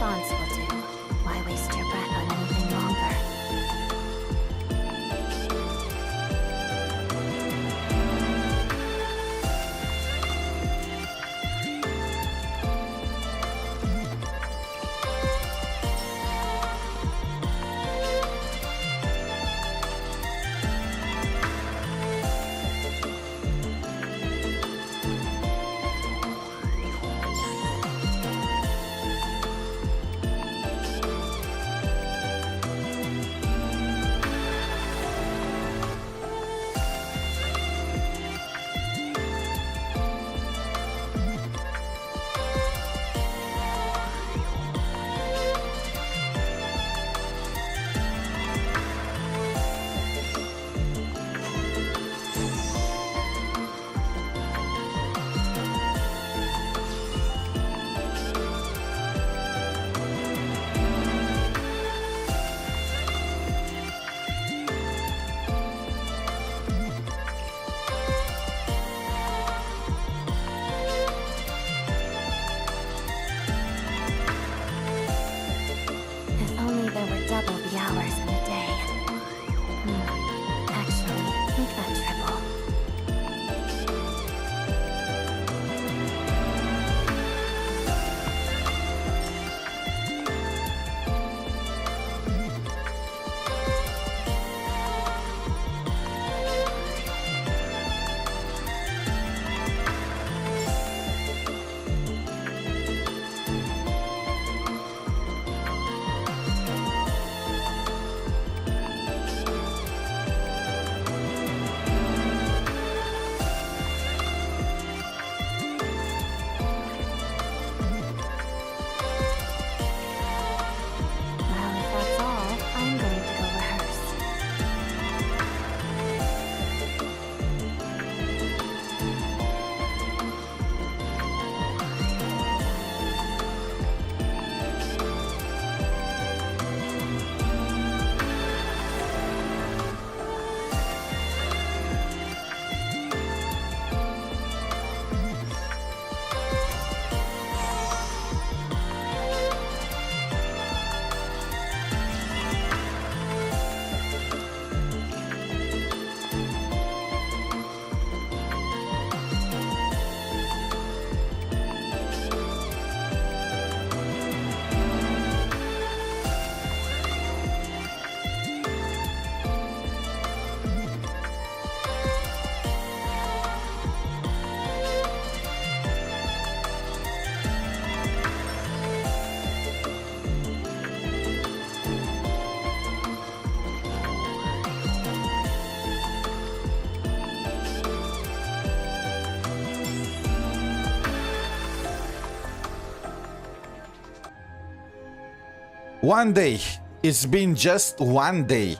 response will do. Why waste your breath on anything longer? If only there were double the hours in a day. Actually, make that triple. Well, if that's all, I'm going to go rehearse. One day. It's been just one day.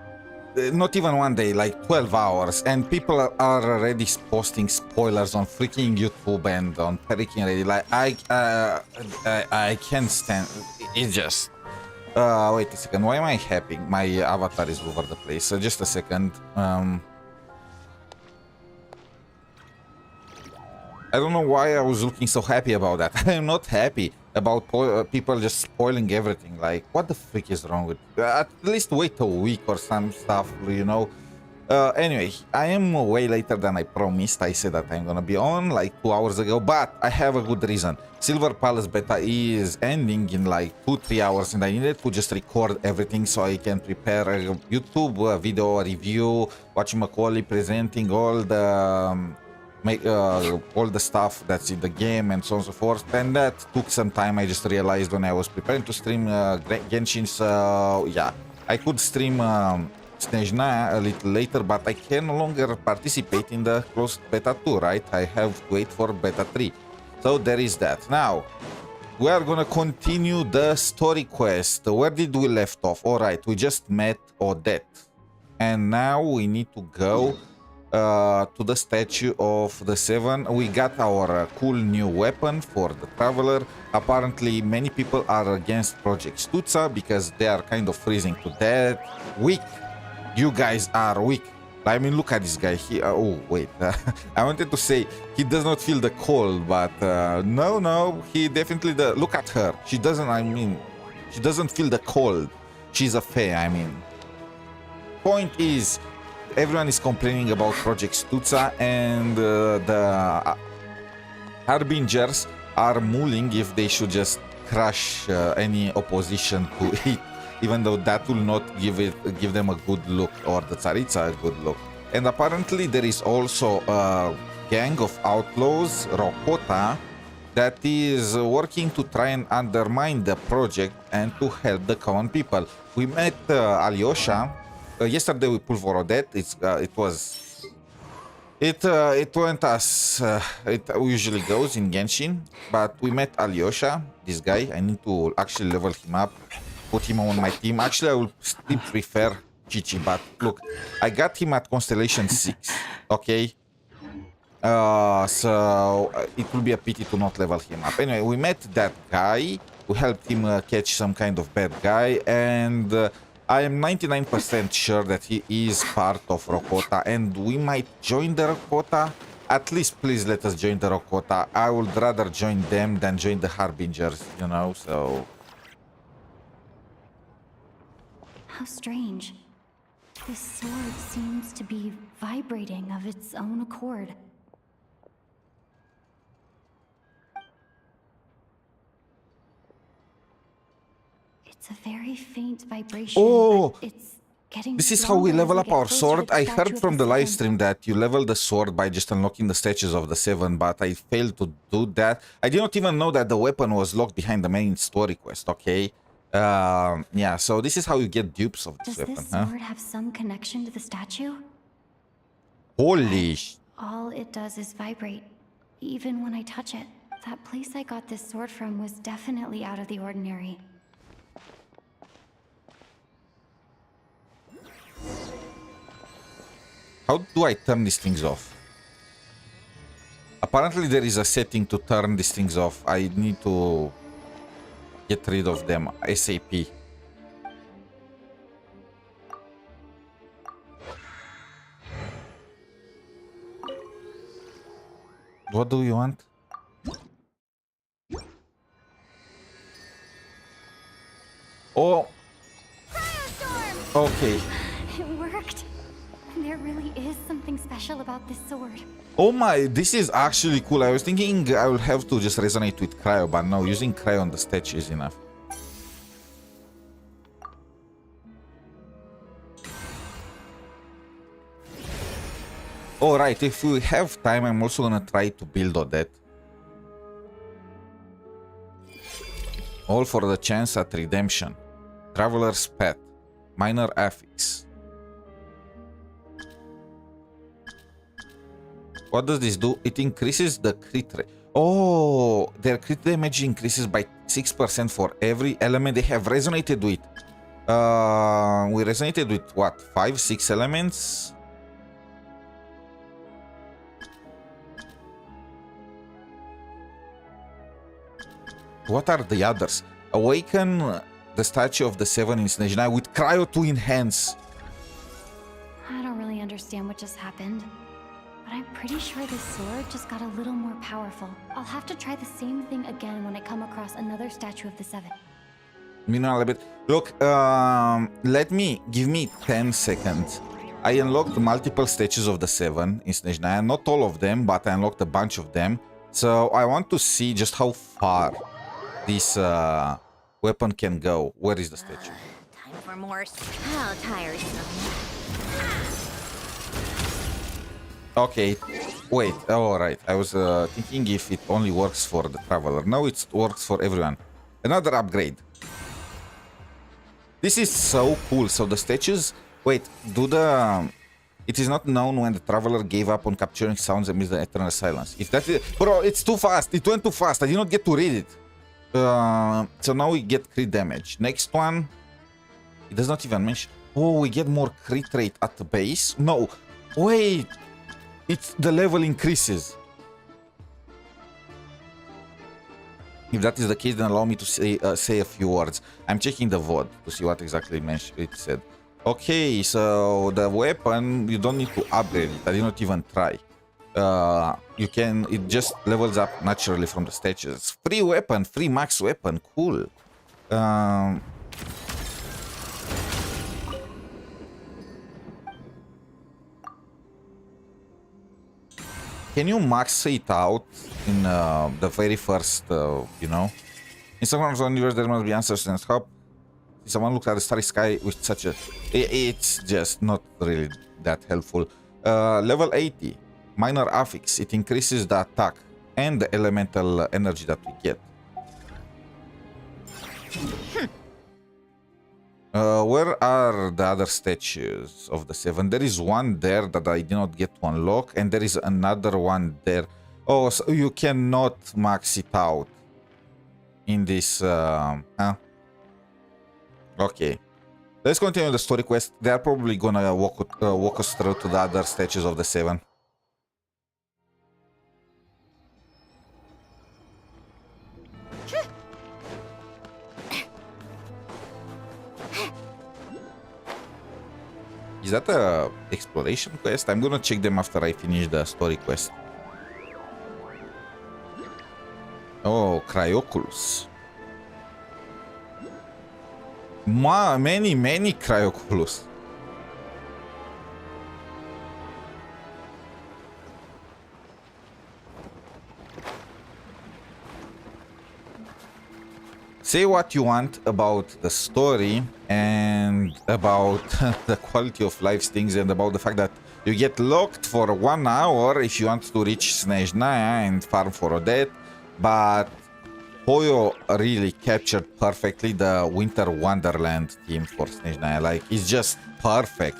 Not even one day, like 12 hours. And people are already posting spoilers on freaking YouTube and on freaking Reddit. Like, I can't stand it. Just... wait a second. Why am I happy? My avatar is over the place. So just a second. I don't know why I was looking so happy about that. I am not happy about people just spoiling everything. Like, what the freak is wrong with... at least wait a week or some stuff, you know. Anyway, I am way later than I promised. I said that I'm gonna be on like 2 hours ago, but I have a good reason. Silver Palace beta is ending in like 2-3 hours, and I needed to just record everything so I can prepare a YouTube video review, whatchamacallit, presenting all the all the stuff that's in the game and so on and so forth. And that took some time. I just realized when I was preparing to stream Genshin, so yeah, I could stream SNEZHNAYA a little later, but I can no longer participate in the closed beta 2, right? I have to wait for beta 3. So there is that. Now, we are gonna continue the story quest. Where did we left off? Alright, we just met Odette. And now we need to go to the statue of the Seven. We got our cool new weapon for the Traveler. Apparently many people are against Project Stutza because they are kind of freezing to death. Weak. You guys are weak. I mean, look at this guy. Oh wait, I wanted to say he does not feel the cold, but no, he definitely does. Look at her. She doesn't. I mean, She doesn't feel the cold. She's a fae, I mean. Point is, everyone is complaining about Project Stutza, and the Harbingers are mulling if they should just crush any opposition to it, even though that will not give them a good look, or the Tsaritsa a good look. And apparently there is also a gang of outlaws, Rokota, that is working to try and undermine the project and to help the common people. We met Alyosha. Yesterday we pulled for Odette. It went as it usually goes in Genshin, but we met Alyosha, this guy. I need to actually level him up, put him on my team. Actually, I will still prefer Chichi, but look, I got him at Constellation 6, okay? So it will be a pity to not level him up. Anyway, we met that guy. We helped him catch some kind of bad guy, and I am 99% sure that he is part of Rokota, and we might join the Rokota. At least, please let us join the Rokota. I would rather join them than join the Harbingers, you know, so... How strange. This sword seems to be vibrating of its own accord. It's a very faint vibration. Oh! But it's getting This is how we level up our sword. I heard statue from of the live Seven. stream that you level the sword by just unlocking the statues of the 7, but I failed to do that. I did not even know that the weapon was locked behind the main story quest, okay? Yeah, so this is how you get dupes of this Does weapon, this huh? sword have some connection to the statue? Holy All it does is vibrate, even when I touch it. That place I got this sword from was definitely out of the ordinary. How do I turn these things off? Apparently there is a setting to turn these things off. I need to get rid of them ASAP. What do you want? Oh. Okay. It worked! There really is something special about this sword. Oh my, this is actually cool. I was thinking I will have to just resonate with Cryo, but no, using Cryo on the statue is enough. Alright, if we have time, I'm also gonna try to build Odette. All for the chance at redemption. Traveler's Pet. Minor affix. What does this do? It increases the crit rate. Oh, their crit damage increases by 6% for every element they have resonated with. We resonated with what? 5, 6 elements? What are the others? Awaken the statue of the 7 in SNEZHNAYA with Cryo to enhance. I don't really understand what just happened, but I'm pretty sure this sword just got a little more powerful. I'll have to try the same thing again when I come across another statue of the 7. Meanwhile, a bit. Look, give me 10 seconds. I unlocked multiple statues of the 7 in SNEZHNAYA. Not all of them, but I unlocked a bunch of them. So I want to see just how far this weapon can go. Where is the statue? Time for more. How tiresome. Okay, wait. All right. I was thinking if it only works for the traveler. No, it works for everyone. Another upgrade. This is so cool. So the statues. Wait. It is not known when the traveler gave up on capturing sounds amidst the eternal silence. If that is, bro, it's too fast. It went too fast. I did not get to read it. So now we get crit damage. Next one, it does not even mention. Oh, we get more crit rate at the base. No, wait, it's the level increases. If that is the case, then allow me to say a few words. I'm checking the VOD to see what exactly it said. Okay, so the weapon, you don't need to upgrade it. I did not even try. It just levels up naturally from the statues. Free weapon, free max weapon, cool. Can you max it out in the very first, you know? In some corners of the universe, there must be answers and help. Someone looked at the starry sky with such a... It's just not really that helpful. Level 80. Minor affix. It increases the attack and the elemental energy that we get. Where are the other statues of the 7? There is one there that I did not get to unlock, and there is another one there. Oh, so you cannot max it out in this... huh? Okay. Let's continue the story quest. They are probably gonna walk us through to the other statues of the 7. Is that a exploration quest? I'm gonna check them after I finish the story quest. Oh, Cryoculus. Many Cryoculus. Say what you want about the story and about the quality of life things and about the fact that you get locked for 1 hour if you want to reach SNEZHNAYA and farm for Odette, but Hoyo really captured perfectly the Winter Wonderland theme for SNEZHNAYA. Like, it's just perfect.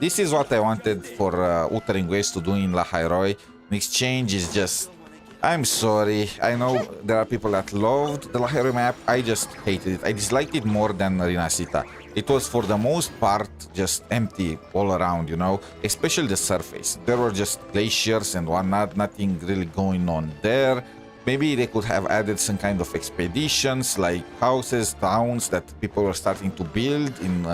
This is what I wanted for Wuthering Waves to do in Lahairoi. In exchange is just... I'm sorry. I know there are people that loved the Lahairoi map. I just hated it. I disliked it more than Rinascita. It was for the most part just empty all around, you know, especially the surface. There were just glaciers and whatnot, nothing really going on there. Maybe they could have added some kind of expeditions like houses, towns that people were starting to build in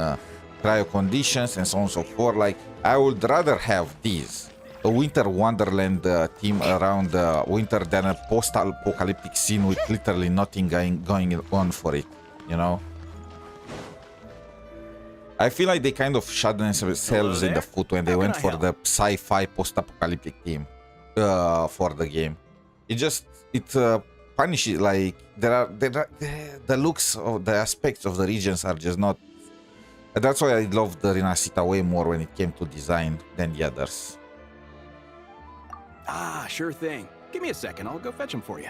cryo conditions and so on and so forth. Like, I would rather have these. A Winter Wonderland theme around winter than a post-apocalyptic scene with literally nothing going on for it, you know? I feel like they kind of shot themselves in the foot when they went for the sci-fi post-apocalyptic theme for the game. It punishes, like, the looks of the aspects of the regions are just not... That's why I loved the Rinascita way more when it came to design than the others. Ah, sure thing. Give me a second, I'll go fetch him for you.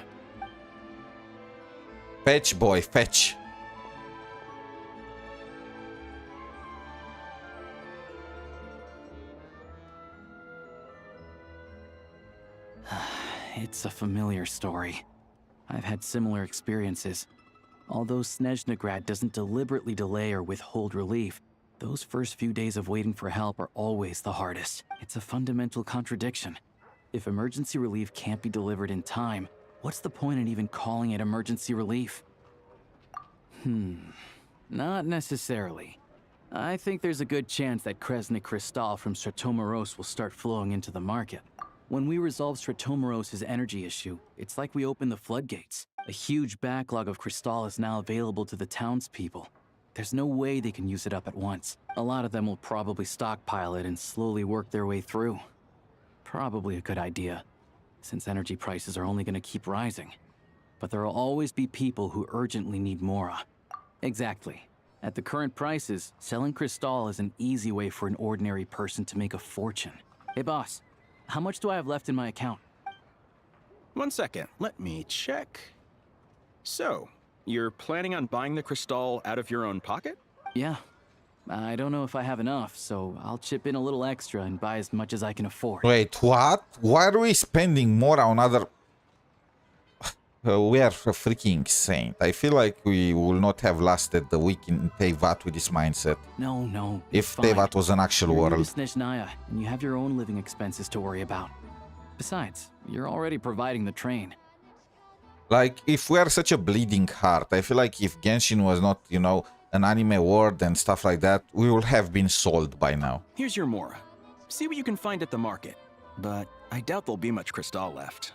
Fetch, boy, fetch. It's a familiar story. I've had similar experiences. Although Snezhnagrad doesn't deliberately delay or withhold relief, those first few days of waiting for help are always the hardest. It's a fundamental contradiction. If emergency relief can't be delivered in time, what's the point in even calling it emergency relief? Not necessarily. I think there's a good chance that Kresny Crystal from Stratomeros will start flowing into the market. When we resolve Stratomeros' energy issue, it's like we open the floodgates. A huge backlog of Crystal is now available to the townspeople. There's no way they can use it up at once. A lot of them will probably stockpile it and slowly work their way through. Probably a good idea, since energy prices are only going to keep rising. But there will always be people who urgently need Mora. Exactly. At the current prices, selling Crystal is an easy way for an ordinary person to make a fortune. Hey boss, how much do I have left in my account? 1 second, let me check. So, you're planning on buying the Crystal out of your own pocket? Yeah. I don't know if I have enough, so I'll chip in a little extra and buy as much as I can afford. Wait, what? Why are we spending more on other... we are freaking insane. I feel like we will not have lasted the week in Teyvat with this mindset. No. If Teyvat was an actual You're new world. to Snezhnaya, and you have your own living expenses to worry about. Besides, you're already providing the train. Like, if we are such a bleeding heart, I feel like if Genshin was not, you know, an anime world and stuff like that, we will have been sold by now. Here's your Mora. See what you can find at the market. But I doubt there'll be much Crystal left.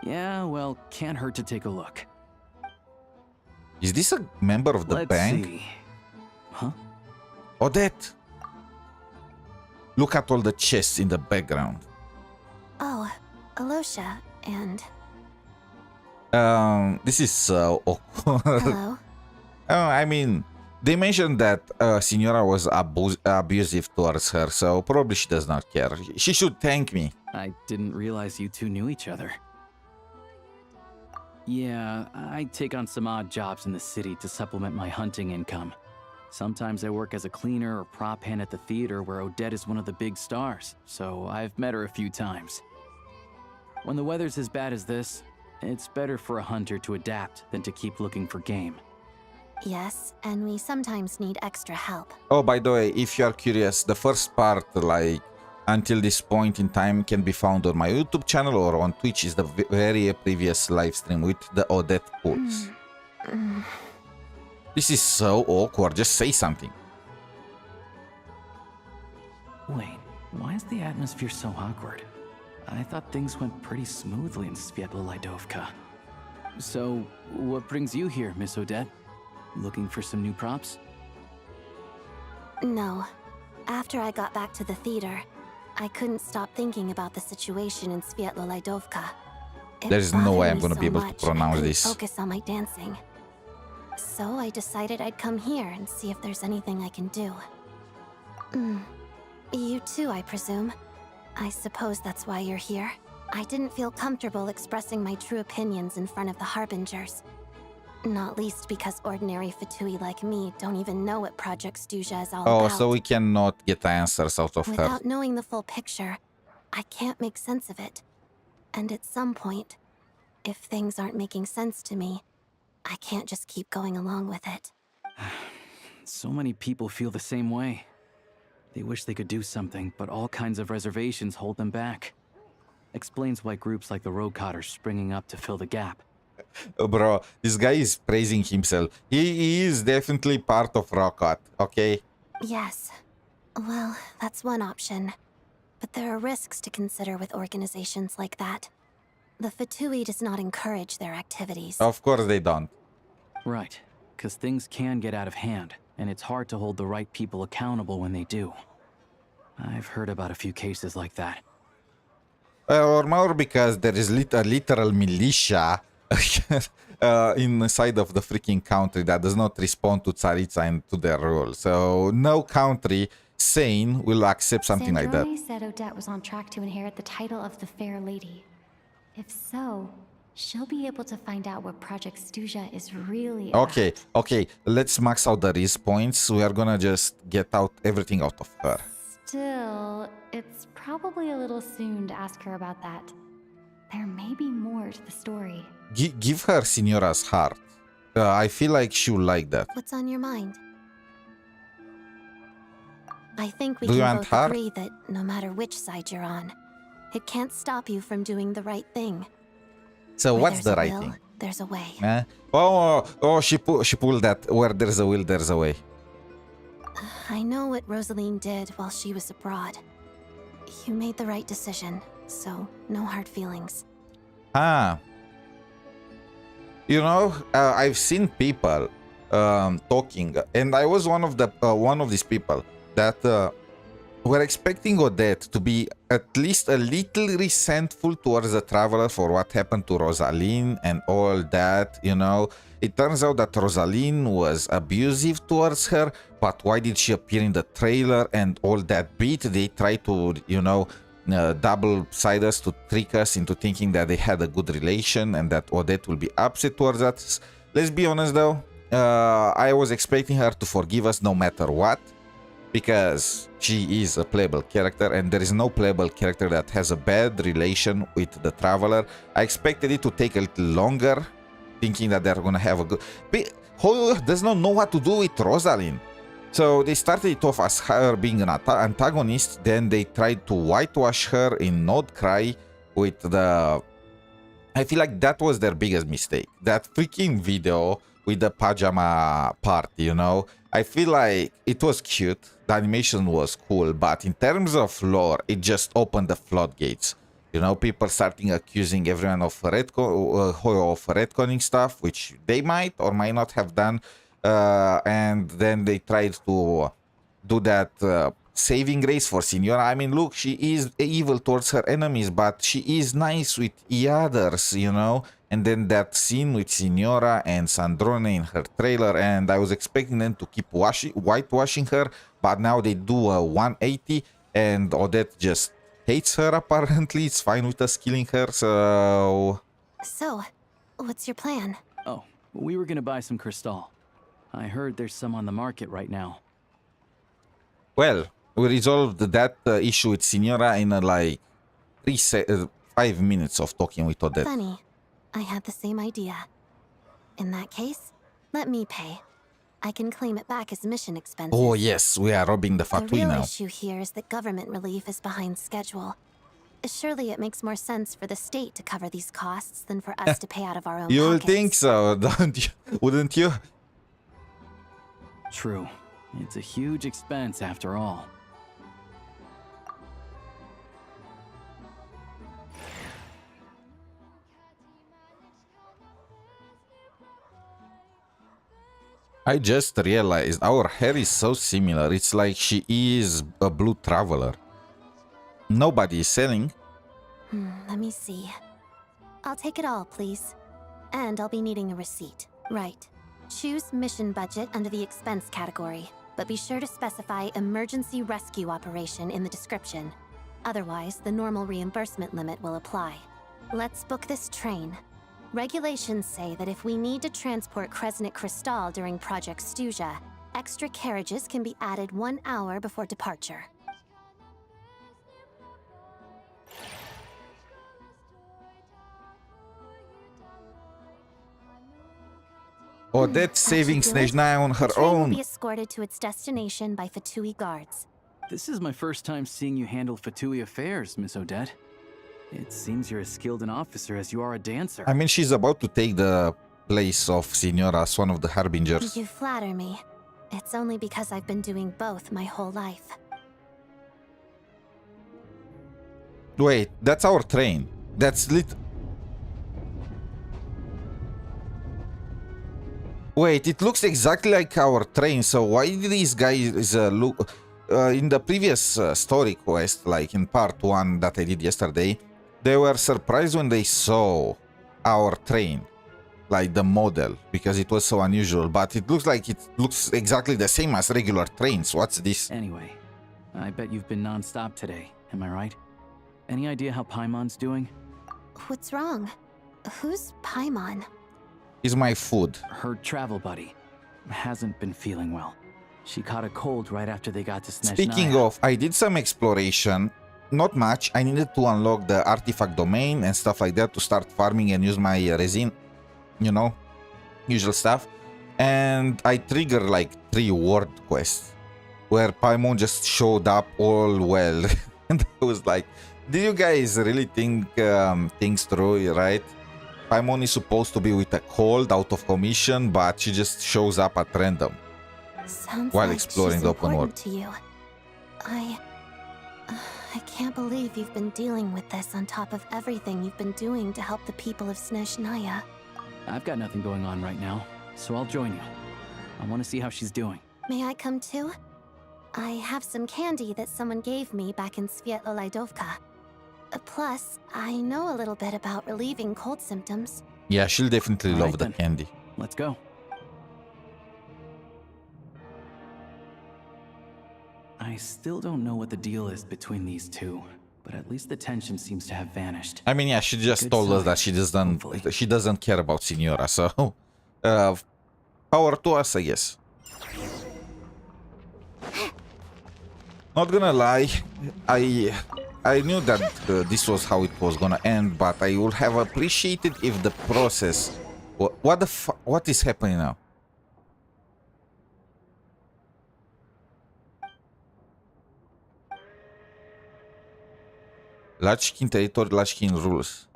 Yeah, well, can't hurt to take a look. Is this a member of the Let's bank? see. Huh? Odette! Look at all the chests in the background. Oh, Alosha, and This is so awkward. hello. I mean, they mentioned that Signora was abusive towards her, so probably she does not care. She should thank me. I didn't realize you two knew each other. Yeah, I take on some odd jobs in the city to supplement my hunting income. Sometimes I work as a cleaner or prop hand at the theater where Odette is one of the big stars, so I've met her a few times. When the weather's as bad as this, it's better for a hunter to adapt than to keep looking for game. Yes, and we sometimes need extra help. Oh, by the way, if you are curious, the first part, like, until this point in time can be found on my YouTube channel or on Twitch is the very previous live stream with the Odette pulls. This is so awkward, just say something. Wait, why is the atmosphere so awkward? I thought things went pretty smoothly in Svietlolaidovka. So, what brings you here, Miss Odette? Looking for some new props? No. After I got back to the theater, I couldn't stop thinking about the situation in Svietlolaidovka. There's no way I'm gonna be able to pronounce this. Focus on my dancing. So I decided I'd come here and see if there's anything I can do. You too, I presume. I suppose that's why you're here. I didn't feel comfortable expressing my true opinions in front of the Harbingers. Not least because ordinary Fatui like me don't even know what Project Stuzha is all Oh, about. so we cannot get answers out of her. Without knowing the full picture, I can't make sense of it. And at some point, if things aren't making sense to me, I can't just keep going along with it. So many people feel the same way. They wish they could do something, but all kinds of reservations hold them back. Explains why groups like the Roadcut are springing up to fill the gap. Bro, this guy is praising himself. He is definitely part of Rocket, okay? Yes. Well, that's one option. But there are risks to consider with organizations like that. The Fatui does not encourage their activities. Of course they don't. Right, because things can get out of hand, and it's hard to hold the right people accountable when they do. I've heard about a few cases like that. Or more because there is a literal militia inside of the freaking country that does not respond to Tsaritsa and to their rule. So no country sane will accept something like that. Sandrone said Odette was on track to inherit the title of the Fair Lady. If so, she'll be able to find out what Project Stuzha is really about. Okay, let's max out the risk points. We are gonna just get out everything out of her. Still, it's probably a little soon to ask her about that. There may be more to the story. Give her Signora's heart. I feel like she will like that. What's on your mind? I think we Do you can want both her? agree that no matter which side you're on, it can't stop you from doing the right thing. So Where what's there's the a right will, thing? There's a way. She pulled that. Where there's a will, there's a way. I know what Rosaline did while she was abroad. You made the right decision, so no hard feelings. You know, I've seen people talking, and I was one of these people that were expecting Odette to be at least a little resentful towards the Traveler for what happened to Rosaline and all that, you know. It turns out that Rosaline was abusive towards her, but why did she appear in the trailer and all that beat? They try to, you know, double-side us to trick us into thinking that they had a good relation and that Odette will be upset towards that. Let's be honest though, I was expecting her to forgive us no matter what, because she is a playable character and there is no playable character that has a bad relation with the Traveler. I expected it to take a little longer, thinking that they're gonna have a good... Who does not know what to do with Rosaline? So they started it off as her being an antagonist, then they tried to whitewash her in Node Cry with the... I feel like that was their biggest mistake. That freaking video with the pajama part, you know? I feel like it was cute, the animation was cool, but in terms of lore, it just opened the floodgates. You know, people starting accusing everyone of retconning stuff, which they might or might not have done. And then they tried to do that saving grace for Signora. I mean, look, she is evil towards her enemies, but she is nice with the others, you know? And then that scene with Signora and Sandrone in her trailer, and I was expecting them to keep whitewashing her, but now they do a 180, and Odette just hates her, apparently. It's fine with us killing her, so... So, what's your plan? Oh, we were gonna buy some crystal. I heard there's some on the market right now. Well, we resolved that issue with Signora in like 5 minutes of talking with Odette. Funny. I had the same idea. In that case, let me pay. I can claim it back as mission expenses. Oh yes, we are robbing the The Fatui real now. issue here is that government relief is behind schedule. Surely it makes more sense for the state to cover these costs than for us to pay out of our own You'll pockets. think so, don't you? Wouldn't you? True. It's a huge expense after all. I just realized our hair is so similar. It's like she is a blue traveler. Nobody is selling. Let me see. I'll take it all, please. And I'll be needing a receipt. Right. Choose mission budget under the expense category, but be sure to specify emergency rescue operation in the description. Otherwise, the normal reimbursement limit will apply. Let's book this train. Regulations say that if we need to transport Kresnik Crystal during Project Stuja, extra carriages can be added 1 hour before departure. Odette saving That should do it. SNEZHNAYA on her The train will own. be escorted to its destination by Fatui guards. This is my first time seeing you handle Fatui affairs, Miss Odette. It seems you're as skilled an officer as you are a dancer. I mean, she's about to take the place of Signora as one of the Harbingers. You flatter me. It's only because I've been doing both my whole life. Wait, that's our train. That's lit. Wait, it looks exactly like our train, so why did these guys look... in the previous story quest, like in part 1 that I did yesterday, they were surprised when they saw our train, like the model, because it was so unusual, but it looks exactly the same as regular trains. What's this? Anyway, I bet you've been non-stop today, am I right? Any idea how Paimon's doing? What's wrong? Who's Paimon? Is my food. Her travel buddy hasn't been feeling well. She caught a cold right after they got to SNEZHNAYA. Speaking of, I did some exploration. Not much. I needed to unlock the artifact domain and stuff like that to start farming and use my resin. You know, usual stuff. And I triggered like 3 ward quests where Paimon just showed up all well. And I was like, do you guys really think things through, right? Paimon is supposed to be with a cold, out of commission, but she just shows up at random. Sounds While like exploring she's the open important world. to you. I can't believe you've been dealing with this on top of everything you've been doing to help the people of SNEZHNAYA. I've got nothing going on right now, so I'll join you. I want to see how she's doing. May I come too? I have some candy that someone gave me back in Svietlolaidovka. Plus, I know a little bit about relieving cold symptoms. Yeah, she'll definitely All love right, the then. candy. Let's go. I still don't know what the deal is between these two, but at least the tension seems to have vanished. I mean, yeah, she just Good told us sign, that hopefully. she doesn't care about Signora, so power to us, I guess. Not gonna lie, I knew that this was how it was gonna end, but I would have appreciated if the process... What is happening now? Lachkin territory, Lachkin rules.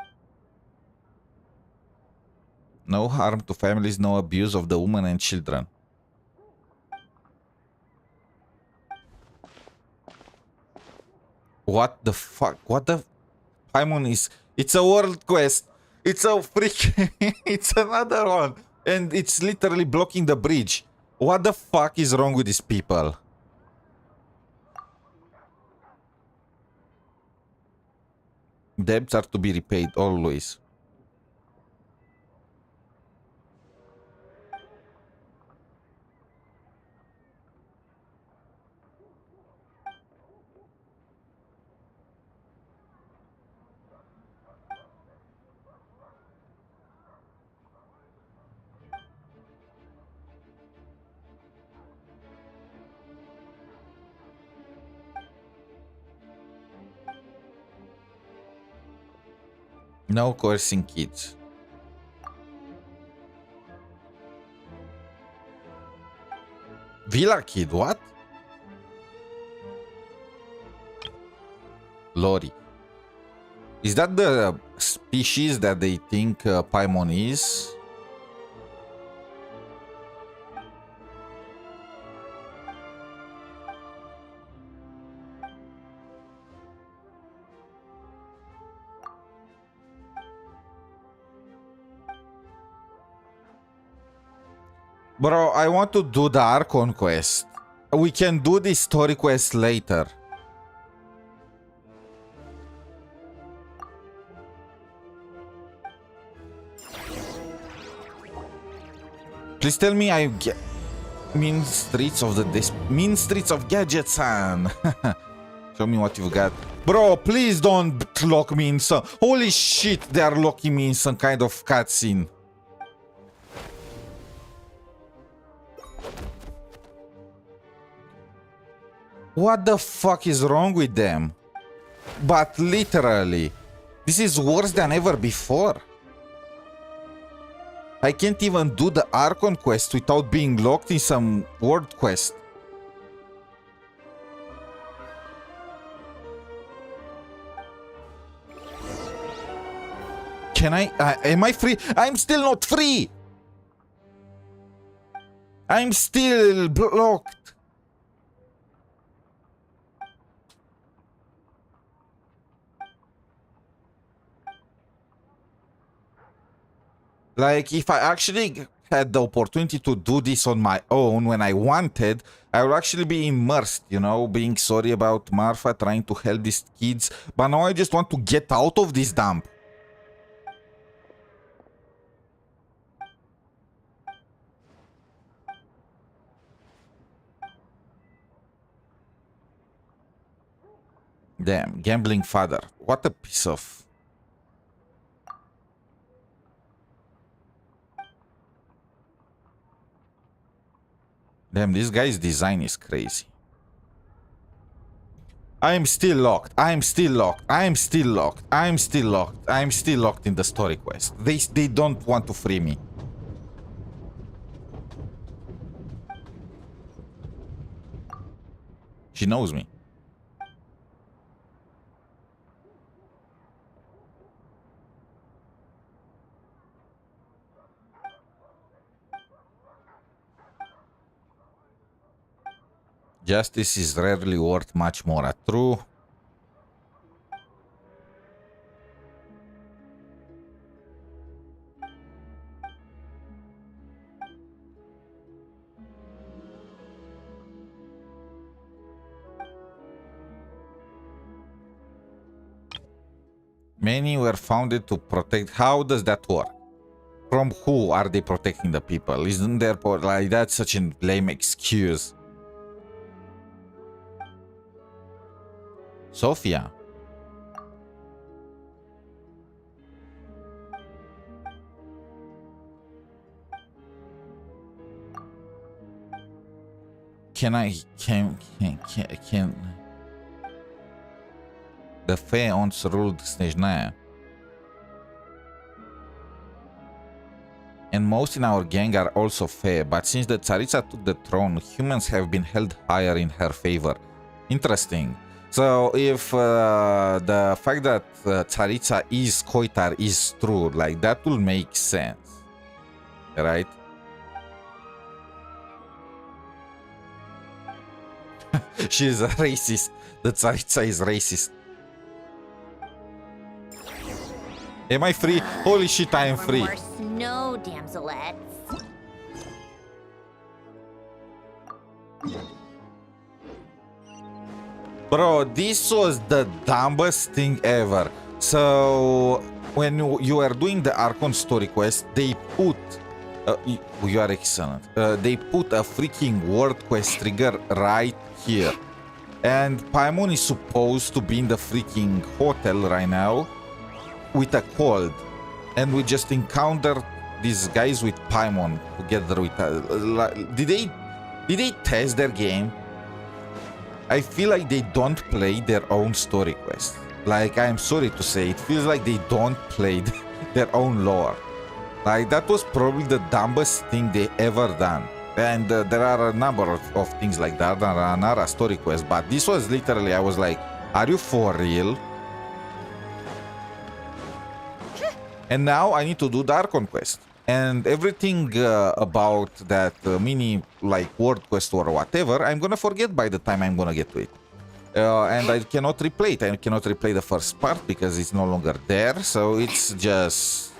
No harm to families, no abuse of the women and children. What the fuck? What the... Paimon is... It's a world quest. It's a freaking... It's another one. And it's literally blocking the bridge. What the fuck is wrong with these people? Debts are to be repaid always. No coercing kids. Villa kid, what? Lori. Is that the species that they think Paimon is? Bro, I want to do the Archon quest. We can do the story quest later. Please tell me I get mean streets of the mean streets of Gadgetsan. Show me what you've got. Bro, please don't lock me in some... Holy shit, they are locking me in some kind of cutscene. What the fuck is wrong with them? But literally, this is worse than ever before. I can't even do the Archon quest without being locked in some world quest. Can I... am I free? I'm still not free! I'm still blocked. Like, if I actually had the opportunity to do this on my own when I wanted, I would actually be immersed, you know, being sorry about Marfa, trying to help these kids. But now I just want to get out of this dump. Damn, gambling father. What a piece of... Damn, this guy's design is crazy. I'm still locked. I'm still locked. I'm still locked. I'm still locked. I'm still locked in the story quest. They don't want to free me. She knows me. Justice is rarely worth much more. True. Many were founded to protect. How does that work? From who are they protecting the people? Isn't there like that's such a lame excuse? Sophia. Can the Fae once ruled SNEZHNAYA. And most in our gang are also Fae, but since the Tsaritsa took the throne, humans have been held higher in her favor. Interesting. So if the fact that Tsaritsa is Koitar is true, like that will make sense, right? She's a racist. The Tsaritsa is racist. Am I free? Holy shit, I am For free. more snow damselettes. Bro, this was the dumbest thing ever. So, when you are doing the Archon story quest, they put... you are excellent. They put a freaking word quest trigger right here. And Paimon is supposed to be in the freaking hotel right now with a cold. And we just encountered these guys with Paimon together with... Did they test their game? I feel like they don't play their own story quest. Like, I'm sorry to say, it feels like they don't play their own lore. Like, that was probably the dumbest thing they ever done. And there are a number of things like that that are not a story quest, but this was literally, I was like, are you for real? And now I need to do the Archon quest. And everything about that mini, like, word quest or whatever, I'm gonna forget by the time I'm gonna get to it. And I cannot replay it. I cannot replay the first part because it's no longer there. So it's just...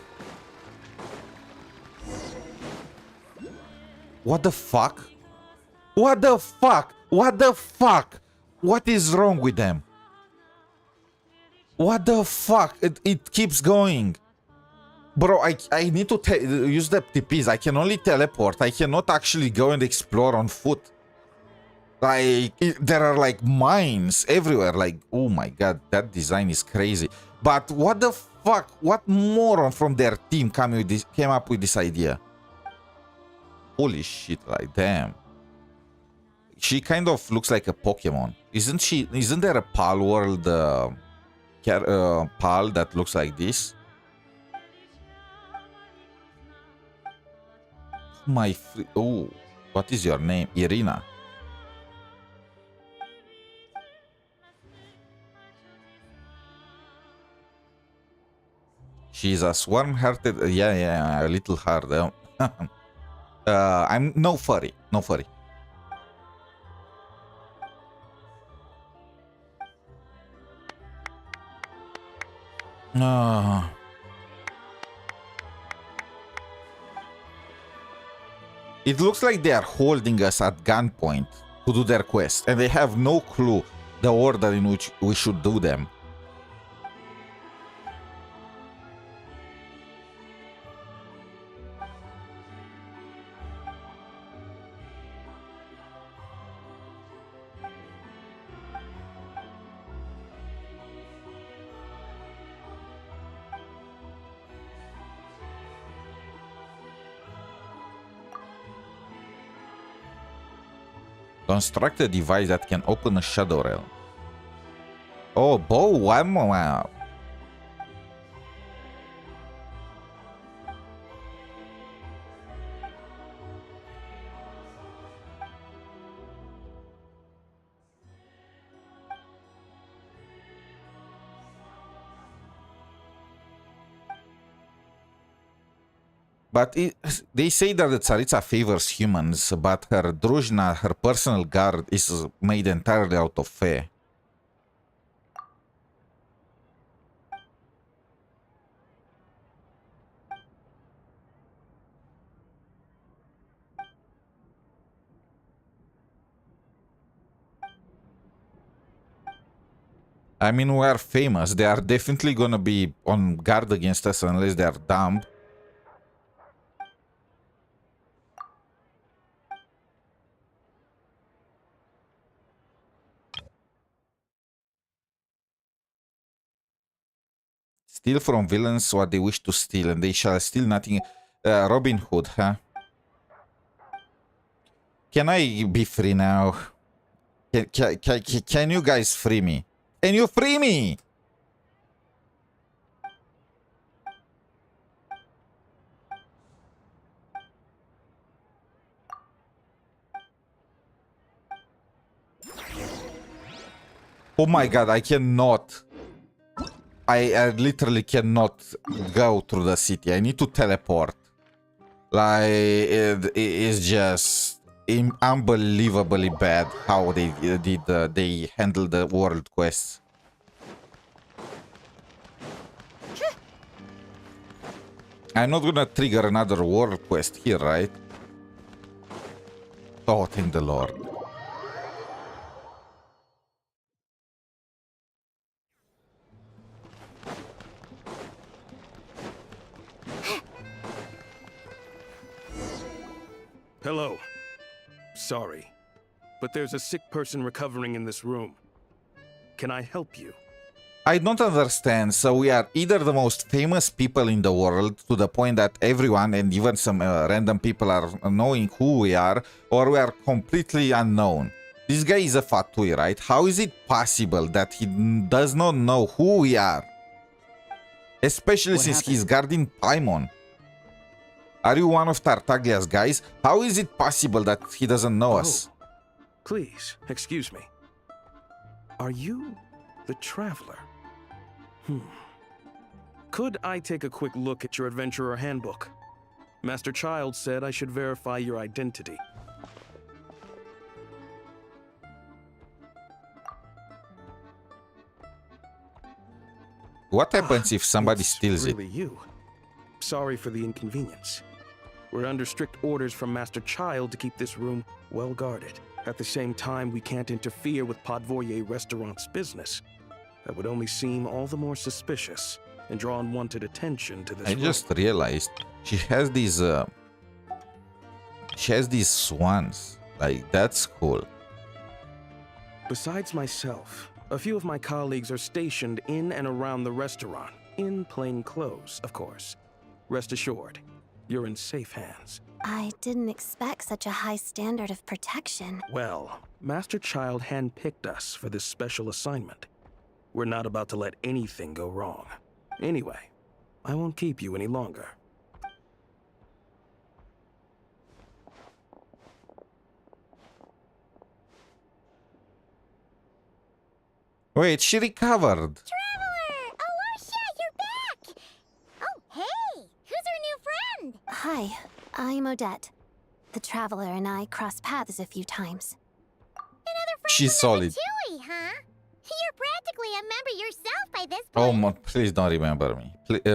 What the fuck? What the fuck? What the fuck? What is wrong with them? What the fuck? It keeps going. Bro, I need to use the TPs. I can only teleport. I cannot actually go and explore on foot. Like, there are like mines everywhere. Like, oh my god, that design is crazy. But what the fuck? What moron from their team came up with this idea? Holy shit, like, damn. She kind of looks like a Pokemon. Isn't she? Isn't there a PAL world PAL that looks like this? Oh, what is your name? Irina. She's a swarm-hearted... Yeah, a little hard. I'm no furry. No furry. It looks like they are holding us at gunpoint to do their quest, and they have no clue the order in which we should do them. Construct a device that can open a shadow realm. Oh, bow. Wow. But they say that the Tsaritsa favors humans, but her Druzhna, her personal guard, is made entirely out of Fae. I mean, we are famous. They are definitely gonna be on guard against us unless they are dumb. Steal from villains what they wish to steal, and they shall steal nothing. Robin Hood, huh? Can I be free now? Can you guys free me? Can you free me? Oh my god, I cannot. I literally cannot go through the city. I need to teleport. Like, it is just unbelievably bad how they they handled the world quests. I'm not gonna trigger another world quest here, right? Oh, thank the Lord. Hello. Sorry, but there's a sick person recovering in this room. Can I help you? I don't understand. So we are either the most famous people in the world to the point that everyone and even some random people are knowing who we are, or we are completely unknown. This guy is a Fatui, right? How is it possible that he does not know who we are? Especially What since happened? he's guarding Paimon. Are you one of Tartaglia's guys? How is it possible that he doesn't know us? Please, excuse me. Are you the Traveler? Could I take a quick look at your Adventurer Handbook? Master Child said I should verify your identity. What happens if somebody It's steals it? really you. Sorry for the inconvenience. We're under strict orders from Master Child to keep this room well guarded. At the same time, we can't interfere with Podvoye Restaurant's business. That would only seem all the more suspicious and draw unwanted attention to this I room. just realized she has these swans. Like, that's cool. Besides myself, a few of my colleagues are stationed in and around the restaurant, in plain clothes, of course. Rest assured, you're in safe hands. I didn't expect such a high standard of protection. Well, Master Child handpicked us for this special assignment. We're not about to let anything go wrong. Anyway, I won't keep you any longer. Wait, she recovered. Traveler! Oh, shit, you're back! Oh, hey! Who's our new friend? Hi, I'm Odette. The Traveler and I crossed paths a few times. Another friend She's from solid. Ratatouille, huh? You're practically a member yourself by this Oh, point. please don't remember me.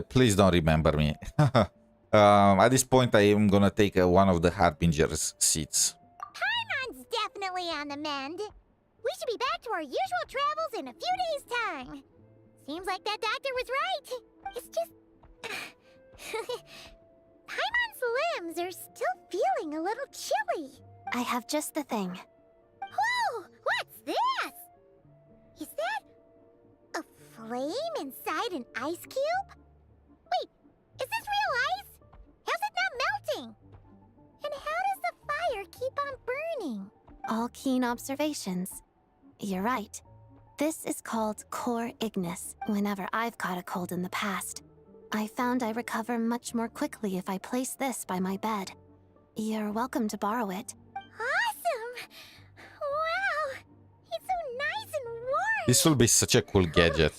Please don't remember me. At this point, I am gonna take one of the Harbinger's seats. Paimon's definitely on the mend. We should be back to our usual travels in a few days' time. Seems like that doctor was right. It's just... Paimon's limbs are still feeling a little chilly. I have just the thing. Whoa! What's this? Is that a flame inside an ice cube? Wait, is this real ice? How's it not melting? And how does the fire keep on burning? All keen observations. You're right. This is called Core Ignis. Whenever I've caught a cold in the past, I found I recover much more quickly if I place this by my bed. You're welcome to borrow it. Awesome! Wow! It's so nice and warm! This will be such a cool gadget.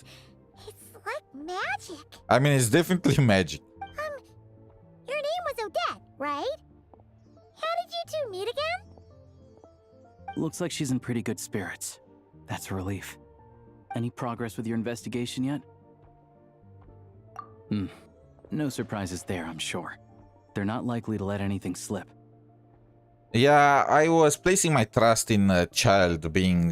It's like magic. I mean, it's definitely magic. Your name was Odette, right? How did you two meet again? Looks like she's in pretty good spirits. That's a relief. Any progress with your investigation yet? No surprises there, I'm sure. They're not likely to let anything slip. Yeah, I was placing my trust in Child being,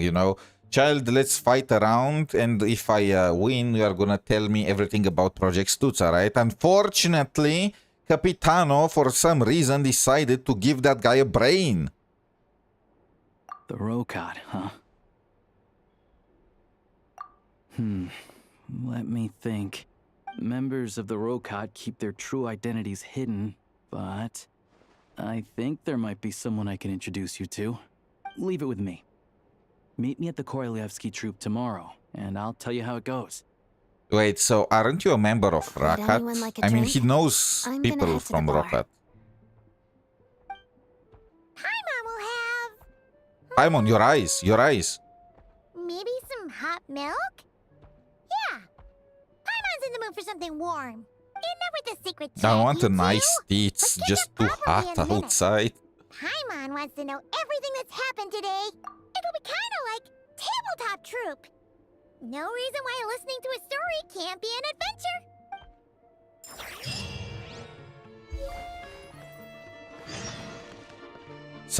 Child, let's fight around, and if I win, you are gonna tell me everything about Project Stutza, right? Unfortunately, Capitano, for some reason, decided to give that guy a brain. The Rokad, huh? Let me think. Members of the Rokad keep their true identities hidden, but I think there might be someone I can introduce you to. Leave it with me. Meet me at the Korolyevsky troop tomorrow, and I'll tell you how it goes. Wait, so aren't you a member of Would Rakat? anyone like a I mean, drink? he knows I'm gonna people head to from the bar. Rakat. Paimon will have... Paimon, your eyes. maybe some hot milk? Yeah. Paimon's in the mood for something warm. Enough with the secret chat, I want you a nice two. tea, it's Let's get just to too properly hot in a minute. outside. Paimon wants to know everything that's happened today. It'll be kind of like tabletop troop. No reason why listening to a story can't be an adventure.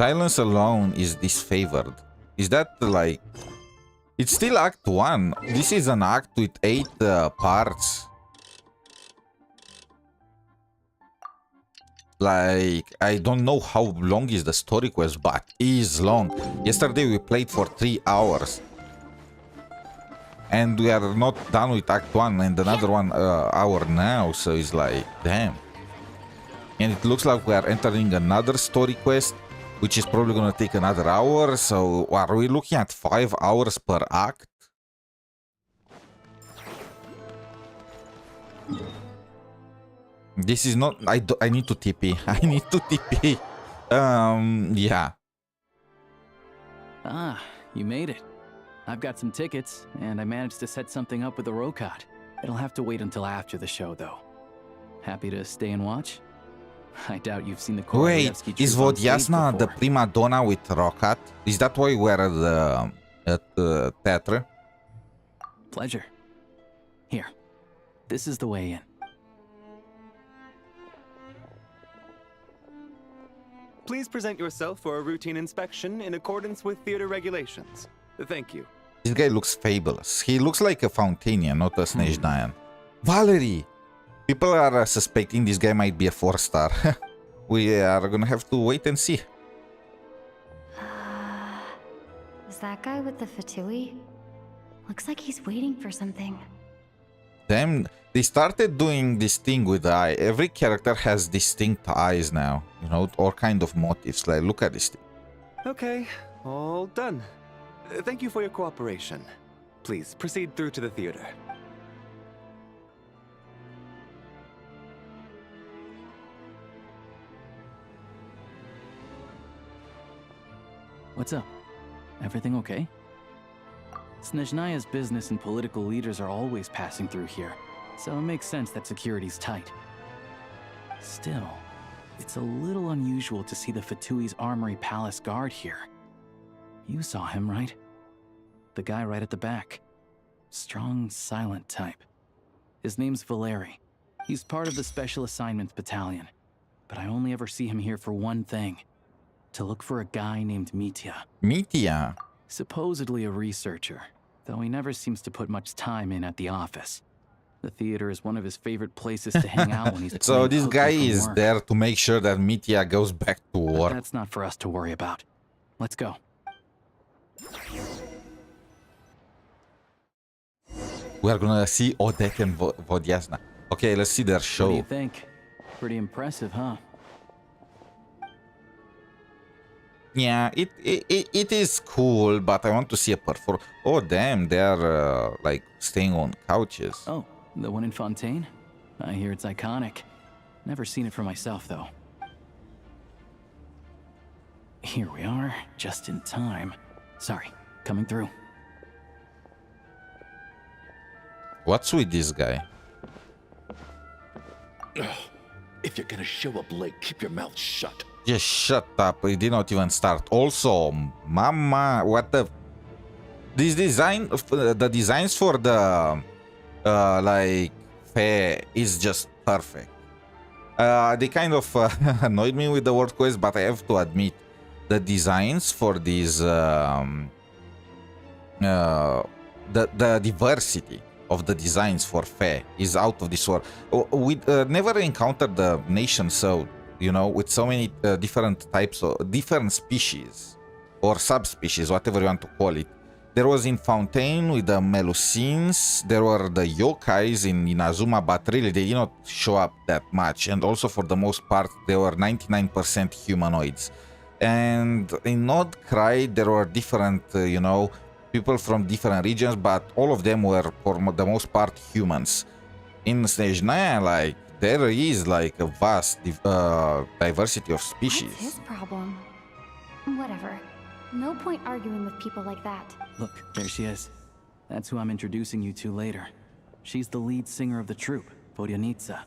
Silence alone is disfavored. Is that like... It's still Act 1. This is an act with 8 parts. Like, I don't know how long is the story quest, but it is long. Yesterday we played for 3 hours. And we are not done with Act 1 and another 1 hour now, so it's like, damn. And it looks like we are entering another story quest, which is probably gonna take another hour, so are we looking at 5 hours per act? This is not... I need to TP. I need to TP. Yeah. Ah, you made it. I've got some tickets, and I managed to set something up with the Rokat. It'll have to wait until after the show, though. Happy to stay and watch? I doubt you've seen the Wait, Korolevsky is troupe on stage Vodiasna the before. prima donna with Rokat? Is that why we're at the theater? Pleasure. Here. This is the way in. Please present yourself for a routine inspection in accordance with theater regulations. Thank you. This guy looks fabulous. He looks like a Fountainian, not a SNEZHNAYA. Valerie! People are suspecting this guy might be a 4-star. We are gonna have to wait and see. Is that guy with the fatui? Looks like he's waiting for something. Damn, they started doing this thing with the eye. Every character has distinct eyes now. You know, all kind of motifs. Like, look at this thing. Okay, all done. Thank you for your cooperation. Please proceed through to the theater. What's up? Everything okay? SNEZHNAYA's business and political leaders are always passing through here, so it makes sense that security's tight. Still, it's a little unusual to see the Fatui's Armory Palace guard here. You saw him, right? The guy right at the back. Strong, silent type. His name's Valeri. He's part of the Special Assignments Battalion, but I only ever see him here for one thing. To look for a guy named Mitya. Mitya? Supposedly a researcher, though he never seems to put much time in at the office. The theater is one of his favorite places to hang out when he's So playing this hooky guy from is work. there to make sure that Mitya goes back to But work. that's not for us to worry about. Let's go. We are gonna see Odette and Vodiasna. Okay, let's see their What do show. you think? Pretty impressive, huh? Yeah, it is cool, but I want to see a performance. Oh damn, they are like staying on couches. Oh, the one in Fontaine? I hear it's iconic. Never seen it for myself, though. Here we are, just in time. Sorry, coming through. What's with this guy? If you're gonna show up late, keep your mouth shut. Just shut up, it did not even start. Also, mama, what the... This design, the designs for the, like, fair is just perfect. They kind of annoyed me with the word quest, but I have to admit, the designs for these, the diversity of the designs for fair is out of this world. We never encountered the nation so, you know, with so many different types of different species or subspecies, whatever you want to call it. There was in Fontaine with the Melusines, there were the yokais in Inazuma, but really they did not show up that much. And also for the most part, they were 99% humanoids. And in Nordcry, there were different, you know, people from different regions, but all of them were for the most part humans. In SNEZHNAYA, like, there is like a vast diversity of species. What's his problem? Whatever. No point arguing with people like that. Look, there she is. That's who I'm introducing you to later. She's the lead singer of the troupe, Vodyanitsa.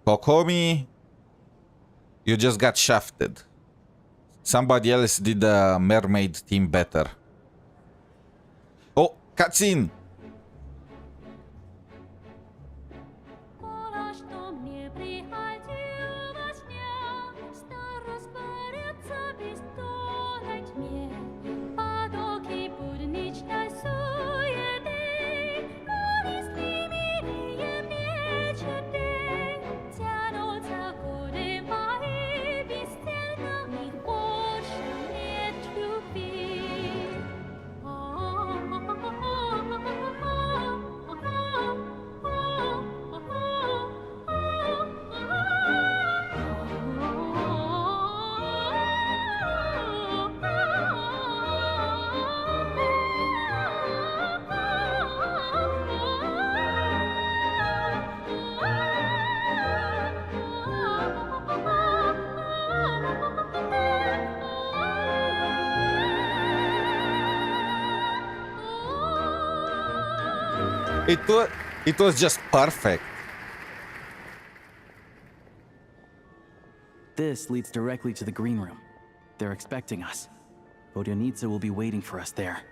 Kokomi, you just got shafted. Somebody else did the mermaid team better. Oh, cutscene! It was just perfect. This leads directly to the green room. They're expecting us. Vodyanitsa will be waiting for us there.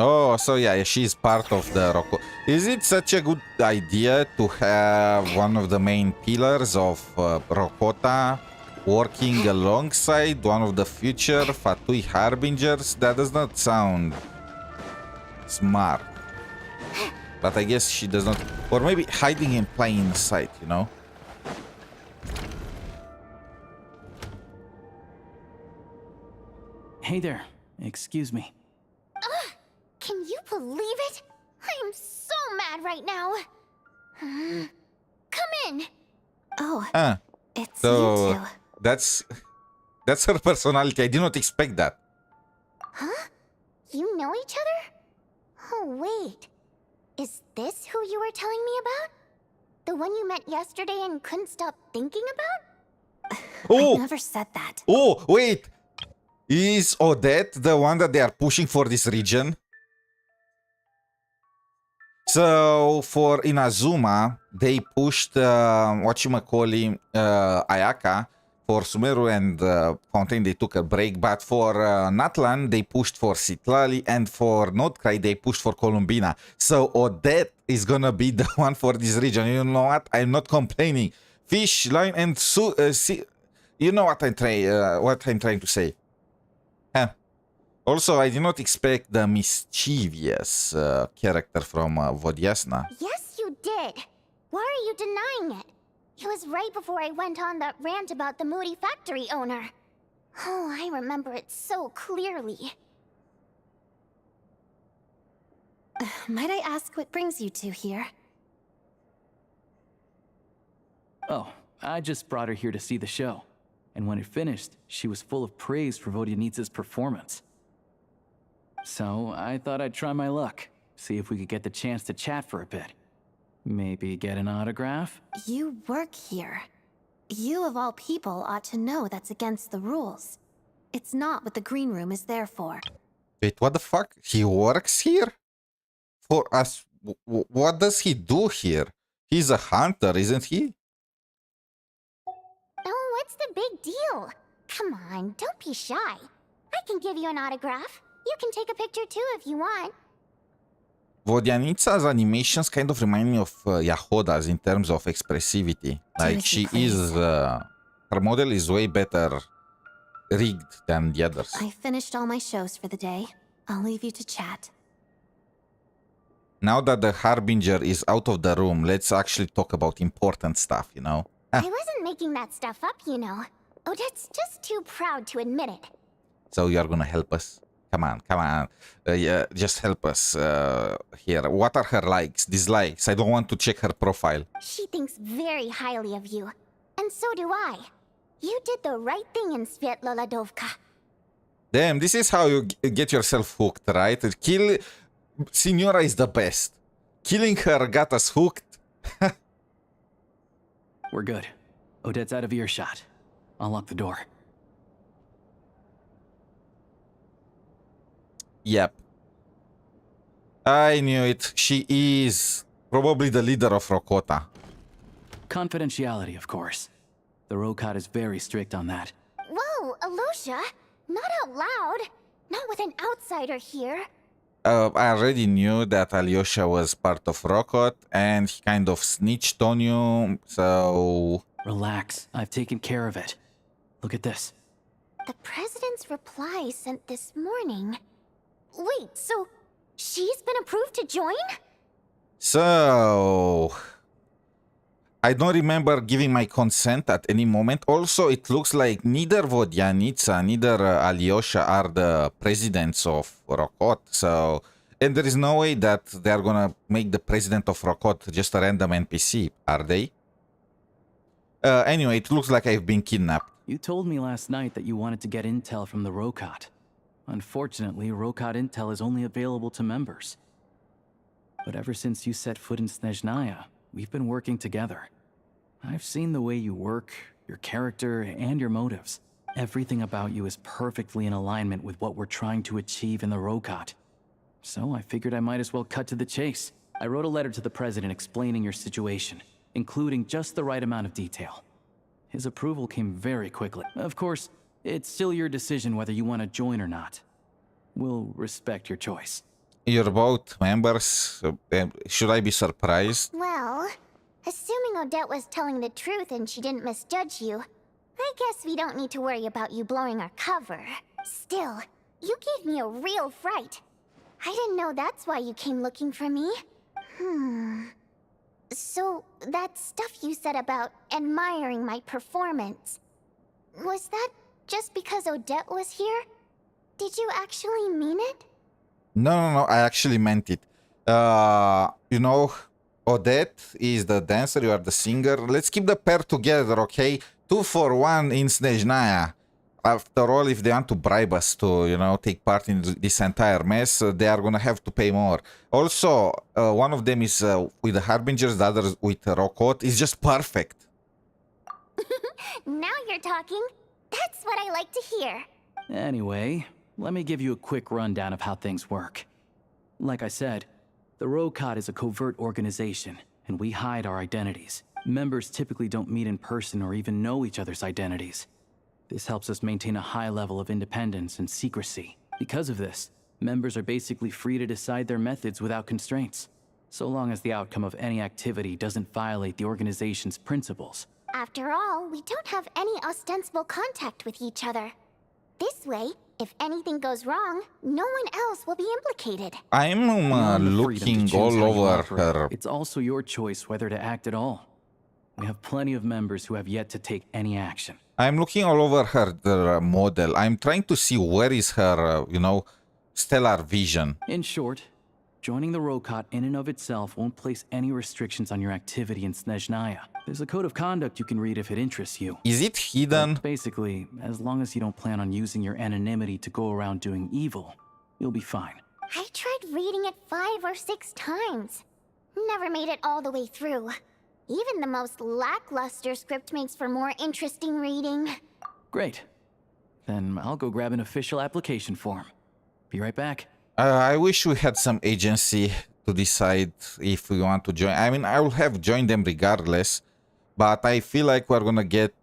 Oh, so yeah, she's part of the Roko. Is it such a good idea to have one of the main pillars of Rokota working alongside one of the future Fatui Harbingers? That does not sound smart. But I guess she does not... Or maybe hiding in plain sight, you know? Hey there. Excuse me. Can you believe it? I am so mad right now. Come in. Oh, Ah, it's so you two. that's her personality. I did not expect that. Huh? You know each other? Oh, wait. Is this who you were telling me about? The one you met yesterday and couldn't stop thinking about? Oh! I never said that. Oh, wait! Is Odette the one that they are pushing for this region? So, for Inazuma, they pushed, whatchamacallit, Ayaka. For Sumeru and Fontaine, they took a break. But for Natlan, they pushed for Citlali. And for Notcry, they pushed for Columbina. So, Odette is gonna be the one for this region. You know what? I'm not complaining. Fish, line, and you know what I'm trying to say. Also, I did not expect the mischievous character from Vodyasna. Yes, you did. Why are you denying it? It was right before I went on that rant about the moody factory owner. Oh, I remember it so clearly. Might I ask what brings you two here? Oh, I just brought her here to see the show. And when it finished, she was full of praise for Vodyanitsa's performance. So I thought I'd try my luck, see if we could get the chance to chat for a bit. Maybe get an autograph? You work here. You of all people ought to know that's against the rules. It's not what the green room is there for. Wait, what the fuck? He works here? For us? What does he do here? He's a hunter, isn't he? Oh, what's the big deal? Come on, don't be shy. I can give you an autograph. You can take a picture too if you want. Vodyanitsa's animations kind of remind me of Yahoda's in terms of expressivity. Like, she is... her model is way better rigged than the others. I finished all my shows for the day. I'll leave you to chat. Now that the Harbinger is out of the room, let's actually talk about important stuff, you know? I wasn't making that stuff up, you know. Odette's just too proud to admit it. So you're gonna help us? Come on, come on. Yeah, just help us here. What are her likes, dislikes? I don't want to check her profile. She thinks very highly of you. And so do I. You did the right thing in Svietloladovka. Damn, this is how you get yourself hooked, right? Signora is the best. Killing her got us hooked. We're good. Odette's out of earshot. I'll lock the door. Yep. I knew it. She is probably the leader of Rokota. Confidentiality, of course. The Rokat is very strict on that. Whoa, Alosha! Not out loud. Not with an outsider here. I already knew that Alyosha was part of Rokot, and he kind of snitched on you, so... Relax. I've taken care of it. Look at this. The president's reply sent this morning. Wait, so she's been approved to join? So... I don't remember giving my consent at any moment. Also, it looks like neither Vodyanitsa, neither Alyosha are the presidents of Rokot, so... And there is no way that they're gonna make the president of Rokot just a random NPC, are they? Anyway, it looks like I've been kidnapped. You told me last night that you wanted to get intel from the Rokat. Unfortunately, Rokat intel is only available to members. But ever since you set foot in Snezhnaya, we've been working together. I've seen the way you work, your character, and your motives. Everything about you is perfectly in alignment with what we're trying to achieve in the Rokat. So I figured I might as well cut to the chase. I wrote a letter to the president explaining your situation, including just the right amount of detail. His approval came very quickly. Of course, it's still your decision whether you want to join or not. We'll respect your choice. You're both members. Should I be surprised? Well, assuming Odette was telling the truth and she didn't misjudge you, I guess we don't need to worry about you blowing our cover. Still, you gave me a real fright. I didn't know that's why you came looking for me. So, that stuff you said about admiring my performance, was that just because Odette was here? Did you actually mean it? No, I actually meant it. You know, Odette is the dancer, you are the singer. Let's keep the pair together, okay? 2 for 1 in SNEZHNAYA. After all, if they want to bribe us to, you know, take part in this entire mess, they are gonna have to pay more. Also, one of them is with the Harbingers, the other with Rockot. It's just perfect. Now you're talking. That's what I like to hear. Anyway, let me give you a quick rundown of how things work. Like I said, the Rokot is a covert organization, and we hide our identities. Members typically don't meet in person or even know each other's identities. This helps us maintain a high level of independence and secrecy. Because of this, members are basically free to decide their methods without constraints, so long as the outcome of any activity doesn't violate the organization's principles. After all, we don't have any ostensible contact with each other. This way, if anything goes wrong, no one else will be implicated. I'm Beyond the freedom to looking choose all how you over operate, her. It's also your choice whether to act at all. We have plenty of members who have yet to take any action. I'm looking all over her model. I'm trying to see where is her, you know, stellar vision. In short, joining the Rokot in and of itself won't place any restrictions on your activity in SNEZHNAYA. There's a code of conduct you can read if it interests you. Is it hidden? But basically, as long as you don't plan on using your anonymity to go around doing evil, you'll be fine. I tried reading it 5 or 6 times. Never made it all the way through. Even the most lackluster script makes for more interesting reading. Great. Then I'll go grab an official application form. Be right back. I wish we had some agency to decide if we want to join. I mean, I will have joined them regardless, but I feel like we're gonna get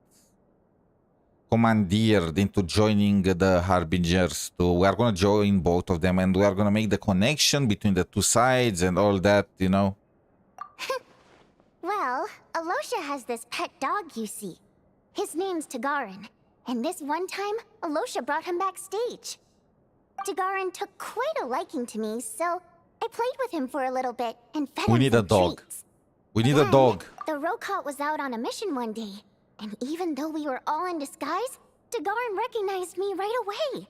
commandeered into joining the Harbingers too. We are gonna join both of them, and we are gonna make the connection between the two sides and all that, you know. Well, Alosha has this pet dog, you see. His name's Tagarin, and this one time, Alosha brought him backstage. Tagarin took quite a liking to me, so I played with him for a little bit and fed him some treats. We need a dog. The Rokot was out on a mission one day, and even though we were all in disguise, Tagarin recognized me right away.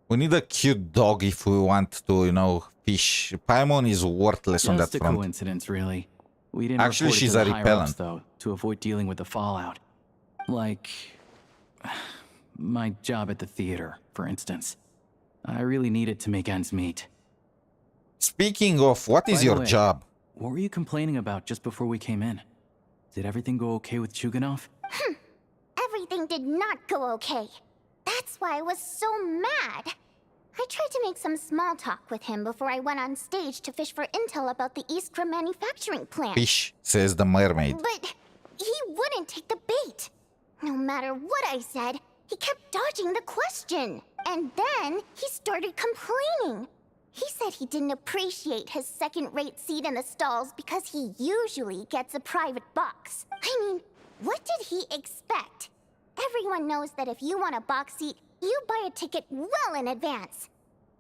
We need a cute dog if we want to, you know, fish. Paimon is worthless on that Just a front. coincidence, really. We didn't Actually, report it she's to a the higher-ups, repellent. though, to avoid dealing with the fallout. Like my job at the theater, for instance. I really needed to make ends meet. Speaking of, what is By the your way, job? What were you complaining about just before we came in? Did everything go okay with Chuganov? Everything did not go okay. That's why I was so mad. I tried to make some small talk with him before I went on stage to fish for intel about the Iskra manufacturing plant. Fish, says the mermaid. But he wouldn't take the bait. No matter what I said, he kept dodging the question. And then he started complaining. He said he didn't appreciate his second-rate seat in the stalls because he usually gets a private box. I mean, what did he expect? Everyone knows that if you want a box seat, you buy a ticket well in advance.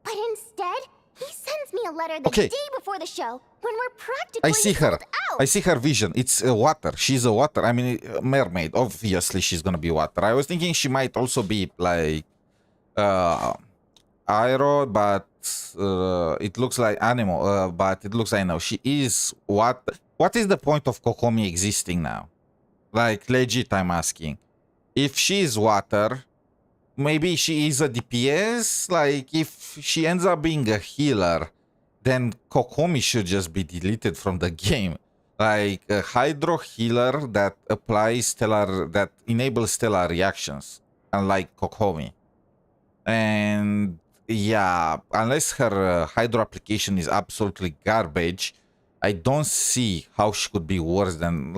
But instead, he sends me a letter the day before the show when we're practically I see her. sold out. I see her vision. It's water. She's a water. I mean, mermaid. Obviously, she's gonna be water. I was thinking she might also be like aero, but it looks like animal. But it looks like no. She is what? What is the point of Kokomi existing now? Like legit, I'm asking. If she is water, maybe she is a DPS. Like if she ends up being a healer, then Kokomi should just be deleted from the game. Like a hydro healer that applies stellar, that enables stellar reactions, unlike Kokomi. And yeah, unless her hydro application is absolutely garbage, I don't see how she could be worse than.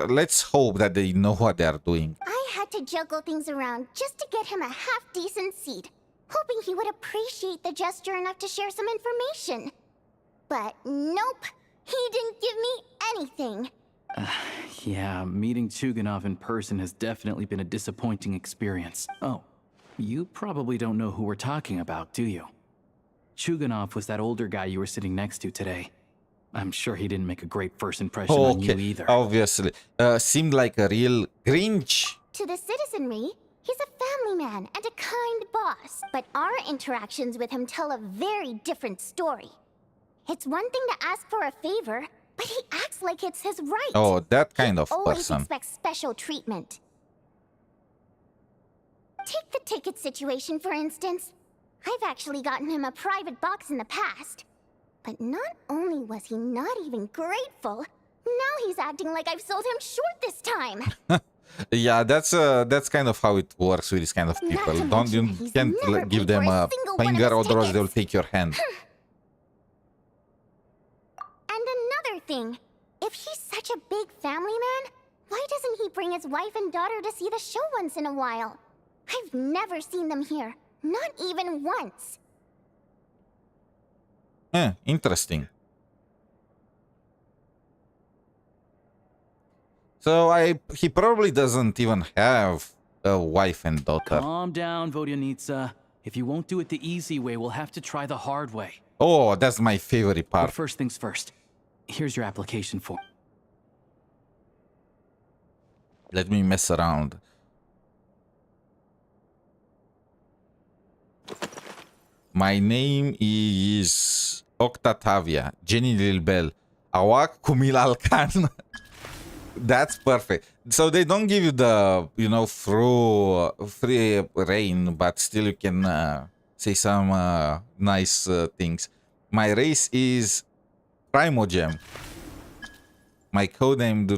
Let's hope that they know what they are doing. I had to juggle things around just to get him a half-decent seat, hoping he would appreciate the gesture enough to share some information. But nope, he didn't give me anything. Yeah, meeting Chuganov in person has definitely been a disappointing experience. Oh, you probably don't know who we're talking about, do you? Chuganov was that older guy you were sitting next to today. I'm sure he didn't make a great first impression on you either. Obviously. Seemed like a real Grinch. To the citizenry, he's a family man and a kind boss, but our interactions with him tell a very different story. It's one thing to ask for a favor, but he acts like it's his right. Oh, that kind of he always person. expects special treatment. Take the ticket situation, for instance. I've actually gotten him a private box in the past. But not only was he not even grateful, now he's acting like I've sold him short this time. Yeah, that's kind of how it works with this kind of people. You can't give them a finger, otherwise they'll take your hand. And another thing, if he's such a big family man, why doesn't he bring his wife and daughter to see the show once in a while? I've never seen them here, not even once. Interesting. So he probably doesn't even have a wife and daughter. Calm down, Vodyanitsa. If you won't do it the easy way, we'll have to try the hard way. Oh, that's my favorite part. But first things first. Here's your application form. Let me mess around. My name is Octatavia, Jenny Lilbel, Awak Kumil Alkan. That's perfect. So they don't give you the, free reign, but still you can say some nice things. My race is Primogem. My codename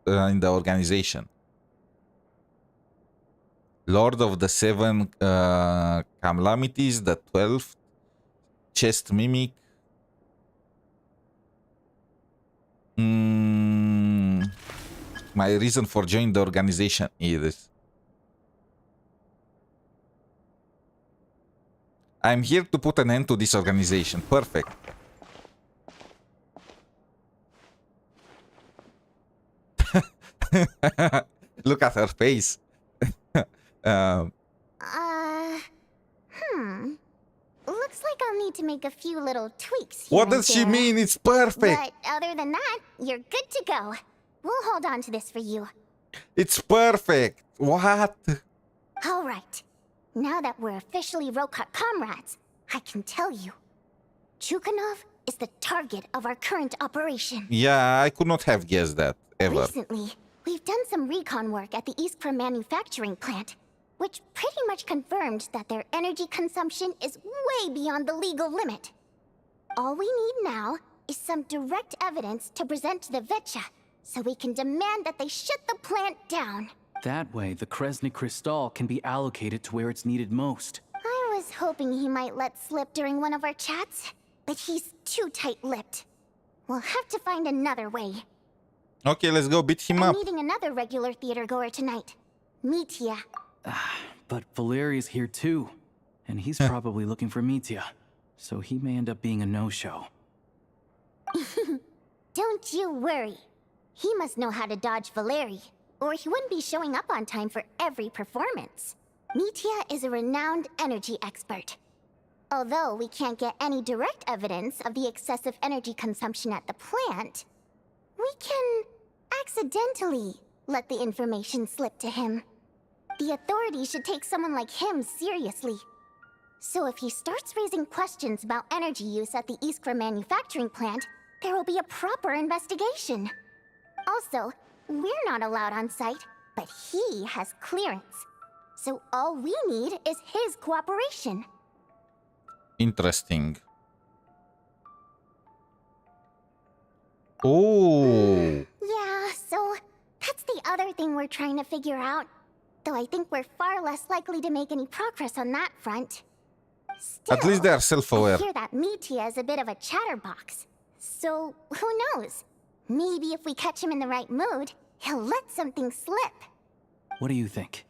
in the organization. Lord of the Seven Calamities, the 12th, Chest Mimic. My reason for joining the organization is I'm here to put an end to this organization. Perfect. Look at her face. Looks like I'll need to make a few little tweaks here What and does she there. mean? It's perfect. But other than that, you're good to go. We'll hold on to this for you. It's perfect. What? All right. Now that we're officially Rokot comrades, I can tell you. Chuganov is the target of our current operation. Yeah, I could not have guessed that, ever. Recently, we've done some recon work at the Iskra manufacturing plant, which pretty much confirmed that their energy consumption is way beyond the legal limit. All we need now is some direct evidence to present to the Vetcha, so we can demand that they shut the plant down. That way, the Kresny Crystal can be allocated to where it's needed most. I was hoping he might let slip during one of our chats, but he's too tight-lipped. We'll have to find another way. Okay, let's go beat him I'm up. meeting another regular theater goer tonight. Mitya. But Valeri's here too, and he's probably looking for Mitya, so he may end up being a no-show. Don't you worry. He must know how to dodge Valeri, or he wouldn't be showing up on time for every performance. Mitya is a renowned energy expert. Although we can't get any direct evidence of the excessive energy consumption at the plant, we can accidentally let the information slip to him. The authorities should take someone like him seriously. So if he starts raising questions about energy use at the Iskra manufacturing plant, there will be a proper investigation. Also, we're not allowed on site, but he has clearance. So all we need is his cooperation. Interesting. Oh. Yeah, so that's the other thing we're trying to figure out. Though I think we're far less likely to make any progress on that front. Still, At least they are I self-aware. hear that Mitya is a bit of a chatterbox. So, who knows? Maybe if we catch him in the right mood, he'll let something slip. What do you think?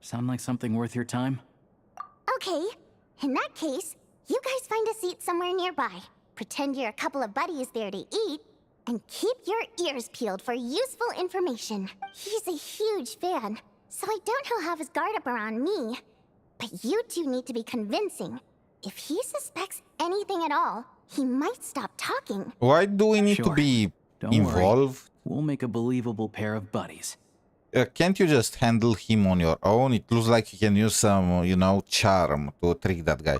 Sound like something worth your time? Okay, in that case, you guys find a seat somewhere nearby. Pretend you're a couple of buddies there to eat, and keep your ears peeled for useful information. He's a huge fan, so I doubt he'll have his guard up around me. But you two need to be convincing. If he suspects anything at all, he might stop talking. Why do we need to Sure. be Don't involved? worry. We'll make a believable pair of buddies. Can't you just handle him on your own? It looks like you can use some, you know, charm to trick that guy.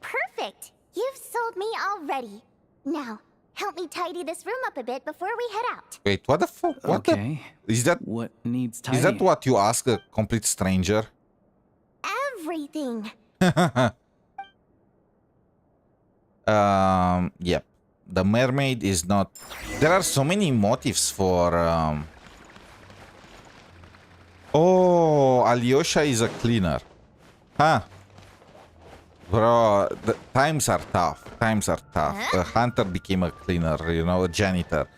Perfect! You've sold me already. Now, help me tidy this room up a bit before we head out. Wait, what the fuck? What Okay. is that? What needs Is tidying? that what you ask a complete stranger? Everything. Yep. The mermaid is not. There are so many motives for. Oh, Alyosha is a cleaner. Huh. Bro, the times are tough. Times are tough. A hunter became a cleaner, you know, a janitor.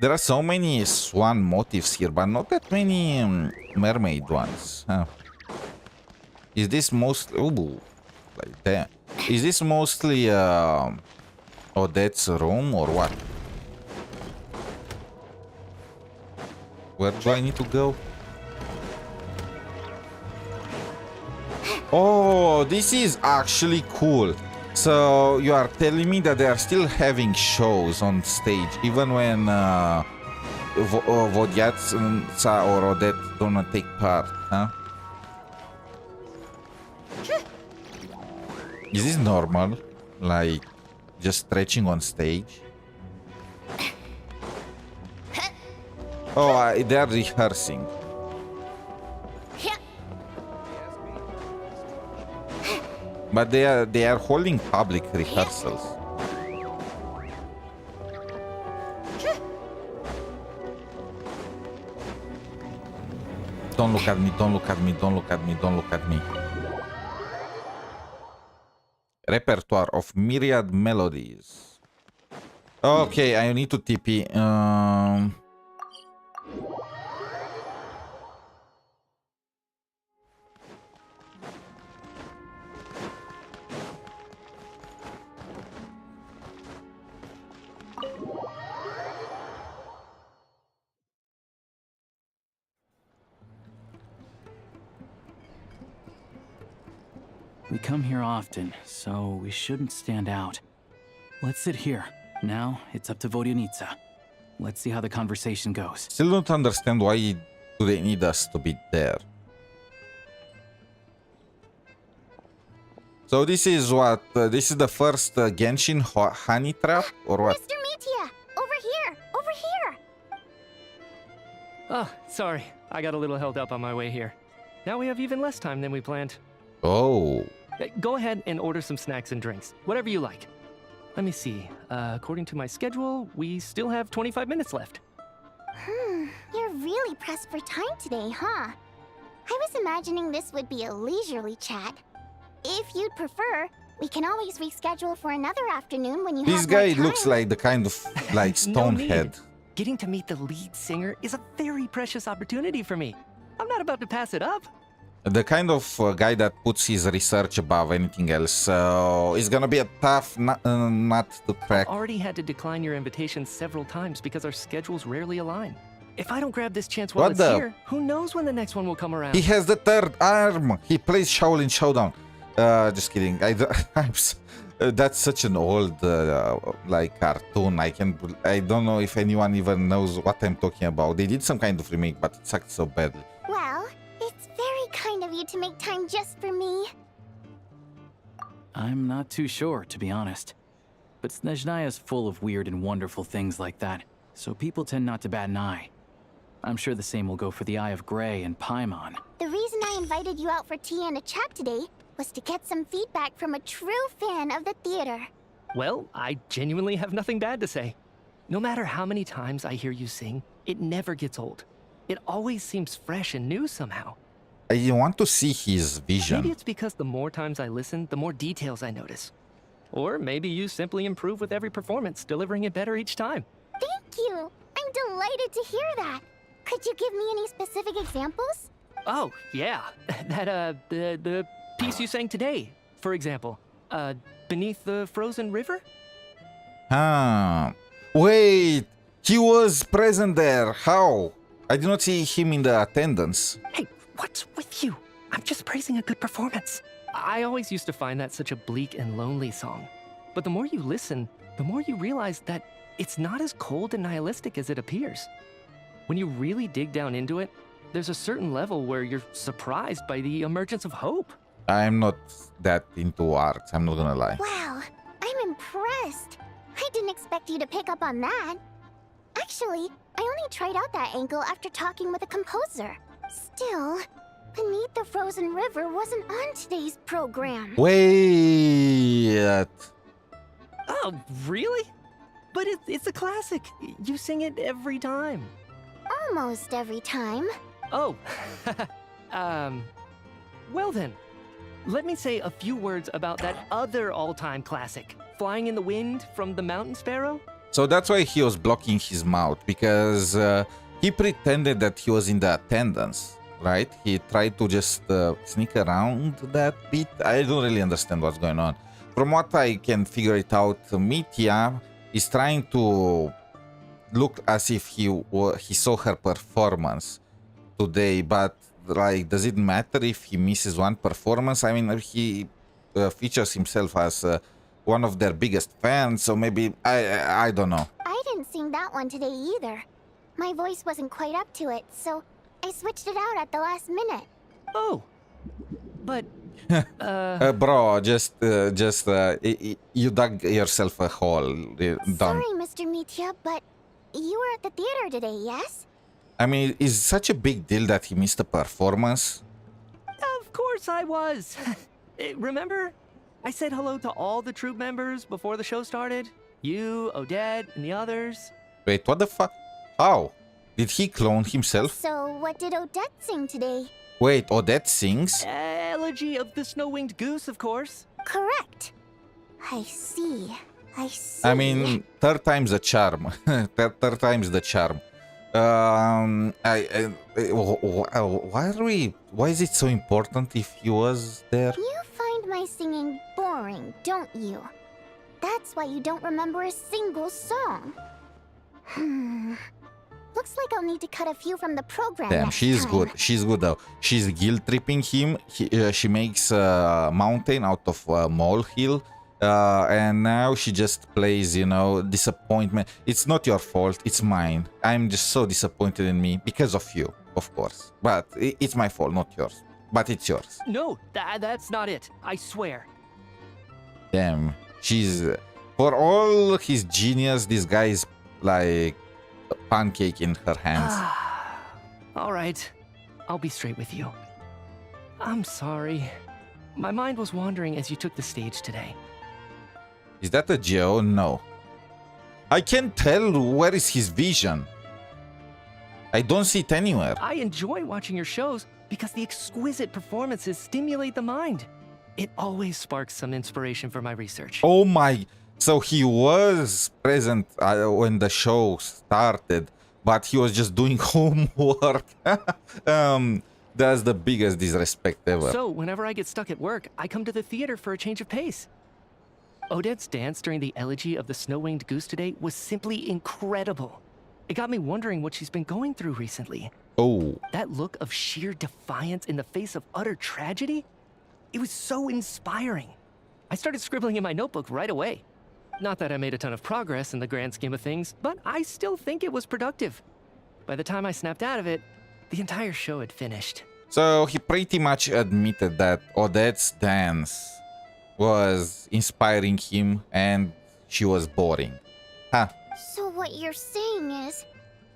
There are so many swan motives here, but not that many mermaid ones. Huh. Is this mostly... Ooh, like that. Is this mostly Odette's room or what? Where do I need to go? Oh, this is actually cool. So you are telling me that they are still having shows on stage, even when Vodyatsa or Odette don't take part, huh? Is this normal? Like, just stretching on stage? Oh, they are rehearsing. But they are holding public rehearsals. Don't look at me, don't look at me, don't look at me, don't look at me. Repertoire of myriad melodies. Okay, I need to TP. We come here often, so we shouldn't stand out. Let's sit here. Now, it's up to Vodyanitsa. Let's see how the conversation goes. Still don't understand why do they need us to be there. So this is what? This is the first Genshin honey trap or what? Mr. Mitya, over here, over here. Oh, sorry. I got a little held up on my way here. Now we have even less time than we planned. Oh. Go ahead and order some snacks and drinks, whatever you like. Let me see. According to my schedule, we still have 25 minutes left. You're really pressed for time today, huh? I was imagining this would be a leisurely chat. If you'd prefer, we can always reschedule for another afternoon when you This have more guy time. looks like the kind of like No need. stonehead. Getting to meet the lead singer is a very precious opportunity for me. I'm not about to pass it up. The kind of guy that puts his research above anything else. So it's gonna be a tough nut to crack. Already had to decline your invitation several times because our schedules rarely align. If I don't grab this chance while What it's the- here, who knows when the next one will come around? He has the third arm. He plays Shaolin Showdown. Just kidding. That's such an old like cartoon. I don't know if anyone even knows what I'm talking about. They did some kind of remake, but it sucked so badly. Well, it's very kind of you to make time just for me. I'm not too sure, to be honest. But SNEZHNAYA is full of weird and wonderful things like that, so people tend not to bat an eye. I'm sure the same will go for the Eye of Grey and Paimon. The reason I invited you out for tea and a chat today was to get some feedback from a true fan of the theater. Well, I genuinely have nothing bad to say. No matter how many times I hear you sing, it never gets old. It always seems fresh and new somehow. I want to see his vision. Maybe it's because the more times I listen, the more details I notice. Or maybe you simply improve with every performance, delivering it better each time. Thank you! I'm delighted to hear that! Could you give me any specific examples? Oh, yeah. The piece you sang today, for example. Beneath the Frozen River? Ah, wait, he was present there. How? I did not see him in the attendance. Hey, what's with you? I'm just praising a good performance. I always used to find that such a bleak and lonely song. But the more you listen, the more you realize that it's not as cold and nihilistic as it appears. When you really dig down into it, there's a certain level where you're surprised by the emergence of hope. I'm not that into art, I'm not gonna lie. Wow, I'm impressed. I didn't expect you to pick up on that. Actually, I only tried out that angle after talking with a composer. Still, Beneath the Frozen River wasn't on today's program. Wait. Oh, really? But it's a classic. You sing it every time. Almost every time. Oh, well then. Let me say a few words about that other all-time classic, Flying in the Wind from the Mountain Sparrow. So that's why he was blocking his mouth, because he pretended that he was in the attendance, right? He tried to just sneak around that bit. I don't really understand what's going on. From what I can figure it out, Mitya is trying to look as if he saw her performance today, but like, does it matter if he misses one performance? I mean, he features himself as one of their biggest fans, so maybe I don't know. I didn't sing that one today either. My voice wasn't quite up to it, so I switched it out at the last minute. Oh, but bro, just you dug yourself a hole. Sorry, Mr. Mitya, but you were at the theater today, yes? I mean, is such a big deal that he missed a performance? Of course I was. Remember? I said hello to all the troupe members before the show started. You, Odette, and the others. Wait, what the fuck? How? Did he clone himself? So what did Odette sing today? Wait, Odette sings? Elegy of the Snow-Winged Goose, of course. Correct. I see. I mean, third time's the charm. third time's the charm. Why is it so important if he was there? You find my singing boring, don't you? That's why you don't remember a single song. Looks like I'll need to cut a few from the program. Damn, she's good. She's good though. She's guilt-tripping him. She makes a mountain out of a molehill. And now she just plays, you know, disappointment. It's not your fault, it's mine. I'm just so disappointed in me because of you, of course. But it's my fault, not yours. But it's yours. No, that's not it. I swear. Damn, she's... For all his genius, this guy is like a pancake in her hands. All right, I'll be straight with you. I'm sorry. My mind was wandering as you took the stage today. Is that a Geo? No. I can't tell where is his vision. I don't see it anywhere. I enjoy watching your shows because the exquisite performances stimulate the mind. It always sparks some inspiration for my research. Oh my... So he was present when the show started, but he was just doing homework. That's the biggest disrespect ever. So whenever I get stuck at work, I come to the theater for a change of pace. Odette's dance during the Elegy of the Snow-Winged Goose today was simply incredible. It got me wondering what she's been going through recently. Oh. That look of sheer defiance in the face of utter tragedy? It was so inspiring. I started scribbling in my notebook right away. Not that I made a ton of progress in the grand scheme of things, but I still think it was productive. By the time I snapped out of it, the entire show had finished. So he pretty much admitted that Odette's dance was inspiring him and she was boring. Huh. So what you're saying is,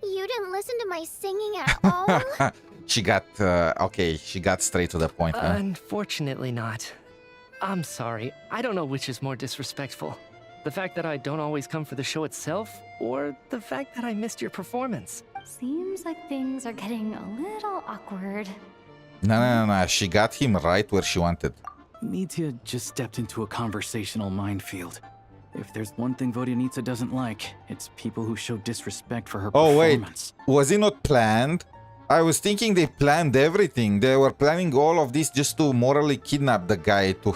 you didn't listen to my singing at all? She got, okay, she got straight to the point, huh? Unfortunately not. I'm sorry, I don't know which is more disrespectful. The fact that I don't always come for the show itself, or the fact that I missed your performance. Seems like things are getting a little awkward. No. She got him right where she wanted. Mitya just stepped into a conversational minefield. If there's one thing Vodyanitsa doesn't like, it's people who show disrespect for her performance. Was it not planned? I was thinking they planned everything. They were planning all of this just to morally kidnap the guy to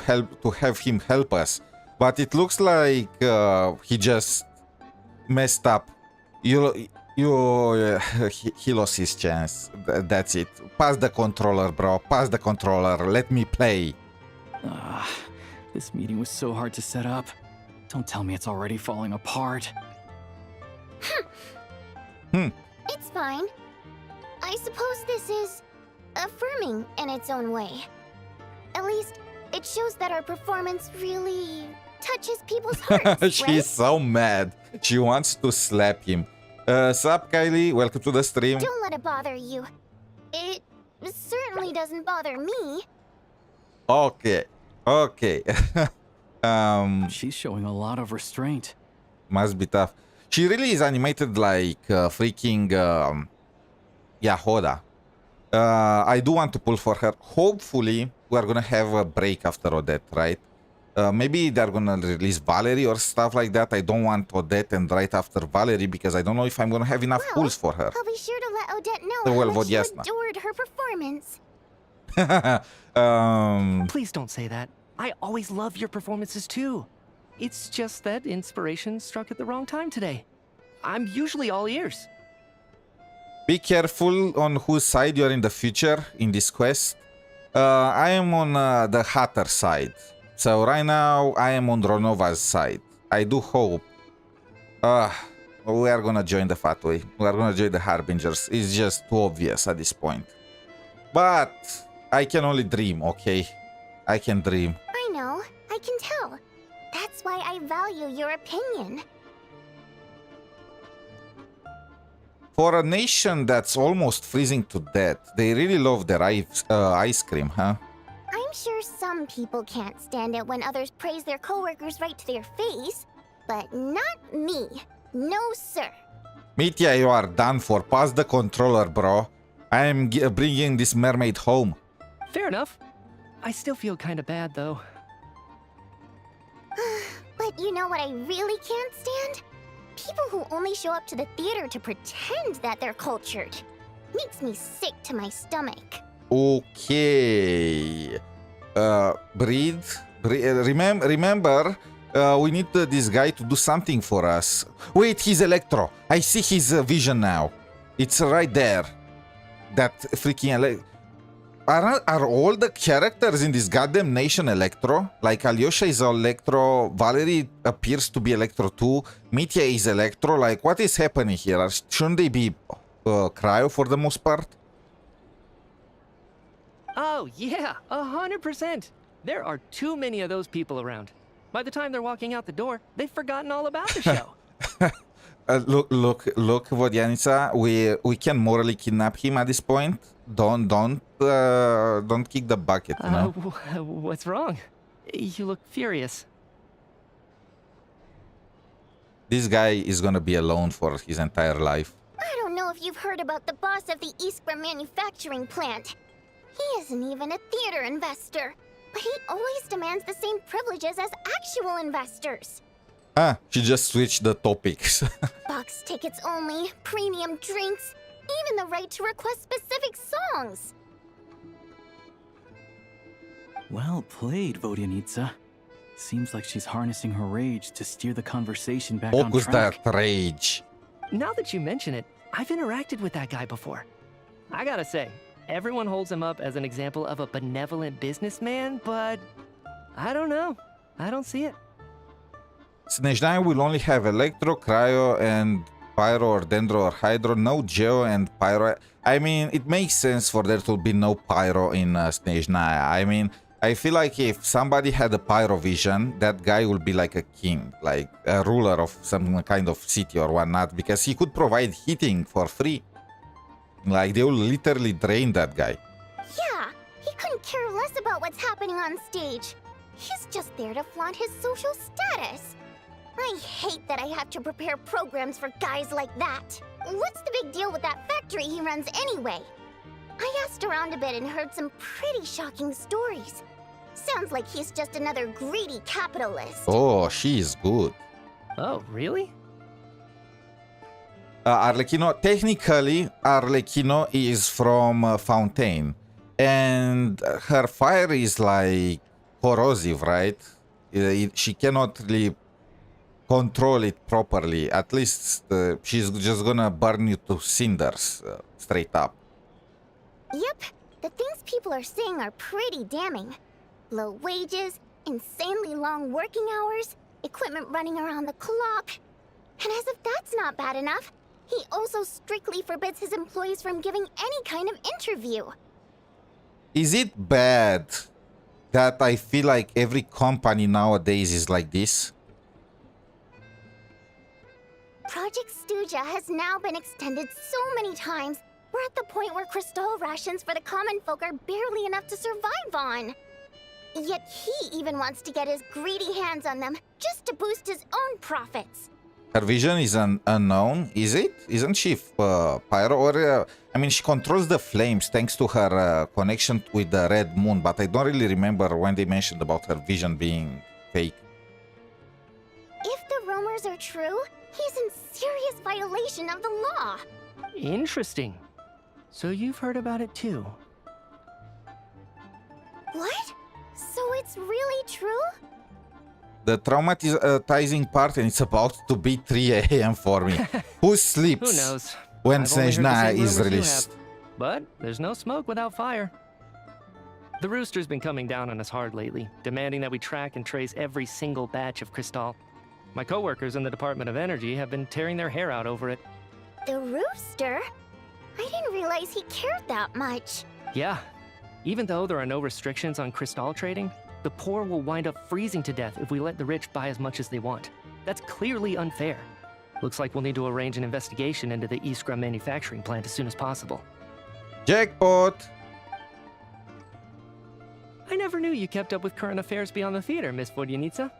have him help us. But it looks like he just messed up. He lost his chance. That's it. Pass the controller, bro. Pass the controller. Let me play. This meeting was so hard to set up. Don't tell me it's already falling apart. It's fine. I suppose this is affirming in its own way. At least, it shows that our performance really touches people's hearts, She's right? so mad. She wants to slap him. Sup, Kylie? Welcome to the stream. Don't let it bother you. It certainly doesn't bother me. Okay. She's showing a lot of restraint. Must be tough. She really is animated like freaking Yahoda. I do want to pull for her. Hopefully, we're gonna have a break after Odette, right? Maybe they're gonna release Valerie or stuff like that. I don't want Odette and right after Valerie because I don't know if I'm gonna have enough pulls for her. I'll be sure to let Odette know Well, how much you Vodyasna. adored her performance. Please don't say that. I always love your performances too. It's just that inspiration struck at the wrong time today. I'm usually all ears. Be careful on whose side you're in the future in this quest. I am on the Hatter side. So right now, I am on Ronova's side. I do hope. We are gonna join the Fatui. We are gonna join the Harbingers. It's just too obvious at this point. But I can only dream, okay? I can dream. I know. I can tell. That's why I value your opinion. For a nation that's almost freezing to death, they really love their ice cream, huh? I'm sure some people can't stand it when others praise their coworkers right to their face, but not me. No, sir. Mitya, you are done for. Pass the controller, bro. I am bringing this mermaid home. Fair enough. I still feel kind of bad though. But you know what I really can't stand? People who only show up to the theater to pretend that they're cultured. Makes me sick to my stomach. Okay. Breathe. Remember, we need this guy to do something for us. Wait, he's Electro. I see his vision now. It's right there. That freaking Are all the characters in this goddamn nation Electro? Like Alyosha is Electro, Valerie appears to be Electro too, Mitya is Electro. Like, what is happening here? Shouldn't they be Cryo for the most part? Oh yeah, 100%. There are too many of those people around. By the time they're walking out the door, they've forgotten all about the show. Look, Vodyanitsa, we can morally kidnap him at this point. Don't kick the bucket, you know? What's wrong? You look furious. This guy is gonna be alone for his entire life. I don't know if you've heard about the boss of the Iskra manufacturing plant. He isn't even a theater investor, but he always demands the same privileges as actual investors. She just switched the topics. Box tickets only, premium drinks, even the right to request specific songs. Well played, Vodyanitsa. Seems like she's harnessing her rage to steer the conversation back on Focus track. that rage. Now that you mention it, I've interacted with that guy before. I gotta say, everyone holds him up as an example of a benevolent businessman, but I don't know. I don't see it. SNEZHNAYA will only have Electro, Cryo, and Pyro or Dendro or Hydro. No Geo and Pyro. I mean, it makes sense for there to be no Pyro in SNEZHNAYA. I mean, I feel like if somebody had a Pyro vision, that guy would be like a king, like a ruler of some kind of city or whatnot, because he could provide heating for free. Like, they will literally drain that guy. Yeah, he couldn't care less about what's happening on stage. He's just there to flaunt his social status. I hate that I have to prepare programs for guys like that. What's the big deal with that factory he runs anyway? I asked around a bit and heard some pretty shocking stories. Sounds like he's just another greedy capitalist. Oh, she is good. Oh, really? Arlecchino, technically, Arlecchino is from Fontaine. And her fire is like corrosive, right? She cannot really control it properly. At least she's just gonna burn you to cinders, straight up. Yep, the things people are saying are pretty damning. Low wages, insanely long working hours, equipment running around the clock. And as if that's not bad enough, he also strictly forbids his employees from giving any kind of interview. Is it bad that I feel like every company nowadays is like this? Project Stooja has now been extended so many times, we're at the point where crystal rations for the common folk are barely enough to survive on. Yet he even wants to get his greedy hands on them just to boost his own profits. Her vision is unknown, is it? Isn't she pyro? Or, I mean, she controls the flames thanks to her connection with the Red Moon, but I don't really remember when they mentioned about her vision being fake. If the rumors are true, he's in serious violation of the law. Interesting. So you've heard about it too? What? So it's really true? The traumatizing part, and it's about to be 3 a.m. for me. Who sleeps Who knows? when I've only heard the SNEZHNAYA same is rumors you released? have. But there's no smoke without fire. The Rooster's been coming down on us hard lately, demanding that we track and trace every single batch of Crystal. My coworkers in the Department of Energy have been tearing their hair out over it. The Rooster? I didn't realize he cared that much. Yeah. Even though there are no restrictions on Crystal trading, the poor will wind up freezing to death if we let the rich buy as much as they want. That's clearly unfair. Looks like we'll need to arrange an investigation into the Iskra manufacturing plant as soon as possible. Jackpot! I never knew you kept up with current affairs beyond the theater, Miss Vodyanica.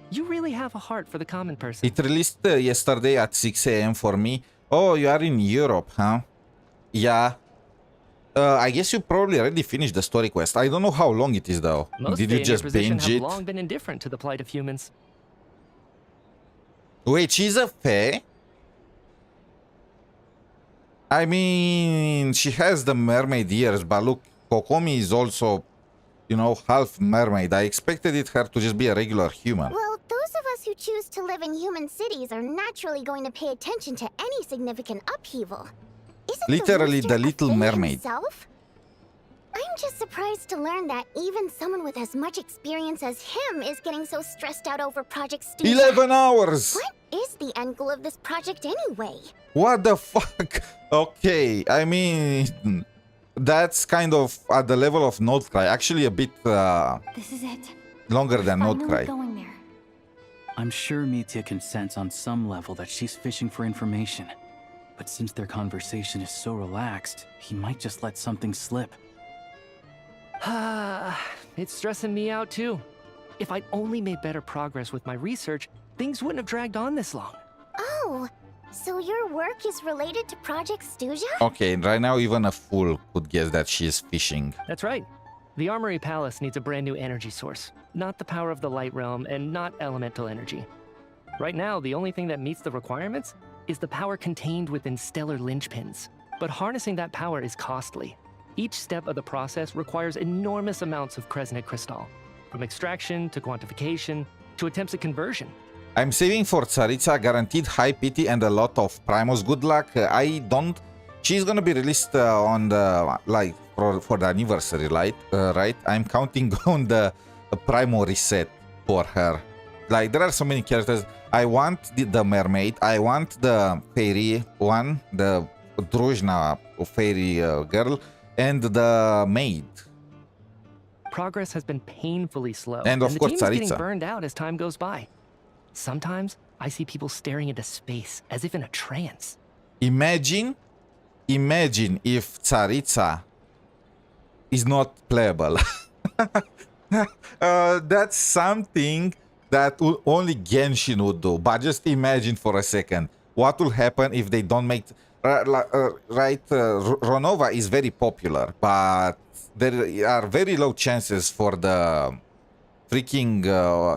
You really have a heart for the common person. It released yesterday at 6 a.m. for me. Oh, you are in Europe, huh? Yeah. I guess you probably already finished the story quest. I don't know how long it is, though. Most Did you Fae in your just position binge have it? long been indifferent to the plight of humans. Wait, she's a Fae? I mean, she has the mermaid ears, but look, Kokomi is also, you know, half mermaid. I expected her to just be a regular human. Well, those of us who choose to live in human cities are naturally going to pay attention to any significant upheaval. Isn't Literally the the Rooster Little a Fae Mermaid. himself? I'm just surprised to learn that even someone with as much experience as him is getting so stressed out over Project Stooja. 11 hours! What is the end goal of this project anyway? What the fuck? Okay, I mean, that's kind of at the level of Note Cry. Actually, a bit This is it. longer than Note Finally Cry. going there. I'm sure Mitya can sense on some level that she's fishing for information. But since their conversation is so relaxed, he might just let something slip. It's stressing me out too. If I'd only made better progress with my research, things wouldn't have dragged on this long. Oh, so your work is related to Project Stooja? Okay, right now even a fool could guess that she is fishing. That's right. The Armory Palace needs a brand new energy source. Not the power of the Light Realm and not elemental energy. Right now, the only thing that meets the requirements is the power contained within stellar linchpins. But harnessing that power is costly. Each step of the process requires enormous amounts of Kresnik crystal, from extraction to quantification to attempts at conversion. I'm saving for Tsaritsa, guaranteed high pity and a lot of Primos. Good luck. I don't... She's gonna be released on the... like, for the anniversary, right? Right? I'm counting on the Primo reset for her. Like, there are so many characters. I want the mermaid. I want the fairy one, the Druzhna fairy girl, and the maid. Progress has been painfully slow, And of the course, team is getting Tsaritsa. burned out as time goes by. Sometimes, I see people staring into space as if in a trance. Imagine if Tsaritsa is not playable. That's something that only Genshin would do. But just imagine for a second what will happen if they don't make... Right, Ronova is very popular, but there are very low chances for the freaking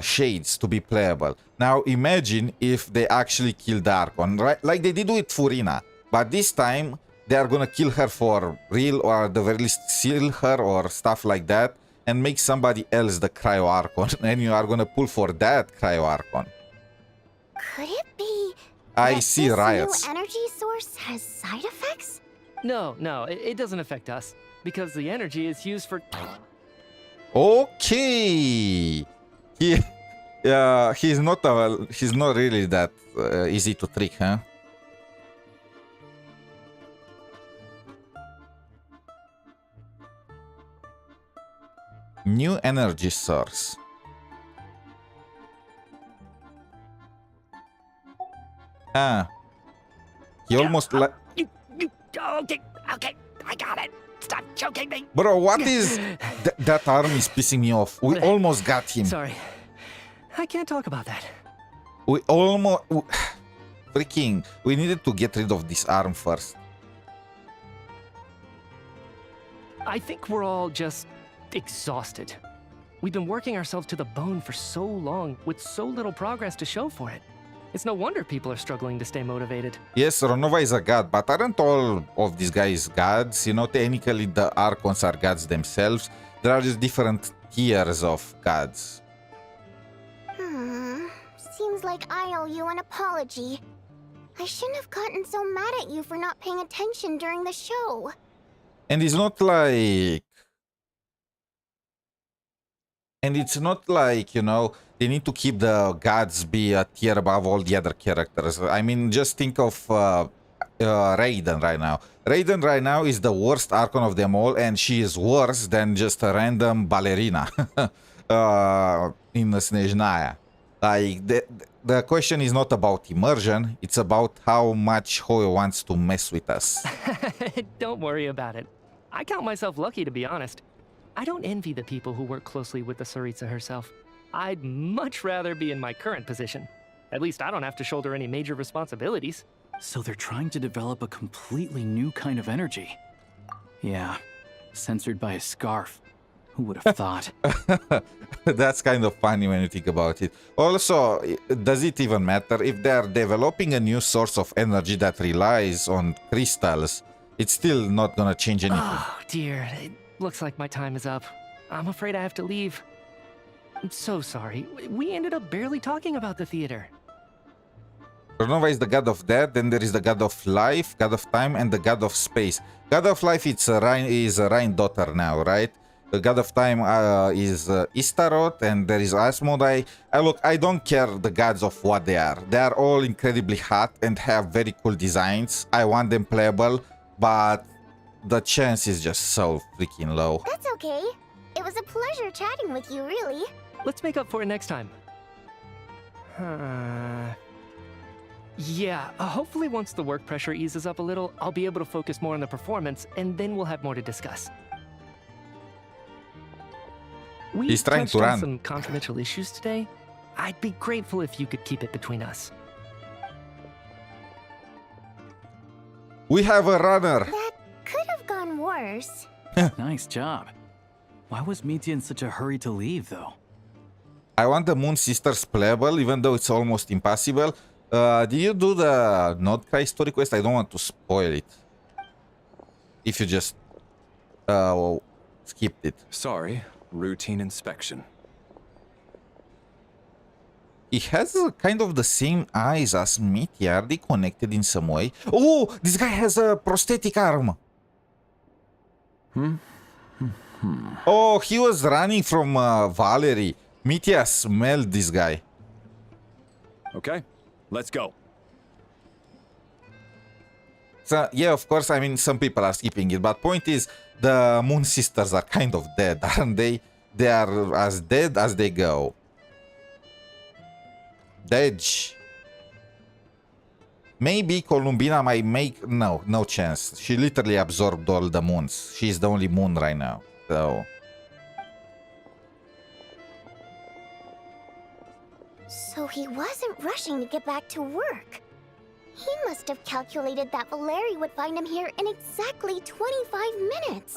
shades to be playable. Now imagine if they actually kill the Archon, right? Like they did with Furina, but this time they are gonna kill her for real, or at the very least seal her or stuff like that, and make somebody else the Cryo Archon, and you are gonna pull for that Cryo Archon. Could it be I that see this riots. new energy source has side effects? No, it doesn't affect us because the energy is used for. Okay, he's not really that easy to trick, huh? New energy source. Ah, he almost like. Okay, I got it. Stop choking me. Bro, what is that arm is pissing me off. We almost got him. Sorry, I can't talk about that. We almost freaking. We needed to get rid of this arm first. I think we're all just exhausted. We've been working ourselves to the bone for so long with so little progress to show for it. It's no wonder people are struggling to stay motivated. Yes, Ronova is a god, but aren't all of these guys gods? You know, technically the Archons are gods themselves. There are just different tiers of gods. Seems like I owe you an apology. I shouldn't have gotten so mad at you for not paying attention during the show. And it's not like... And it's not like, you know, they need to keep the gods be a tier above all the other characters. I mean, just think of Raiden right now. Raiden right now is the worst Archon of them all, and she is worse than just a random ballerina in SNEZHNAYA. Like, the question is not about immersion, it's about how much Hoyo wants to mess with us. Don't worry about it. I count myself lucky, to be honest. I don't envy the people who work closely with the Tsaritsa herself. I'd much rather be in my current position. At least I don't have to shoulder any major responsibilities. So they're trying to develop a completely new kind of energy. Yeah, censored by a scarf. Who would have thought? That's kind of funny when you think about it. Also, does it even matter if they're developing a new source of energy that relies on crystals? It's still not gonna change anything. Oh dear, it looks like my time is up. I'm afraid I have to leave. I'm so sorry. We ended up barely talking about the theater. Ronova is the god of death, then there is the god of life, god of time, and the god of space. God of life is a Rhine daughter now, right? The god of time is Istaroth, and there is Asmodai. Look, I don't care the gods of what they are. They are all incredibly hot and have very cool designs. I want them playable, but the chance is just so freaking low. That's okay. It was a pleasure chatting with you, really. Let's make up for it next time. Yeah, hopefully once the work pressure eases up a little, I'll be able to focus more on the performance, and then we'll have more to discuss. We He's trying touched to on run. some confidential issues today. I'd be grateful if you could keep it between us. We have a runner. That could have gone worse. Nice job. Why was Mitya in such a hurry to leave, though? I want the Moon Sisters playable, even though it's almost impossible. Did you do the Notcry story quest? I don't want to spoil it. If you just skipped it. Sorry, routine inspection. He has kind of the same eyes as Mitya. Are they connected in some way? Oh, this guy has a prosthetic arm. Oh, he was running from Valerie. Mitya smelled this guy. Okay, let's go. So, yeah, of course, I mean, some people are skipping it, but point is, the Moon Sisters are kind of dead, aren't they? They are as dead as they go. Dedge. Maybe Columbina might make... No chance. She literally absorbed all the moons. She's the only moon right now, so... So he wasn't rushing to get back to work. He must have calculated that Valeri would find him here in exactly 25 minutes.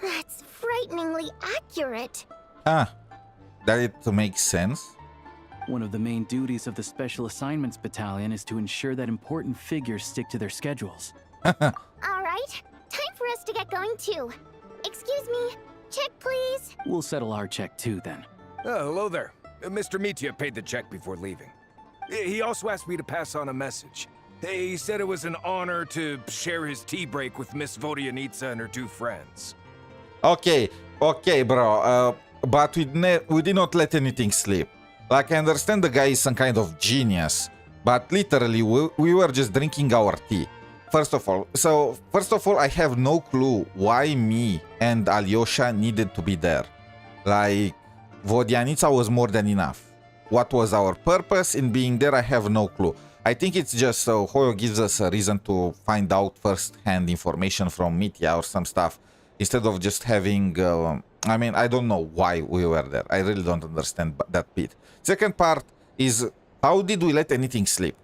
That's frighteningly accurate. Ah, that makes sense. One of the main duties of the Special Assignments Battalion is to ensure that important figures stick to their schedules. Alright, time for us to get going too. Excuse me, check please. We'll settle our check too then. Oh, hello there. Mr. Mitya paid the check before leaving. He also asked me to pass on a message. He said it was an honor to share his tea break with Miss Vodyanitsa and her two friends. Okay, bro. But we did not let anything slip. Like, I understand the guy is some kind of genius, but literally we were just drinking our tea. First of all, I have no clue why me and Alyosha needed to be there. Like, Vodyanitsa was more than enough. What was our purpose in being there, I have no clue. I think it's just so Hoyo gives us a reason to find out first-hand information from Mitya or some stuff, instead of just having... I mean, I don't know why we were there. I really don't understand that bit. Second part is, how did we let anything slip?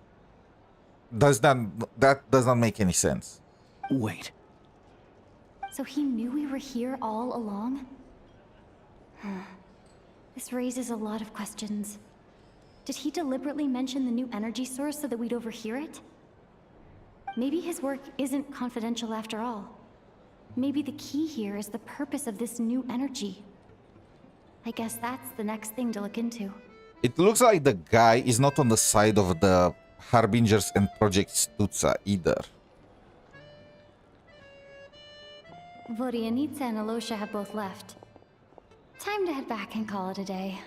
That does not make any sense. Wait. So he knew we were here all along? This raises a lot of questions. Did he deliberately mention the new energy source so that we'd overhear it? Maybe his work isn't confidential after all. Maybe the key here is the purpose of this new energy. I guess that's the next thing to look into. It looks like the guy is not on the side of the Harbingers and Project Stutza either. Vodyanitsa and Alosha have both left. Time to head back and call it a day.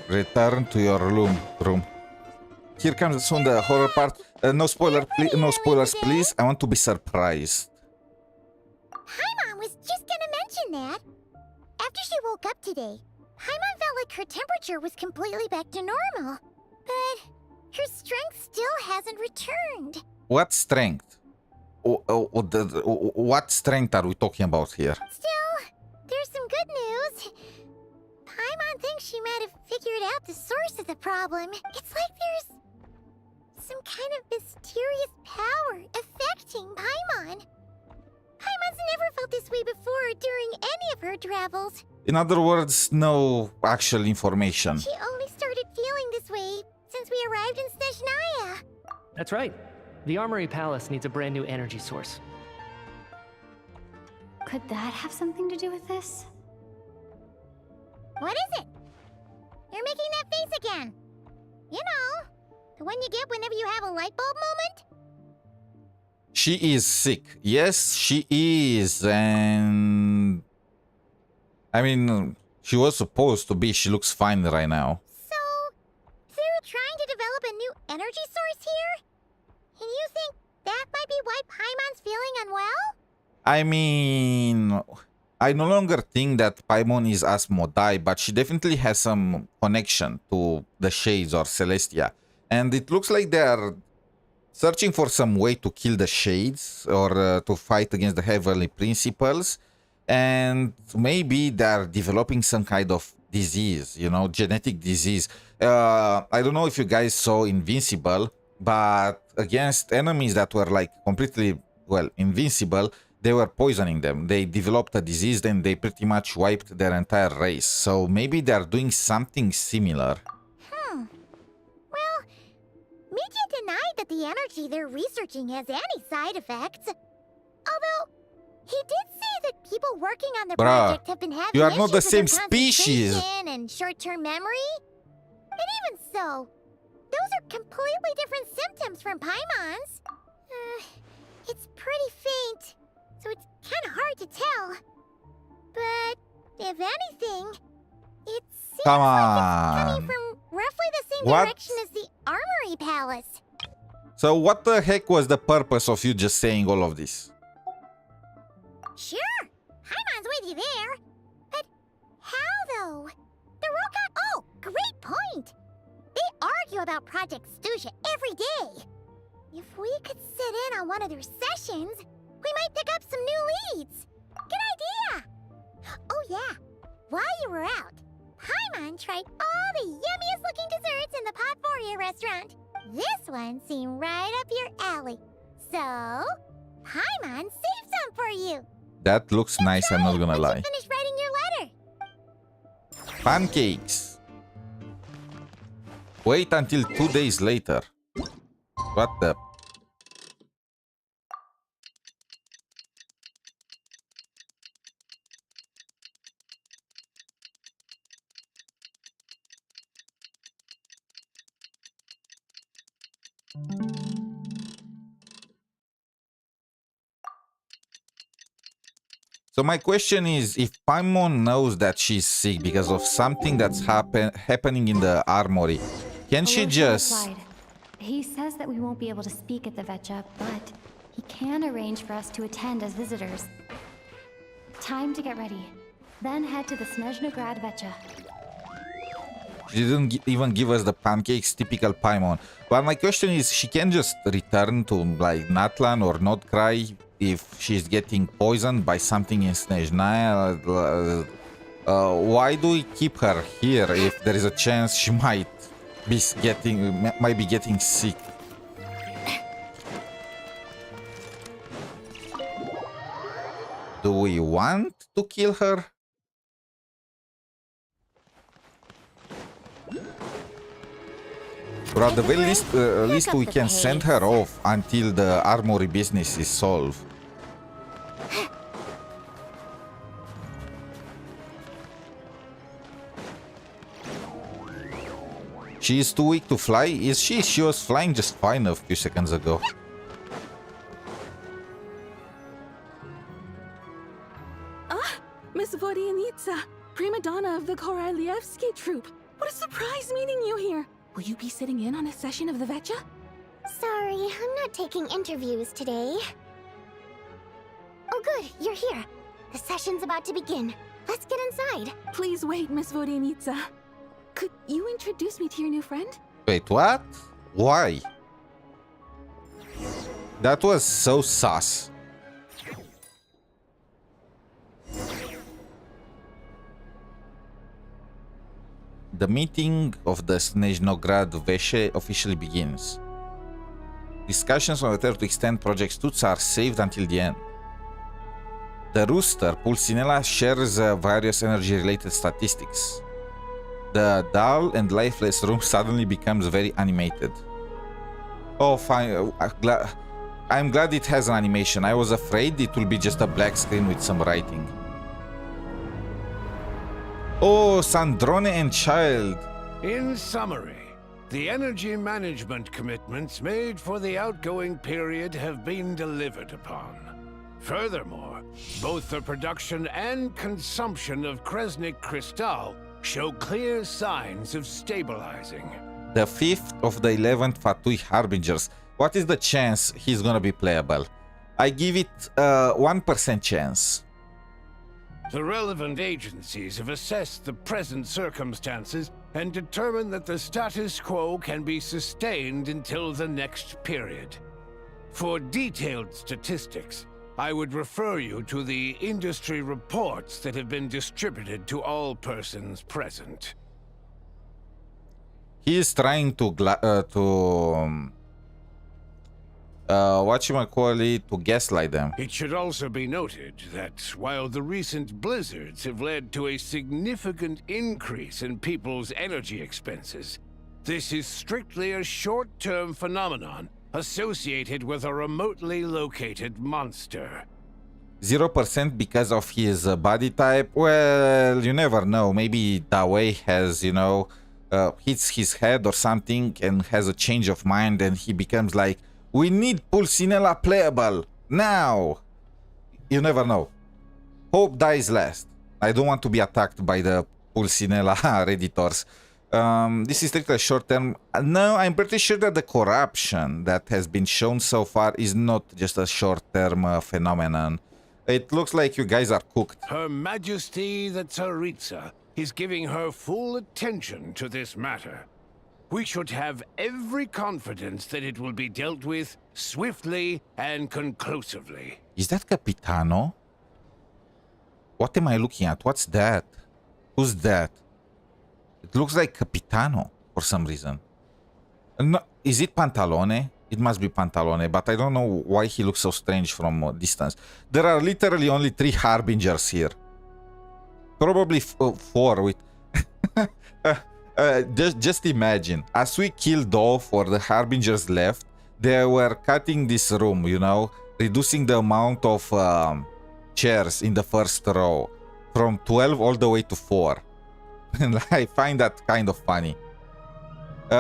Return to your room. Here comes soon the horror part. No spoilers, please. I want to be surprised. Paimon was just gonna mention that. After she woke up today, Paimon felt like her temperature was completely back to normal. But her strength still hasn't returned. What strength? What strength are we talking about here? Still, there's some good news. Paimon thinks she might have figured out the source of the problem. It's like there's some kind of mysterious power affecting Paimon. Paimon's never felt this way before during any of her travels. In other words, no actual information. She only started feeling this way since we arrived in SNEZHNAYA. That's right. The Armory Palace needs a brand new energy source. Could that have something to do with this? What is it? You're making that face again. You know, the one you get whenever you have a light bulb moment? She is sick. Yes, she is. And... I mean, she was supposed to be. She looks fine right now. So, they're trying to develop a new energy source here? And you think that might be why Paimon's feeling unwell? I mean... I no longer think that Paimon is Asmodai, but she definitely has some connection to the Shades or Celestia. And it looks like they are searching for some way to kill the Shades or to fight against the Heavenly Principles. And maybe they are developing some kind of disease, you know, genetic disease. I don't know if you guys saw Invincible, but against enemies that were like completely, well, invincible, they were poisoning them. They developed a disease, then they pretty much wiped their entire race. So maybe they're doing something similar. Well, Mitya denied that the energy they're researching has any side effects. Although, he did say that people working on the project have been having you are not the issues with same their species. concentration and short-term memory. And even so, those are completely different symptoms from Paimon's. It's pretty faint, so it's kind of hard to tell. But if anything, it seems like it's coming from roughly the same direction as the Armory Palace. So what the heck was the purpose of you just saying all of this? Sure, Paimon's with you there. But how, though? The Rokan... Oh, great point! They argue about Project Stuzha every day. If we could sit in on one of their sessions, we might pick up some new leads. Good idea! Oh yeah, while you were out, Paimon tried all the yummiest looking desserts in the Podvoria restaurant. This one seemed right up your alley. So, Paimon saved some for you. That looks nice, I'm not gonna lie. Finish writing your letter. Pancakes. Wait until 2 days later. What the? So my question is, if Paimon knows that she's sick because of something that's happening in the armory, can she just... He says that we won't be able to speak at the Vetcha, but he can arrange for us to attend as visitors. Time to get ready. Then head to the SNEZHNAYA Vetcha. She didn't even give us the pancakes, typical Paimon. But my question is, she can just return to like Natlan or not cry if she's getting poisoned by something in SNEZHNAYA. Why do we keep her here if there is a chance she might be getting sick? Do we want to kill her? But at the very least we can send her off until the armory business is solved. She is too weak to fly, is she? She was flying just fine a few seconds ago. Miss Vodyanitsa, prima donna of the Korolievsky troupe. What a surprise meeting you here. Will you be sitting in on a session of the Vetcha? Sorry, I'm not taking interviews today. Oh good, you're here. The session's about to begin. Let's get inside. Please wait, Miss Vodyanitsa. Could you introduce me to your new friend? Wait, what? Why? That was so sus. The meeting of the SNEZHNAYA Vetcha officially begins. Discussions on whether to extend Project Stutz are saved until the end. The rooster, Pulcinella, shares various energy-related statistics. The dull and lifeless room suddenly becomes very animated. Oh, fine. I'm glad it has an animation. I was afraid it will be just a black screen with some writing. Oh, Sandrone and Child. In summary, the energy management commitments made for the outgoing period have been delivered upon. Furthermore, both the production and consumption of Kresnik Crystal show clear signs of stabilizing. The 5th of the 11th Fatui Harbingers. What is the chance he's gonna be playable? I give it 1% chance. The relevant agencies have assessed the present circumstances and determined that the status quo can be sustained until the next period. For detailed statistics, I would refer you to the industry reports that have been distributed to all persons present. He is trying to to gaslight them. It should also be noted that while the recent blizzards have led to a significant increase in people's energy expenses, this is strictly a short-term phenomenon associated with a remotely located monster. 0% because of his body type? Well, you never know. Maybe Dawei has, you know, hits his head or something and has a change of mind and he becomes like, we need Pulcinella playable now. You never know. Hope dies last. I don't want to be attacked by the Pulcinella redditors. This is strictly short term. No, I'm pretty sure that the corruption that has been shown so far is not just a short term phenomenon. It looks like you guys are cooked. Her Majesty the Tsaritsa is giving her full attention to this matter. We should have every confidence that it will be dealt with swiftly and conclusively. Is that Capitano? What am I looking at? What's that? Who's that? It looks like Capitano for some reason. No, is it Pantalone? It must be Pantalone, but I don't know why he looks so strange from a distance. There are literally only 3 Harbingers here. Probably 4 with... just imagine, as we killed off or the Harbingers left, they were cutting this room, you know, reducing the amount of chairs in the first row from 12 all the way to 4. And I find that kind of funny.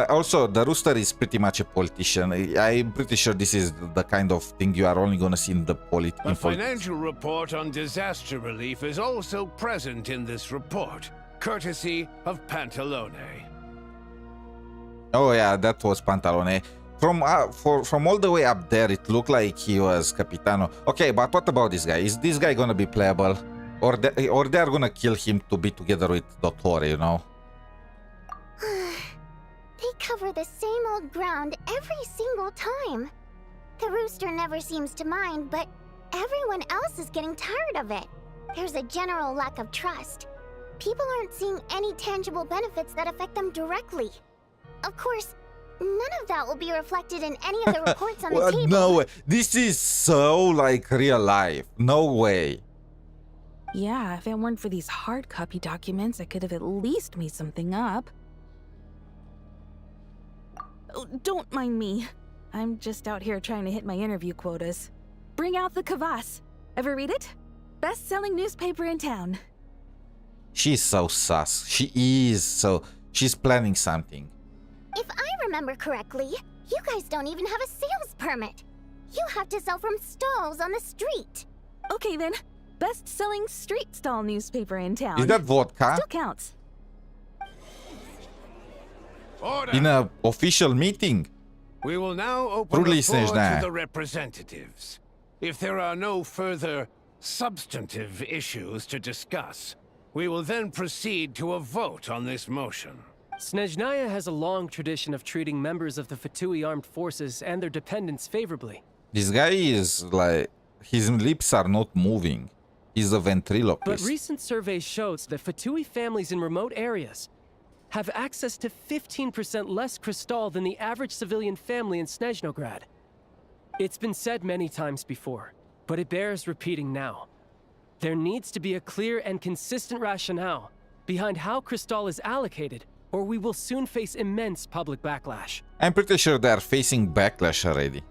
Also, the rooster is pretty much a politician. I'm pretty sure this is the kind of thing you are only going to see in the politics. A financial report on disaster relief is also present in this report, courtesy of Pantalone. Oh yeah, that was Pantalone. From all the way up there, it looked like he was Capitano. Okay, but what about this guy? Is this guy going to be playable? Or they're going to kill him to be together with Dottore, you know? They cover the same old ground every single time. The rooster never seems to mind, but everyone else is getting tired of it. There's a general lack of trust. People aren't seeing any tangible benefits that affect them directly. Of course, none of that will be reflected in any of the reports on the table. No way. This is so like real life. No way. Yeah, if it weren't for these hard copy documents, I could have at least made something up. Oh, don't mind me. I'm just out here trying to hit my interview quotas. Bring out the kvass. Ever read it? Best-selling newspaper in town. She's so sus. She is so... She's planning something. If I remember correctly, you guys don't even have a sales permit. You have to sell from stalls on the street. Okay then. Best-selling street stall newspaper in town. Is that vodka? Still counts. Order. In an official meeting? We will now open the floor SNEZHNAYA. to the representatives. If there are no further substantive issues to discuss, we will then proceed to a vote on this motion. SNEZHNAYA has a long tradition of treating members of the Fatui armed forces and their dependents favorably. This guy is like... His lips are not moving. He's a ventriloquist. But recent surveys shows that Fatui families in remote areas have access to 15% less crystal than the average civilian family in Snezhnograd. It's been said many times before, but it bears repeating now. There needs to be a clear and consistent rationale behind how crystal is allocated, or we will soon face immense public backlash. I'm pretty sure they're facing backlash already.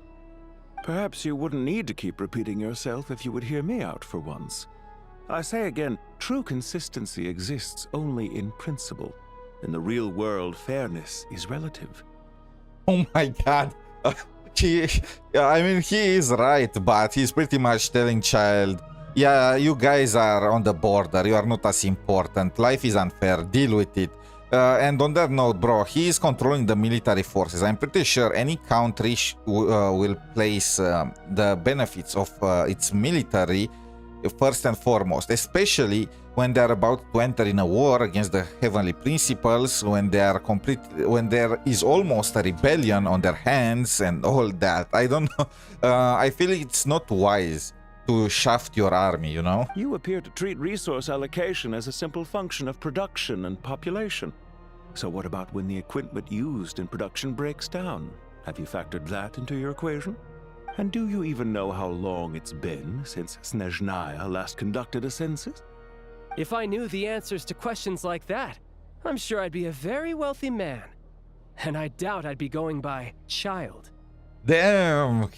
Perhaps you wouldn't need to keep repeating yourself if you would hear me out for once. I say again, true consistency exists only in principle. In the real world, fairness is relative. Oh my god. I mean, he is right, but he's pretty much telling child, yeah, you guys are on the border, you are not as important, life is unfair, deal with it. And on that note, bro, he is controlling the military forces. I'm pretty sure any country will place the benefits of its military first and foremost, especially when they're about to enter in a war against the heavenly principles, when there is almost a rebellion on their hands and all that. I don't know. I feel it's not wise to shaft your army, you know? You appear to treat resource allocation as a simple function of production and population. So what about when the equipment used in production breaks down? Have you factored that into your equation? And do you even know how long it's been since SNEZHNAYA last conducted a census? If I knew the answers to questions like that, I'm sure I'd be a very wealthy man. And I doubt I'd be going by child. Damn,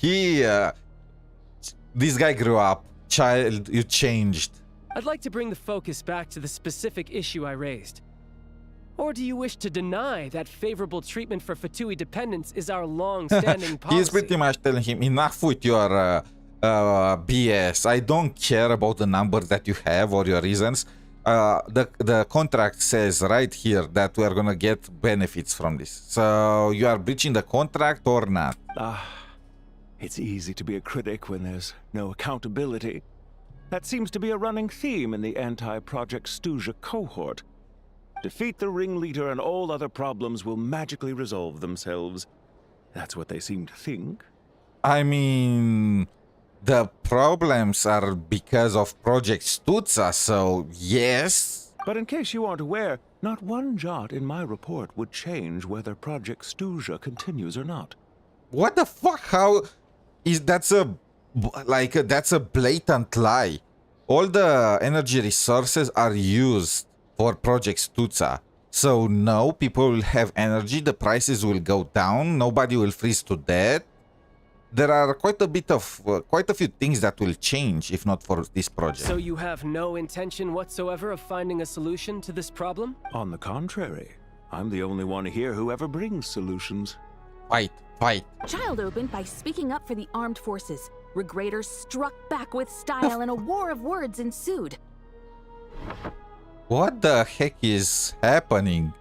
this guy grew up. Child, you changed. I'd like to bring the focus back to the specific issue I raised. Or do you wish to deny that favorable treatment for Fatui dependents is our long-standing policy? He's pretty much telling him, enough with your BS. I don't care about the numbers that you have or your reasons. The contract says right here that we are gonna get benefits from this. So you are breaching the contract or not? It's easy to be a critic when there's no accountability. That seems to be a running theme in the anti-Project Stuja cohort. Defeat the ringleader and all other problems will magically resolve themselves. That's what they seem to think. I mean, the problems are because of Project Stuza, so yes. But in case you aren't aware, Not one jot in my report would change whether Project Stuzha continues or not. What the fuck? How is that's a that's a blatant lie. All the energy resources are used for Project Stuzha. So no, people will have energy, the prices will go down, nobody will freeze to death. There are quite a few things that will change if not for this project. So you have no intention whatsoever of finding a solution to this problem? On the contrary, I'm the only one here who ever brings solutions. Fight. Child opened by speaking up for the armed forces. Regrator struck back with style and a war of words ensued. What the heck is happening?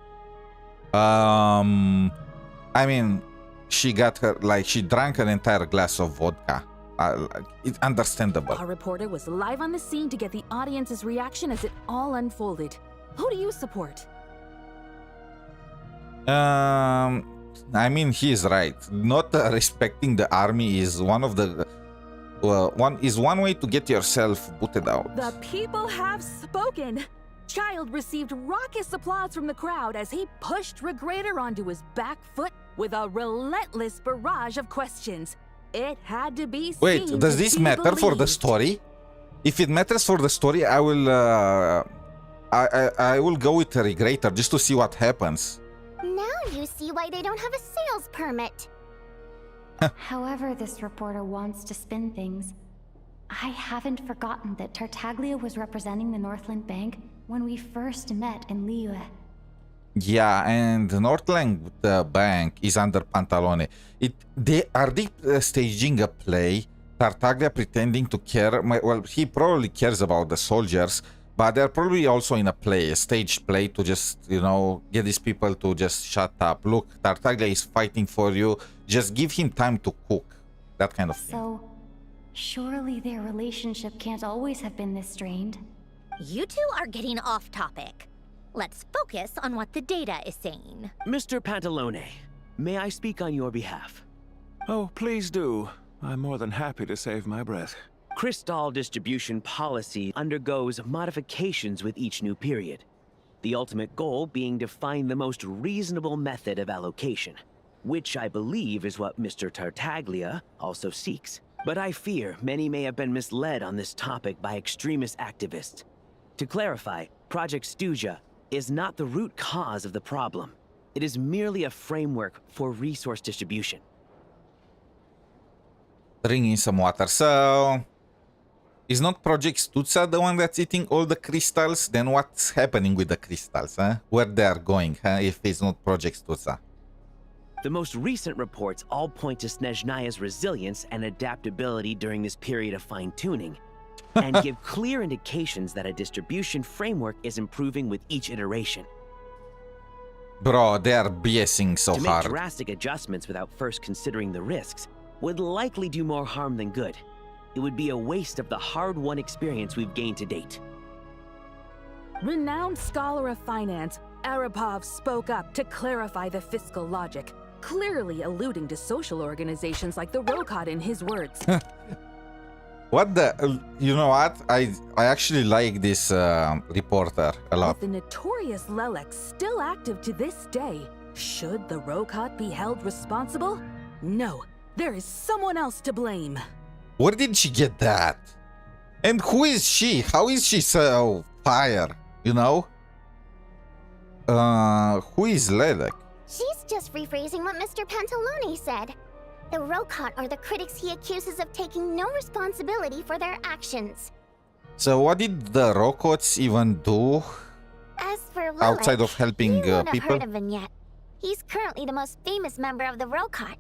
I mean, she got her, she drank an entire glass of vodka. It's understandable. Our reporter was live on the scene to get the audience's reaction as it all unfolded. Who do you support? I mean, he is right. Not respecting the army is one of the one way to get yourself booted out. The people have spoken. Child received raucous applause from the crowd as he pushed Regrator onto his back foot with a relentless barrage of questions. It had to be seen. Wait, does this matter for the story? If it matters for the story, I will I will go with Regrator just to see what happens. Now you see why they don't have a sales permit. However this reporter wants to spin things, I haven't forgotten that Tartaglia was representing the Northland Bank when we first met in Liyue. Yeah, and Northland Bank is under Pantalone. They are staging a play. Tartaglia pretending to care. Well, he probably cares about the soldiers, but they're probably also in a play, a staged play to just, you know, get these people to just shut up. Look, Tartaglia is fighting for you. Just give him time to cook. That kind of thing. So, surely their relationship can't always have been this strained. You two are getting off topic. Let's focus on what the data is saying. Mr. Pantalone, may I speak on your behalf? Oh, please do. I'm more than happy to save my breath. Crystal distribution policy undergoes modifications with each new period. The ultimate goal being to find the most reasonable method of allocation, which I believe is what Mr. Tartaglia also seeks. But I fear many may have been misled on this topic by extremist activists. To clarify, Project Stuzha is not the root cause of the problem. It is merely a framework for resource distribution. Drinking some water. So, is not Project Stuzha the one that's eating all the crystals? Then what's happening with the crystals, huh? Where they are going, huh? If it's not Project Stuzha. The most recent reports all point to SNEZHNAYA's resilience and adaptability during this period of fine-tuning, and give clear indications that a distribution framework is improving with each iteration. Bro, they are BSing so hard. To hard. make drastic adjustments without first considering the risks would likely do more harm than good. It would be a waste of the hard-won experience we've gained to date. Renowned scholar of finance, Arapov spoke up to clarify the fiscal logic, clearly alluding to social organizations like the Rokot in his words. What the... you know what? I actually like this reporter a lot. With the notorious Lelek still active to this day, should the Rokot be held responsible? No, there is someone else to blame. Where did she get that? And who is she? How is she so fire? You know? Who is Lelek? She's just rephrasing what Mr. Pantalone said. The Rokot are the critics he accuses of taking no responsibility for their actions. So what did the Rokots even do? As for Lelek, outside of helping you won't have people? heard of him yet. He's currently the most famous member of the Rokot.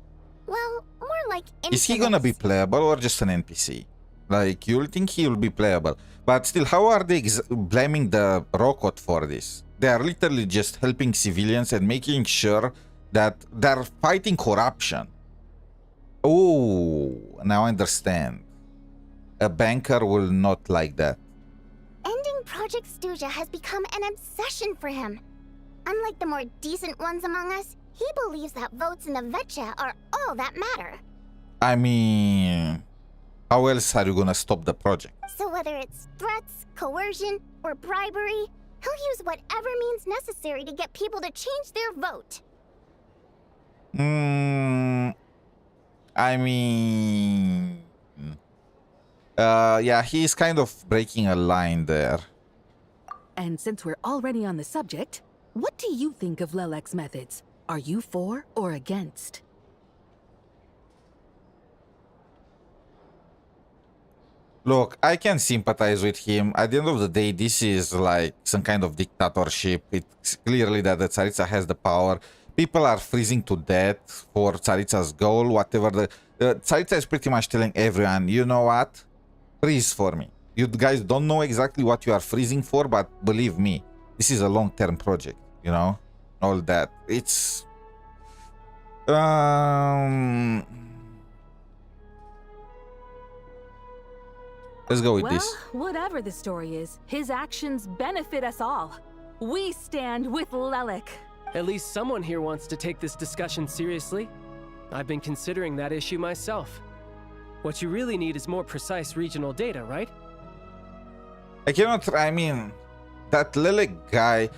Well, more like infamous. Is he gonna be playable or just an NPC? Like, you'll think he'll be playable. But still, how are they blaming the Rokot for this? They are literally just helping civilians and making sure that they're fighting corruption. Oh, now I understand. A banker will not like that. Ending Project Stuzha has become an obsession for him. Unlike the more decent ones among us, he believes that votes in the Vetcha are all that matter. I mean, how else are you gonna stop the project? So whether it's threats, coercion, or bribery, He'll use whatever means necessary to get people to change their vote. I mean... yeah, he's kind of breaking a line there. And since we're already on the subject, what do you think of Lelek's methods? Are you for or against? Look, I can sympathize with him. At the end of the day, this is like some kind of dictatorship. It's clearly that the Tsaritsa has the power. People are freezing to death for Tsaritsa's goal, whatever the... Tsaritsa is pretty much telling everyone, you know what? Freeze for me. You guys don't know exactly what you are freezing for, but believe me, this is a long-term project, you know? All that. It's... Let's go with this. Well, whatever the story is, his actions benefit us all. We stand with Lelek. At least someone here wants to take this discussion seriously. I've been considering that issue myself. What you really need is more precise regional data, right? I mean, that Lelek guy,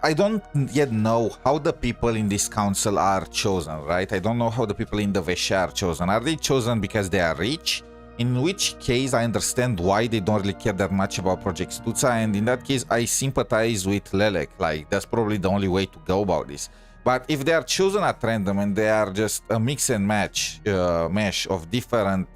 I don't yet know how the people in this council are chosen, right? I don't know how the people in the Vesha are chosen. Are they chosen because they are rich? In which case, I understand why they don't really care that much about Project Stutza, and in that case, I sympathize with Lelek. Like, that's probably the only way to go about this. But if they are chosen at random and they are just a mix and match, mesh of different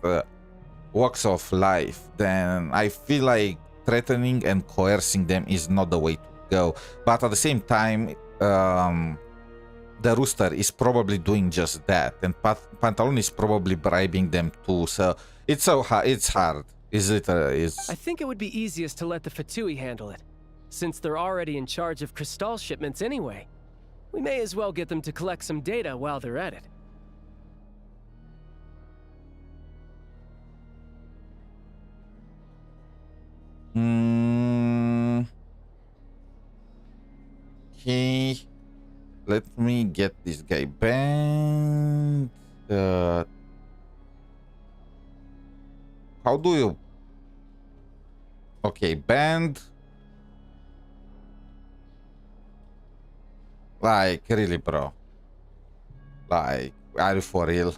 walks of life, then I feel like threatening and coercing them is not the way to go. But at the same time, the Rooster is probably doing just that, and Pantalon is probably bribing them too, so it's hard. I think it would be easiest to let the Fatui handle it, since they're already in charge of Crystal shipments anyway. We may as well get them to collect some data while they're at it. Okay. Let me get this guy banned. How do you... Okay, banned. Like, really, bro? Like, are you for real?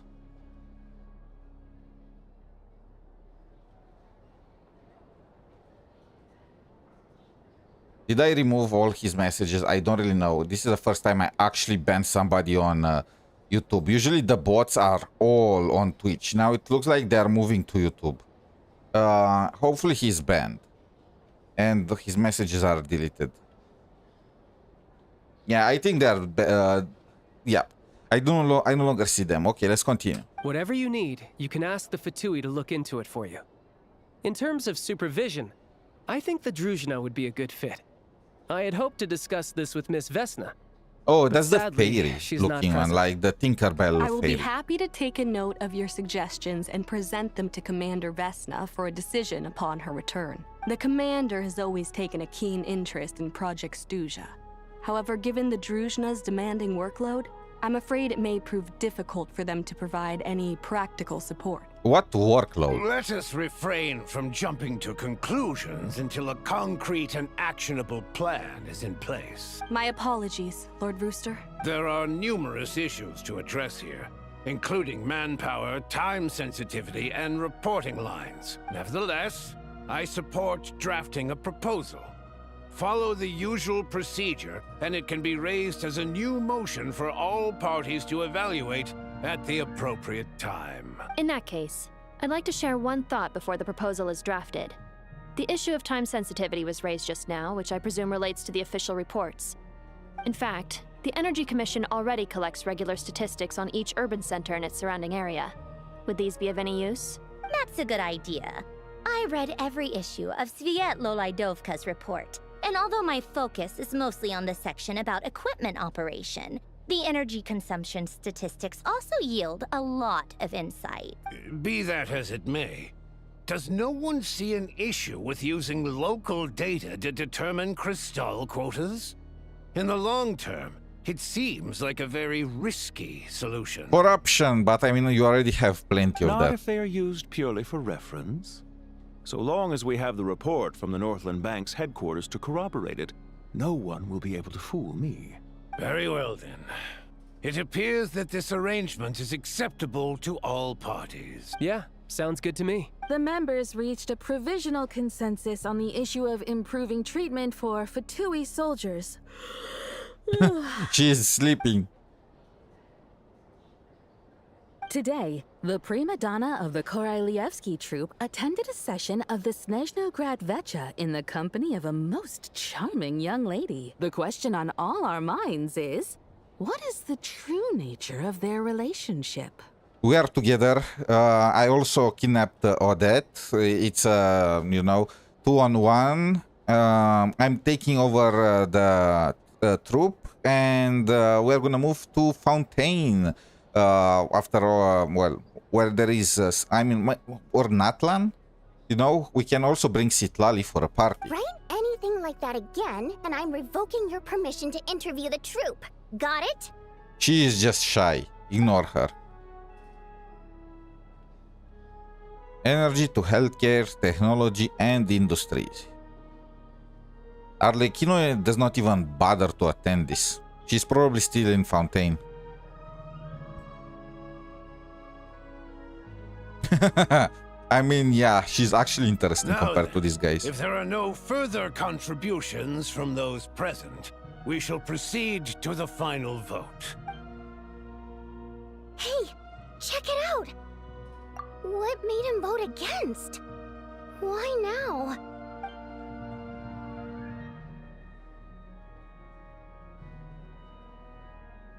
Did I remove all his messages? I don't really know. This is the first time I actually banned somebody on YouTube. Usually the bots are all on Twitch. Now it looks like they're moving to YouTube. Hopefully he's banned. And his messages are deleted. Yeah, I think they're... yeah. I no longer see them. Okay, let's continue. Whatever you need, you can ask the Fatui to look into it for you. In terms of supervision, I think the Druzhna would be a good fit. I had hoped to discuss this with Miss Vesna. Oh, that's sadly, the fairy she's looking one, like the Tinkerbell I will fairy. be happy to take a note of your suggestions and present them to Commander Vesna for a decision upon her return. The Commander has always taken a keen interest in Project Stuzha. However, given the Druzhna's demanding workload, I'm afraid it may prove difficult for them to provide any practical support. What workload? Let us refrain from jumping to conclusions until a concrete and actionable plan is in place. My apologies, Lord Rooster. There are numerous issues to address here, including manpower, time sensitivity, and reporting lines. Nevertheless, I support drafting a proposal. Follow the usual procedure, and it can be raised as a new motion for all parties to evaluate at the appropriate time. In that case, I'd like to share one thought before the proposal is drafted. The issue of time sensitivity was raised just now, which I presume relates to the official reports. In fact, the Energy Commission already collects regular statistics on each urban center and its surrounding area. Would these be of any use? That's a good idea. I read every issue of Sviet Lolaidovka's report, and although my focus is mostly on the section about equipment operation, the energy consumption statistics also yield a lot of insight. Be that as it may, does no one see an issue with using local data to determine Crystal quotas? In the long term, it seems like a very risky solution. Corruption, but I mean, you already have plenty of Not that. if they are used purely for reference. So long as we have the report from the Northland Bank's headquarters to corroborate it, no one will be able to fool me. Very well, then. It appears that this arrangement is acceptable to all parties. Yeah, sounds good to me. The members reached a provisional consensus on the issue of improving treatment for Fatui soldiers. She is sleeping. Today, the prima donna of the Korailievsky troupe attended a session of the SNEZHNOYA Vecha in the company of a most charming young lady. The question on all our minds is, what is the true nature of their relationship? We are together. I also kidnapped Odette. It's, 2-on-1. I'm taking over the troop, and we're gonna move to Fontaine. After where there is or Natlan, we can also bring Citlali for a party. Write anything like that again, and I'm revoking your permission to interview the troupe. Got it? She is just shy. Ignore her. Energy to healthcare, technology, and industries. Arlecchino does not even bother to attend this. She's probably still in Fontaine. I mean, yeah, she's actually interesting compared to these guys. If there are no further contributions from those present, we shall proceed to the final vote. Hey, check it out! What made him vote against? Why now?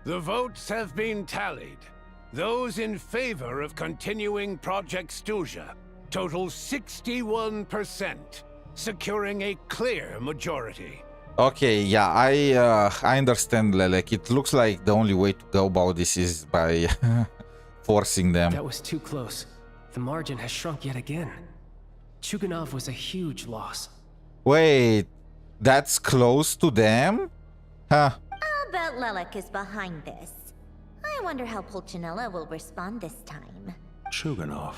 The votes have been tallied. Those in favor of continuing Project SNEZHNAYA total 61%, securing a clear majority. Okay, yeah, I understand, Lelek. It looks like the only way to go about this is by forcing them. That was too close. The margin has shrunk yet again. Chuganov was a huge loss. Wait, that's close to them? Huh. I'll bet Lelek is behind this. I wonder how Pulcinella will respond this time. Chuganov.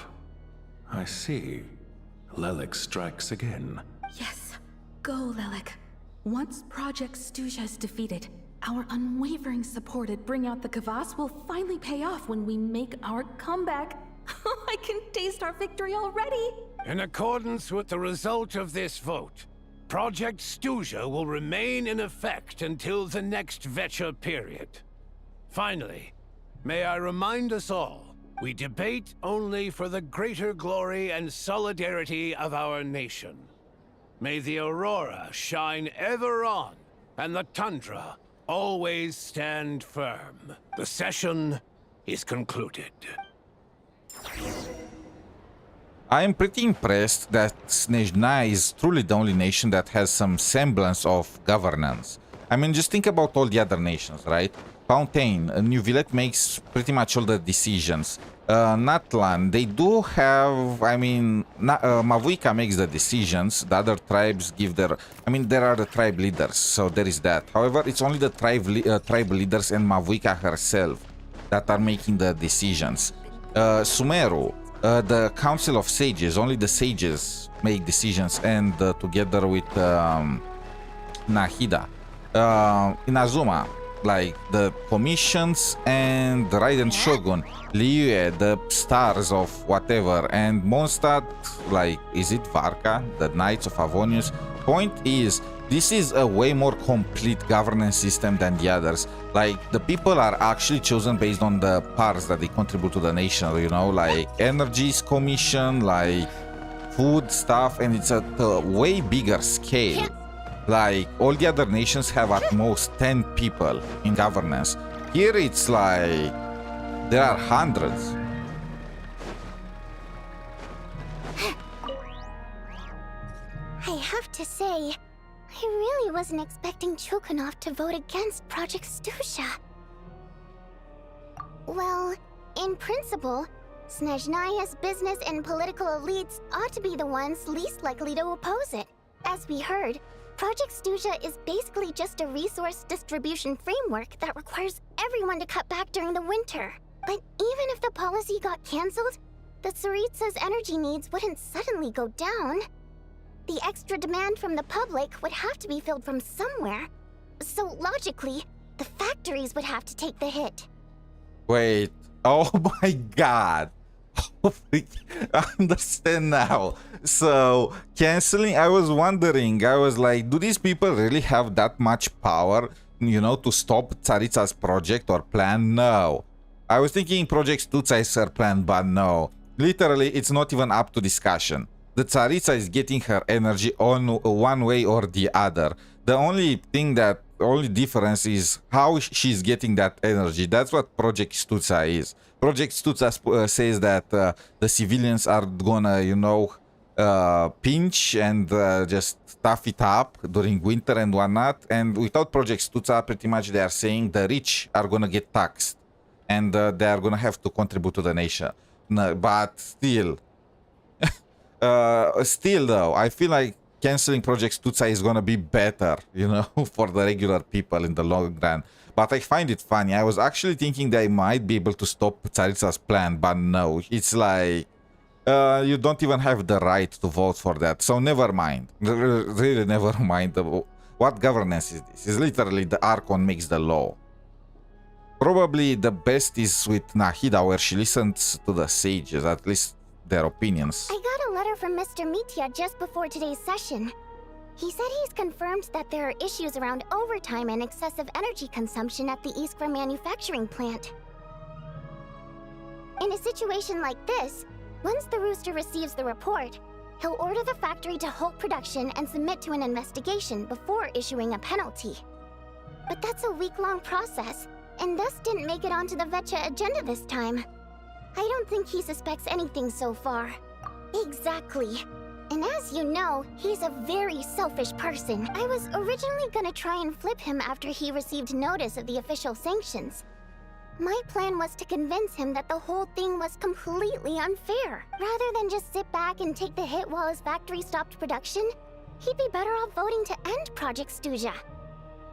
I see. Lelek strikes again. Yes. Go, Lelek. Once Project SNEZHNAYA is defeated, our unwavering support at Bring Out the Kvass will finally pay off when we make our comeback. I can taste our victory already! In accordance with the result of this vote, Project SNEZHNAYA will remain in effect until the next Vecha period. Finally, may I remind us all, we debate only for the greater glory and solidarity of our nation. May the Aurora shine ever on, and the Tundra always stand firm. The session is concluded. I am pretty impressed that SNEZHNAYA is truly the only nation that has some semblance of governance. I mean, just think about all the other nations, right? Fontaine, New Villette makes pretty much all the decisions. Natlan, they do have, I mean, Mavuika makes the decisions, the other tribes give their, I mean, there are the tribe leaders, so there is that. However, it's only the tribe leaders and Mavuika herself that are making the decisions. Sumeru, the Council of Sages, only the sages make decisions, and together with Nahida. Inazuma, like the commissions, and the Raiden Shogun, Liyue, the stars of whatever, and Mondstadt, like, is it Varka, the Knights of Avonius? Point is, this is a way more complete governance system than the others. Like, the people are actually chosen based on the parts that they contribute to the nation, you know, like energies commission, like food stuff, and it's at a way bigger scale. Like, all the other nations have at most 10 people in governance. Here it's like, there are hundreds. I have to say, I really wasn't expecting Chuganov to vote against Project SNEZHNAYA. Well, in principle, SNEZHNAYA's business and political elites ought to be the ones least likely to oppose it. As we heard, Project SNEZHNAYA is basically just a resource distribution framework that requires everyone to cut back during the winter. But even if the policy got cancelled, the Tsaritsa's energy needs wouldn't suddenly go down. The extra demand from the public would have to be filled from somewhere. So logically, the factories would have to take the hit. Wait. Oh my god. I understand now. So, canceling, I was wondering, I was like, do these people really have that much power, you know, to stop Tsaritsa's project or plan? No. I was thinking Project Stuza is her plan, but no. Literally, it's not even up to discussion. The Tsaritsa is getting her energy on one way or the other. The only difference is how she's getting that energy. That's what Project Stuza is. Project Stuza says that the civilians are gonna, you know, pinch and just tough it up during winter and whatnot. And without Project Stuza, pretty much they are saying the rich are gonna get taxed and they are gonna have to contribute to the nation. No, but still, still though, I feel like canceling Project Stuza is gonna be better, you know, for the regular people in the long run. But I find it funny. I was actually thinking they might be able to stop Tsaritsa's plan, but no. It's like, you don't even have the right to vote for that. So never mind. Really never mind. What governance is this? It's literally the Archon makes the law. Probably the best is with Nahida, where she listens to the sages, at least their opinions. I got a letter from Mr. Mitya just before today's session. He said he's confirmed that there are issues around overtime and excessive energy consumption at the Iskra manufacturing plant. In a situation like this, once the Rooster receives the report, he'll order the factory to halt production and submit to an investigation before issuing a penalty. But that's a week-long process, and thus didn't make it onto the Vetcha agenda this time. I don't think he suspects anything so far. Exactly. And as you know, he's a very selfish person. I was originally gonna try and flip him after he received notice of the official sanctions. My plan was to convince him that the whole thing was completely unfair. Rather than just sit back and take the hit while his factory stopped production, he'd be better off voting to end Project Stuza.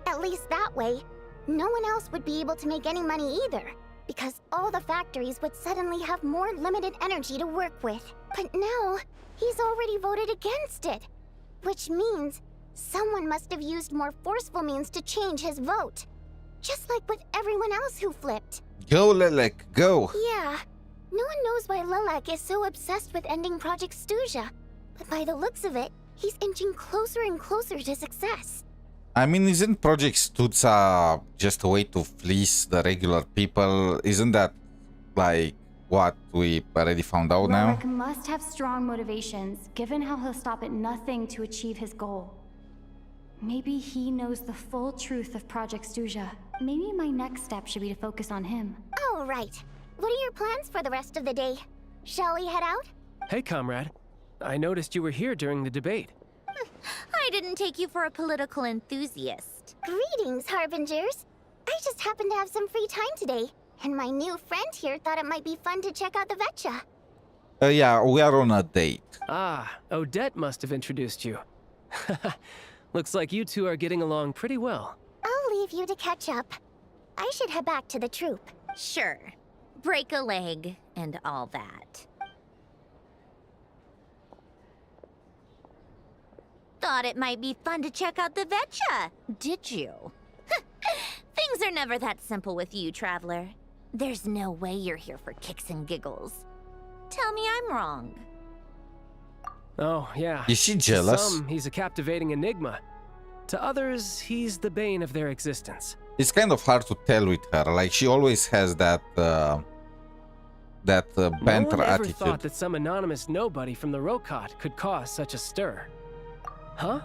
At least that way, no one else would be able to make any money either, because all the factories would suddenly have more limited energy to work with. But now, he's already voted against it, which means someone must have used more forceful means to change his vote. Just like with everyone else who flipped. Go, Lelek, go! Yeah, no one knows why Lelek is so obsessed with ending Project Stuza, but by the looks of it, he's inching closer and closer to success. I mean, isn't Project Stuza just a way to fleece the regular people? Isn't that, like, what we already found out now? Lelek must have strong motivations, given how he'll stop at nothing to achieve his goal. Maybe he knows the full truth of Project Stuza. Maybe my next step should be to focus on him. Oh, right. What are your plans for the rest of the day? Shall we head out? Hey, comrade. I noticed you were here during the debate. I didn't take you for a political enthusiast. Greetings, Harbingers. I just happened to have some free time today, and my new friend here thought it might be fun to check out the Vetcha. Yeah, we are on a date. Ah, Odette must have introduced you. Looks like you two are getting along pretty well. I'll leave you to catch up. I should head back to the troop. Sure. Break a leg and all that. Thought it might be fun to check out the Vetcha, did you? Things are never that simple with you, Traveler. There's no way you're here for kicks and giggles. Tell me I'm wrong. Oh, yeah. Is she jealous? To some, he's a captivating enigma. To others, he's the bane of their existence. It's kind of hard to tell with her. Like, she always has that banter no one ever attitude. thought that some anonymous nobody from the Rokot could cause such a stir. Huh?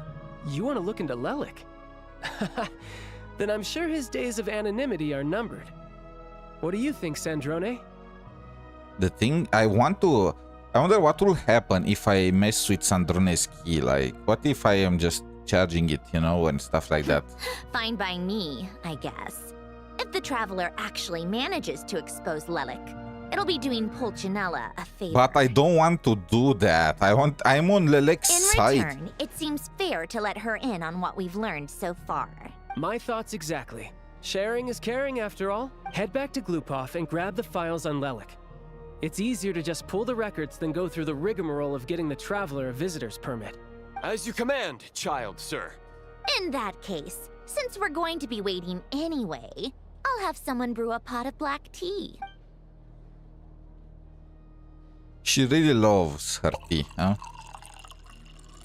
You want to look into Lelek? Then I'm sure his days of anonymity are numbered. What do you think, Sandrone? The thing, I wonder what will happen if I mess with Sandrone's key. Like, what if I am just charging it, you know, and stuff like that? Fine by me, I guess. If the Traveler actually manages to expose Lelek, it'll be doing Pulcinella a favor. But I don't want to do that. I'm on Lelek's side. In return, it seems fair to let her in on what we've learned so far. My thoughts exactly. Sharing is caring after all. Head back to Glupov and grab the files on Lelek. It's easier to just pull the records than go through the rigmarole of getting the Traveler a visitor's permit. As you command, child, sir. In that case, since we're going to be waiting anyway, I'll have someone brew a pot of black tea. She really loves her tea, huh?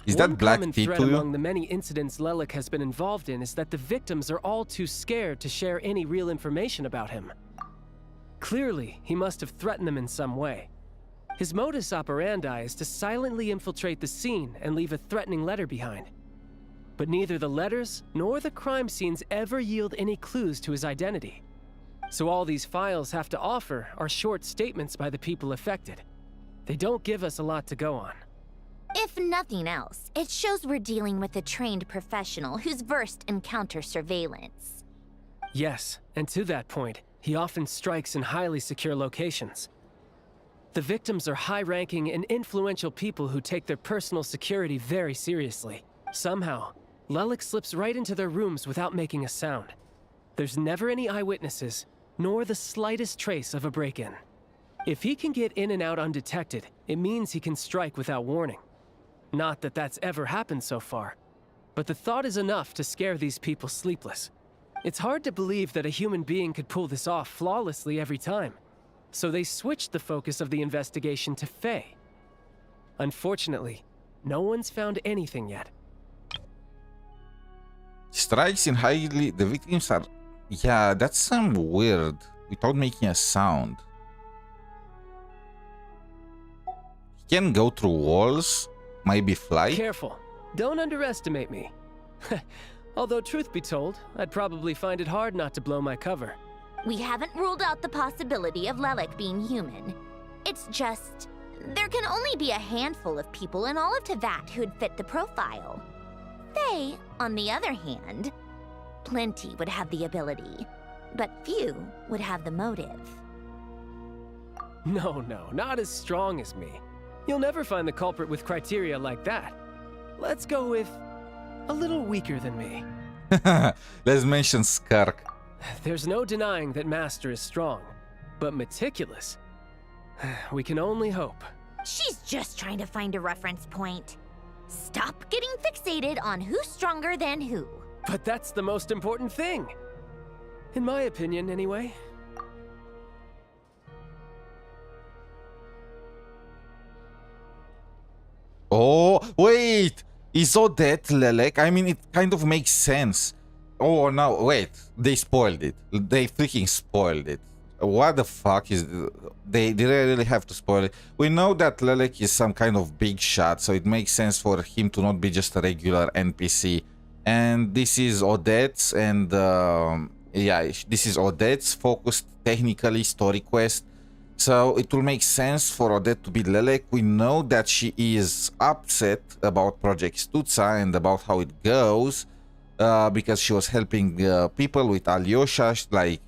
Is that black tea to you? Among the many incidents Lelek has been involved in is that the victims are all too scared to share any real information about him. Clearly, he must have threatened them in some way. His modus operandi is to silently infiltrate the scene and leave a threatening letter behind. But neither the letters nor the crime scenes ever yield any clues to his identity. So all these files have to offer are short statements by the people affected. They don't give us a lot to go on. If nothing else, it shows we're dealing with a trained professional who's versed in counter-surveillance. Yes, and to that point, he often strikes in highly secure locations. The victims are high-ranking and influential people who take their personal security very seriously. Somehow, Lelek slips right into their rooms without making a sound. There's never any eyewitnesses, nor the slightest trace of a break-in. If he can get in and out undetected, it means he can strike without warning. Not that that's ever happened so far, but the thought is enough to scare these people sleepless. It's hard to believe that a human being could pull this off flawlessly every time, so they switched the focus of the investigation to Faye. Unfortunately, no one's found anything yet. Strikes in highly... The victims are... Yeah, that's some weird. Without making a sound. He can go through walls. Maybe fly. Careful. Don't underestimate me. Although truth be told, I'd probably find it hard not to blow my cover. We haven't ruled out the possibility of Lelek being human. It's just... there can only be a handful of people in all of Teyvat who'd fit the profile. Faye, on the other hand, plenty would have the ability, but few would have the motive. No, not as strong as me. You'll never find the culprit with criteria like that. Let's go with a little weaker than me. Let's mention Skark. There's no denying that Master is strong, but meticulous. We can only hope. She's just trying to find a reference point. Stop getting fixated on who's stronger than who. But that's the most important thing. In my opinion, anyway. Oh, wait! Is Odette Lelek? I mean, it kind of makes sense. Oh, no, wait. They spoiled it. They freaking spoiled it. What the fuck is... They really have to spoil it. We know that Lelek is some kind of big shot, so it makes sense for him to not be just a regular NPC. And this is Odette's, and... yeah, this is Odette's focused, technically, story quest. So it will make sense for Odette to be Lelek. We know that she is upset about Project Stutza and about how it goes. Because she was helping people with Alyosha, like...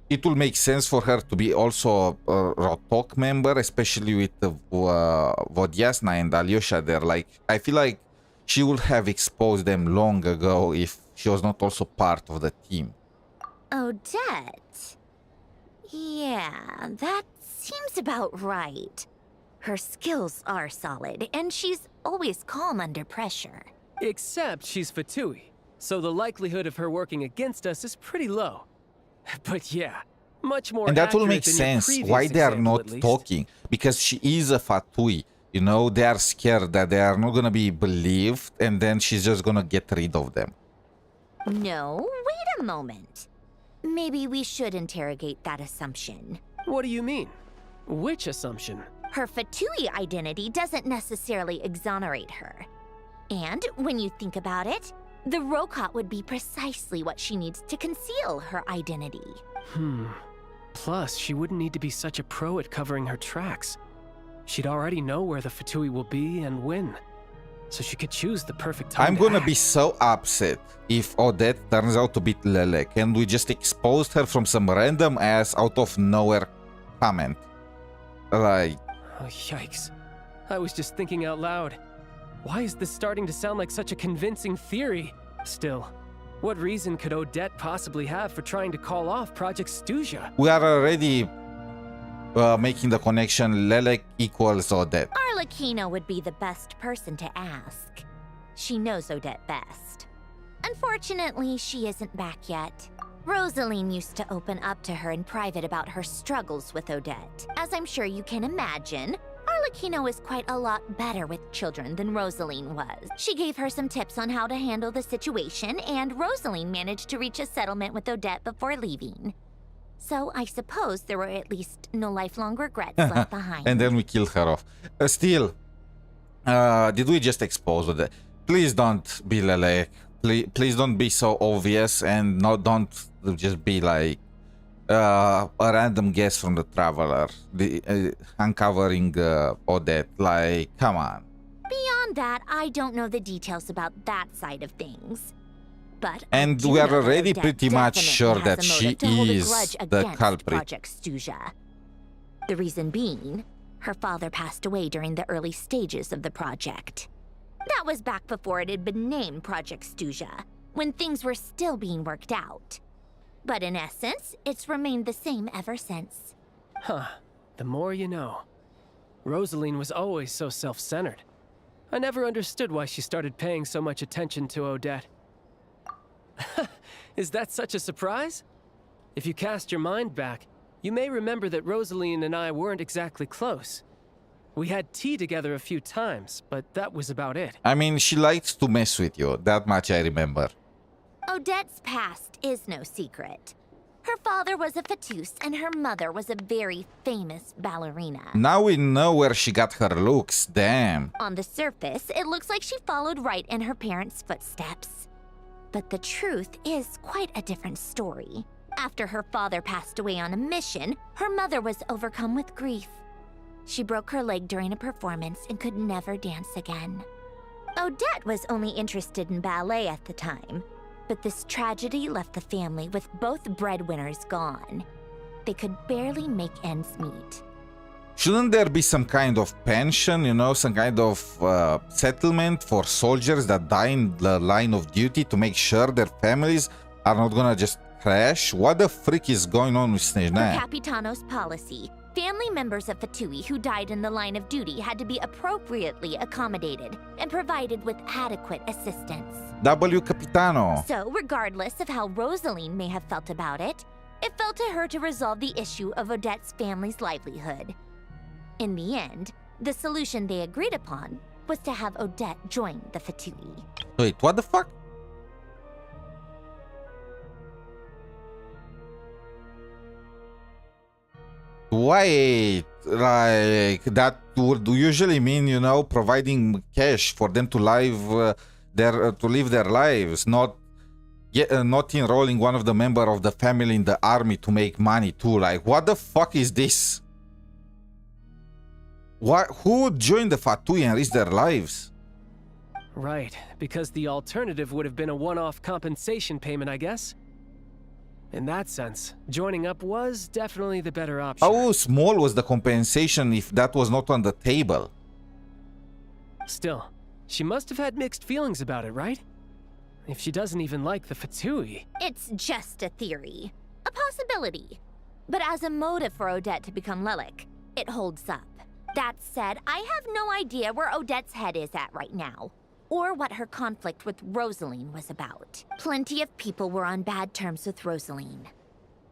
It will make sense for her to be also a Rotok member, especially with Vodyasna and Alyosha there. Like, I feel like she would have exposed them long ago if she was not also part of the team. Odette? Yeah, that seems about right. Her skills are solid, and she's always calm under pressure. Except she's Fatui, so the likelihood of her working against us is pretty low. But yeah, much more. And that will accurate make than sense your why they are example, not talking. Because she is a Fatui. You know, they are scared that they are not gonna be believed, and then she's just gonna get rid of them. No, wait a moment. Maybe we should interrogate that assumption. What do you mean? Which assumption? Her Fatui identity doesn't necessarily exonerate her. And when you think about it, the Rokot would be precisely what she needs to conceal her identity. Plus, she wouldn't need to be such a pro at covering her tracks. She'd already know where the Fatui will be and when. So she could choose the perfect time. I'm gonna be so upset if Odette turns out to be Lelek and we just exposed her from some random ass out of nowhere comment. Like... Oh, yikes. I was just thinking out loud. Why is this starting to sound like such a convincing theory? Still, what reason could Odette possibly have for trying to call off Project Stuzha? We are already making the connection Lelek equals Odette. Arlecchino would be the best person to ask. She knows Odette best. Unfortunately, she isn't back yet. Rosaline used to open up to her in private about her struggles with Odette. As I'm sure you can imagine, Arlecchino is quite a lot better with children than Rosaline was. She gave her some tips on how to handle the situation, and Rosaline managed to reach a settlement with Odette before leaving. So I suppose there were at least no lifelong regrets left behind. And then we killed her off. Still, did we just expose Odette? Please don't be Lelek. Please don't be so obvious, and don't just be like a random guess from the Traveler, uncovering Odette. Like, come on. Beyond that, I don't know the details about that side of things. But and we are already pretty much sure that she is the culprit. Project Stuzha. The reason being, her father passed away during the early stages of the project. That was back before it had been named Project Stuzha, when things were still being worked out. But in essence, it's remained the same ever since. Huh. The more you know. Rosaline was always so self-centered. I never understood why she started paying so much attention to Odette. Is that such a surprise? If you cast your mind back, you may remember that Rosaline and I weren't exactly close. We had tea together a few times, but that was about it. I mean, she likes to mess with you. That much I remember. Odette's past is no secret. Her father was a fatus and her mother was a very famous ballerina. Now we know where she got her looks, damn. On the surface, it looks like she followed right in her parents' footsteps. But the truth is quite a different story. After her father passed away on a mission, her mother was overcome with grief. She broke her leg during a performance and could never dance again. Odette was only interested in ballet at the time, but this tragedy left the family with both breadwinners gone. They could barely make ends meet. Shouldn't there be some kind of pension, you know, some kind of settlement for soldiers that die in the line of duty to make sure their families are not gonna just crash? What the frick is going on with SNEZHNAYA? Per Capitano's policy, family members of Fatui who died in the line of duty had to be appropriately accommodated and provided with adequate assistance. W Capitano. So, regardless of how Rosaline may have felt about it, it fell to her to resolve the issue of Odette's family's livelihood. In the end, the solution they agreed upon was to have Odette join the Fatui. Wait, what the fuck? Wait, like that would usually mean, you know, providing cash for them to live their lives, not enrolling one of the member of the family in the army to make money too. Like, what the fuck is this? Who would join the Fatui and risk their lives? Right, because the alternative would have been a one-off compensation payment, I guess. In that sense, joining up was definitely the better option. How small was the compensation if that was not on the table? Still, she must have had mixed feelings about it, right? If she doesn't even like the Fatui. It's just a theory, a possibility. But as a motive for Odette to become Lelek, it holds up. That said, I have no idea where Odette's head is at right now, or what her conflict with Rosaline was about. Plenty of people were on bad terms with Rosaline.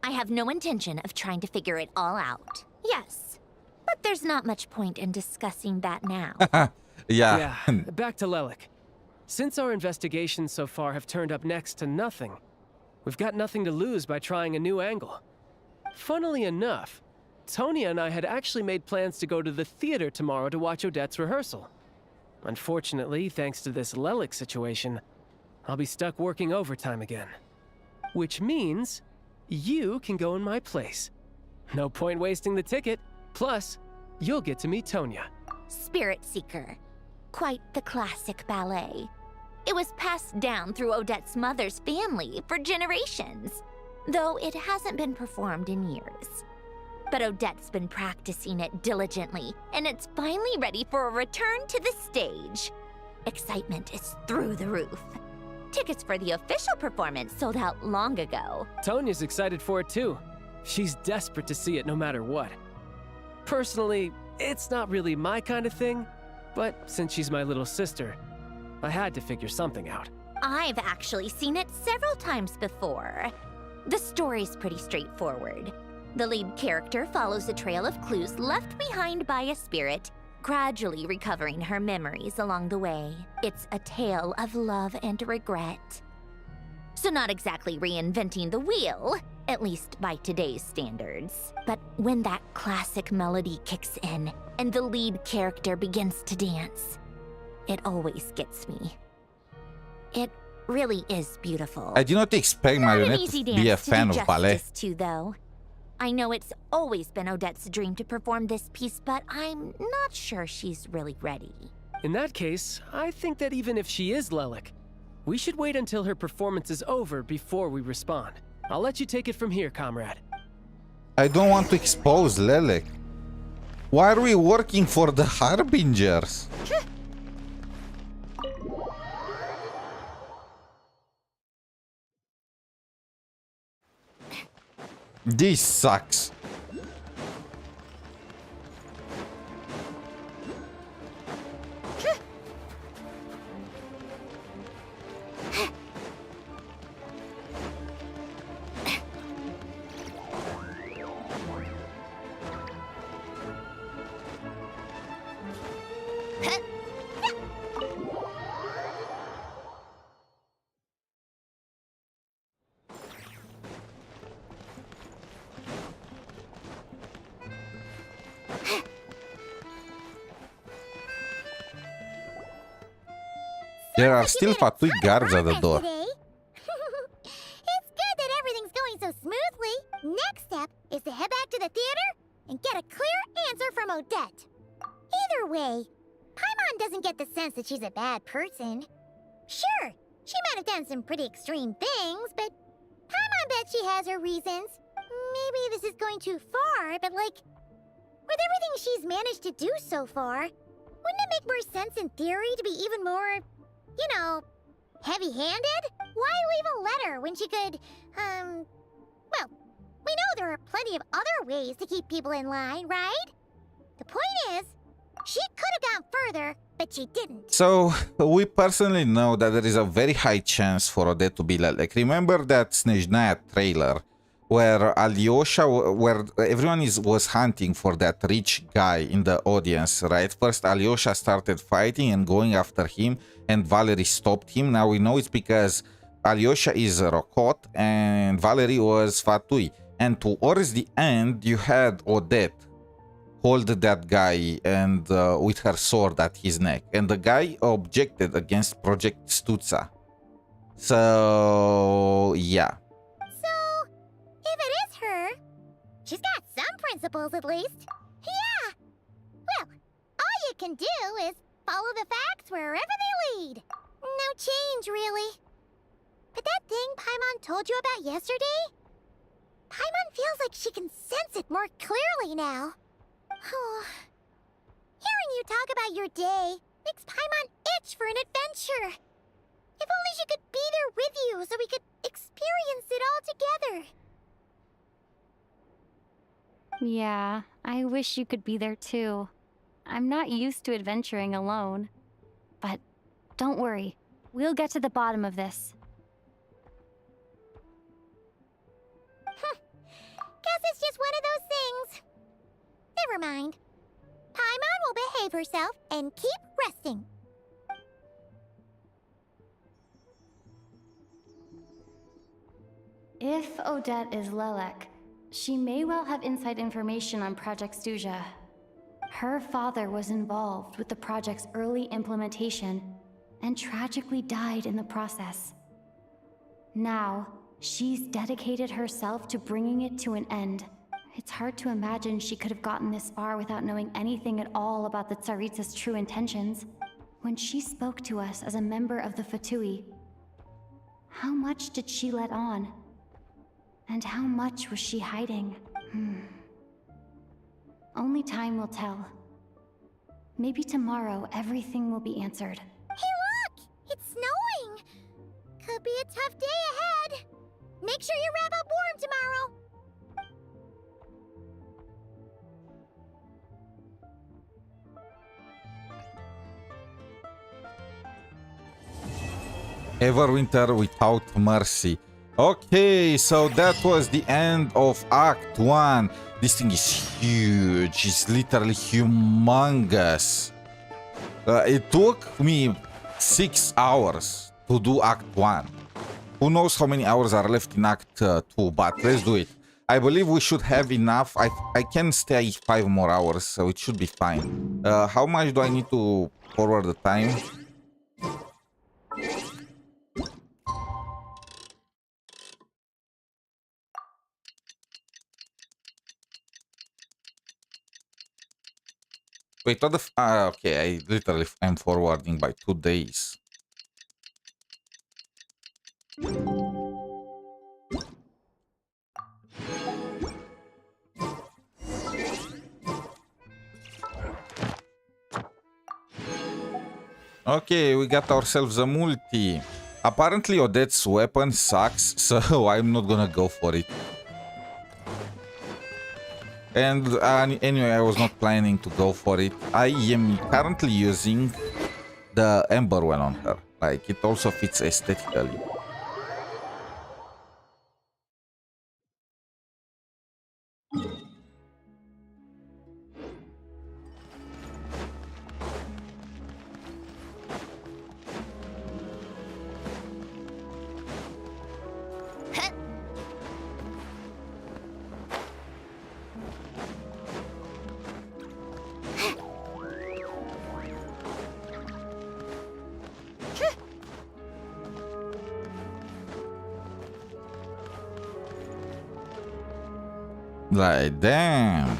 I have no intention of trying to figure it all out. Yes, but there's not much point in discussing that now. Yeah. Back to Lelek. Since our investigations so far have turned up next to nothing, we've got nothing to lose by trying a new angle. Funnily enough, Tonya and I had actually made plans to go to the theater tomorrow to watch Odette's rehearsal. Unfortunately, thanks to this Lelek situation, I'll be stuck working overtime again. Which means you can go in my place. No point wasting the ticket. Plus, you'll get to meet Tonya. Spirit Seeker. Quite the classic ballet. It was passed down through Odette's mother's family for generations, though it hasn't been performed in years. But Odette's been practicing it diligently, and it's finally ready for a return to the stage. Excitement is through the roof. Tickets for the official performance sold out long ago. Tonya's excited for it too. She's desperate to see it no matter what. Personally, it's not really my kind of thing, but since she's my little sister, I had to figure something out. I've actually seen it several times before. The story's pretty straightforward. The lead character follows a trail of clues left behind by a spirit, gradually recovering her memories along the way. It's a tale of love and regret. So not exactly reinventing the wheel, at least by today's standards. But when that classic melody kicks in and the lead character begins to dance, it always gets me. It really is beautiful. I did not expect Marionette to be a fan of ballet. Too, though. I know it's always been Odette's dream to perform this piece, but I'm not sure she's really ready. In that case, I think that even if she is Lelek, we should wait until her performance is over before we respond. I'll let you take it from here, comrade. I don't want to expose Lelek. Why are we working for the Harbingers? This sucks. There are still Fatui guards at the door. It's good that everything's going so smoothly. Next step is to head back to the theater and get a clear answer from Odette. Either way, Paimon doesn't get the sense that she's a bad person. Sure, she might have done some pretty extreme things, but Paimon bet she has her reasons. Maybe this is going too far, but like, with everything she's managed to do so far, wouldn't it make more sense in theory to be even more, you know, heavy-handed? Why leave a letter when she could, well, we know there are plenty of other ways to keep people in line, right? The point is, she could have gone further, but she didn't. So, we personally know that there is a very high chance for Odette to be Lelek. Remember that SNEZHNAYA trailer where Alyosha, where everyone was hunting for that rich guy in the audience, right? First Alyosha started fighting and going after him, and Valerie stopped him. Now we know it's because Alyosha is Rokot and Valerie was Fatui. And towards the end, you had Odette hold that guy and with her sword at his neck. And the guy objected against Project Stutza. So, yeah. If it is her, she's got some principles at least. Yeah! Well, all you can do is follow the facts wherever they lead. No change, really. But that thing Paimon told you about yesterday? Paimon feels like she can sense it more clearly now. Hearing you talk about your day makes Paimon itch for an adventure. If only she could be there with you so we could experience it all together. Yeah, I wish you could be there too. I'm not used to adventuring alone. But don't worry, we'll get to the bottom of this. Guess it's just one of those things. Never mind. Paimon will behave herself and keep resting. If Odette is Lelek, she may well have inside information on Project Stuzha. Her father was involved with the project's early implementation and tragically died in the process. Now, she's dedicated herself to bringing it to an end. It's hard to imagine she could have gotten this far without knowing anything at all about the Tsaritsa's true intentions. When she spoke to us as a member of the Fatui, how much did she let on? And how much was she hiding? Only time will tell. Maybe tomorrow everything will be answered. Hey look! It's snowing! Could be a tough day ahead. Make sure you wrap up warm tomorrow. Everwinter without mercy. Okay, so that was the end of Act 1. This thing is huge. It's literally humongous. It took me 6 hours to do Act 1. Who knows how many hours are left in Act 2, but let's do it. I believe we should have enough. I can stay 5 more hours, so it should be fine. How much do I need to forward the time? Wait, what the okay, I literally am forwarding by 2 days. Okay, we got ourselves a multi. Apparently Odette's weapon sucks, so I'm not gonna go for it. And anyway, I was not planning to go for it. I am currently using the Ember Well on her. Like, it also fits aesthetically. Like, damn.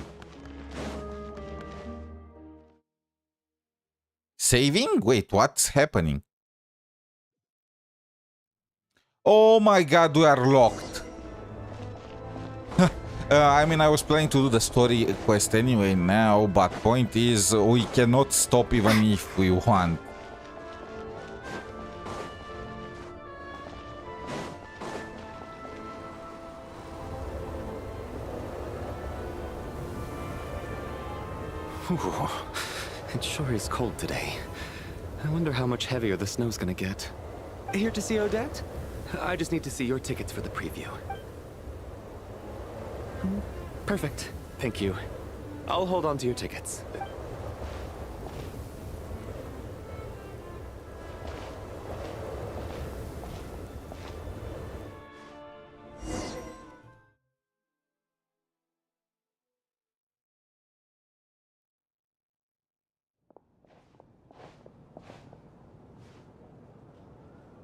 Saving? Wait, what's happening? Oh my god, we are locked. I mean, I was planning to do the story quest anyway now, but point is, we cannot stop even if we want. Ooh, it sure is cold today. I wonder how much heavier the snow's gonna get. Here to see Odette? I just need to see your tickets for the preview. Perfect. Thank you. I'll hold on to your tickets.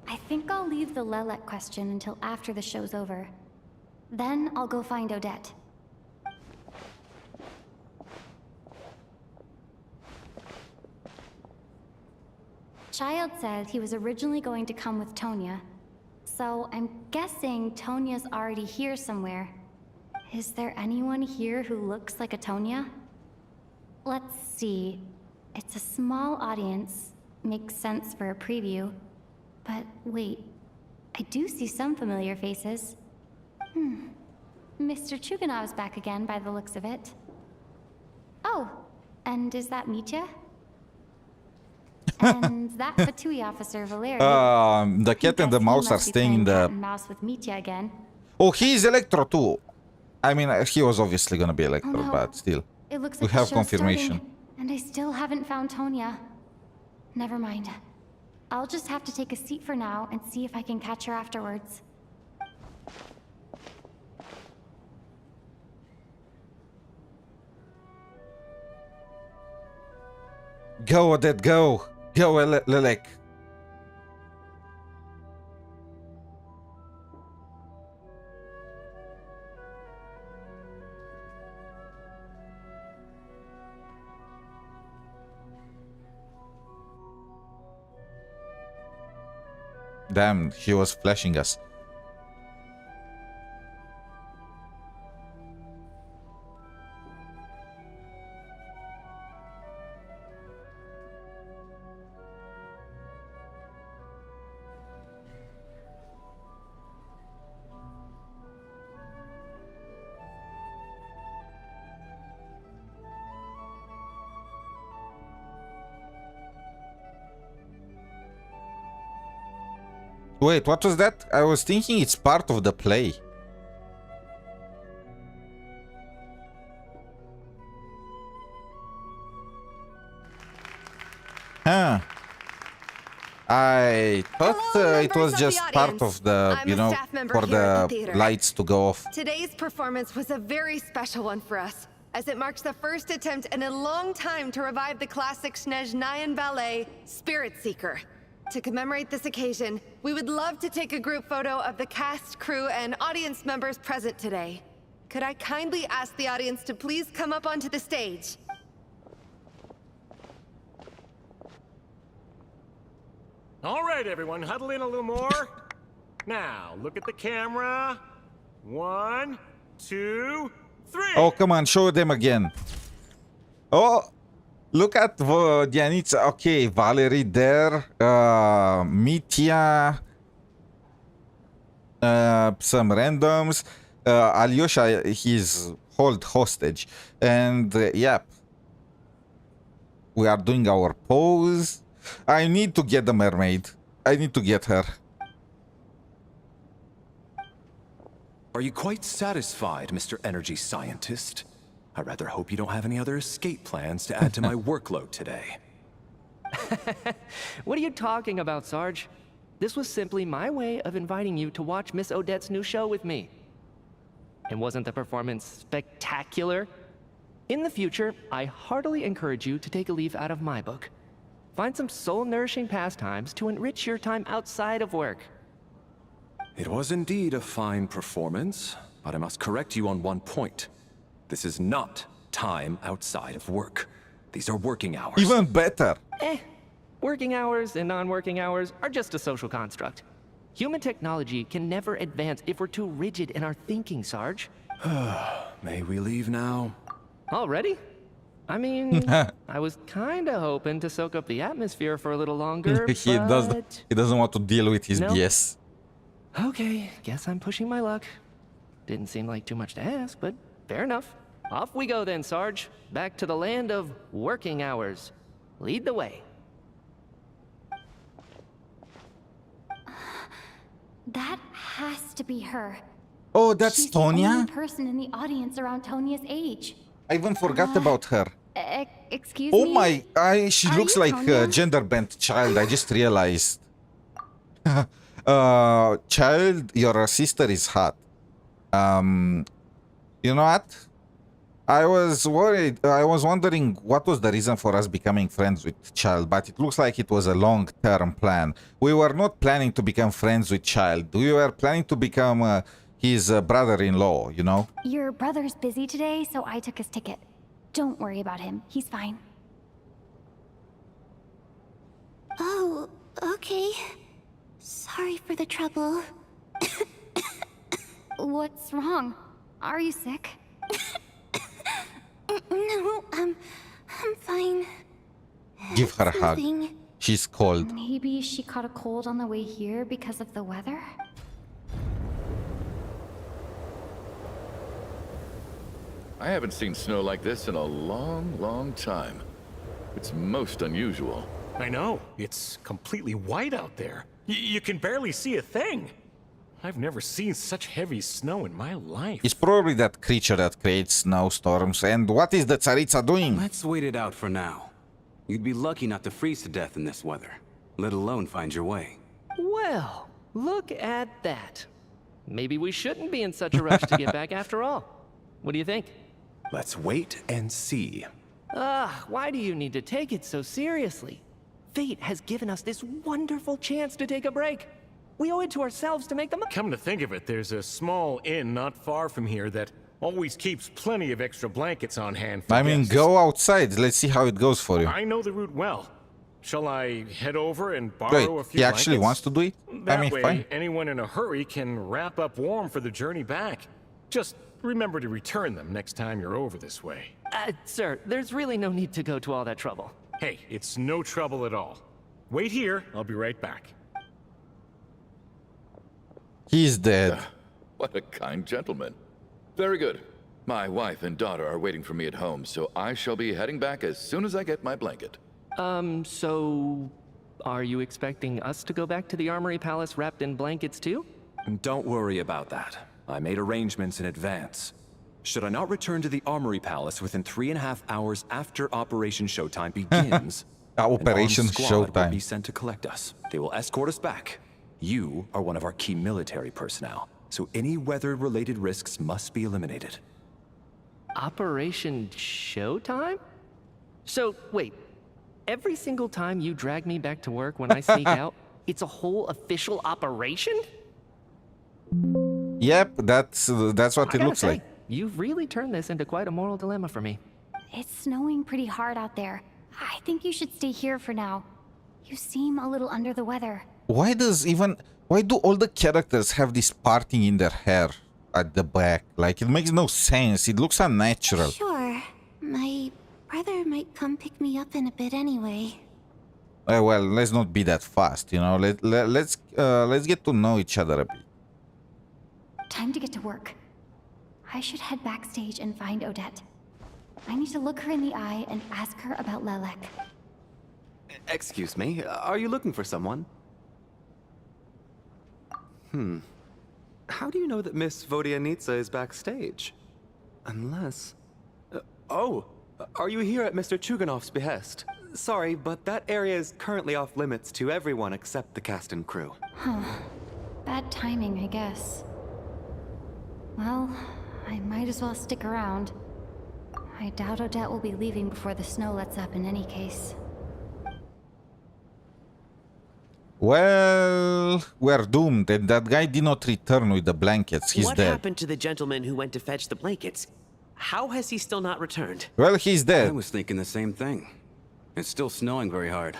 I think I'll leave the Lelek question until after the show's over. Then I'll go find Odette. Child said he was originally going to come with Tonya. So I'm guessing Tonya's already here somewhere. Is there anyone here who looks like a Tonya? Let's see. It's a small audience. Makes sense for a preview. But wait, I do see some familiar faces. Mr. Chuganov's back again by the looks of it. Oh, and is that Mitya? And that Fatui officer Valeria. The cat and the mouse are staying in the... mouse with Mitya again. Oh, he's Electro too. I mean, he was obviously gonna be Electro, no. but still. It looks we like have the show's confirmation. starting, and I still haven't found Tonya. Never mind. I'll just have to take a seat for now and see if I can catch her afterwards. Go, Odette, go! Go, Lelek! Damn, he was flashing us. Wait, what was that? I was thinking it's part of the play. Huh. I thought it was just part of the, you know, for the lights to go off. Today's performance was a very special one for us, as it marks the first attempt in a long time to revive the classic SNEZHNAYA ballet, Spirit Seeker. To commemorate this occasion, we would love to take a group photo of the cast, crew, and audience members present today. Could I kindly ask the audience to please come up onto the stage? All right, everyone, huddle in a little more. Now, look at the camera. 1, 2, 3. Oh, come on, show them again. Oh, look at Dianitsa. Okay, Valerie there. Mitya. Some randoms. Alyosha, he's hold hostage. And, yep. We are doing our pose. I need to get the mermaid. I need to get her. Are you quite satisfied, Mr. Energy Scientist? I rather hope you don't have any other escape plans to add to my workload today. What are you talking about, Sarge? This was simply my way of inviting you to watch Miss Odette's new show with me. And wasn't the performance spectacular? In the future, I heartily encourage you to take a leaf out of my book. Find some soul-nourishing pastimes to enrich your time outside of work. It was indeed a fine performance, but I must correct you on one point. This is not time outside of work. These are working hours. Even better. Working hours and non-working hours are just a social construct. Human technology can never advance if we're too rigid in our thinking, Sarge. May we leave now? Already? I mean, I was kinda hoping to soak up the atmosphere for a little longer, he doesn't want to deal with his BS. Okay, guess I'm pushing my luck. Didn't seem like too much to ask, but fair enough. Off we go then, Sarge. Back to the land of working hours. Lead the way. That has to be her. Oh, that's She's Tonya? the only person in the audience around Tonya's age. I even forgot about her. Excuse Oh me? my, she looks like a gender-bent child, I just realized. Child, your sister is hot. You know what? I was worried, I was wondering what was the reason for us becoming friends with Child, but it looks like it was a long-term plan. We were not planning to become friends with Child. We were planning to become his brother-in-law, you know? Your brother's busy today, so I took his ticket. Don't worry about him. He's fine. Oh, okay. Sorry for the trouble. What's wrong? Are you sick? No, I'm fine. Give her a hug. Nothing. She's cold. Maybe she caught a cold on the way here because of the weather? I haven't seen snow like this in a long, long time. It's most unusual. I know. It's completely white out there. You can barely see a thing. I've never seen such heavy snow in my life. It's probably that creature that creates snowstorms. And what is the Tsaritsa doing? Let's wait it out for now. You'd be lucky not to freeze to death in this weather, let alone find your way. Well, look at that. Maybe we shouldn't be in such a rush to get back after all. What do you think? Let's wait and see. Why do you need to take it so seriously? Fate has given us this wonderful chance to take a break. We owe it to ourselves to make the Come to think of it, there's a small inn not far from here that always keeps plenty of extra blankets on hand for I mean, guests. go outside. Let's see how it goes for you. I know the route well. Shall I head over and borrow Wait, a few he actually blankets? wants to do it? That I mean, way, fine. anyone in a hurry can wrap up warm for the journey back. Just remember to return them next time you're over this way. Sir, there's really no need to go to all that trouble. Hey, it's no trouble at all. Wait here, I'll be right back. He's dead. What a kind gentleman. Very good. My wife and daughter are waiting for me at home, so I shall be heading back as soon as I get my blanket. So... Are you expecting us to go back to the Armory Palace wrapped in blankets too? Don't worry about that. I made arrangements in advance. Should I not return to the Armory Palace within 3.5 hours after Operation Showtime begins, Operation an armed squad will Showtime. be sent to collect us. They will escort us back. You are one of our key military personnel, so any weather-related risks must be eliminated. Operation Showtime? So, wait. Every single time you drag me back to work when I sneak out, it's a whole official operation? Yep, that's what it looks like. You've really turned this into quite a moral dilemma for me. It's snowing pretty hard out there. I think you should stay here for now. You seem a little under the weather. Why do all the characters have this parting in their hair at the back? Like, it makes no sense. It looks unnatural. Sure. My brother might come pick me up in a bit anyway. Well, let's not be that fast, you know. Let's get to know each other a bit. Time to get to work. I should head backstage and find Odette. I need to look her in the eye and ask her about Lelek. Excuse me, are you looking for someone? How do you know that Miss Vodyanitsa is backstage? Unless... oh, are you here at Mr. Chuganov's behest? Sorry, but that area is currently off limits to everyone except the cast and crew. Huh. Bad timing, I guess. Well, I might as well stick around. I doubt Odette will be leaving before the snow lets up in any case. Well, we're doomed, and that guy did not return with the blankets. He's What dead. happened to the gentleman who went to fetch the blankets? How has he still not returned? Well, he's dead. I was thinking the same thing. It's still snowing very hard.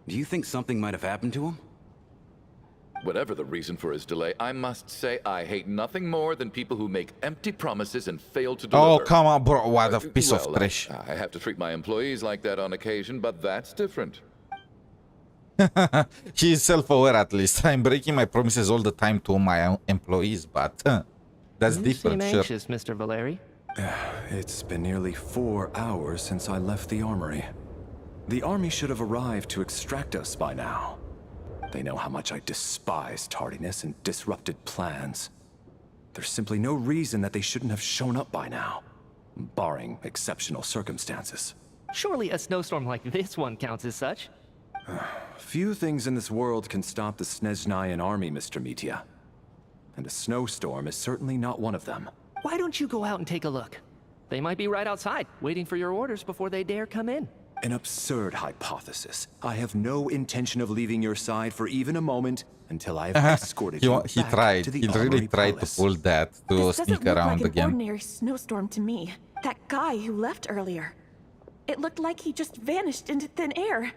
Do you think something might have happened to him? Whatever the reason for his delay, I must say I hate nothing more than people who make empty promises and fail to deliver. Oh, come on, bro. What a piece of Well, trash. I have to treat my employees like that on occasion, but that's different. He is self-aware at least. I'm breaking my promises all the time to my employees, but that's different, You seem sure. anxious, Mr. Valeri. It's been nearly 4 hours since I left the armory. The army should have arrived to extract us by now. They know how much I despise tardiness and disrupted plans. There's simply no reason that they shouldn't have shown up by now, barring exceptional circumstances. Surely a snowstorm like this one counts as such. Few things in this world can stop the SNEZHNAYAN army, Mr. Mitya. And a snowstorm is certainly not one of them. Why don't you go out and take a look? They might be right outside, waiting for your orders before they dare come in. An absurd hypothesis. I have no intention of leaving your side for even a moment until I have escorted you He back tried. to the He really Armory tried to Palace. pull that to This sneak doesn't look around like an again. ordinary snowstorm to me. That guy who left earlier. It looked like he just vanished into thin air.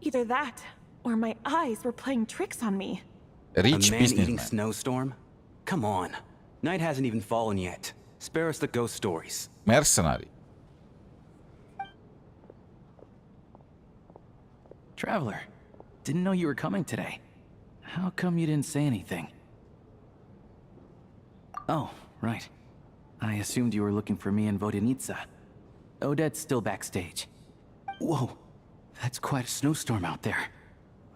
Either that, or my eyes were playing tricks on me. Rich A man-eating businessman. snowstorm? Come on. Night hasn't even fallen yet. Spare us the ghost stories. Mercenary. Traveler, didn't know you were coming today. How come you didn't say anything? Oh, right. I assumed you were looking for me and Vodyanitsa. Odette's still backstage. Whoa, that's quite a snowstorm out there.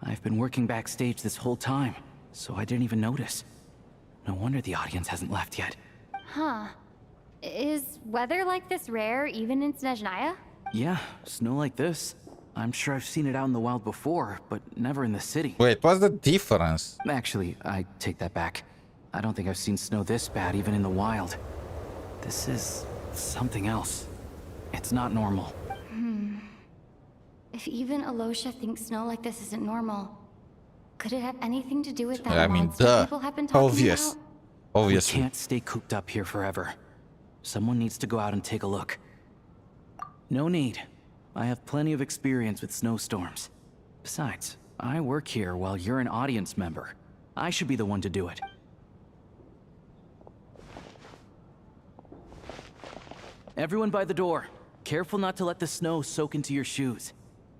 I've been working backstage this whole time, so I didn't even notice. No wonder the audience hasn't left yet. Huh. Is weather like this rare even in Snezhnaya? Yeah, snow like this. I'm sure I've seen it out in the wild before, but never in the city. Wait, what's the difference? Actually, I take that back. I don't think I've seen snow this bad even in the wild. This is something else. It's not normal. If even Alosha thinks snow like this isn't normal, could it have anything to do with that I mean, monster duh. people have been talking Obvious. about? Obviously. We can't stay cooped up here forever. Someone needs to go out and take a look. No need. I have plenty of experience with snowstorms. Besides, I work here while you're an audience member. I should be the one to do it. Everyone by the door. Careful not to let the snow soak into your shoes.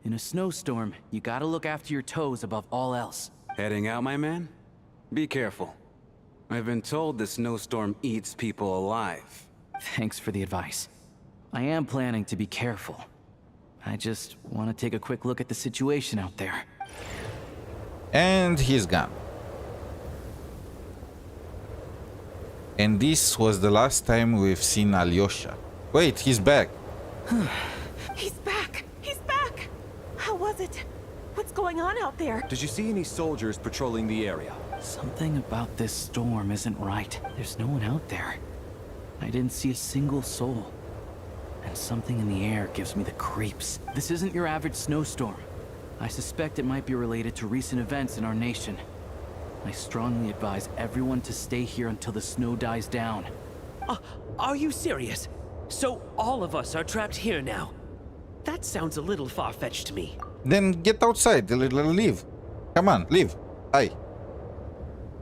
In a snowstorm, you gotta look after your toes above all else. Heading out, my man? Be careful. I've been told the snowstorm eats people alive. Thanks for the advice. I am planning to be careful. I just want to take a quick look at the situation out there. And he's gone. And this was the last time we've seen Alyosha. Wait, he's back. He's back! He's back! How was it? What's going on out there? Did you see any soldiers patrolling the area? Something about this storm isn't right. There's no one out there. I didn't see a single soul. And something in the air gives me the creeps. This isn't your average snowstorm. I suspect it might be related to recent events in our nation. I strongly advise everyone to stay here until the snow dies down. Are you serious? So all of us are trapped here now? That sounds a little far-fetched to me. Then get outside, leave. Come on, leave. Hi.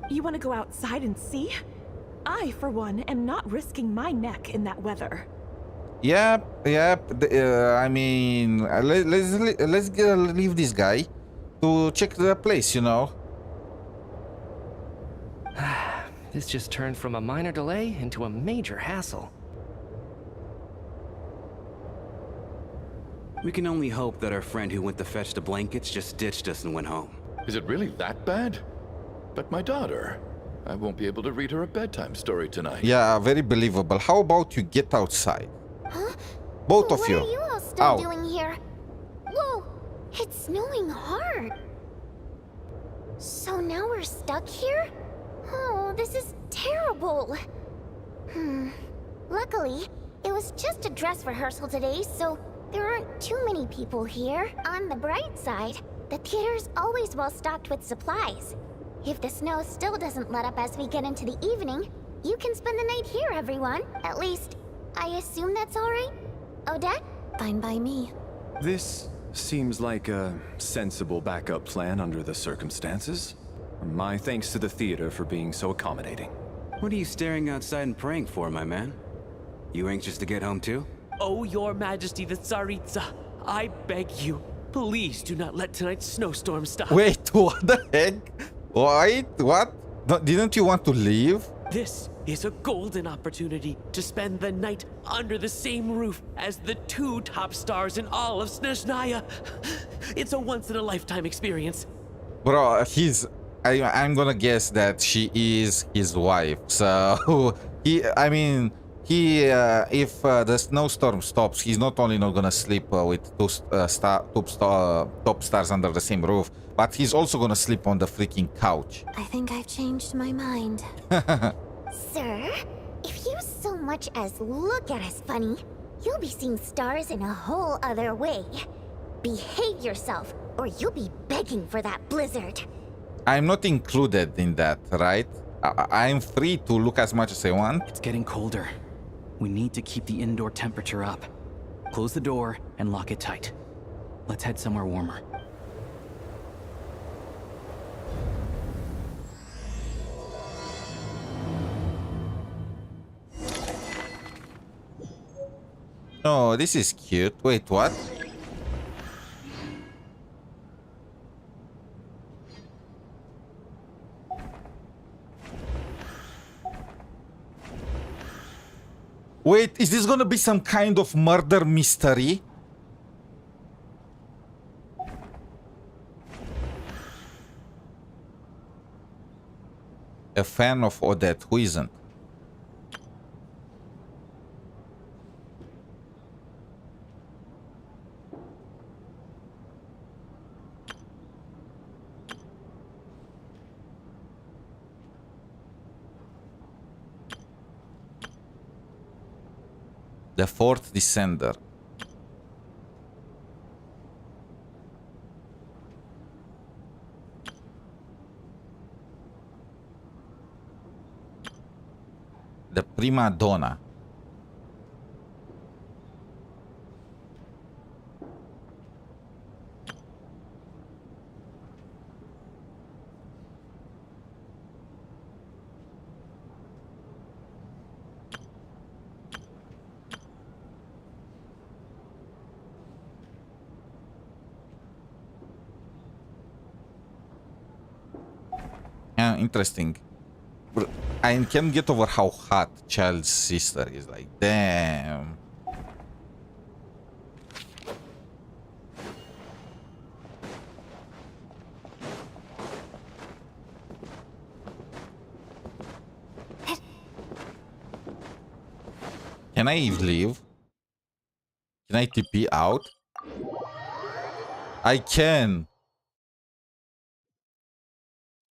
You want to go outside and see? I, for one, am not risking my neck in that weather. Yep. I mean, let's leave this guy to check the place, you know. This just turned from a minor delay into a major hassle. We can only hope that our friend who went to fetch the blankets just ditched us and went home. Is it really that bad? But my daughter, I won't be able to read her a bedtime story tonight. Yeah, very believable. How about you get outside? Huh? Both of you. What are you all still doing here? Whoa, it's snowing hard. So now we're stuck here? Oh, this is terrible. Luckily, it was just a dress rehearsal today, so there aren't too many people here. On the bright side, the theater's always well stocked with supplies. If the snow still doesn't let up as we get into the evening, you can spend the night here, everyone. At least, I assume that's all right? Odette? Fine by me. This seems like a sensible backup plan under the circumstances. My thanks to the theater for being so accommodating. What are you staring outside and praying for, my man? You anxious to get home too? Oh, Your Majesty the Tsaritsa, I beg you, please do not let tonight's snowstorm stop. Wait, what the heck? Wait, what? Didn't you want to leave? This is a golden opportunity to spend the night under the same roof as the two top stars in all of SNEZHNAYA. It's a once-in-a-lifetime experience. Bro, I'm gonna guess that she is his wife. So, if the snowstorm stops, he's not only not gonna sleep with top stars under the same roof, but he's also gonna sleep on the freaking couch. I think I've changed my mind. Sir, if you so much as look at us funny, you'll be seeing stars in a whole other way. Behave yourself, or you'll be begging for that blizzard. I'm not included in that, right? I'm free to look as much as I want. It's getting colder. We need to keep the indoor temperature up. Close the door and lock it tight. Let's head somewhere warmer. Oh, this is cute. Wait, what? Wait, is this gonna be some kind of murder mystery? A fan of Odette, who isn't? The fourth descender. The prima donna. Interesting. I can't get over how hot Child's sister is. Like, damn. Can I leave? Can I TP out? I can.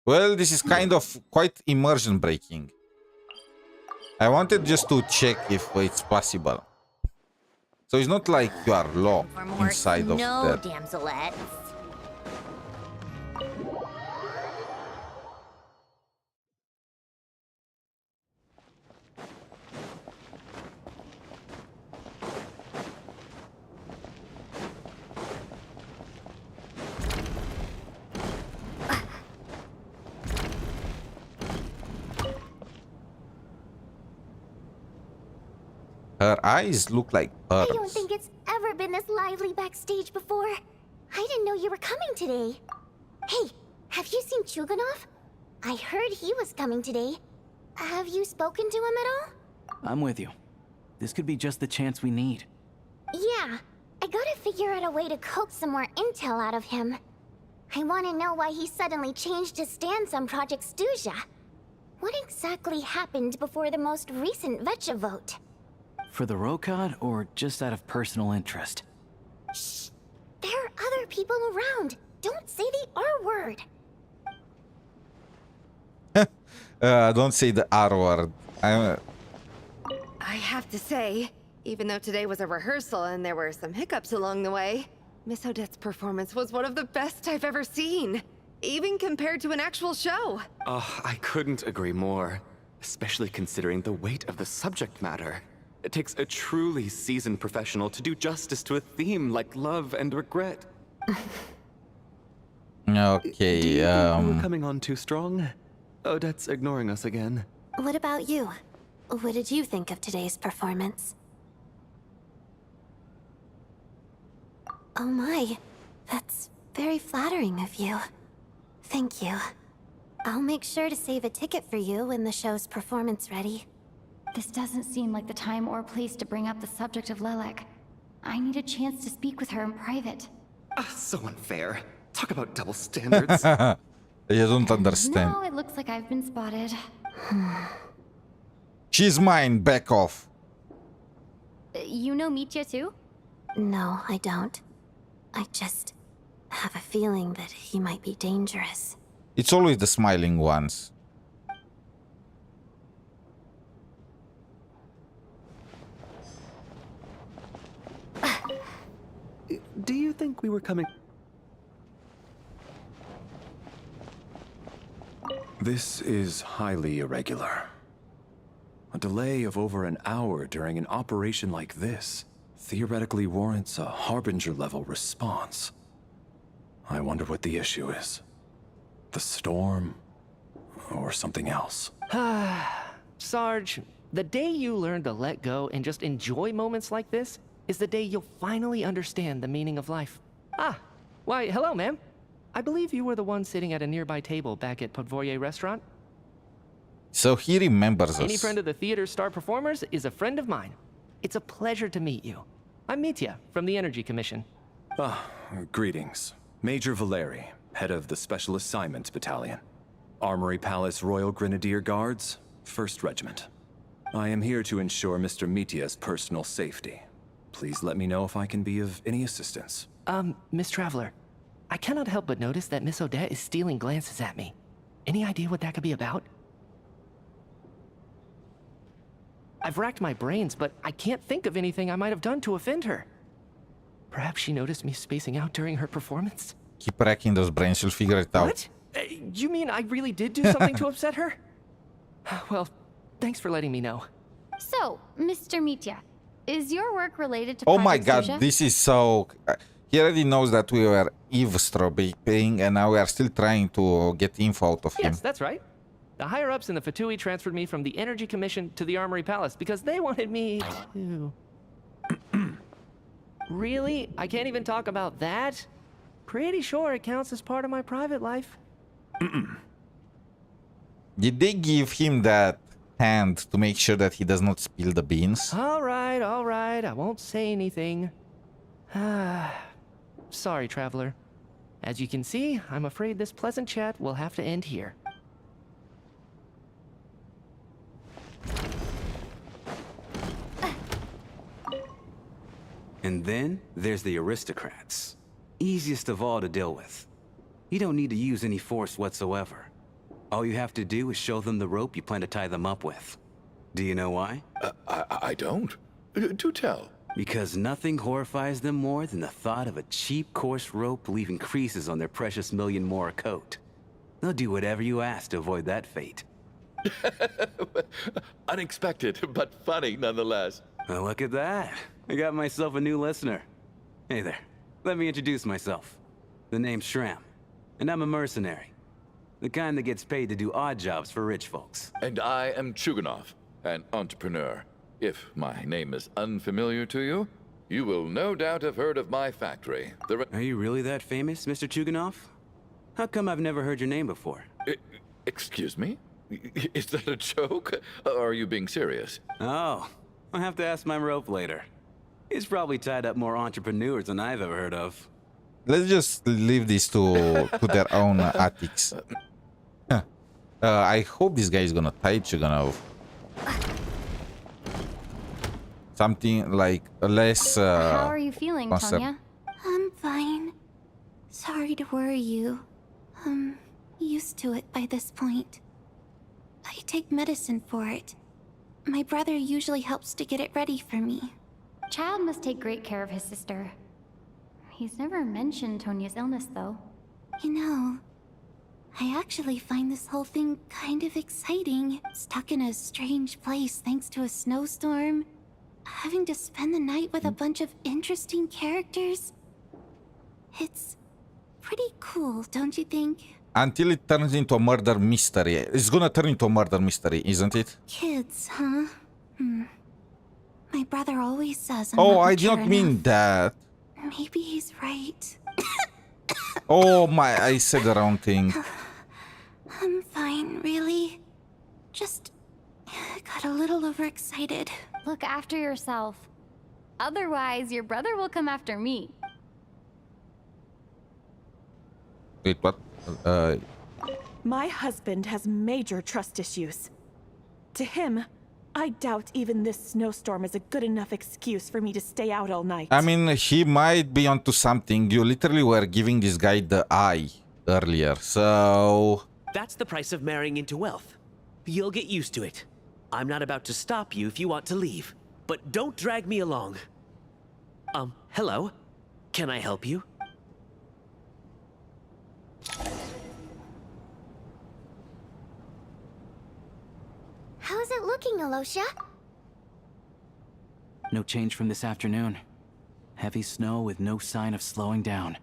Well, this is kind of quite immersion breaking. I wanted just to check if it's possible. So it's not like you are locked inside of that. Damselettes. Her eyes look like I pearls. don't think it's ever been this lively backstage before. I didn't know you were coming today. Hey, have you seen Chuganov? I heard he was coming today. Have you spoken to him at all? I'm with you. This could be just the chance we need. Yeah, I gotta figure out a way to coax some more intel out of him. I want to know why he suddenly changed his stance on Project Stuzha. What exactly happened before the most recent Vetcha vote? For the Rokad, or just out of personal interest? Shh! There are other people around. Don't say the R word. Don't say the R word. I have to say, even though today was a rehearsal and there were some hiccups along the way, Miss Odette's performance was one of the best I've ever seen. Even compared to an actual show. Oh, I couldn't agree more. Especially considering the weight of the subject matter. It takes a truly seasoned professional to do justice to a theme like love and regret. Okay, Do you think we're coming on too strong? Odette's ignoring us again. What about you? What did you think of today's performance? Oh my, that's very flattering of you. Thank you. I'll make sure to save a ticket for you when the show's performance ready. This doesn't seem like the time or place to bring up the subject of Lelek. I need a chance to speak with her in private. So unfair. Talk about double standards. You don't understand. No, it looks like I've been spotted. She's mine, back off. You know Mitya too? No, I don't. I just have a feeling that he might be dangerous. It's always the smiling ones. Do you think we were coming? This is highly irregular. A delay of over an hour during an operation like this theoretically warrants a Harbinger-level response. I wonder what the issue is. The storm, or something else. Sarge, the day you learn to let go and just enjoy moments like this is the day you'll finally understand the meaning of life. Why, hello, ma'am. I believe you were the one sitting at a nearby table back at Podvorye restaurant. So he remembers Any us. friend of the theater star performers is a friend of mine. It's a pleasure to meet you. I'm Mitya from the Energy Commission. Greetings. Major Valeri, head of the Special Assignments Battalion. Armory Palace Royal Grenadier Guards, 1st Regiment. I am here to ensure Mr. Mitya's personal safety. Please let me know if I can be of any assistance. Miss Traveler, I cannot help but notice that Miss Odette is stealing glances at me. Any idea what that could be about? I've racked my brains, but I can't think of anything I might have done to offend her. Perhaps she noticed me spacing out during her performance? Keep racking those brains, you'll figure it out. What? You mean I really did do something to upset her? Well, thanks for letting me know. So, Mr. Mitya, is your work related to Oh my Project god, Stuzha? this is so... He already knows that we were eavesdropping and now we are still trying to get info out of him. Yes, that's right. The higher-ups in the Fatui transferred me from the Energy Commission to the Armory Palace because they wanted me to... Really? I can't even talk about that? Pretty sure it counts as part of my private life. Did they give him that hand to make sure that he does not spill the beans? All right, I won't say anything. Sorry, Traveler. As you can see, I'm afraid this pleasant chat will have to end here. And then there's the aristocrats. Easiest of all to deal with. You don't need to use any force whatsoever. All you have to do is show them the rope you plan to tie them up with. Do you know why? I don't. Do tell. Because nothing horrifies them more than the thought of a cheap, coarse rope leaving creases on their precious million more coat. They'll do whatever you ask to avoid that fate. Unexpected, but funny nonetheless. Well, look at that. I got myself a new listener. Hey there. Let me introduce myself. The name's Shram, and I'm a mercenary. The kind that gets paid to do odd jobs for rich folks. And I am Chuganov, an entrepreneur. If my name is unfamiliar to you, you will no doubt have heard of my factory. Are you really that famous, Mr. Chuganov? How come I've never heard your name before? Excuse me? Is that a joke? Or are you being serious? Oh, I'll have to ask my rope later. He's probably tied up more entrepreneurs than I've ever heard of. Let's just leave this to their own attics. I hope this guy is gonna tie Chuganov. Something like less. How are you feeling, concept. Tonya? I'm fine. Sorry to worry you. I'm used to it by this point. I take medicine for it. My brother usually helps to get it ready for me. Child must take great care of his sister. He's never mentioned Tonya's illness, though. You know, I actually find this whole thing kind of exciting. Stuck in a strange place thanks to a snowstorm. Having to spend the night with a bunch of interesting characters. It's pretty cool, don't you think? Until it turns into a murder mystery. It's gonna turn into a murder mystery, isn't it? Kids, huh? My brother always says I'm Oh, not I did not mature mean enough. that. Maybe he's right. Oh my, I said the wrong thing. I'm fine, really. Just got a little overexcited. Look after yourself. Otherwise, your brother will come after me. Wait, what? My husband has major trust issues. To him, I doubt even this snowstorm is a good enough excuse for me to stay out all night. I mean, he might be onto something. You literally were giving this guy the eye earlier, so... That's the price of marrying into wealth. You'll get used to it. I'm not about to stop you if you want to leave, but don't drag me along. Hello? Can I help you? How's it looking, Alosha? No change from this afternoon. Heavy snow with no sign of slowing down.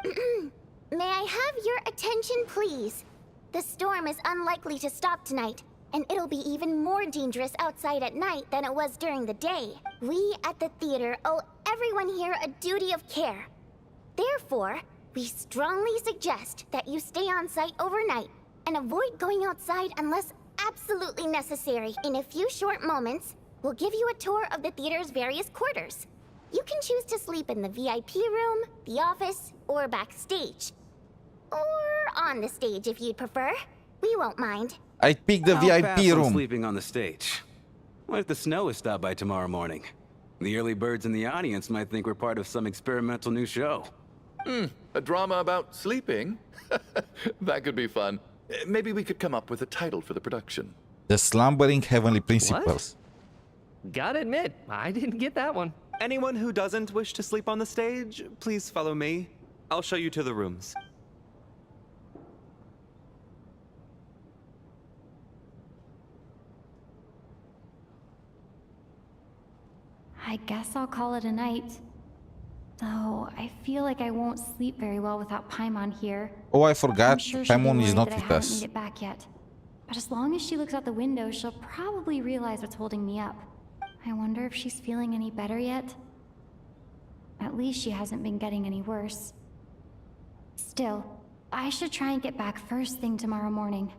May I have your attention, please? The storm is unlikely to stop tonight, and it'll be even more dangerous outside at night than it was during the day. We at the theater owe everyone here a duty of care. Therefore, we strongly suggest that you stay on site overnight and avoid going outside unless absolutely necessary. In a few short moments, we'll give you a tour of the theater's various quarters. You can choose to sleep in the VIP room, the office, or backstage. Or on the stage if you'd prefer. We won't mind. I'd pick the I'll VIP pass on room. sleeping on the stage. What if the snow is stopped by tomorrow morning? The early birds in the audience might think we're part of some experimental new show. A drama about sleeping? That could be fun. Maybe we could come up with a title for the production. The Slumbering Heavenly Principles. Gotta admit, I didn't get that one. Anyone who doesn't wish to sleep on the stage, please follow me. I'll show you to the rooms. I guess I'll call it a night. Though, I feel like I won't sleep very well without Paimon here. Oh, I forgot. I'm sure she'll be Paimon is worried not that I with haven't us. made it back yet. But as long as she looks out the window, she'll probably realize what's holding me up. I wonder if she's feeling any better yet? At least she hasn't been getting any worse. Still, I should try and get back first thing tomorrow morning.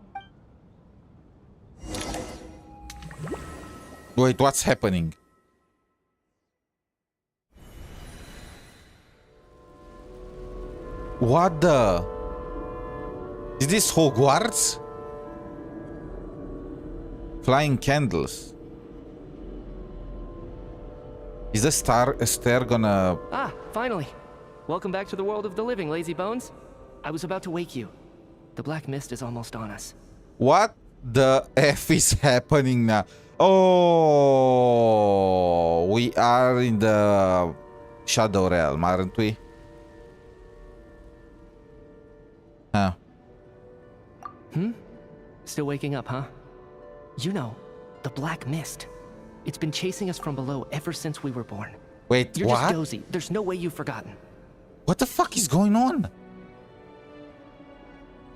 Wait, what's happening? What the? Is this Hogwarts? Flying candles. Is the stair gonna... Ah, finally. Welcome back to the world of the living, lazy bones. I was about to wake you. The black mist is almost on us. What the F is happening now? Oh, we are in the Shadow Realm, aren't we? Huh. Still waking up, huh? You know, the black mist. It's been chasing us from below ever since we were born. Wait, You're what? just dozy. There's no way you've forgotten. What the fuck is going on?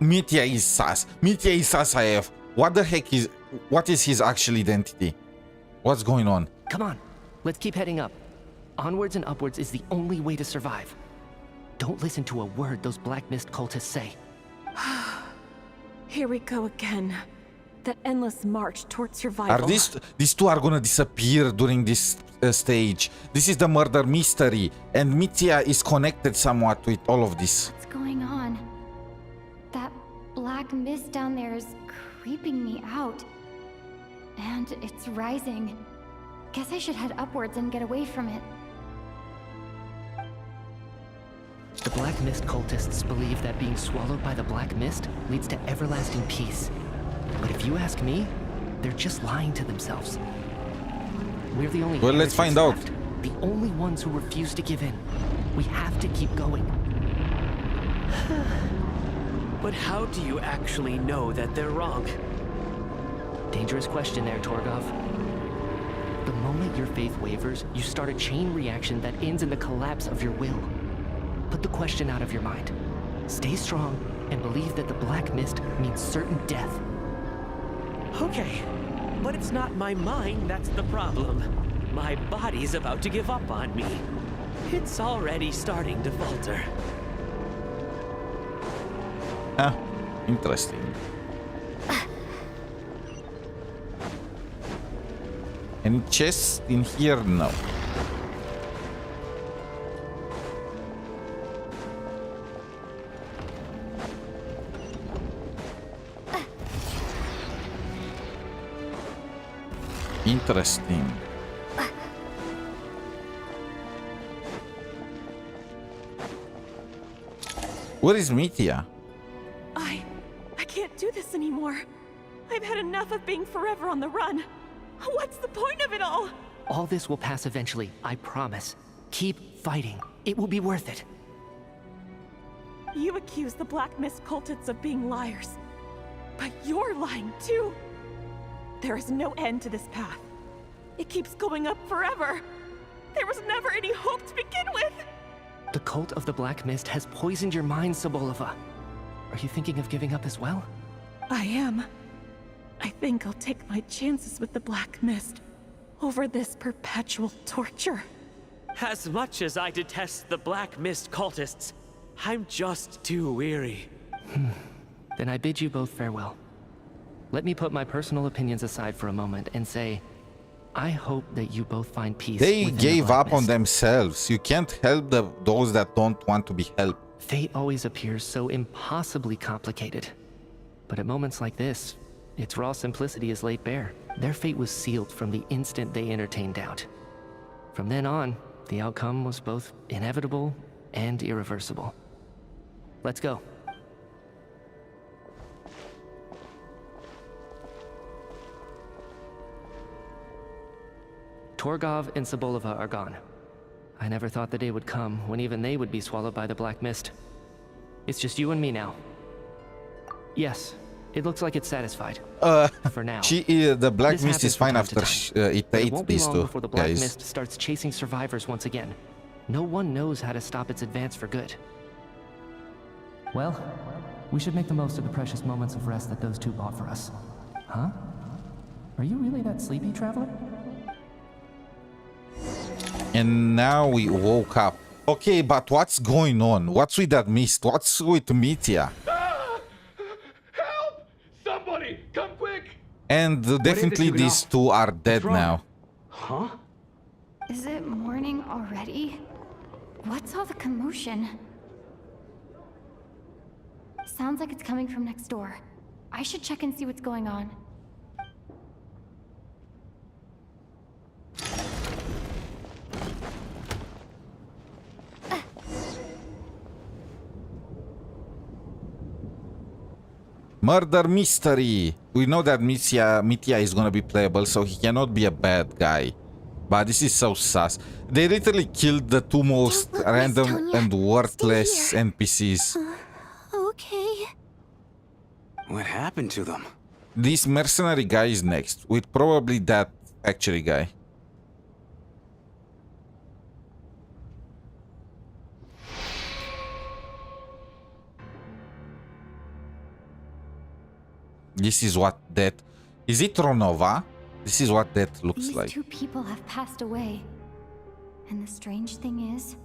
Mitya is sus. Mitya is sus AF. What the heck is... What is his actual identity? What's going on? Come on, let's keep heading up. Onwards and upwards is the only way to survive. Don't listen to a word those black mist cultists say. Here we go again. The endless march towards survival. Are these two are gonna disappear during this stage? This is the murder mystery, and Mitya is connected somewhat with all of this. What's going on? That black mist down there is creeping me out. And it's rising. Guess I should head upwards and get away from it. The black mist cultists believe that being swallowed by the black mist leads to everlasting peace. But if you ask me, they're just lying to themselves. We're the only... Well, let's find out. The only ones who refuse to give in. We have to keep going. But how do you actually know that they're wrong? Dangerous question there, Torgov. The moment your faith wavers, you start a chain reaction that ends in the collapse of your will. Put the question out of your mind. Stay strong and believe that the black mist means certain death. Okay, but it's not my mind that's the problem. My body's about to give up on me. It's already starting to falter. Ah, interesting. Any chests in here? No. Interesting. Where is Mitya? I can't do this anymore. I've had enough of being forever on the run. What's the point of it all? All this will pass eventually, I promise. Keep fighting. It will be worth it. You accuse the Black Mist cultists of being liars. But you're lying too. There is no end to this path. It keeps going up forever. There was never any hope to begin with. The cult of the Black Mist has poisoned your mind, Sobolova. Are you thinking of giving up as well? I am. I think I'll take my chances with the Black Mist over this perpetual torture. As much as I detest the Black Mist cultists, I'm just too weary. Then I bid you both farewell. Let me put my personal opinions aside for a moment and say, I hope that you both find peace. They gave up on themselves. You can't help those that don't want to be helped. Fate always appears so impossibly complicated. But at moments like this, its raw simplicity is laid bare. Their fate was sealed from the instant they entertained doubt. From then on, the outcome was both inevitable and irreversible. Let's go. Torgov and Sobolova are gone. I never thought the day would come when even they would be swallowed by the Black Mist. It's just you and me now. Yes, it looks like it's satisfied. For now. The Black Mist is fine after it ate won't be these long two before the Black guys. Mist starts chasing survivors once again. No one knows how to stop its advance for good. Well, we should make the most of the precious moments of rest that those two bought for us. Huh? Are you really that sleepy, traveler? And now we woke up. Okay, but what's going on? What's with that mist? What's with Mitya? Help! Somebody, come quick! And definitely these two are dead now. Huh? Is it morning already? What's all the commotion? Sounds like it's coming from next door. I should check and see what's going on. Murder mystery. We know that Mitya is gonna be playable, so he cannot be a bad guy. But this is so sus. They literally killed the two most random and worthless NPCs. Okay. What happened to them? This mercenary guy is next, with probably that factory guy. This is what that... Is it Ronova? This is what that looks like. These two people have passed away. And the strange thing is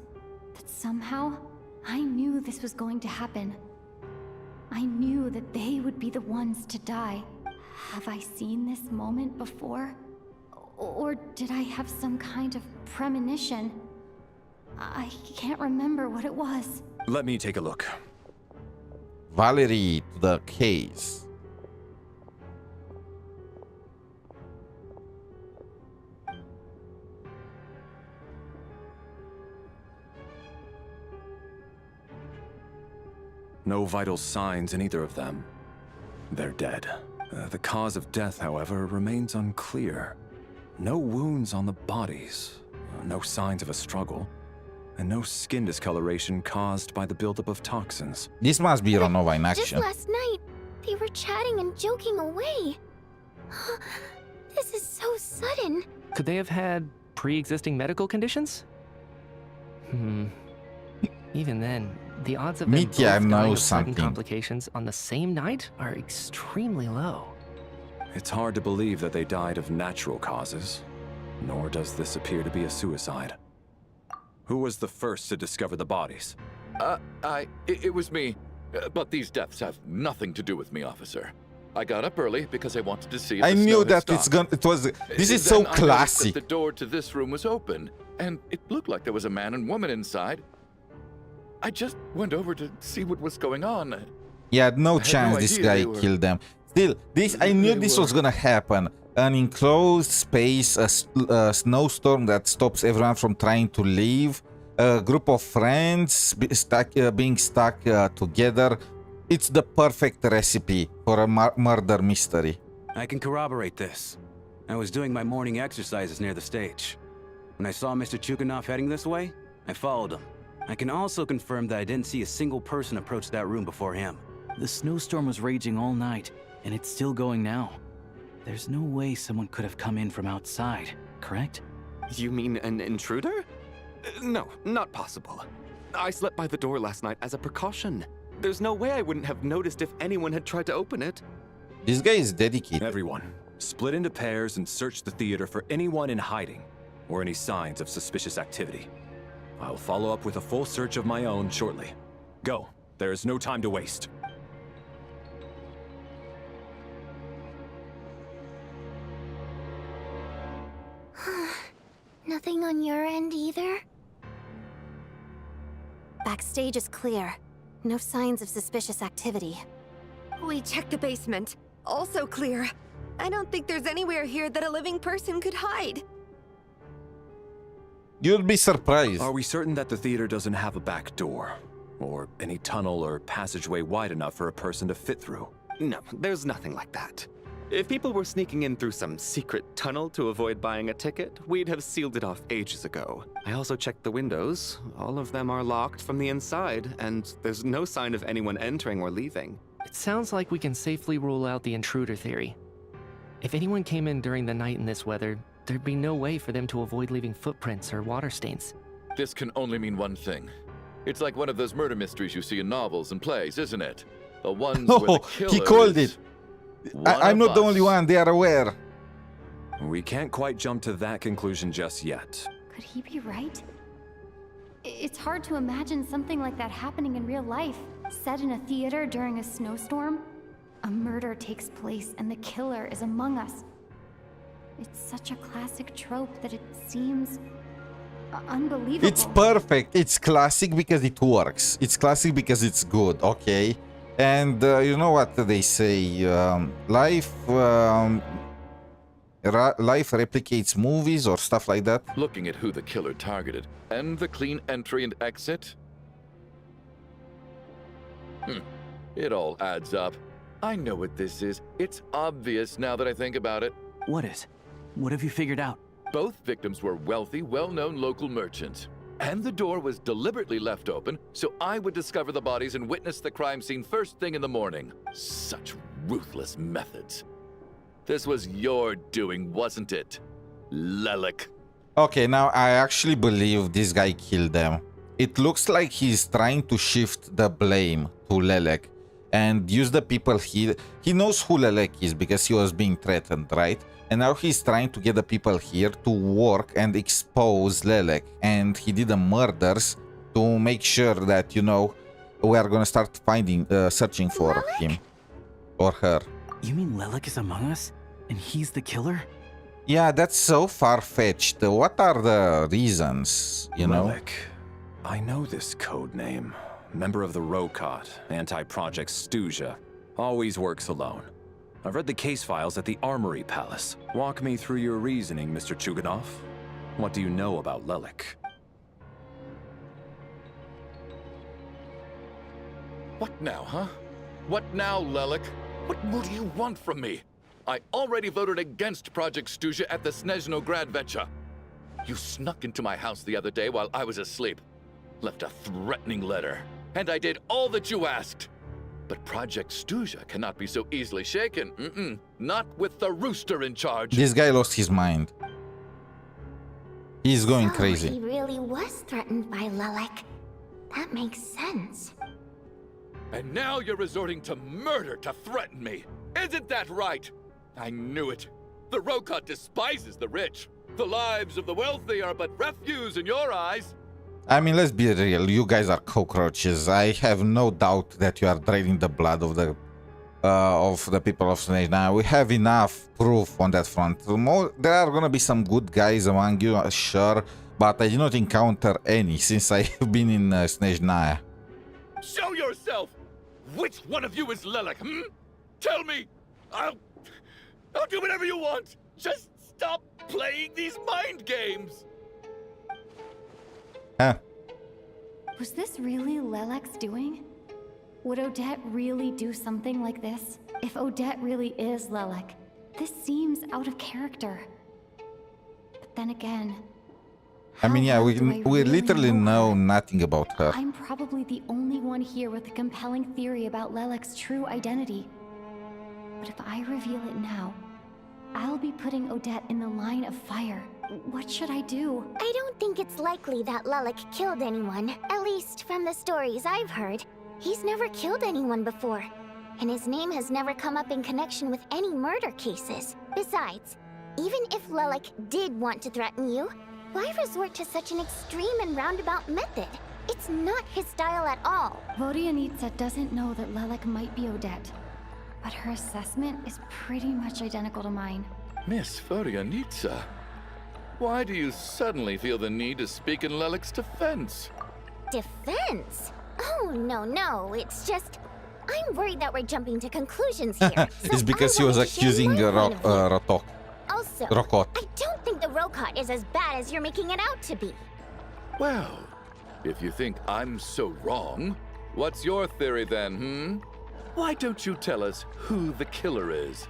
that somehow I knew this was going to happen. I knew that they would be the ones to die. Have I seen this moment before? Or did I have some kind of premonition? I can't remember what it was. Let me take a look. Valerie to the case. No vital signs in either of them. They're dead. The cause of death, however, remains unclear. No wounds on the bodies, no signs of a struggle, and no skin discoloration caused by the buildup of toxins. This must be Ronova in action. Just last night, they were chatting and joking away. This is so sudden. Could they have had pre-existing medical conditions? Even then, the odds of them both dying of sudden complications on the same night are extremely low. It's hard to believe that they died of natural causes, nor does this appear to be a suicide. Who was the first to discover the bodies? It was me. But these deaths have nothing to do with me, officer. I got up early because I wanted to see if I the knew snow had that it's stopped. gonna... It was... This is Then so I noticed that classic. the door to this room was open, and it looked like there was a man and woman inside. I just went over to see what was going on. Yeah, no I had chance no this idea guy they were- killed them. Still, this I knew this was gonna happen. An enclosed space, a snowstorm that stops everyone from trying to leave, a group of friends being stuck together. It's the perfect recipe for a murder mystery. I can corroborate this. I was doing my morning exercises near the stage. When I saw Mr. Chuganov heading this way, I followed him. I can also confirm that I didn't see a single person approach that room before him. The snowstorm was raging all night, and it's still going now. There's no way someone could have come in from outside, correct? You mean an intruder? No, not possible. I slept by the door last night as a precaution. There's no way I wouldn't have noticed if anyone had tried to open it. This guy is dedicated. Everyone, split into pairs and search the theater for anyone in hiding or any signs of suspicious activity. I'll follow up with a full search of my own shortly. Go. There is no time to waste. Nothing on your end either? Backstage is clear. No signs of suspicious activity. We checked the basement. Also clear. I don't think there's anywhere here that a living person could hide. You'd be surprised. Are we certain that the theater doesn't have a back door? Or any tunnel or passageway wide enough for a person to fit through? No, there's nothing like that. If people were sneaking in through some secret tunnel to avoid buying a ticket, we'd have sealed it off ages ago. I also checked the windows. All of them are locked from the inside, and there's no sign of anyone entering or leaving. It sounds like we can safely rule out the intruder theory. If anyone came in during the night in this weather, there'd be no way for them to avoid leaving footprints or water stains. This can only mean one thing. It's like one of those murder mysteries you see in novels and plays, isn't it? The ones where the killer he called is it. I'm not the only one. They are aware. We can't quite jump to that conclusion just yet. Could he be right? It's hard to imagine something like that happening in real life. Set in a theater during a snowstorm, a murder takes place and the killer is among us. It's such a classic trope that it seems unbelievable. It's perfect. It's classic because it works. It's classic because it's good, okay? And you know what they say? Life replicates movies or stuff like that. Looking at who the killer targeted and the clean entry and exit. It all adds up. I know what this is. It's obvious now that I think about it. What is? What have you figured out? Both victims were wealthy, well-known local merchants. And the door was deliberately left open so I would discover the bodies and witness the crime scene first thing in the morning. Such ruthless methods. This was your doing, wasn't it, Lelek? Okay, now I actually believe this guy killed them. It looks like he's trying to shift the blame to Lelek and use the people he knows who Lelek is because he was being threatened, right? And now he's trying to get the people here to work and expose Lelek. And he did the murders to make sure that, you know, we are gonna start finding, searching for him or her. You mean Lelek is among us? And he's the killer? Yeah, that's so far-fetched. What are the reasons, you know? Lelek. I know this code name. Member of the Rokot, anti-Project SNEZHNAYA. Always works alone. I've read the case files at the Armory Palace. Walk me through your reasoning, Mr. Chuganov. What do you know about Lelek? What now, huh? What now, Lelek? What more do you want from me? I already voted against Project SNEZHNAYA at the SNEZHNOGRAD. You snuck into my house the other day while I was asleep. Left a threatening letter. And I did all that you asked. But Project SNEZHNAYA cannot be so easily shaken. Not with the rooster in charge. This guy lost his mind. He's going crazy. He really was threatened by Lelek. That makes sense. And now you're resorting to murder to threaten me. Isn't that right? I knew it. The Rokot despises the rich. The lives of the wealthy are but refuse in your eyes. I mean, let's be real. You guys are cockroaches. I have no doubt that you are draining the blood of the people of SNEZHNAYA. We have enough proof on that front. There are gonna be some good guys among you, sure, but I did not encounter any since I have been in SNEZHNAYA. Show yourself! Which one of you is Lelek, Tell me! I'll do whatever you want! Just stop playing these mind games! Huh? Was this really Lelek's doing? Would Odette really do something like this? If Odette really is Lelek, this seems out of character. But then again... I mean, yeah, we really literally know nothing about her. I'm probably the only one here with a compelling theory about Lelek's true identity. But if I reveal it now, I'll be putting Odette in the line of fire. What should I do? I don't think it's likely that Lelek killed anyone. At least from the stories I've heard. He's never killed anyone before. And his name has never come up in connection with any murder cases. Besides, even if Lelek did want to threaten you, why resort to such an extreme and roundabout method? It's not his style at all. Vodyanitsa doesn't know that Lelek might be Odette, but her assessment is pretty much identical to mine. Miss Vodyanitsa, why do you suddenly feel the need to speak in Lelek's defense? Defense? Oh, no, it's just... I'm worried that we're jumping to conclusions here. It's because he was accusing Rotok. Also, Rokot. I don't think the Rokot is as bad as you're making it out to be. Well, if you think I'm so wrong, what's your theory then, Why don't you tell us who the killer is?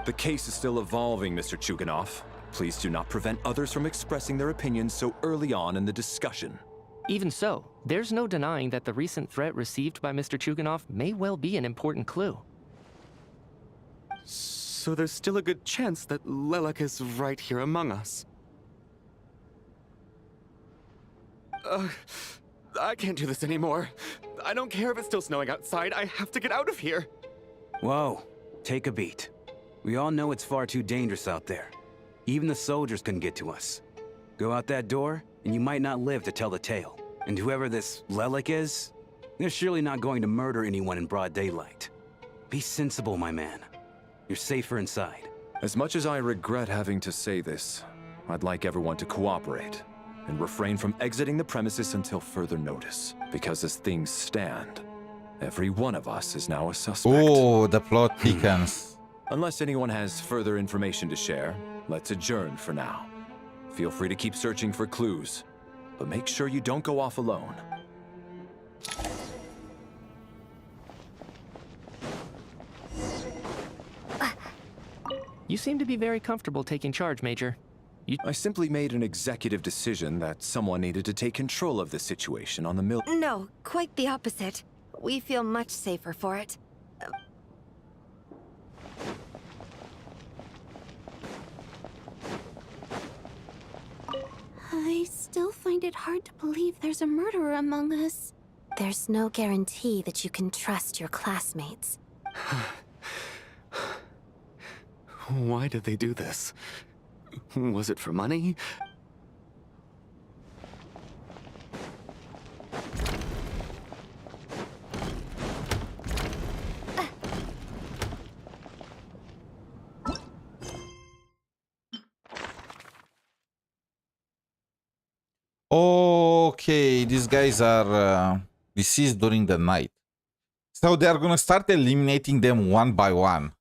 The case is still evolving, Mr. Chuganov. Please do not prevent others from expressing their opinions so early on in the discussion. Even so, there's no denying that the recent threat received by Mr. Chuganov may well be an important clue. So there's still a good chance that Lelek is right here among us. I can't do this anymore. I don't care if it's still snowing outside. I have to get out of here. Whoa, take a beat. We all know it's far too dangerous out there. Even the soldiers couldn't get to us. Go out that door, and you might not live to tell the tale. And whoever this Lelek is, they're surely not going to murder anyone in broad daylight. Be sensible, my man. You're safer inside. As much as I regret having to say this, I'd like everyone to cooperate and refrain from exiting the premises until further notice. Because as things stand, every one of us is now a suspect. Oh, the plot thickens. Unless anyone has further information to share, let's adjourn for now. Feel free to keep searching for clues, but make sure you don't go off alone. You seem to be very comfortable taking charge, Major. I simply made an executive decision that someone needed to take control of the situation on the mill. No, quite the opposite. We feel much safer for it. I still find it hard to believe there's a murderer among us. There's no guarantee that you can trust your classmates. Why did they do this? Was it for money? Okay, these guys are deceased during the night. So they are gonna start eliminating them one by one.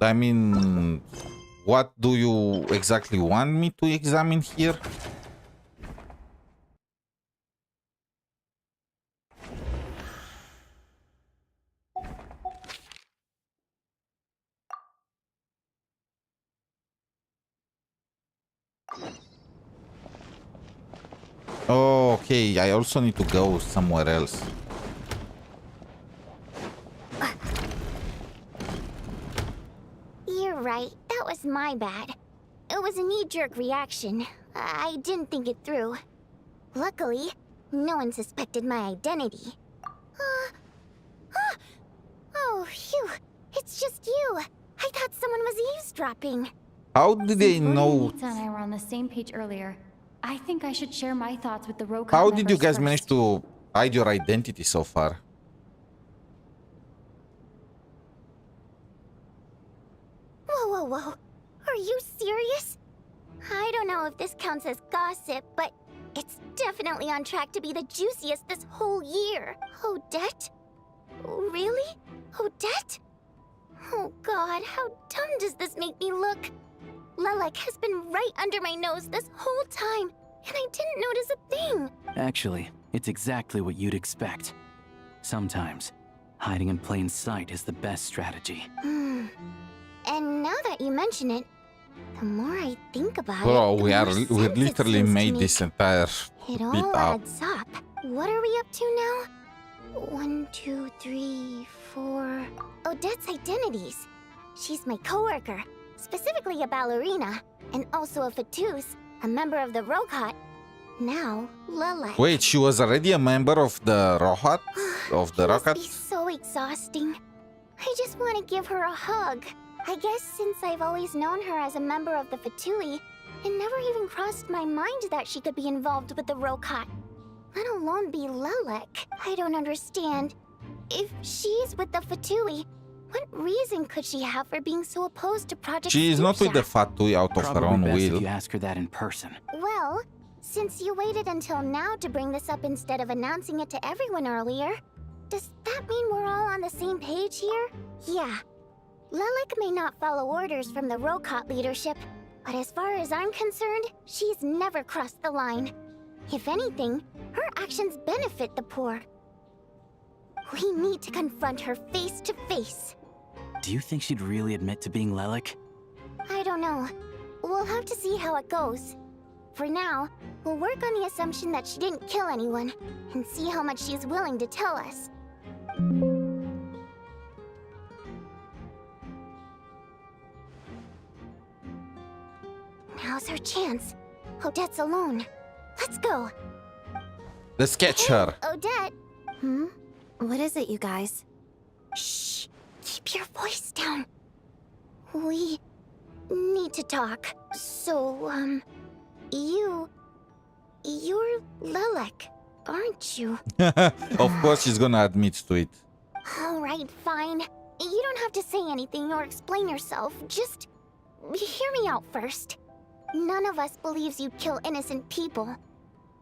I mean, what do you exactly want me to examine here? Oh, okay, I also need to go somewhere else. You're right. That was my bad. It was a knee-jerk reaction. I didn't think it through. Luckily, no one suspected my identity. Oh, phew. It's just you. I thought someone was eavesdropping. How did they know? Nita and I were on the same page earlier. I think I should share my thoughts with the Rokot How did you guys members manage first. to hide your identity so far? Whoa. Are you serious? I don't know if this counts as gossip, but it's definitely on track to be the juiciest this whole year. Odette? Really? Odette? Oh god, how dumb does this make me look? Lelek has been right under my nose this whole time, and I didn't notice a thing. Actually, it's exactly what you'd expect. Sometimes, hiding in plain sight is the best strategy. And now that you mention it, the more I think about Bro, it, we the more sense it literally seems to made make. this entire It bit all up. adds up. What are we up to now? 1, 2, 3, 4. Odette's identities. She's my coworker, specifically a ballerina, and also a fatous, a member of the Rokot. Now, Lelek. Wait, she was already a member of the Rohat? Of the Must Rocket? be so exhausting. I just want to give her a hug. I guess since I've always known her as a member of the Fatui, it never even crossed my mind that she could be involved with the Rokot, let alone be Lelek. I don't understand. If she's with the Fatui, what reason could she have for being so opposed to Project She is not with the Fatui out of her Probably own best will. if you ask her that in person. Well, since you waited until now to bring this up instead of announcing it to everyone earlier, does that mean we're all on the same page here? Yeah. Lelek may not follow orders from the Rokot leadership, but as far as I'm concerned, she's never crossed the line. If anything, her actions benefit the poor. We need to confront her face to face. Do you think she'd really admit to being Lelek? I don't know. We'll have to see how it goes. For now, we'll work on the assumption that she didn't kill anyone, and see how much she's willing to tell us. Now's her chance. Odette's alone. Let's go. Let's catch her. Odette! What is it, you guys? Shh! Keep your voice down. We need to talk. So, you're Lelek, aren't you? Of course she's gonna admit to it. Alright, fine. You don't have to say anything or explain yourself. Just hear me out first. None of us believes you'd kill innocent people.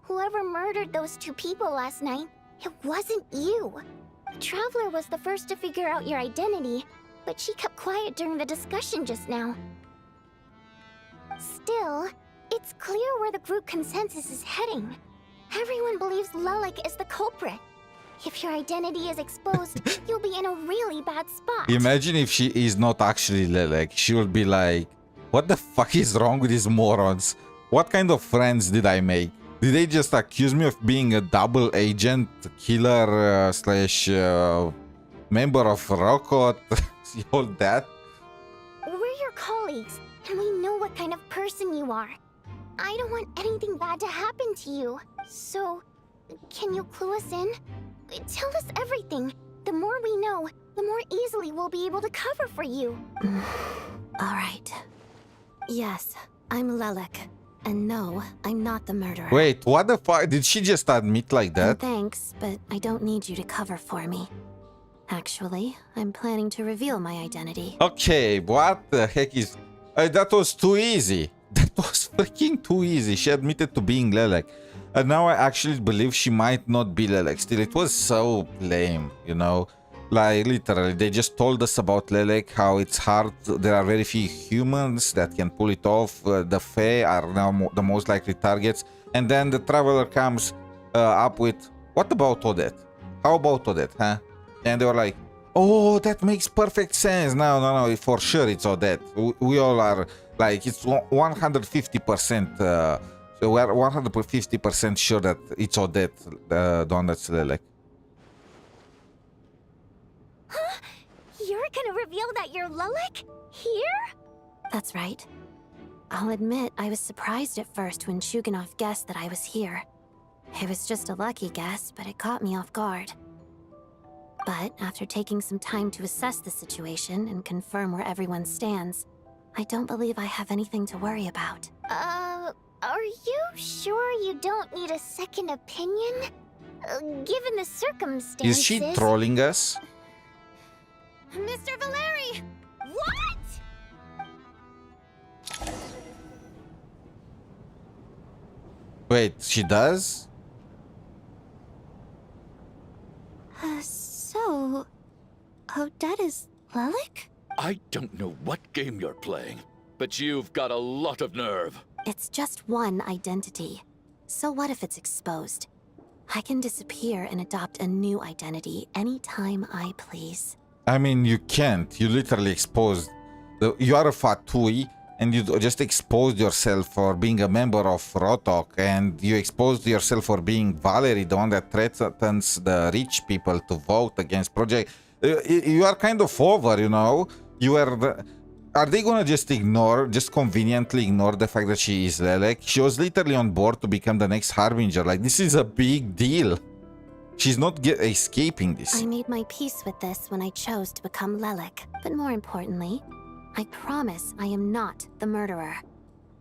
Whoever murdered those 2 people last night, it wasn't you. Traveler was the first to figure out your identity, but she kept quiet during the discussion just now. Still, it's clear where the group consensus is heading. Everyone believes Lelek is the culprit. If your identity is exposed, you'll be in a really bad spot. Imagine if she is not actually Lelek. She will be like, what the fuck is wrong with these morons? What kind of friends did I make? Did they just accuse me of being a double agent, killer, slash member of Rockot? All that? We're your colleagues, and we know what kind of person you are. I don't want anything bad to happen to you. So, can you clue us in? Tell us everything. The more we know, the more easily we'll be able to cover for you. All right. Yes, I'm Lelek. And no, I'm not the murderer. Wait, what the fuck? Did she just admit like that? Thanks, but I don't need you to cover for me. Actually, I'm planning to reveal my identity. Okay, what the heck is... that was too easy. That was freaking too easy. She admitted to being Lelek. And now I actually believe she might not be Lelek. Still, it was so lame, you know? Like, literally, they just told us about Lelek, how it's hard. There are very few humans that can pull it off. The Fae are now the most likely targets. And then the Traveler comes up with, what about Odette? How about Odette, huh? And they were like, oh, that makes perfect sense. No, for sure it's Odette. We all are, like, it's 150%. So we are 150% sure that it's Odette, the one that's Lelek. Huh? You're gonna reveal that you're Lelek? Here? That's right. I'll admit I was surprised at first when Chuganov guessed that I was here. It was just a lucky guess, but it caught me off guard. But after taking some time to assess the situation and confirm where everyone stands, I don't believe I have anything to worry about. Are you sure you don't need a second opinion? Given the circumstances... Is she trolling us? Mr. Valeri! What?! Wait, she does? So... Odette is Lelek? I don't know what game you're playing, but you've got a lot of nerve. It's just one identity. So what if it's exposed? I can disappear and adopt a new identity anytime I please. I mean, you can't. You literally exposed. You are a Fatui, and you just exposed yourself for being a member of Rotok, and you exposed yourself for being Valerie, the one that threatens the rich people to vote against Project. You are kind of over, you know? You are the... Are they gonna just conveniently ignore the fact that she is Lelek? She was literally on board to become the next Harbinger. Like, this is a big deal. She's not escaping this. I made my peace with this when I chose to become Lelek. But more importantly, I promise I am not the murderer.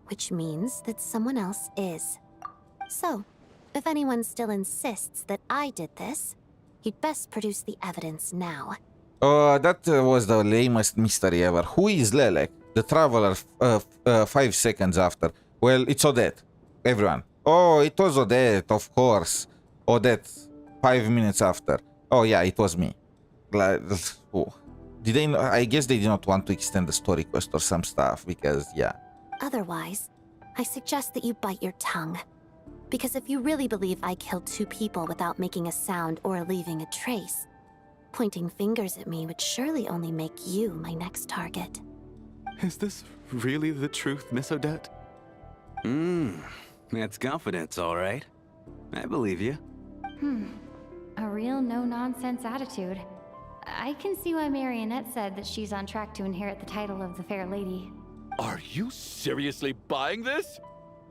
Which means that someone else is. So, if anyone still insists that I did this, you'd best produce the evidence now. That was the lamest mystery ever. Who is Lelek? The Traveler 5 seconds after. Well, it's Odette. Everyone. Oh, it was Odette, of course. Odette, 5 minutes after. Oh yeah, it was me. Oh. Did they? I guess they did not want to extend the story quest or some stuff, because yeah. Otherwise, I suggest that you bite your tongue. Because if you really believe I killed 2 people without making a sound or leaving a trace, pointing fingers at me would surely only make you my next target. Is this really the truth, Miss Odette? That's confidence, all right. I believe you. A real no-nonsense attitude. I can see why Marionette said that she's on track to inherit the title of the Fair Lady. Are you seriously buying this?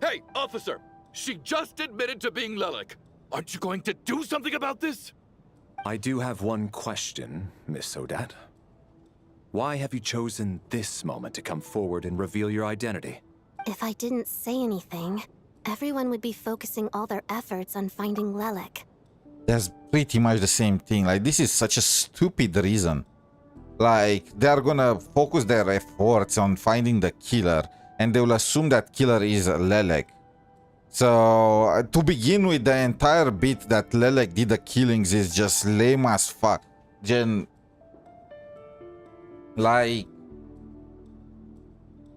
Hey, officer! She just admitted to being Lelek. Aren't you going to do something about this? I do have one question, Miss Odette. Why have you chosen this moment to come forward and reveal your identity? If I didn't say anything, everyone would be focusing all their efforts on finding Lelek. That's pretty much the same thing. Like, this is such a stupid reason. Like, they are gonna focus their efforts on finding the killer, and they will assume that killer is Lelek. So, to begin with, the entire bit that Lelek did the killings is just lame as fuck. Jen, like,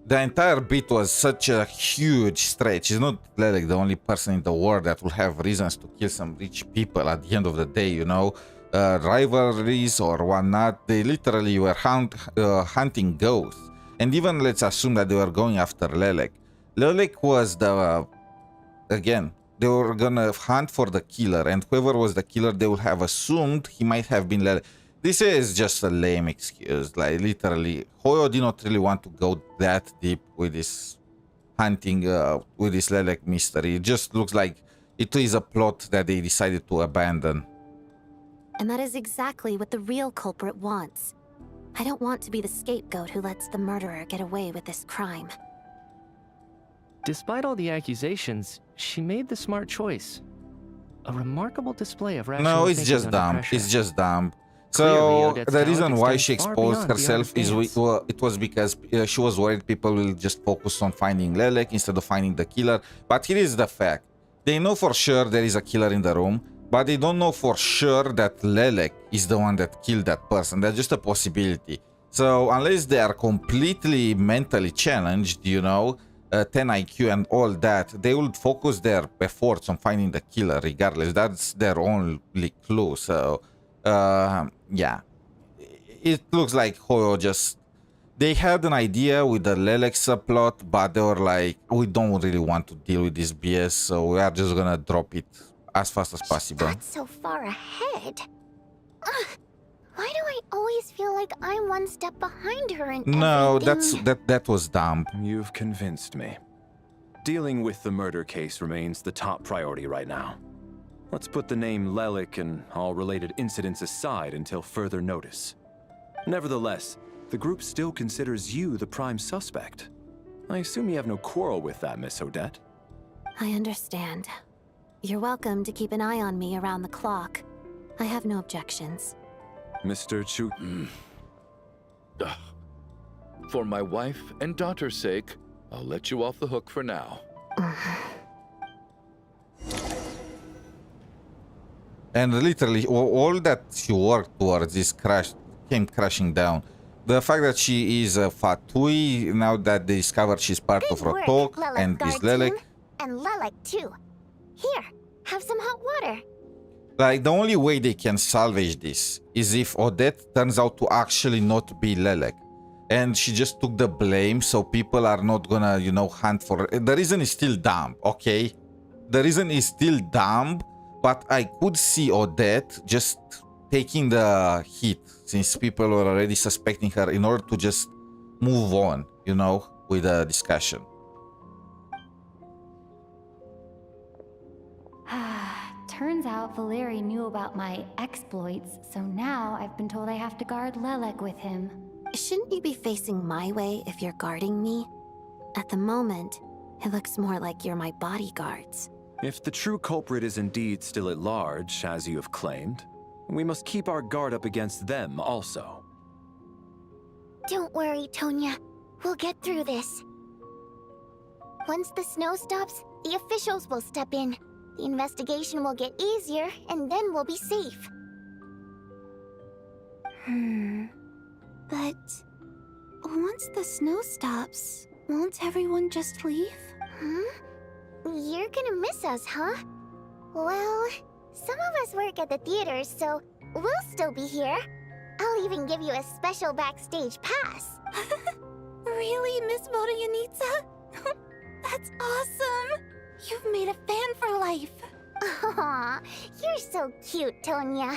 the entire bit was such a huge stretch. It's not Lelek the only person in the world that will have reasons to kill some rich people at the end of the day, you know? Rivalries or whatnot, they literally were hunting ghosts. And even let's assume that they were going after Lelek. Lelek was the... Again, they were gonna hunt for the killer, and whoever was the killer, they would have assumed he might have been Lelek. This is just a lame excuse, like literally. Hoyo did not really want to go that deep with this hunting, with this Lelek mystery. It just looks like it is a plot that they decided to abandon. And that is exactly what the real culprit wants. I don't want to be the scapegoat who lets the murderer get away with this crime. Despite all the accusations, she made the smart choice. A remarkable display of rational No, it's thinking just under dumb. pressure. It's just dumb. Clearly, So Odette's the reason talent why extends she far exposed beyond the herself art of is dance. it was because she was worried people will just focus on finding Lelek instead of finding the killer. But here is the fact. They know for sure there is a killer in the room, but they don't know for sure that Lelek is the one that killed that person. That's just a possibility. So unless they are completely mentally challenged, you know, 10 IQ and all that, they will focus their efforts on finding the killer regardless. That's their only clue. So, yeah. It looks like Hoyo just... They had an idea with the Lelek subplot, but they were like, we don't really want to deal with this BS, so we are just gonna drop it as fast as possible. Not so far ahead. Ugh, why do I always feel like I'm one step behind her in No, everything? that was dumb. You've convinced me. Dealing with the murder case remains the top priority right now. Let's put the name Lelek and all related incidents aside until further notice. Nevertheless, the group still considers you the prime suspect. I assume you have no quarrel with that, Miss Odette? I understand. You're welcome to keep an eye on me around the clock. I have no objections. Mr. Chu... For my wife and daughter's sake, I'll let you off the hook for now. And literally, all that she worked towards this came crashing down. The fact that she is a Fatui, now that they discovered she's part of Good work, Rotok Lelek and guard is Lelek. team. And Lelek too. Here, have some hot water. Like, the only way they can salvage this is if Odette turns out to actually not be Lelek. And she just took the blame, so people are not gonna, you know, hunt for her. The reason is still dumb, okay? The reason is still dumb, but I could see Odette just taking the hit, since people were already suspecting her, in order to just move on, you know, with the discussion. Turns out Valeri knew about my exploits, so now I've been told I have to guard Lelek with him. Shouldn't you be facing my way if you're guarding me? At the moment, it looks more like you're my bodyguards. If the true culprit is indeed still at large, as you have claimed, we must keep our guard up against them also. Don't worry, Tonya. We'll get through this. Once the snow stops, the officials will step in. The investigation will get easier, and then we'll be safe. But once the snow stops, won't everyone just leave? You're gonna miss us, huh? Well, some of us work at the theaters, so we'll still be here. I'll even give you a special backstage pass. Really, Miss Vodyanitsa? That's awesome! You've made a fan for life. Aw, you're so cute, Tonya.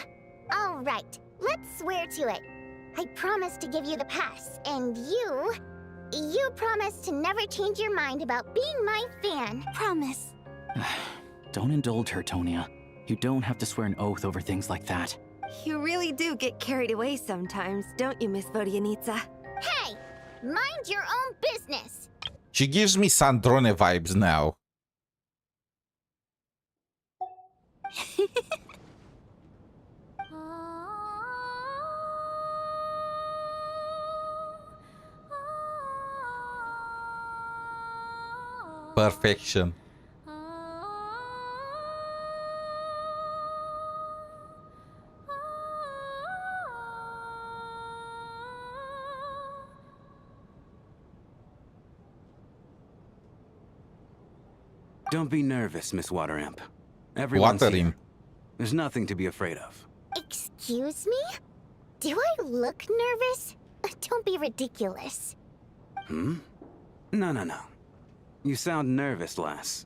All right, let's swear to it. I promise to give you the pass, and you promise to never change your mind about being my fan. Promise. Don't indulge her, Tonya. You don't have to swear an oath over things like that. You really do get carried away sometimes, don't you, Miss Vodyanitsa? Hey, mind your own business. She gives me Sandrone vibes now. Perfection. Don't be nervous, Miss Water Imp. Everyone's Water here. Imp. There's nothing to be afraid of. Excuse me? Do I look nervous? Don't be ridiculous. Hmm? No. You sound nervous, lass.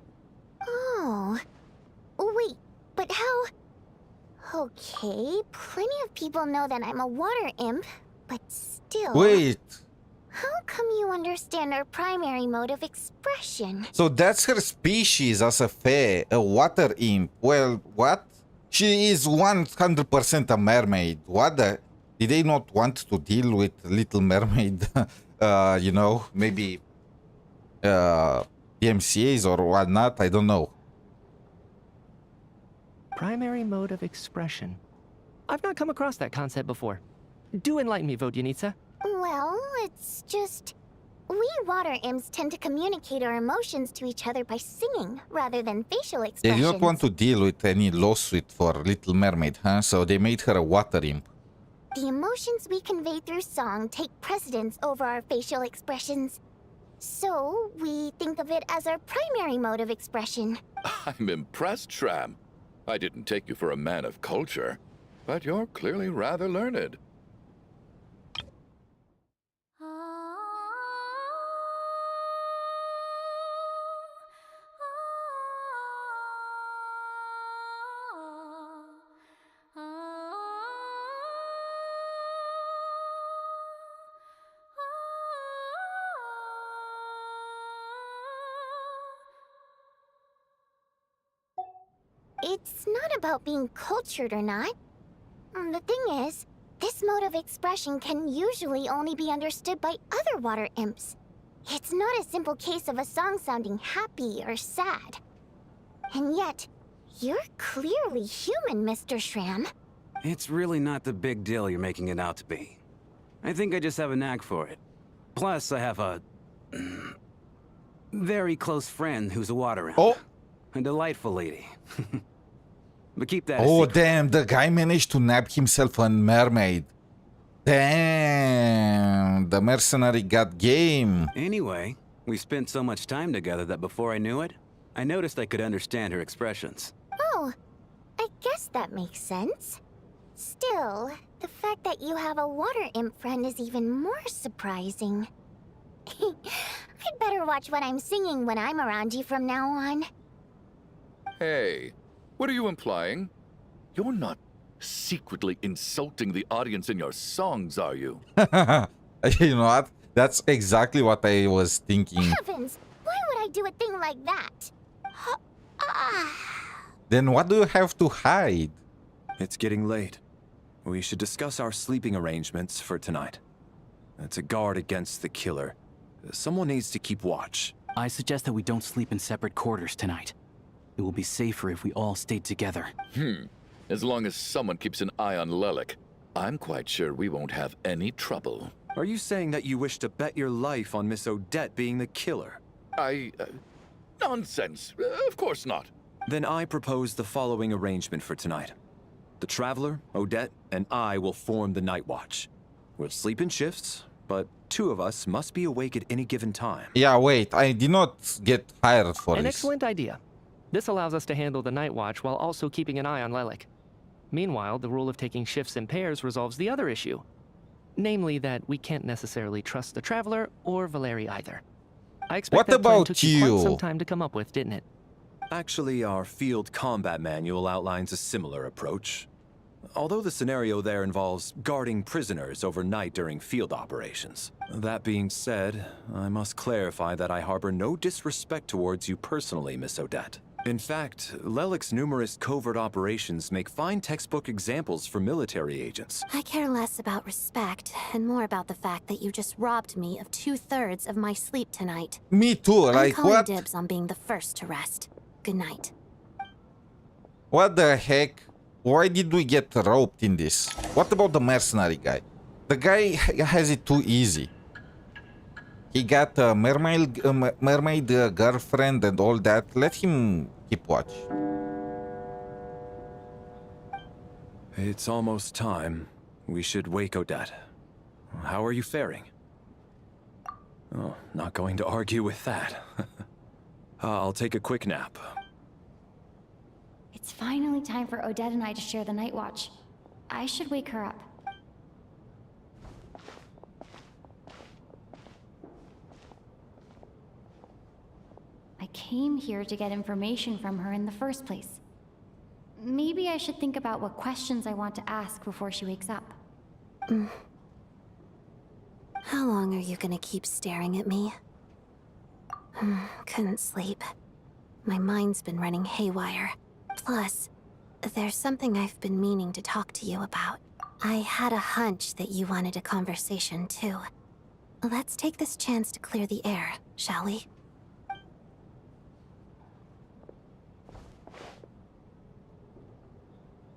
Oh. Wait, but how... Okay, plenty of people know that I'm a water imp, but still... Wait. How come you understand our primary mode of expression? So that's her species as a fae, a water imp. Well, what? She is 100% a mermaid. What the... Did they not want to deal with Little Mermaid? You know, maybe... PMCAs or whatnot? I don't know. Primary mode of expression. I've not come across that concept before. Do enlighten me, Vodyanitsa. Well, it's just... We water imps tend to communicate our emotions to each other by singing, rather than facial They expressions. did not want to deal with any lawsuit for Little Mermaid, huh? So they made her a water imp. The emotions we convey through song take precedence over our facial expressions. So, we think of it as our primary mode of expression. I'm impressed, Shram. I didn't take you for a man of culture, but you're clearly rather learned. It's not about being cultured or not. The thing is, this mode of expression can usually only be understood by other water imps. It's not a simple case of a song sounding happy or sad. And yet, you're clearly human, Mr. Shram. It's really not the big deal you're making it out to be. I think I just have a knack for it. Plus, I have a... very close friend who's a water imp. Oh! A delightful lady. But keep that Oh, a secret. damn, the guy managed to nab himself a mermaid. Damn, the mercenary got game. Anyway, we spent so much time together that before I knew it, I noticed I could understand her expressions. Oh, I guess that makes sense. Still, the fact that you have a water imp friend is even more surprising. I'd better watch what I'm singing when I'm around you from now on. Hey, what are you implying? You're not secretly insulting the audience in your songs, are you? You know what? That's exactly what I was thinking. Heavens, why would I do a thing like that? Then what do you have to hide? It's getting late. We should discuss our sleeping arrangements for tonight. To guard against the killer, someone needs to keep watch. I suggest that we don't sleep in separate quarters tonight. It will be safer if we all stayed together. As long as someone keeps an eye on Lelek, I'm quite sure we won't have any trouble. Are you saying that you wish to bet your life on Miss Odette being the killer? Nonsense. Of course not. Then I propose the following arrangement for tonight. The Traveler, Odette, and I will form the Night Watch. We'll sleep in shifts, but two of us must be awake at any given time. Yeah, wait, I did not get hired for An this. excellent idea. This allows us to handle the night watch while also keeping an eye on Lelek. Meanwhile, the rule of taking shifts in pairs resolves the other issue. Namely that we can't necessarily trust the Traveler or Valeri either. I expect What that plan about took you quite you? some time to come up with, didn't it? Actually, our field combat manual outlines a similar approach. Although the scenario there involves guarding prisoners overnight during field operations. That being said, I must clarify that I harbor no disrespect towards you personally, Miss Odette. In fact, Lelek's numerous covert operations make fine textbook examples for military agents. I care less about respect and more about the fact that you just robbed me of 2/3 of my sleep tonight. Me too, I'm like calling what? dibs on being the first to rest. Good night. What the heck? Why did we get roped in this? What about the mercenary guy? The guy has it too easy. He got a mermaid girlfriend and all that. Let him keep watch. It's almost time. We should wake Odette. How are you faring? Oh, not going to argue with that. I'll take a quick nap. It's finally time for Odette and I to share the night watch. I should wake her up. I came here to get information from her in the first place. Maybe I should think about what questions I want to ask before she wakes up. How long are you gonna keep staring at me? Couldn't sleep. My mind's been running haywire. Plus, there's something I've been meaning to talk to you about. I had a hunch that you wanted a conversation too. Let's take this chance to clear the air, shall we?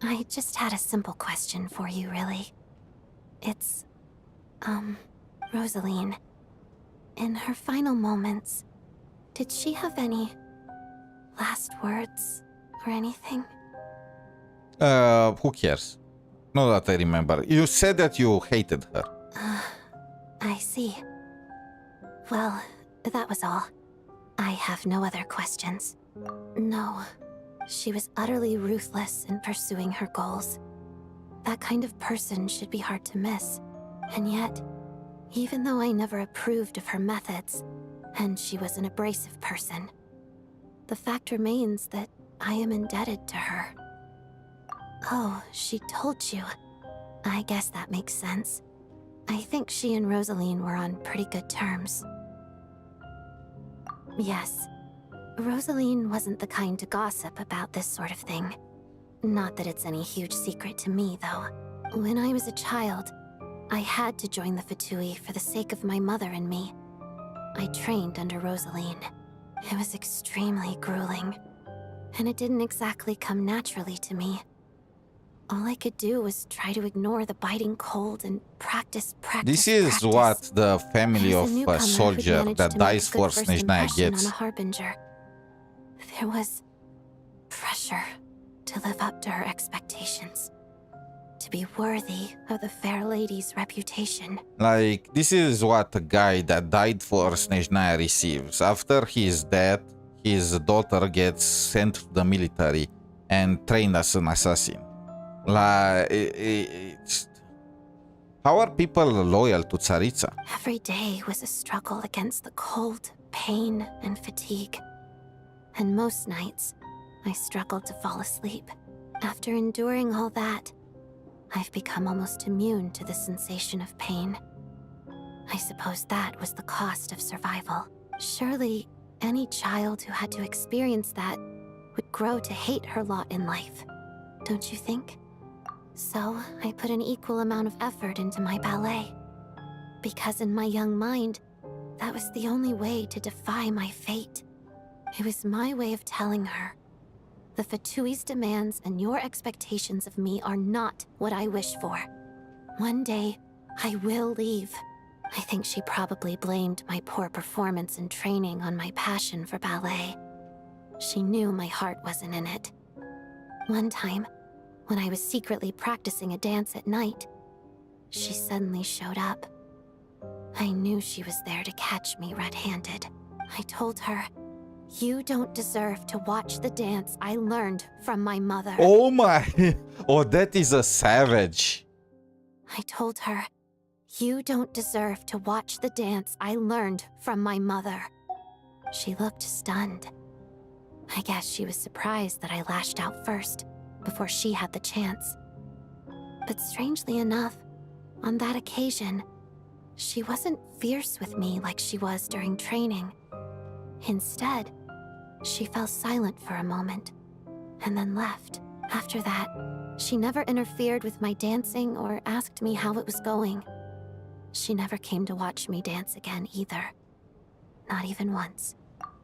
I just had a simple question for you, really. It's, Rosaline. In her final moments, did she have any last words or anything? Who cares? Not that I remember. You said that you hated her. I see. Well, that was all. I have no other questions. No. She was utterly ruthless in pursuing her goals. That kind of person should be hard to miss. And yet, even though I never approved of her methods, and she was an abrasive person, the fact remains that I am indebted to her. Oh, she told you. I guess that makes sense. I think she and Rosaline were on pretty good terms. Yes. Rosaline wasn't the kind to gossip about this sort of thing. Not that it's any huge secret to me, though. When I was a child, I had to join the Fatui for the sake of my mother and me. I trained under Rosaline. It was extremely grueling, and it didn't exactly come naturally to me. All I could do was try to ignore the biting cold and practice. This is what the family of a soldier that dies for SNEZHNAYA gets. On a harbinger. There was pressure to live up to her expectations, to be worthy of the fair lady's reputation. Like, this is what a guy that died for SNEZHNAYA receives. After his death, his daughter gets sent to the military and trained as an assassin. Like, how are people loyal to Tsaritsa? Every day was a struggle against the cold, pain, and fatigue. And most nights, I struggled to fall asleep. After enduring all that, I've become almost immune to the sensation of pain. I suppose that was the cost of survival. Surely, any child who had to experience that would grow to hate her lot in life, don't you think? So, I put an equal amount of effort into my ballet. Because in my young mind, that was the only way to defy my fate. It was my way of telling her, the Fatui's demands and your expectations of me are not what I wish for. One day, I will leave. I think she probably blamed my poor performance in training on my passion for ballet. She knew my heart wasn't in it. One time, when I was secretly practicing a dance at night, she suddenly showed up. I knew she was there to catch me red-handed. I told her, you don't deserve to watch the dance I learned from my mother. Oh my! Odette is a savage. I told her, you don't deserve to watch the dance I learned from my mother. She looked stunned. I guess she was surprised that I lashed out first, before she had the chance. But strangely enough, on that occasion, she wasn't fierce with me like she was during training. Instead, she fell silent for a moment, and then left. After that, she never interfered with my dancing or asked me how it was going. She never came to watch me dance again either. Not even once.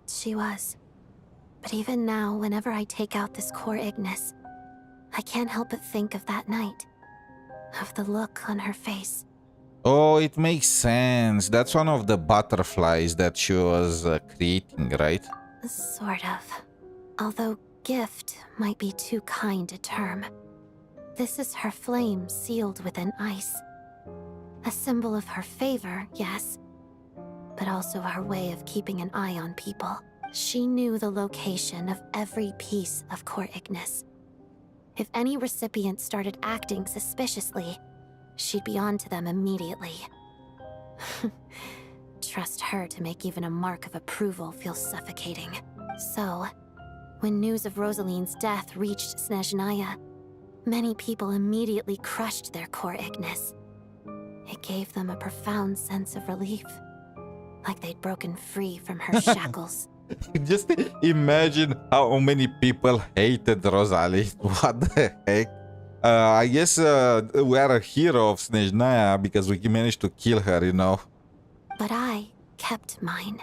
She was. But even now, whenever I take out this core Ignis, I can't help but think of that night. Of the look on her face. Oh, it makes sense. That's one of the butterflies that she was creating, right? Sort of. Although gift might be too kind a term. This is her flame sealed within ice. A symbol of her favor, yes, but also her way of keeping an eye on people. She knew the location of every piece of Core Ignis. If any recipient started acting suspiciously, she'd be on to them immediately. Trust her to make even a mark of approval feel suffocating. So, when news of Rosaline's death reached SNEZHNAYA, many people immediately crushed their Core Ignis. It gave them a profound sense of relief, like they'd broken free from her shackles. Just imagine how many people hated Rosalie. What the heck? I guess we are a hero of SNEZHNAYA because we managed to kill her, you know. But I kept mine.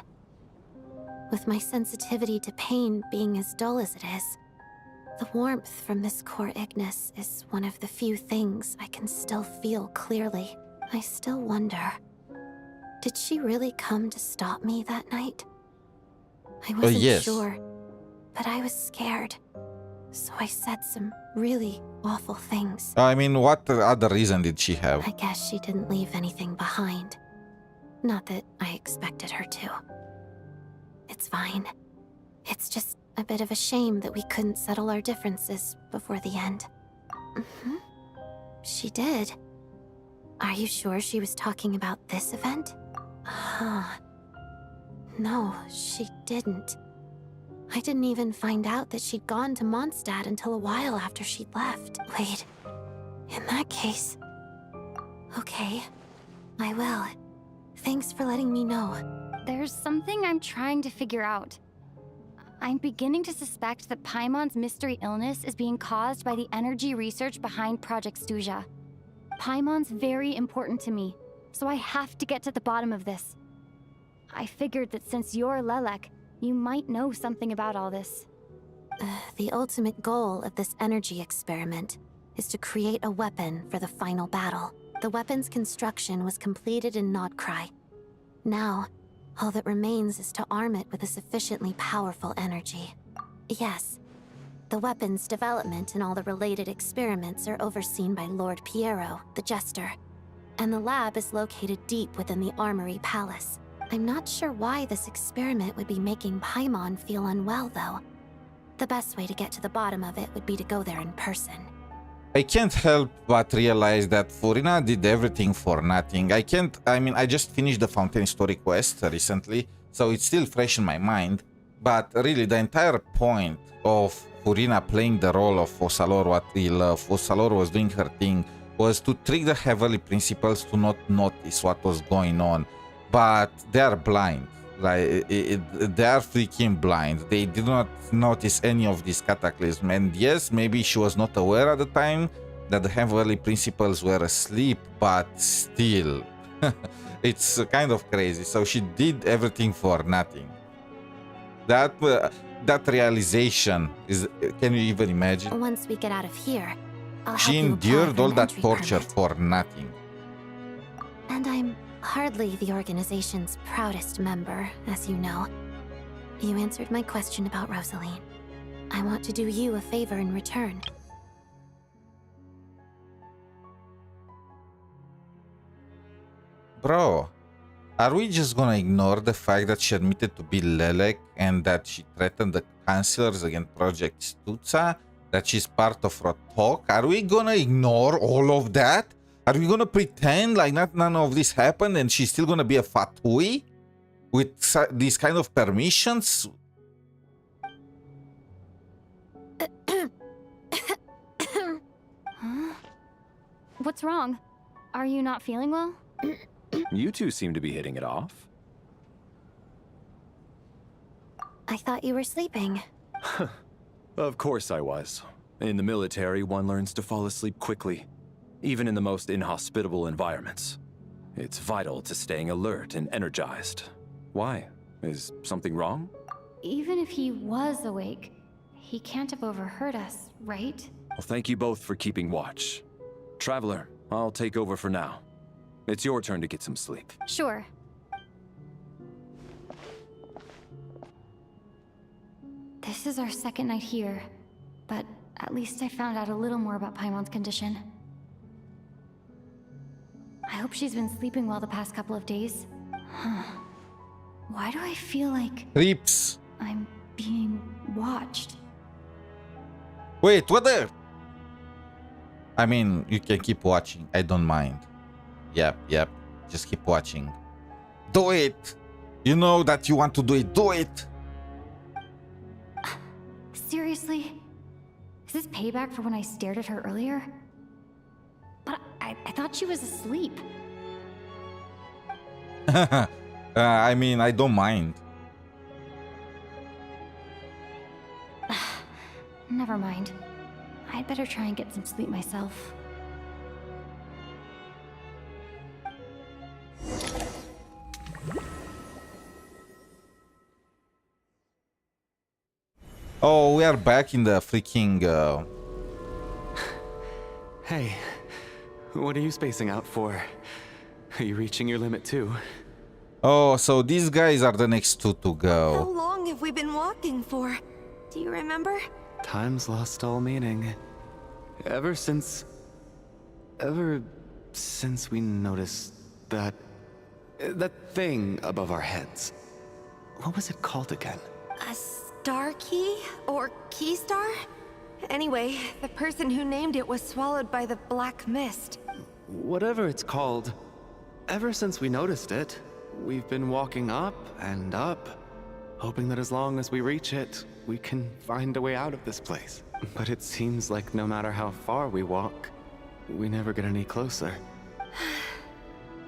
With my sensitivity to pain being as dull as it is, the warmth from this Core Ignis is one of the few things I can still feel clearly. I still wonder, did she really come to stop me that night? I wasn't yes. sure, but I was scared. So I said some really awful things. I mean, what other reason did she have? I guess she didn't leave anything behind. Not that I expected her to. It's fine. It's just a bit of a shame that we couldn't settle our differences before the end. She did. Are you sure she was talking about this event? No, she didn't. I didn't even find out that she'd gone to Mondstadt until a while after she'd left. Wait, in that case... Okay, I will. Thanks for letting me know. There's something I'm trying to figure out. I'm beginning to suspect that Paimon's mystery illness is being caused by the energy research behind Project SNEZHNAYA. Paimon's very important to me, so I have to get to the bottom of this. I figured that since you're Lelek, you might know something about all this. The ultimate goal of this energy experiment is to create a weapon for the final battle. The weapon's construction was completed in Nocturne. Now, all that remains is to arm it with a sufficiently powerful energy. Yes, the weapon's development and all the related experiments are overseen by Lord Piero, the Jester, and the lab is located deep within the Armory Palace. I'm not sure why this experiment would be making Paimon feel unwell, though. The best way to get to the bottom of it would be to go there in person. I can't help but realize that Furina did everything for nothing. I just finished the Fountain Story quest recently, so it's still fresh in my mind. But really, the entire point of Furina playing the role of Fossalor, what we love, Fossalor was doing her thing, was to trick the Heavenly Principals to not notice what was going on. But they are blind. Like, they are freaking blind. They did not notice any of this cataclysm. And yes, maybe she was not aware at the time that the Heavenly Principals were asleep, but still, it's kind of crazy. So she did everything for nothing. That realization is, can you even imagine? Once we get out of here, I'll She help you apply endured for all an that entry torture permit. for nothing. And I'm hardly the organization's proudest member, as you know. You answered my question about Rosaline. I want to do you a favor in return. Bro, are we just gonna ignore the fact that she admitted to be Lelek and that she threatened the councillors against Project Stutza? That she's part of Rotok? Are we gonna ignore all of that? Are we gonna pretend like none of this happened and she's still gonna be a fatui? With these kind of permissions? Huh? What's wrong? Are you not feeling well? You two seem to be hitting it off. I thought you were sleeping. Of course I was. In the military, one learns to fall asleep quickly, even in the most inhospitable environments. It's vital to staying alert and energized. Why? Is something wrong? Even if he was awake, he can't have overheard us, right? Well, thank you both for keeping watch. Traveler, I'll take over for now. It's your turn to get some sleep. Sure. This is our second night here, but at least I found out a little more about Paimon's condition. I hope she's been sleeping well the past couple of days. Why do I feel like... Creeps. I'm being watched. Wait, what the? I mean, you can keep watching. I don't mind. Yep. Just keep watching. Do it! You know that you want to do it. Do it! Seriously? Is this payback for when I stared at her earlier? But I thought she was asleep. I mean, I don't mind. Never mind. I'd better try and get some sleep myself. Oh, we are back in the freaking... Hey, what are you spacing out for? Are you reaching your limit too? Oh, so these guys are the next two to How go. long have we been walking for? Do you remember? Time's lost all meaning. Ever since we noticed that thing above our heads. What was it called again? A star key? Or key star? Anyway, the person who named it was swallowed by the black mist. Whatever it's called, ever since we noticed it, we've been walking up and up, hoping that as long as we reach it, we can find a way out of this place. But it seems like no matter how far we walk, we never get any closer.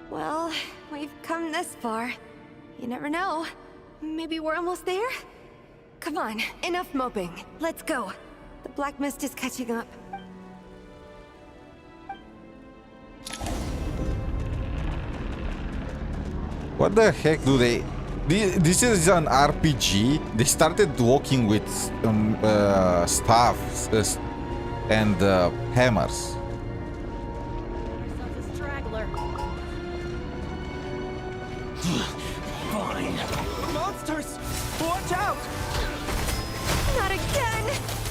Well, we've come this far. You never know. Maybe we're almost there? Come on, enough moping. Let's go. The black mist is catching up. What the heck do they... This is an RPG. They started walking with staffs and hammers. Fine. Monsters! Watch out! Not again!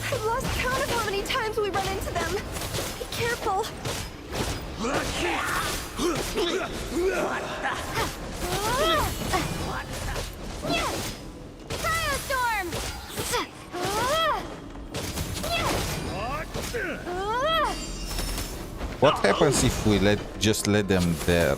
I've lost count of how many times we run into them. Be careful. Cryostorm! What happens if we just let them there?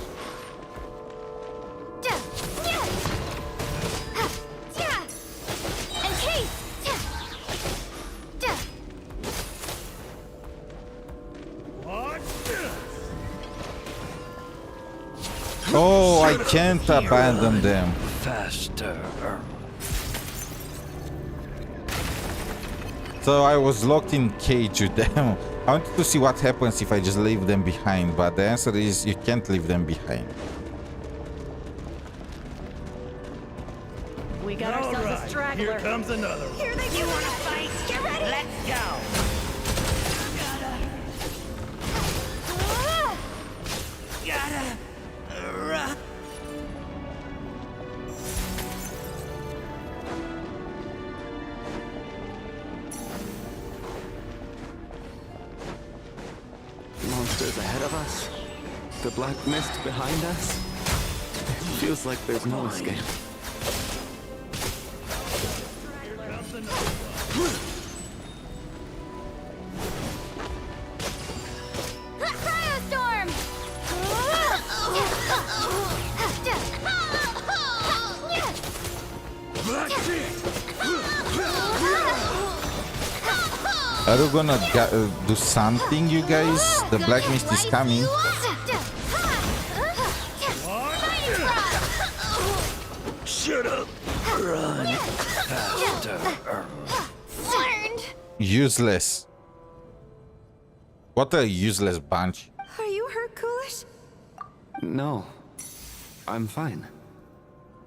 Oh, I can't abandon them. Faster. So I was locked in cage with them. I wanted to see what happens if I just leave them behind, but the answer is you can't leave them behind. We got ourselves a straggler. Here comes another one. Here they go! You wanna fight? Get ready! Let's go! Monsters ahead of us. The black mist behind us. It feels like there's no escape. Cryostorm! Are you gonna do something, you guys? The black mist is coming. Shut up. Run faster. Useless. What a useless bunch. Are you hurt, Coolish? No, I'm fine.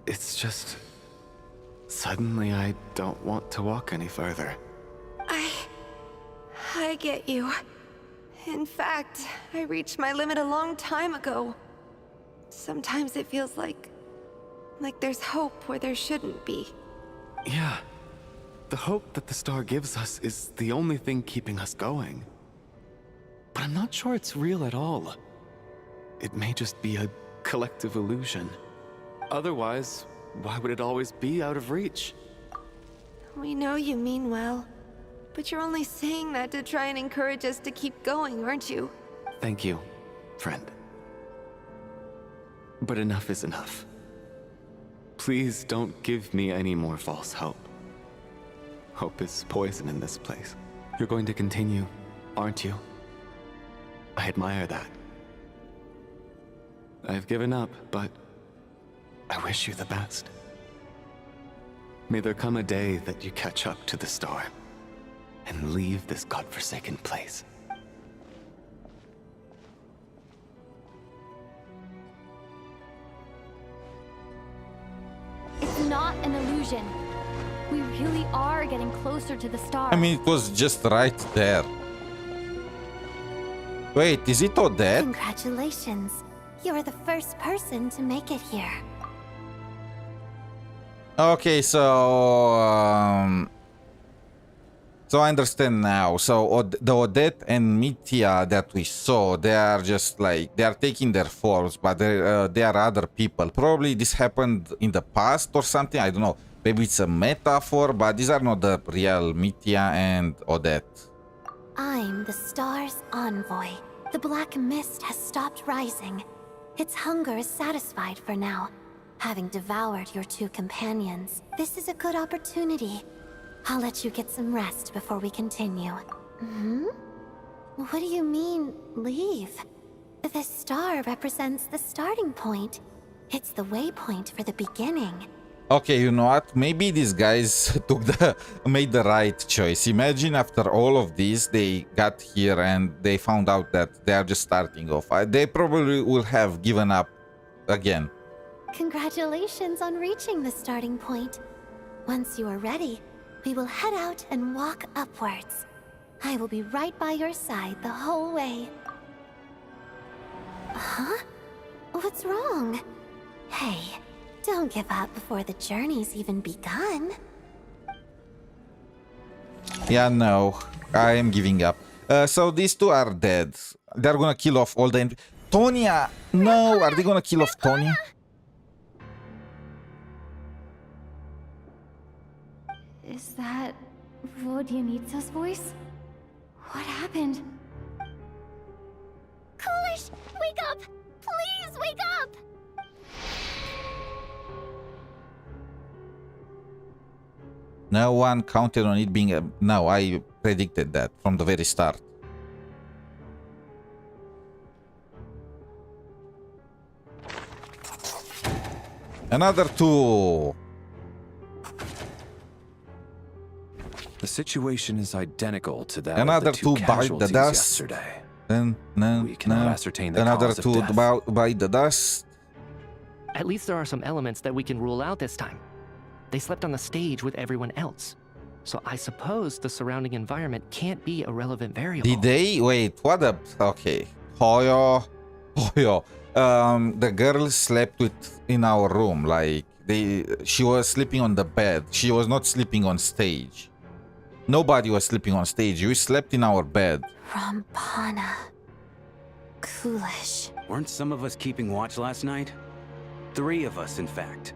It's just... Suddenly I don't want to walk any further. I get you. In fact, I reached my limit a long time ago. Sometimes it feels like there's hope where there shouldn't be. Yeah. The hope that the star gives us is the only thing keeping us going. But I'm not sure it's real at all. It may just be a collective illusion. Otherwise, why would it always be out of reach? We know you mean well, but you're only saying that to try and encourage us to keep going, aren't you? Thank you, friend. But enough is enough. Please don't give me any more false hope. Hope is poison in this place. You're going to continue, aren't you? I admire that. I've given up, but I wish you the best. May there come a day that you catch up to the storm and leave this godforsaken place. It's not an illusion. We really are getting closer to the stars. I mean, it was just right there. Wait, is it Odette? Congratulations. You are the first person to make it here. Okay, so I understand now. So the Odette and Mitya that we saw, they are just like, they are taking their forms, but they are other people. Probably this happened in the past or something. I don't know. Maybe it's a metaphor, but these are not the real Mitya and Odette. I'm the star's envoy. The black mist has stopped rising. Its hunger is satisfied for now. Having devoured your two companions, this is a good opportunity. I'll let you get some rest before we continue. What do you mean, leave? The star represents the starting point. It's the waypoint for the beginning. Okay, you know what? Maybe these guys made the right choice. Imagine after all of this, they got here and they found out that they are just starting off. They probably will have given up again. Congratulations on reaching the starting point. Once you are ready, we will head out and walk upwards. I will be right by your side the whole way. Huh? What's wrong? Hey, don't give up before the journey's even begun. Yeah, no, I am giving up. So these two are dead. They're gonna kill off all the... Tonya! No, are they gonna kill off Tonya? Is that Vodyanitsa's voice? What happened? Coolish, wake up! Please wake up! No one counted on it being a... No, I predicted that from the very start. Another two. The situation is identical to that Another of the two two bite the casualties dust. yesterday. We cannot ascertain the Another cause of two death. bite the dust. At least there are some elements that we can rule out this time. They slept on the stage with everyone else. So I suppose the surrounding environment can't be a relevant variable. Did they? Wait, what the... Okay. Hoyo. The girl slept in our room. Like, she was sleeping on the bed. She was not sleeping on stage. Nobody was sleeping on stage. We slept in our bed. Rampana. Coolish. Weren't some of us keeping watch last night? 3 of us, in fact.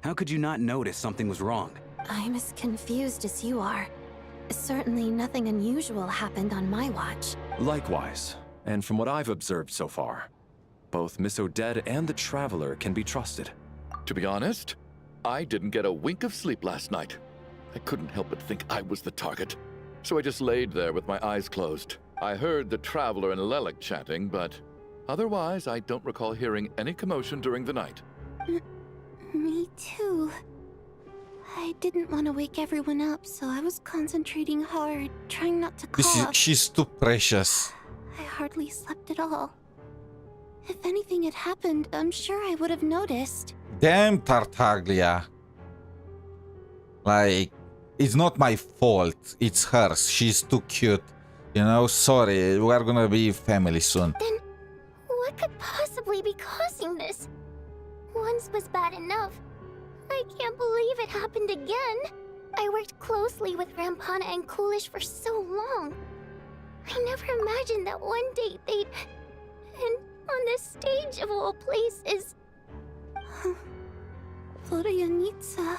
How could you not notice something was wrong? I'm as confused as you are. Certainly nothing unusual happened on my watch. Likewise, and from what I've observed so far, both Miss Odette and the Traveler can be trusted. To be honest, I didn't get a wink of sleep last night. I couldn't help but think I was the target. So I just laid there with my eyes closed. I heard the Traveler and Lelek chatting, but otherwise I don't recall hearing any commotion during the night. Me too. I didn't want to wake everyone up, so I was concentrating hard, trying not to cough. She's too precious. I hardly slept at all. If anything had happened, I'm sure I would have noticed. Damn Tartaglia. Like, it's not my fault. It's hers. She's too cute. You know, sorry. We're gonna be family soon. Then, what could possibly be causing this? Once was bad enough. I can't believe it happened again. I worked closely with Rampana and Coolish for so long. I never imagined that one day they'd... And on the stage of all places... Vodyanitsa.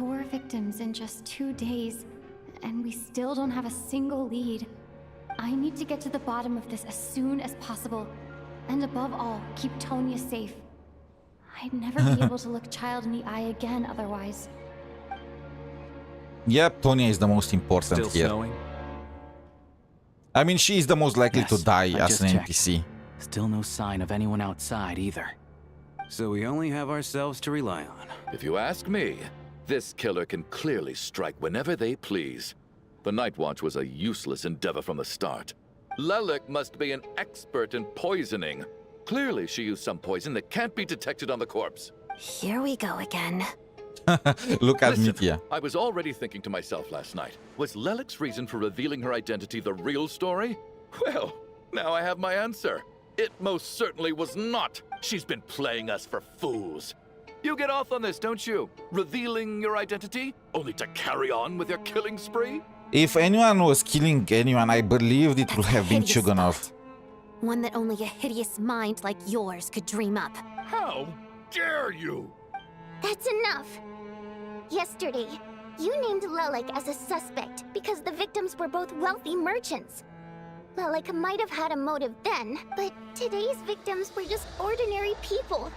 4 victims in just 2 days, and we still don't have a single lead. I need to get to the bottom of this as soon as possible. And above all, keep Tonya safe. I'd never be able to look Child in the eye again otherwise. Yep, Tonya is the most important Still here. snowing? I mean, she is the most likely to die I as an just checked. NPC. Still no sign of anyone outside either. So we only have ourselves to rely on. If you ask me, this killer can clearly strike whenever they please. The Night Watch was a useless endeavor from the start. Lelek must be an expert in poisoning. Clearly she used some poison that can't be detected on the corpse. Here we go again. Look at Listen, Mitya. I was already thinking to myself last night, was Lelek's reason for revealing her identity the real story? Well, now I have my answer. It most certainly was not. She's been playing us for fools. You get off on this, don't you? Revealing your identity, only to carry on with your killing spree? If anyone was killing anyone, I believed it would have been hideous Chuganov. One that only a hideous mind like yours could dream up. How dare you? That's enough. Yesterday, you named Lelek as a suspect because the victims were both wealthy merchants. Lelek might have had a motive then, but today's victims were just ordinary people.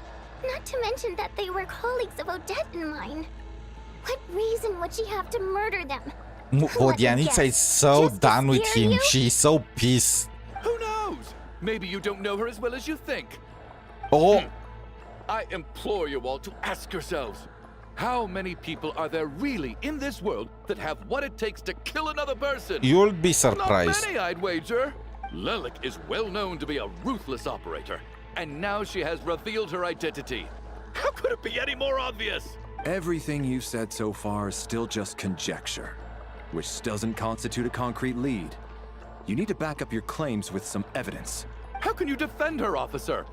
Not to mention that they were colleagues of Odette and mine. What reason would she have to murder them? Vodyanica is so done with him. She's so pissed. Who knows? Maybe you don't know her as well as you think. Oh. I implore you all to ask yourselves, how many people are there really in this world that have what it takes to kill another person? You'll be surprised. Not many, I'd wager. Lelek is well known to be a ruthless operator, and now she has revealed her identity. How could it be any more obvious? Everything you've said so far is still just conjecture, which doesn't constitute a concrete lead. You need to back up your claims with some evidence. How can you defend her, officer?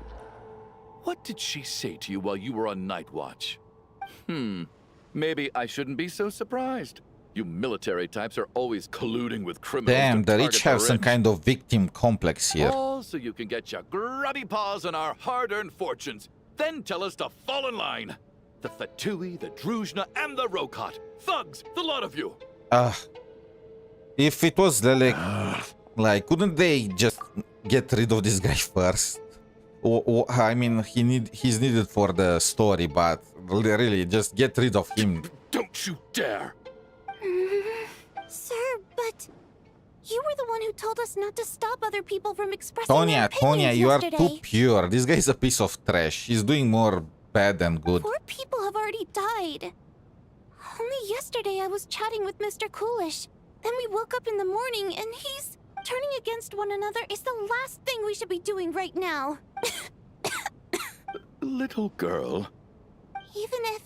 What did she say to you while you were on Night Watch? Maybe I shouldn't be so surprised. You military types are always colluding with criminals. Damn, to the target rich have their some ends. kind of victim complex here. All so you can get your grubby paws on our hard-earned fortunes. Then tell us to fall in line. The Fatui, the Druzhna, and the Rokot. Thugs, the lot of you. If it was Lelek, like, couldn't they just get rid of this guy first? I mean, he's needed for the story, but really, just get rid of him. Don't you dare! Sir, but you were the one who told us not to stop other people from expressing their Tonya, opinions you are yesterday. too pure. This guy is a piece of trash. He's doing more bad than good. 4 people have already died. Only yesterday I was chatting with Mr. Coolish. Then we woke up in the morning and he's... Turning against one another is the last thing we should be doing right now. Little girl. Even if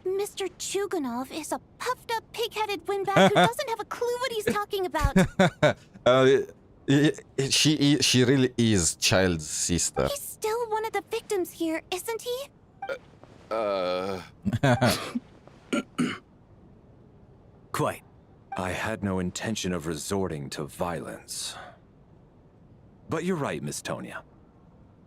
Mr. Chuganov is a puffed-up, pig-headed windbag who doesn't have a clue what he's talking about. She really is Child's sister. He's still one of the victims here, isn't he? Quite. I had no intention of resorting to violence. But you're right, Miss Tonya.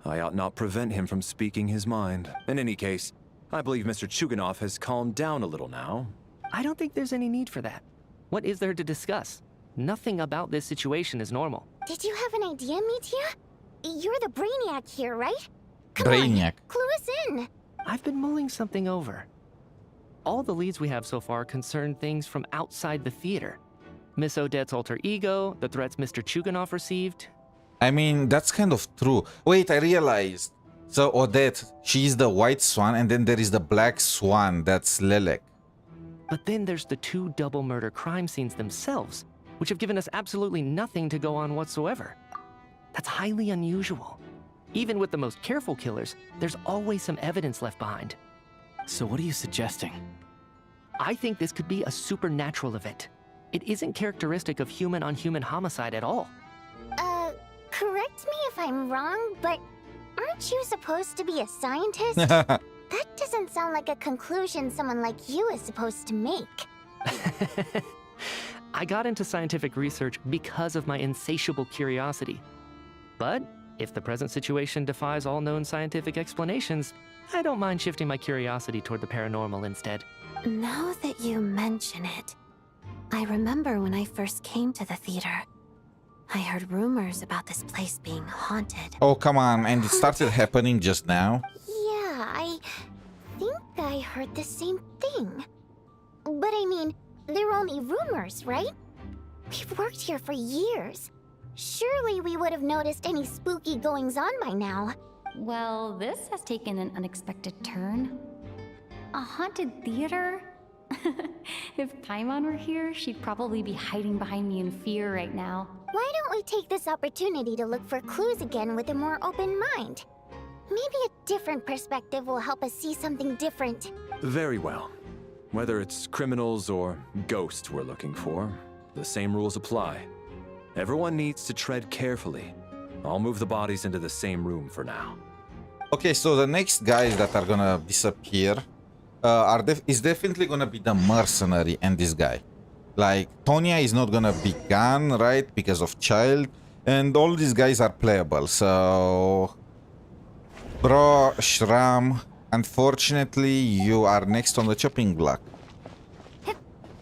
I ought not prevent him from speaking his mind. In any case, I believe Mr. Chuganov has calmed down a little now. I don't think there's any need for that. What is there to discuss? Nothing about this situation is normal. Did you have an idea, Mitya? You're the brainiac here, right? Brainiac. Clue us in. I've been mulling something over. All the leads we have so far concern things from outside the theater. Miss Odette's alter ego, the threats Mr. Chuganov received. I mean, that's kind of true. Wait, I realized. So Odette, she's the white swan, and then there is the black swan, that's Lelek. But then there's the 2 double murder crime scenes themselves, which have given us absolutely nothing to go on whatsoever. That's highly unusual. Even with the most careful killers, there's always some evidence left behind. So what are you suggesting? I think this could be a supernatural event. It isn't characteristic of human-on-human homicide at all. Correct me if I'm wrong, but aren't you supposed to be a scientist? That doesn't sound like a conclusion someone like you is supposed to make. I got into scientific research because of my insatiable curiosity. But if the present situation defies all known scientific explanations, I don't mind shifting my curiosity toward the paranormal instead. Now that you mention it, I remember when I first came to the theater. I heard rumors about this place being haunted. Oh, come on. And it started happening just now? Yeah, I think I heard the same thing. But I mean, they're only rumors, right? We've worked here for years. Surely we would have noticed any spooky goings-on by now. Well, this has taken an unexpected turn. A haunted theater? If Paimon were here, she'd probably be hiding behind me in fear right now. Why don't we take this opportunity to look for clues again with a more open mind? Maybe a different perspective will help us see something different. Very well. Whether it's criminals or ghosts we're looking for, the same rules apply. Everyone needs to tread carefully. I'll move the bodies into the same room for now. Okay, so the next guys that are gonna disappear is definitely gonna be the mercenary and this guy. Like, Tonya is not gonna be gone, right, because of child, and all these guys are playable, so... Bro, Shram, unfortunately, you are next on the chopping block.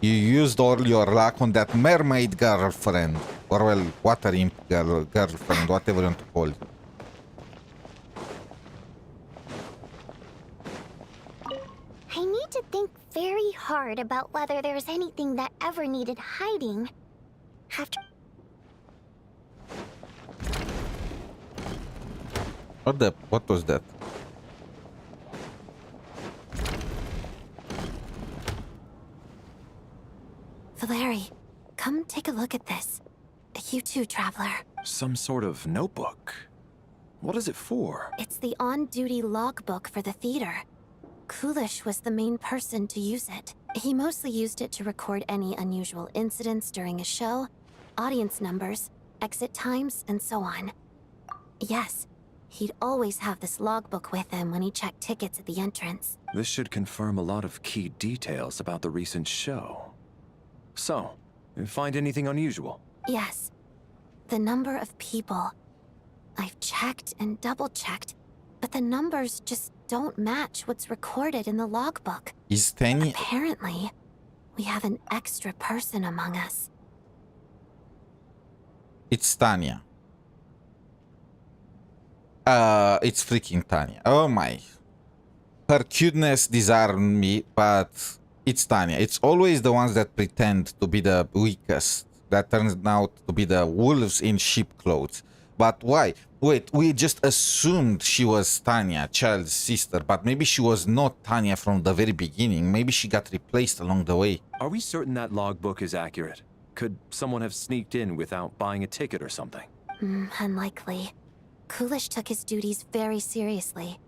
You used all your luck on that mermaid girlfriend, or well, water imp girlfriend, whatever you want to call it. I need to think very hard about whether there's anything that ever needed hiding. After... What was that? Valeri, come take a look at this. You too, Traveler. Some sort of notebook. What is it for? It's the on-duty logbook for the theater. Kulish was the main person to use it. He mostly used it to record any unusual incidents during a show, audience numbers, exit times, and so on. Yes, he'd always have this logbook with him when he checked tickets at the entrance. This should confirm a lot of key details about the recent show. So, you find anything unusual? Yes. The number of people. I've checked and double-checked, but the numbers just don't match what's recorded in the logbook. Is Tanya... Apparently, we have an extra person among us. It's Tanya. It's freaking Tanya. Oh my. Her cuteness disarmed me, but it's Tanya. It's always the ones that pretend to be the weakest that turns out to be the wolves in sheep clothes. But why? Wait, we just assumed she was Tanya, Child's sister, but maybe she was not Tanya from the very beginning. Maybe she got replaced along the way. Are we certain that logbook is accurate? Could someone have sneaked in without buying a ticket or something? Unlikely. Kulish took his duties very seriously.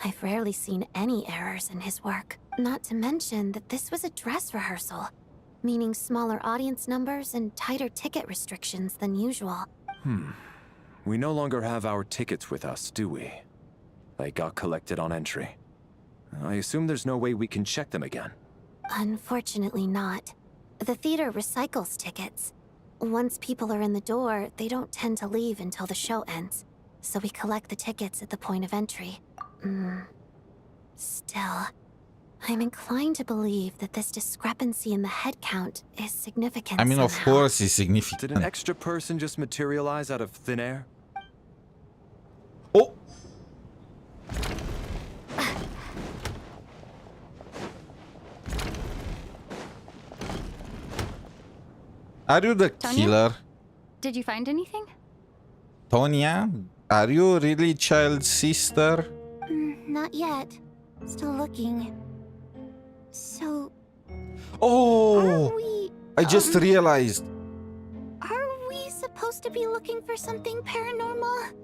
I've rarely seen any errors in his work. Not to mention that this was a dress rehearsal, meaning smaller audience numbers and tighter ticket restrictions than usual. We no longer have our tickets with us, do we? They got collected on entry. I assume there's no way we can check them again. Unfortunately not. The theater recycles tickets. Once people are in the door, they don't tend to leave until the show ends. So we collect the tickets at the point of entry. Still, I'm inclined to believe that this discrepancy in the head count is significant. I mean, of somehow. course it's significant. Did an extra person just materialize out of thin air? Oh! Are you the killer? Did you find anything? Tonya? Are you really Child's sister? Not yet. Still looking. So... Oh! Are we... I just realized. Are we supposed to be looking for something paranormal?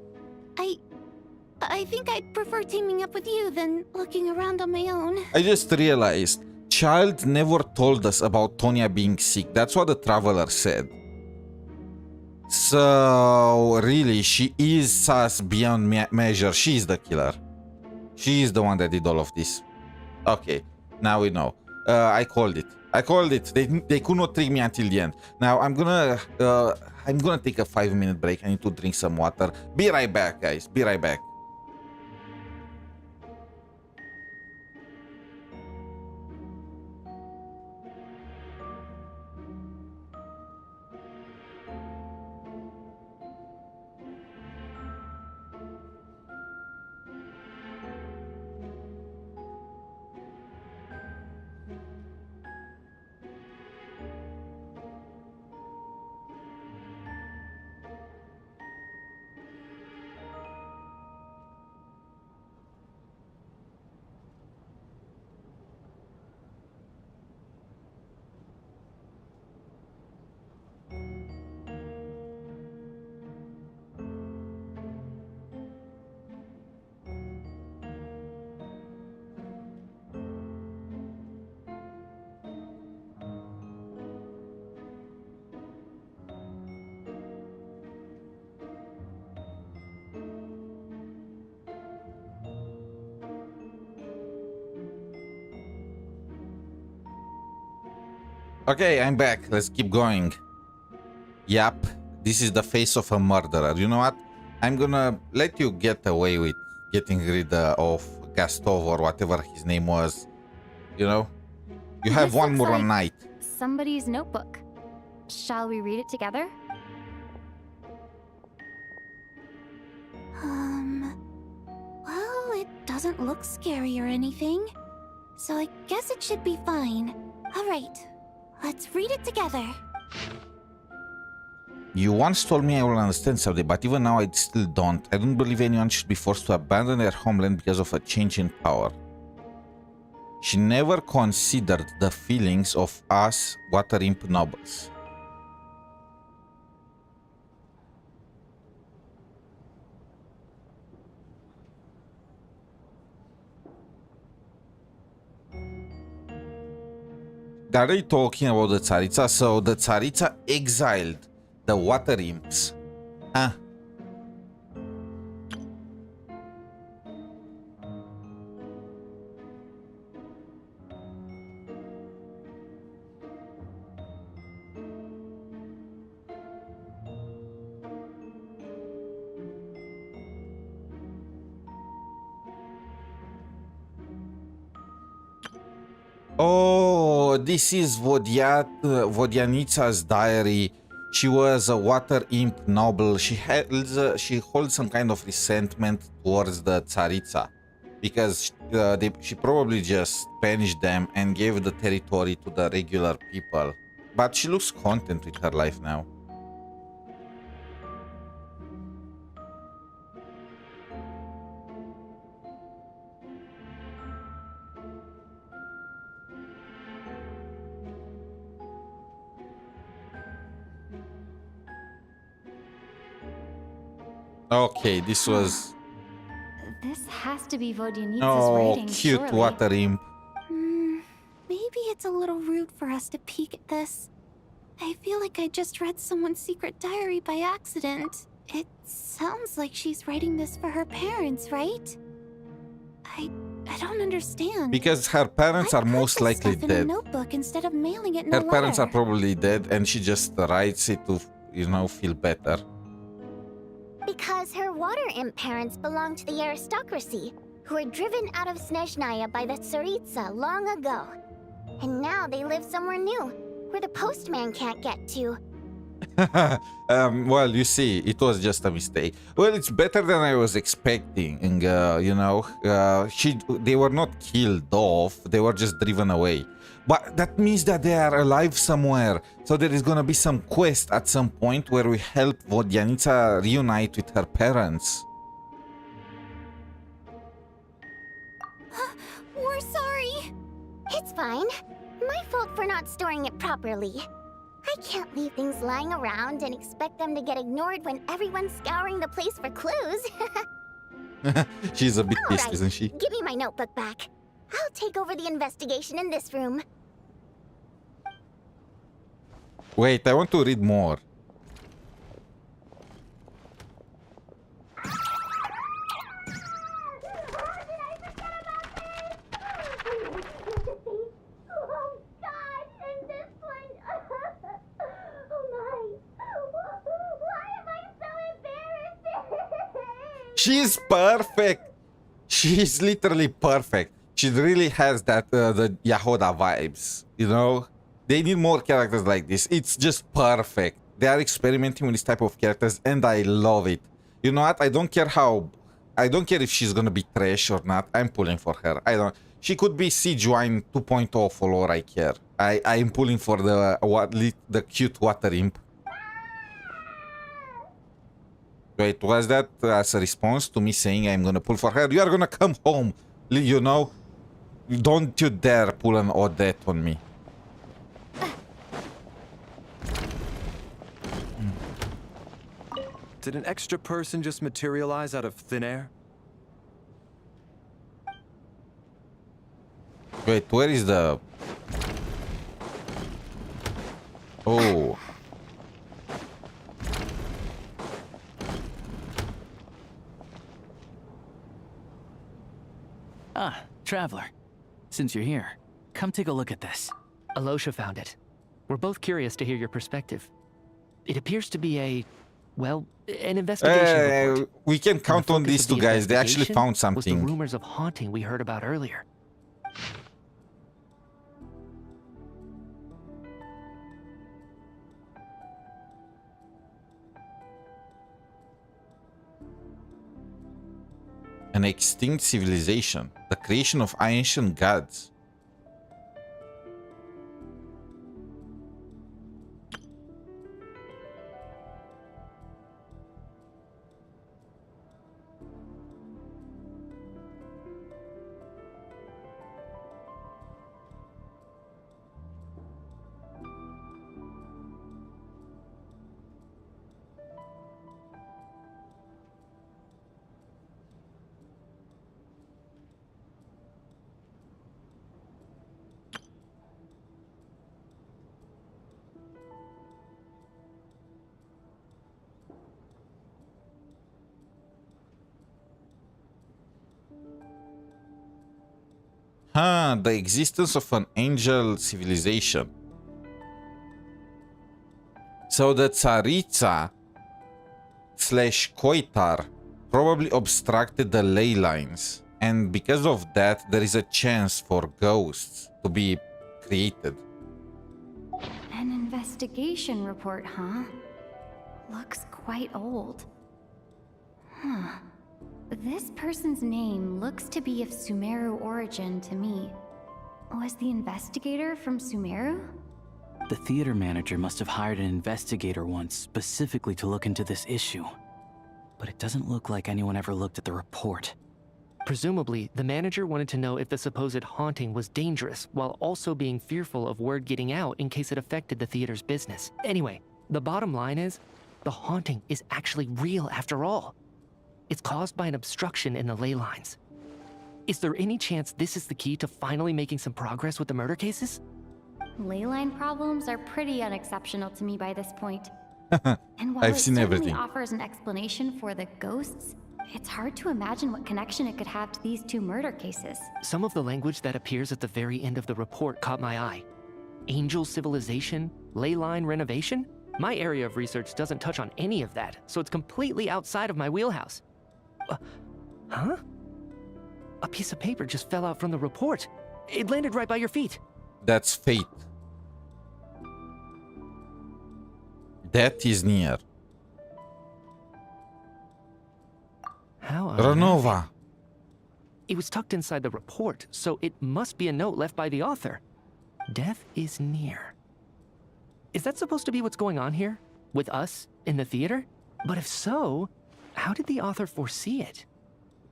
I think I'd prefer teaming up with you than looking around on my own. I just realized. Child never told us about Tonya being sick. That's what the Traveler said. So, really, she is sus beyond measure. She is the killer. She is the one that did all of this. Okay, now we know. I called it. I called it. They could not trick me until the end. Now I'm gonna take a 5-minute break. I need to drink some water. Be right back, guys. Be right back. Okay, I'm back. Let's keep going. Yep, this is the face of a murderer. You know what? I'm gonna let you get away with getting rid of Gastov or whatever his name was. You know? You have This one looks more like night. Somebody's notebook. Shall we read it together? Well, it doesn't look scary or anything. So I guess it should be fine. Alright, let's read it together. You once told me I will understand someday, but even now I still don't. I don't believe anyone should be forced to abandon their homeland because of a change in power. She never considered the feelings of us water imp nobles. Are they talking about the Tsaritsa? So the Tsaritsa exiled the water imps. Huh? Oh, this is Vodyanitsa's diary. She was a water imp noble. She holds some kind of resentment towards the Tsaritsa because she probably just banished them and gave the territory to the regular people. But she looks content with her life now. Okay, this was... This has to be Vodyanitsa's Oh, writing, cute surely. water imp. Maybe it's a little rude for us to peek at this. I feel like I just read someone's secret diary by accident. It sounds like she's writing this for her parents, right? I don't understand. Because her parents are most likely Stuff in a dead. notebook instead of mailing it in Her a parents are letter. probably dead and she just writes it to, you know, feel better. Because her water imp parents belonged to the aristocracy, who were driven out of Snezhnaya by the Tsaritsa long ago. And now they live somewhere new, where the postman can't get to. Well, you see, it was just a mistake. Well, it's better than I was expecting. And, you know, they were not killed off. They were just driven away. But that means that they are alive somewhere. So there is going to be some quest at some point where we help Vodyanitsa reunite with her parents. We're sorry. It's fine. My fault for not storing it properly. I can't leave things lying around and expect them to get ignored when everyone's scouring the place for clues. She's a bit All pissed, right, isn't she? give me my notebook back. I'll take over the investigation in this room. Wait, I want to read more. She's perfect. She's literally perfect. She really has that the Yahoda vibes, you know? They need more characters like this. It's just perfect. They are experimenting with this type of characters and I love it. You know what? I don't care if she's gonna be trash or not. I'm pulling for her. She could be Siegewine 2.0 for all I care. I'm pulling for the cute water imp. Wait, was that as a response to me saying I'm gonna pull for her? You are gonna come home, you know? Don't you dare pull an Odette on me. Did an extra person just materialize out of thin air? Wait, where is the... Oh. Ah, Traveler. Since you're here, come take a look at this. Alosha found it. We're both curious to hear your perspective. It appears to be well, an investigation report. We can count on these two guys. They actually found Was the something. rumors of haunting we heard about earlier. An extinct civilization. The creation of ancient gods. The existence of an angel civilization. So the Tsaritsa / Koitar probably obstructed the ley lines, and because of that there is a chance for ghosts to be created. An investigation report, huh? Looks quite old. Huh. This person's name looks to be of Sumeru origin to me. Was the investigator from Sumeru? The theater manager must have hired an investigator once specifically to look into this issue. But it doesn't look like anyone ever looked at the report. Presumably, the manager wanted to know if the supposed haunting was dangerous, while also being fearful of word getting out in case it affected the theater's business. Anyway, the bottom line is, the haunting is actually real after all. It's caused by an obstruction in the ley lines. Is there any chance this is the key to finally making some progress with the murder cases? Leyline problems are pretty unexceptional to me by this point. And while I've it seen certainly everything. offers an explanation for the ghosts, it's hard to imagine what connection it could have to these two murder cases. Some of the language that appears at the very end of the report caught my eye. Angel civilization, ley line renovation? My area of research doesn't touch on any of that, so it's completely outside of my wheelhouse. Huh? A piece of paper just fell out from the report. It landed right by your feet. That's fate. Death is near. How? Renova. It was tucked inside the report, so it must be a note left by the author. Death is near. Is that supposed to be what's going on here? With us in the theater? But if so, how did the author foresee it?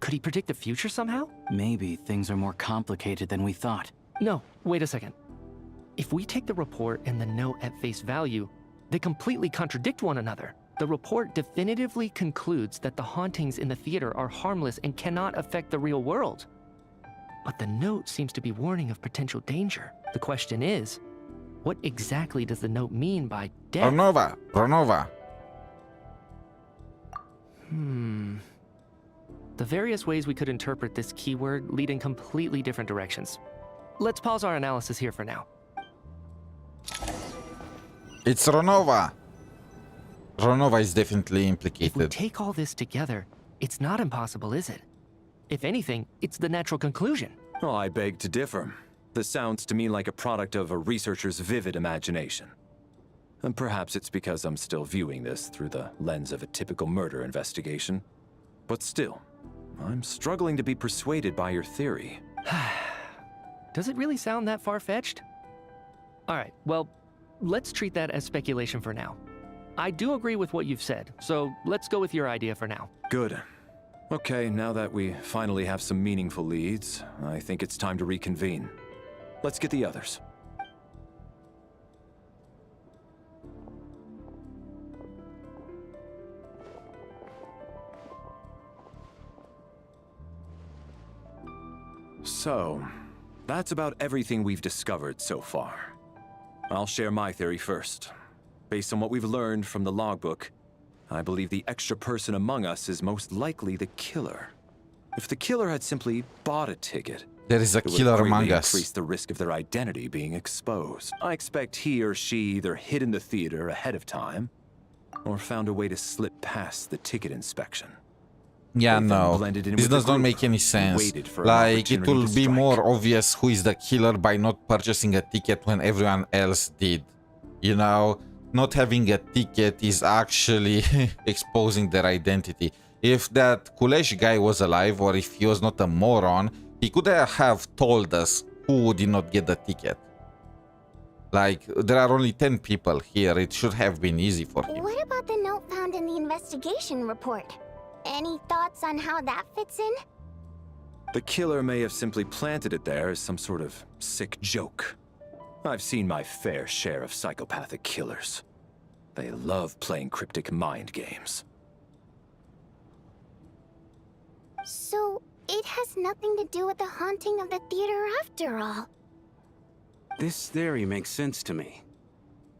Could he predict the future somehow? Maybe things are more complicated than we thought. No, wait a second. If we take the report and the note at face value, they completely contradict one another. The report definitively concludes that the hauntings in the theater are harmless and cannot affect the real world. But the note seems to be warning of potential danger. The question is, what exactly does the note mean by death? Renova. The various ways we could interpret this keyword lead in completely different directions. Let's pause our analysis here for now. It's Renova. Renova is definitely If we implicated. take all this together, it's not impossible, is it? If anything, it's the natural conclusion. Oh, I beg to differ. This sounds to me like a product of a researcher's vivid imagination. And perhaps it's because I'm still viewing this through the lens of a typical murder investigation. But still, I'm struggling to be persuaded by your theory. Does it really sound that far-fetched? Alright, well, let's treat that as speculation for now. I do agree with what you've said, so let's go with your idea for now. Good. Okay, now that we finally have some meaningful leads, I think it's time to reconvene. Let's get the others. So, that's about everything we've discovered so far. I'll share my theory first. Based on what we've learned from the logbook, I believe the extra person among us is most likely the killer. If the killer had simply bought a ticket, There is a It would killer greatly among us. increase the risk of their identity being exposed. I expect he or she either hid in the theater ahead of time or found a way to slip past the ticket inspection. Yeah, They then no. blended in This with the does not group make any and sense. waited for an Like, it opportunity will to be strike. more obvious who is the killer by not purchasing a ticket when everyone else did. You know, not having a ticket is actually exposing their identity. If that Kulesh guy was alive, or if he was not a moron, he could have told us who did not get the ticket. Like, there are only 10 people here. It should have been easy for him. What about the note found in the investigation report? Any thoughts on how that fits in? The killer may have simply planted it there as some sort of sick joke. I've seen my fair share of psychopathic killers. They love playing cryptic mind games. So, it has nothing to do with the haunting of the theater after all. This theory makes sense to me.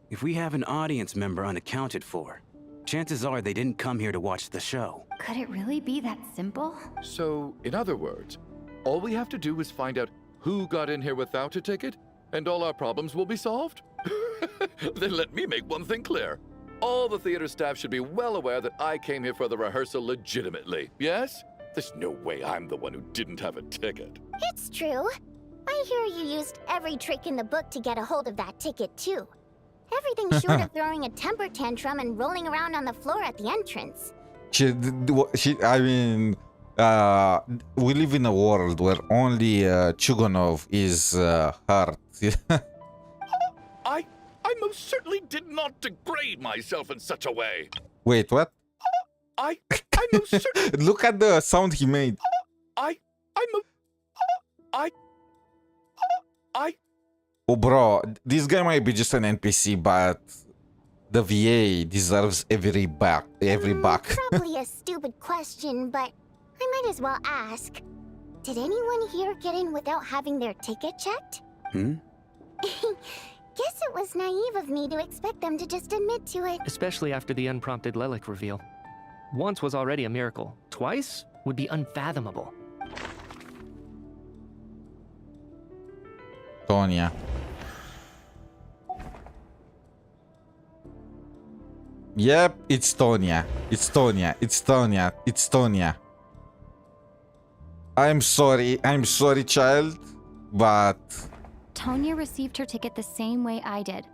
If we have an audience member unaccounted for, chances are they didn't come here to watch the show. Could it really be that simple? So, in other words, all we have to do is find out who got in here without a ticket, and all our problems will be solved? Then let me make one thing clear. All the theater staff should be well aware that I came here for the rehearsal legitimately, yes? There's no way I'm the one who didn't have a ticket. It's true. I hear you used every trick in the book to get a hold of that ticket, too. Everything short of throwing a temper tantrum and rolling around on the floor at the entrance. I mean, we live in a world where only Chuganov is hurt. I most certainly did not degrade myself in such a way. Wait, what? I most certainly... Look at the sound he made. Oh, bro, this guy might be just an NPC, but the VA deserves every buck. Probably a stupid question, but I might as well ask. Did anyone here get in without having their ticket checked? Guess it was naive of me to expect them to just admit to it. Especially after the unprompted Lelek reveal. Once was already a miracle. Twice would be unfathomable. Tonya. Yep, it's Tonya. It's Tonya. It's Tonya. It's Tonya. I'm sorry, child, but... Tonya received her ticket the same way I did.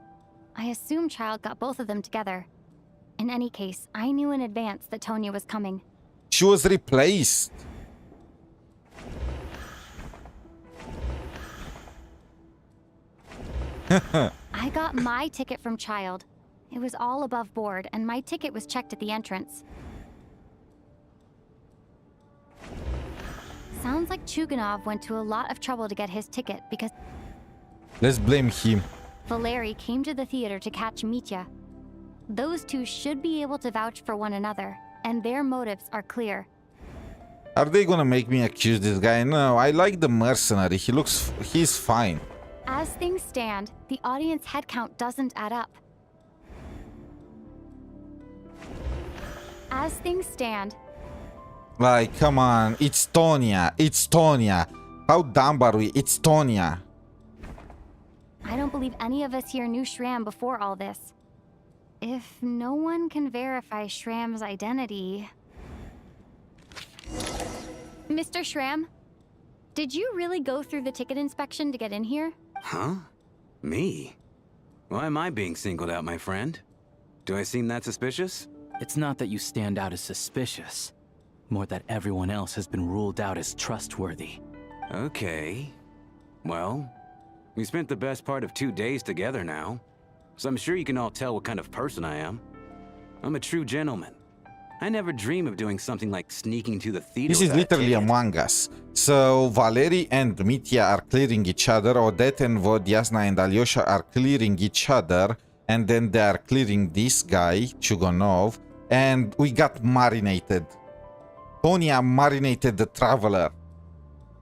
I assume Child got both of them together. In any case, I knew in advance that Tonya was coming. She was replaced. I got my ticket from Child. It was all above board, and my ticket was checked at the entrance. Sounds like Chuganov went to a lot of trouble to get his ticket because Let's blame him. Valeri came to the theater to catch Mitya. Those two should be able to vouch for one another, and their motives are clear. Are they gonna make me accuse this guy? No, I like the mercenary. He's fine. As things stand, the audience head count doesn't add up. As things stand, Like, come on, it's Tonya. It's Tonya. How dumb are we? It's Tonya. I don't believe any of us here knew Shram before all this. If no one can verify Shram's identity... Mr. Shram, did you really go through the ticket inspection to get in here? Huh? Me? Why am I being singled out, my friend? Do I seem that suspicious? It's not that you stand out as suspicious. More that everyone else has been ruled out as trustworthy. Okay. Well, we spent the best part of 2 days together now, so I'm sure you can all tell what kind of person I am. I'm a true gentleman. I never dream of doing something like sneaking to the theater. This is without a literally ticket. Among Us. So Valeri and Mitya are clearing each other. Odette and Vodyasna and Alyosha are clearing each other. And then they are clearing this guy, Chuganov. And we got marinated. Tonya marinated the traveler.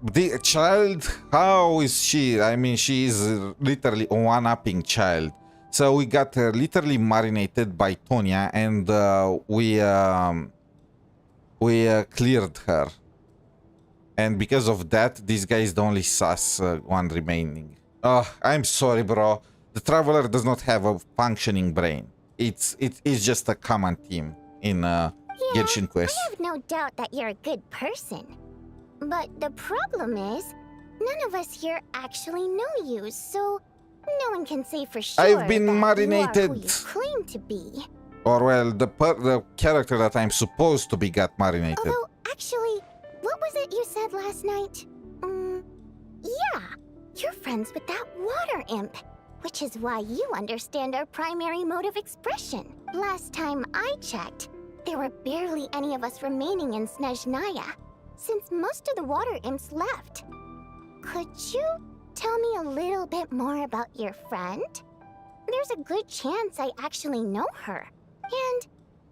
The child, how is she? I mean, she is literally a one-upping child. So we got her literally marinated by Tonya, and we cleared her. And because of that, this guy is the only sus one remaining. Oh, I'm sorry, bro. The Traveler does not have a functioning brain. It is just a command team in Genshin Quest. I have no doubt that you're a good person. But the problem is, none of us here actually know you, so no one can say for sure I've been that marinated. you are who you claim to be. Or well, the character that I'm supposed to be got marinated. Although, actually, what was it you said last night? Yeah, you're friends with that water imp, which is why you understand our primary mode of expression. Last time I checked, there were barely any of us remaining in SNEZHNAYA, since most of the water imps left. Could you tell me a little bit more about your friend? There's a good chance I actually know her. And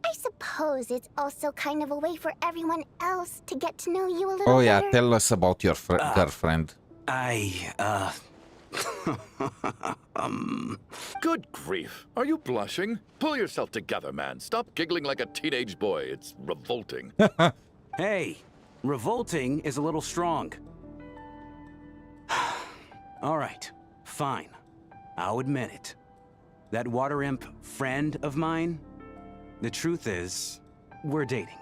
I suppose it's also kind of a way for everyone else to get to know you a little Oh yeah, better. tell us about your girlfriend. Good grief. Are you blushing? Pull yourself together, man. Stop giggling like a teenage boy. It's revolting. Hey, revolting is a little strong. All right, fine. I'll admit it. That water imp friend of mine, the truth is, we're dating.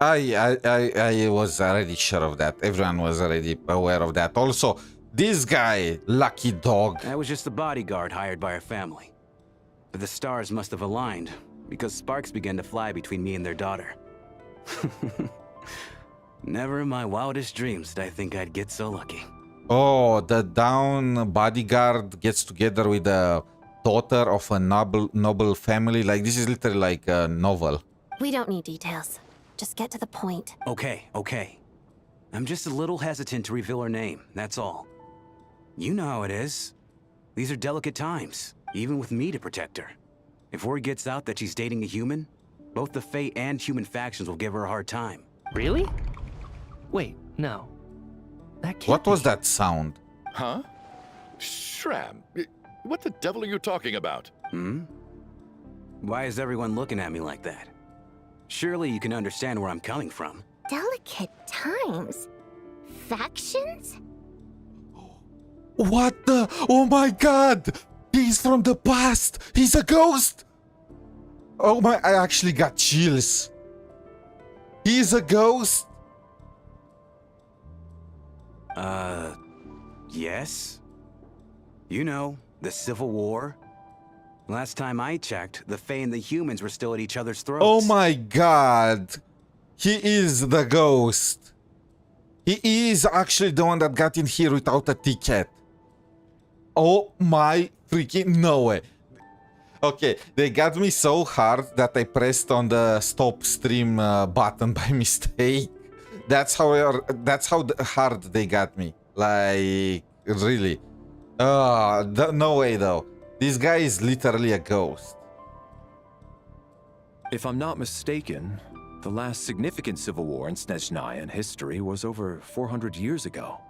I was already sure of that. Everyone was already aware of that. Also, this guy, lucky dog. I was just a bodyguard hired by our family. But the stars must have aligned, because sparks began to fly between me and their daughter. Never in my wildest dreams did I think I'd get so lucky. Oh, the down bodyguard gets together with the daughter of a noble family. Like, this is literally like a novel. We don't need details. Just get to the point. Okay. I'm just a little hesitant to reveal her name, that's all. You know how it is. These are delicate times, even with me to protect her. If word gets out that she's dating a human, both the Fae and human factions will give her a hard time. Really? Wait, no. That can't What was that sound? Huh? Shram, what the devil are you talking about? Why is everyone looking at me like that? Surely you can understand where I'm coming from. Delicate times? Factions? What the? Oh my god! He's from the past! He's a ghost! Oh my, I actually got chills. He's a ghost? Yes? You know, the Civil War? Last time I checked, the Fae and the humans were still at each other's throats. Oh my god! He is the ghost. He is actually the one that got in here without a ticket. Oh my freaking no way. Okay, they got me so hard that I pressed on the stop stream button by mistake. That's how hard they got me. Like, really. No way though. This guy is literally a ghost. If I'm not mistaken, the last significant civil war in SNEZHNAYA history was over 400 years ago,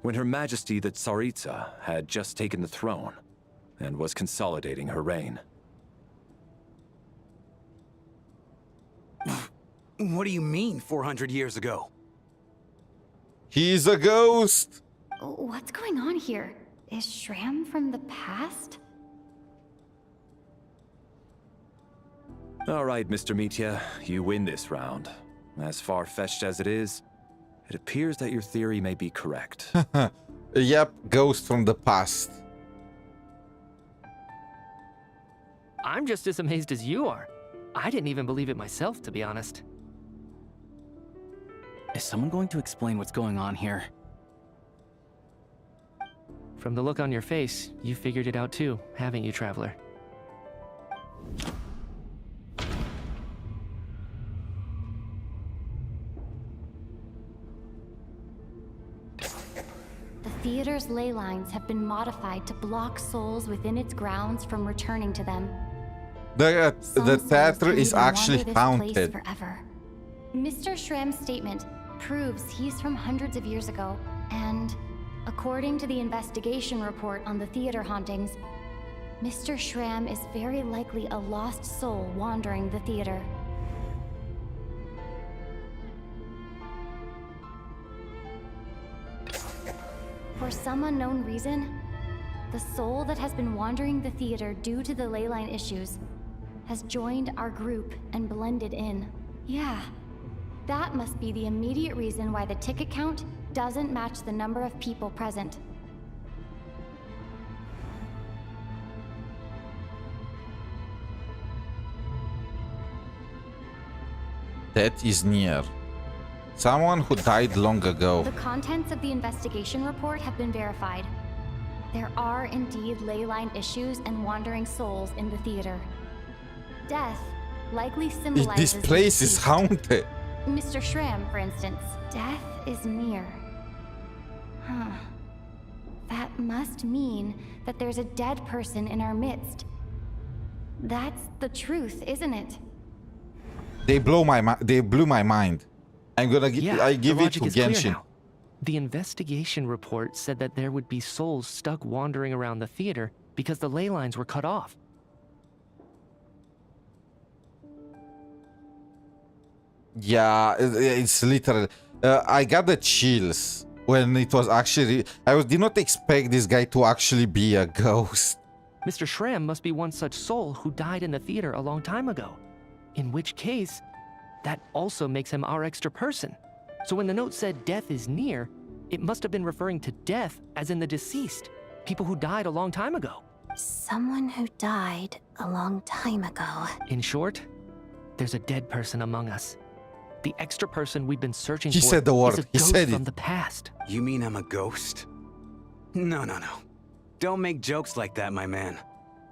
when Her Majesty the Tsaritsa had just taken the throne and was consolidating her reign. What do you mean, 400 years ago? He's a ghost! What's going on here? Is Shram from the past? All right, Mr. Mitya, you win this round. As far-fetched as it is, it appears that your theory may be correct. Yep, ghost from the past. I'm just as amazed as you are. I didn't even believe it myself, to be honest. Is someone going to explain what's going on here? From the look on your face, you figured it out too, haven't you, Traveler? The theater's ley lines have been modified to block souls within its grounds from returning to them. The theater is actually Place haunted. forever. Mr. Shram's statement proves he's from hundreds of years ago, and according to the investigation report on the theater hauntings, Mr. Shram is very likely a lost soul wandering the theater. For some unknown reason, the soul that has been wandering the theater due to the leyline issues has joined our group and blended in. Yeah, that must be the immediate reason why the ticket count doesn't match the number of people present. Death is near. Someone who died long ago. The contents of the investigation report have been verified. There are indeed leyline issues and wandering souls in the theater. Death likely symbolizes This place is haunted. Mr. Schramm, for instance. Death is near. Huh. That must mean that there's a dead person in our midst. That's the truth, isn't it? They blew my mind. I'm gonna I give it to Genshin. The investigation report said that there would be souls stuck wandering around the theater because the ley lines were cut off. Yeah, it's literal. I got the chills when it was actually. Did not expect this guy to actually be a ghost. Mr. Schramm must be one such soul who died in the theater a long time ago. In which case, that also makes him our extra person. So when the note said death is near, it must have been referring to death as in the deceased, people who died a long time ago. Someone who died a long time ago. In short, there's a dead person among us. The extra person we've been searching for He said the word. is a He ghost said from it. the past. You mean I'm a ghost? No. Don't make jokes like that, my man.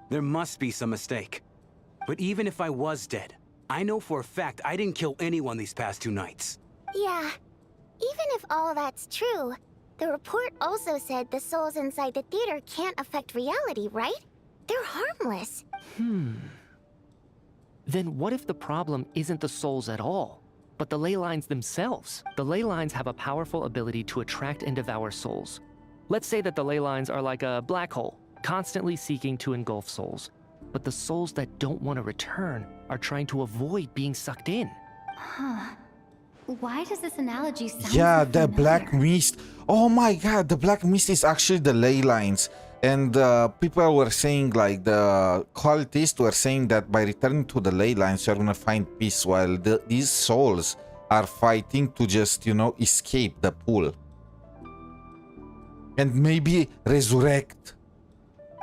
There must be some mistake. But even if I was dead, I know for a fact I didn't kill anyone these past 2 nights. Yeah. Even if all that's true, the report also said the souls inside the theater can't affect reality, right? They're harmless. Then what if the problem isn't the souls at all, but the ley lines themselves? The ley lines have a powerful ability to attract and devour souls. Let's say that the ley lines are like a black hole, constantly seeking to engulf souls. But the souls that don't want to return are trying to avoid being sucked in. Huh. Why does this analogy sound Yeah, so the familiar? black mist. Oh my god, the black mist is actually the ley lines. And people were saying, like, the cultists were saying that by returning to the ley lines, you're gonna find peace, while these souls are fighting to just, escape the pool. And maybe resurrect.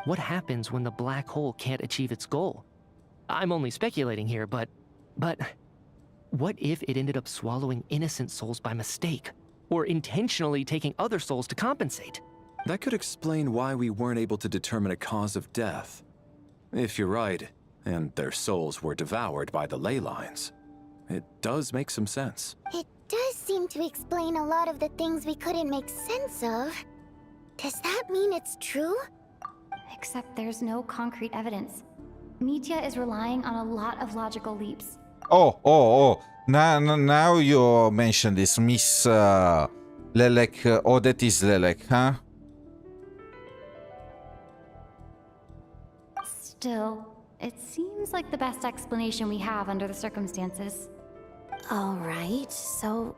What happens when the black hole can't achieve its goal? I'm only speculating here, but what if it ended up swallowing innocent souls by mistake, or intentionally taking other souls to compensate? That could explain why we weren't able to determine a cause of death. If you're right, and their souls were devoured by the ley lines, it does make some sense. It does seem to explain a lot of the things we couldn't make sense of. Does that mean it's true? Except there's no concrete evidence. Mitya is relying on a lot of logical leaps. Oh. Now you mentioned this. Miss Lelek, Odette is Lelek, huh? Still, it seems like the best explanation we have under the circumstances. All right, so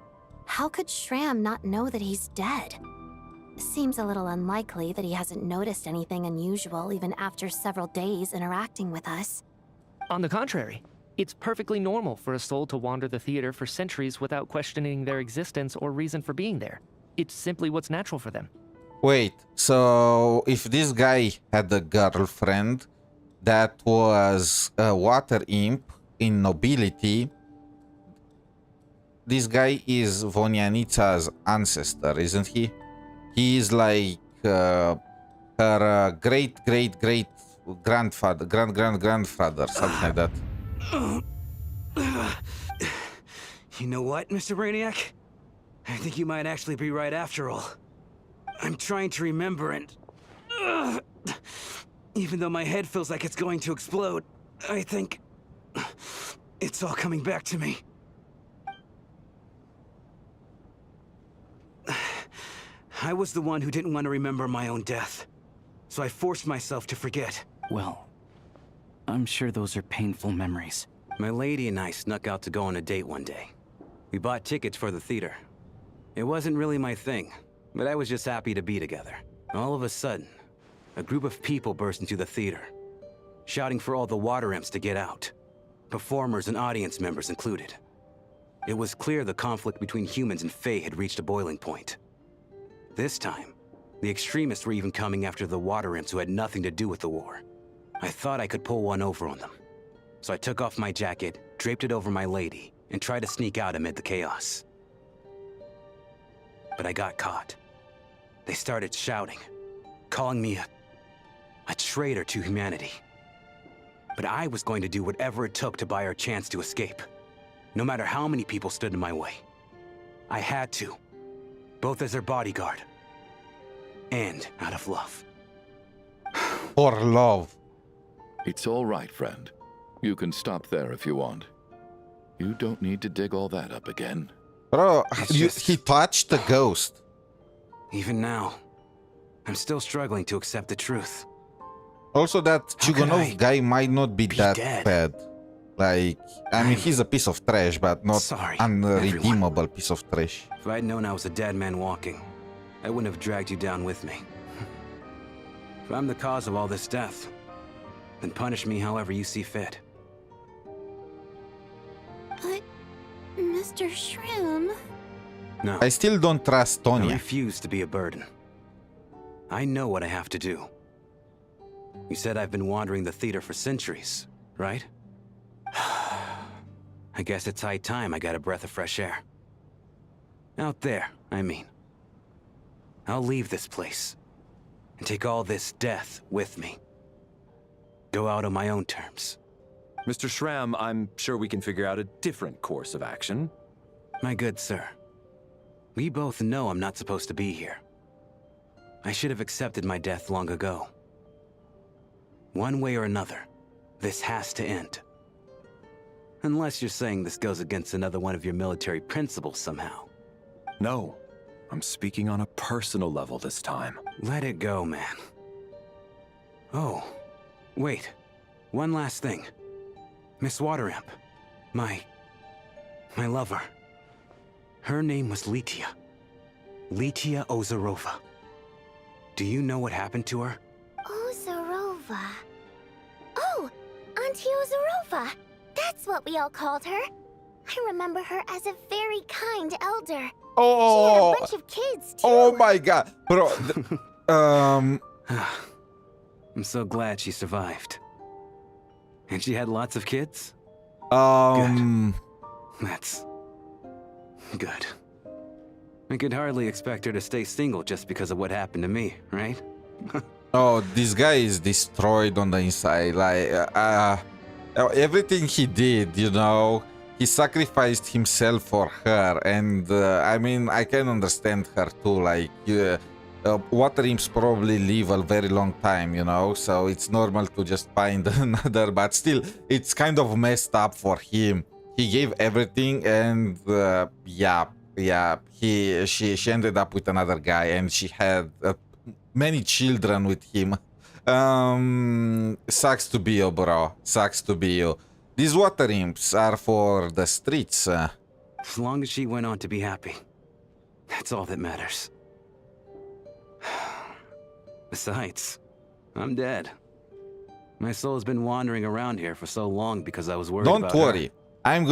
how could Schramm not know that he's dead? Seems a little unlikely that he hasn't noticed anything unusual even after several days interacting with us. On the contrary, it's perfectly normal for a soul to wander the theater for centuries without questioning their existence or reason for being there. It's simply what's natural for them. Wait, so if this guy had a girlfriend that was a water imp in nobility, this guy is Vonianitsa's ancestor, isn't he? He is like her great-great-great-grandfather, grand-grand-grandfather, something like that. You know what, Mr. Brainiac? I think you might actually be right after all. I'm trying to remember and... even though my head feels like it's going to explode, I think... it's all coming back to me. I was the one who didn't want to remember my own death, so I forced myself to forget. Well, I'm sure those are painful memories. My lady and I snuck out to go on a date one day. We bought tickets for the theater. It wasn't really my thing, but I was just happy to be together. All of a sudden, a group of people burst into the theater, shouting for all the water imps to get out, performers and audience members included. It was clear the conflict between humans and Fae had reached a boiling point. This time, the extremists were even coming after the water imps who had nothing to do with the war. I thought I could pull one over on them. So I took off my jacket, draped it over my lady, and tried to sneak out amid the chaos. But I got caught. They started shouting, calling me a traitor to humanity. But I was going to do whatever it took to buy our chance to escape, no matter how many people stood in my way. I had to, both as their bodyguard and out of love. For love. It's all right, friend. You can stop there if you want. You don't need to dig all that up again. Bro, he touched the ghost. Even now, I'm still struggling to accept the truth. Also, that Chugunov guy might not be that bad. Like, I mean, he's a piece of trash, but not unredeemable piece of trash. If I'd known I was a dead man walking, I wouldn't have dragged you down with me. If I'm the cause of all this death, then punish me however you see fit. But, Mr. Shroom... No. I still don't trust Tonya. I refuse to be a burden. I know what I have to do. You said I've been wandering the theater for centuries, right? I guess it's high time I got a breath of fresh air. Out there, I mean. I'll leave this place and take all this death with me. Go out on my own terms. Mr. Shram, I'm sure we can figure out a different course of action. My good sir, we both know I'm not supposed to be here. I should have accepted my death long ago. One way or another, this has to end. Unless you're saying this goes against another one of your military principles somehow. No, I'm speaking on a personal level this time. Let it go, man. Oh, wait. One last thing. Miss Waterimp. My lover. Her name was Letia. Letia Ozarova. Do you know what happened to her? Ozarova. Oh, Auntie Ozarova. That's what we all called her. I remember her as a very kind elder. Oh, she had a bunch of kids, too. Oh my god. Bro, I'm so glad she survived. And she had lots of kids? Good. That's... good. I could hardly expect her to stay single just because of what happened to me, right? Oh, this guy is destroyed on the inside. Like, everything he did, you know, he sacrificed himself for her. And, I mean, I can understand her too. Like, water imps probably live a very long time, you know, so it's normal to just find another. But still, it's kind of messed up for him. He gave everything, and she ended up with another guy, and she had many children with him. Sucks to be you, bro. Sucks to be you. These water imps are for the streets. As long as she went on to be happy, that's all that matters. Besides, I'm dead. My soul's been wandering around here for so long because I was worried about Don't worry. her. I'm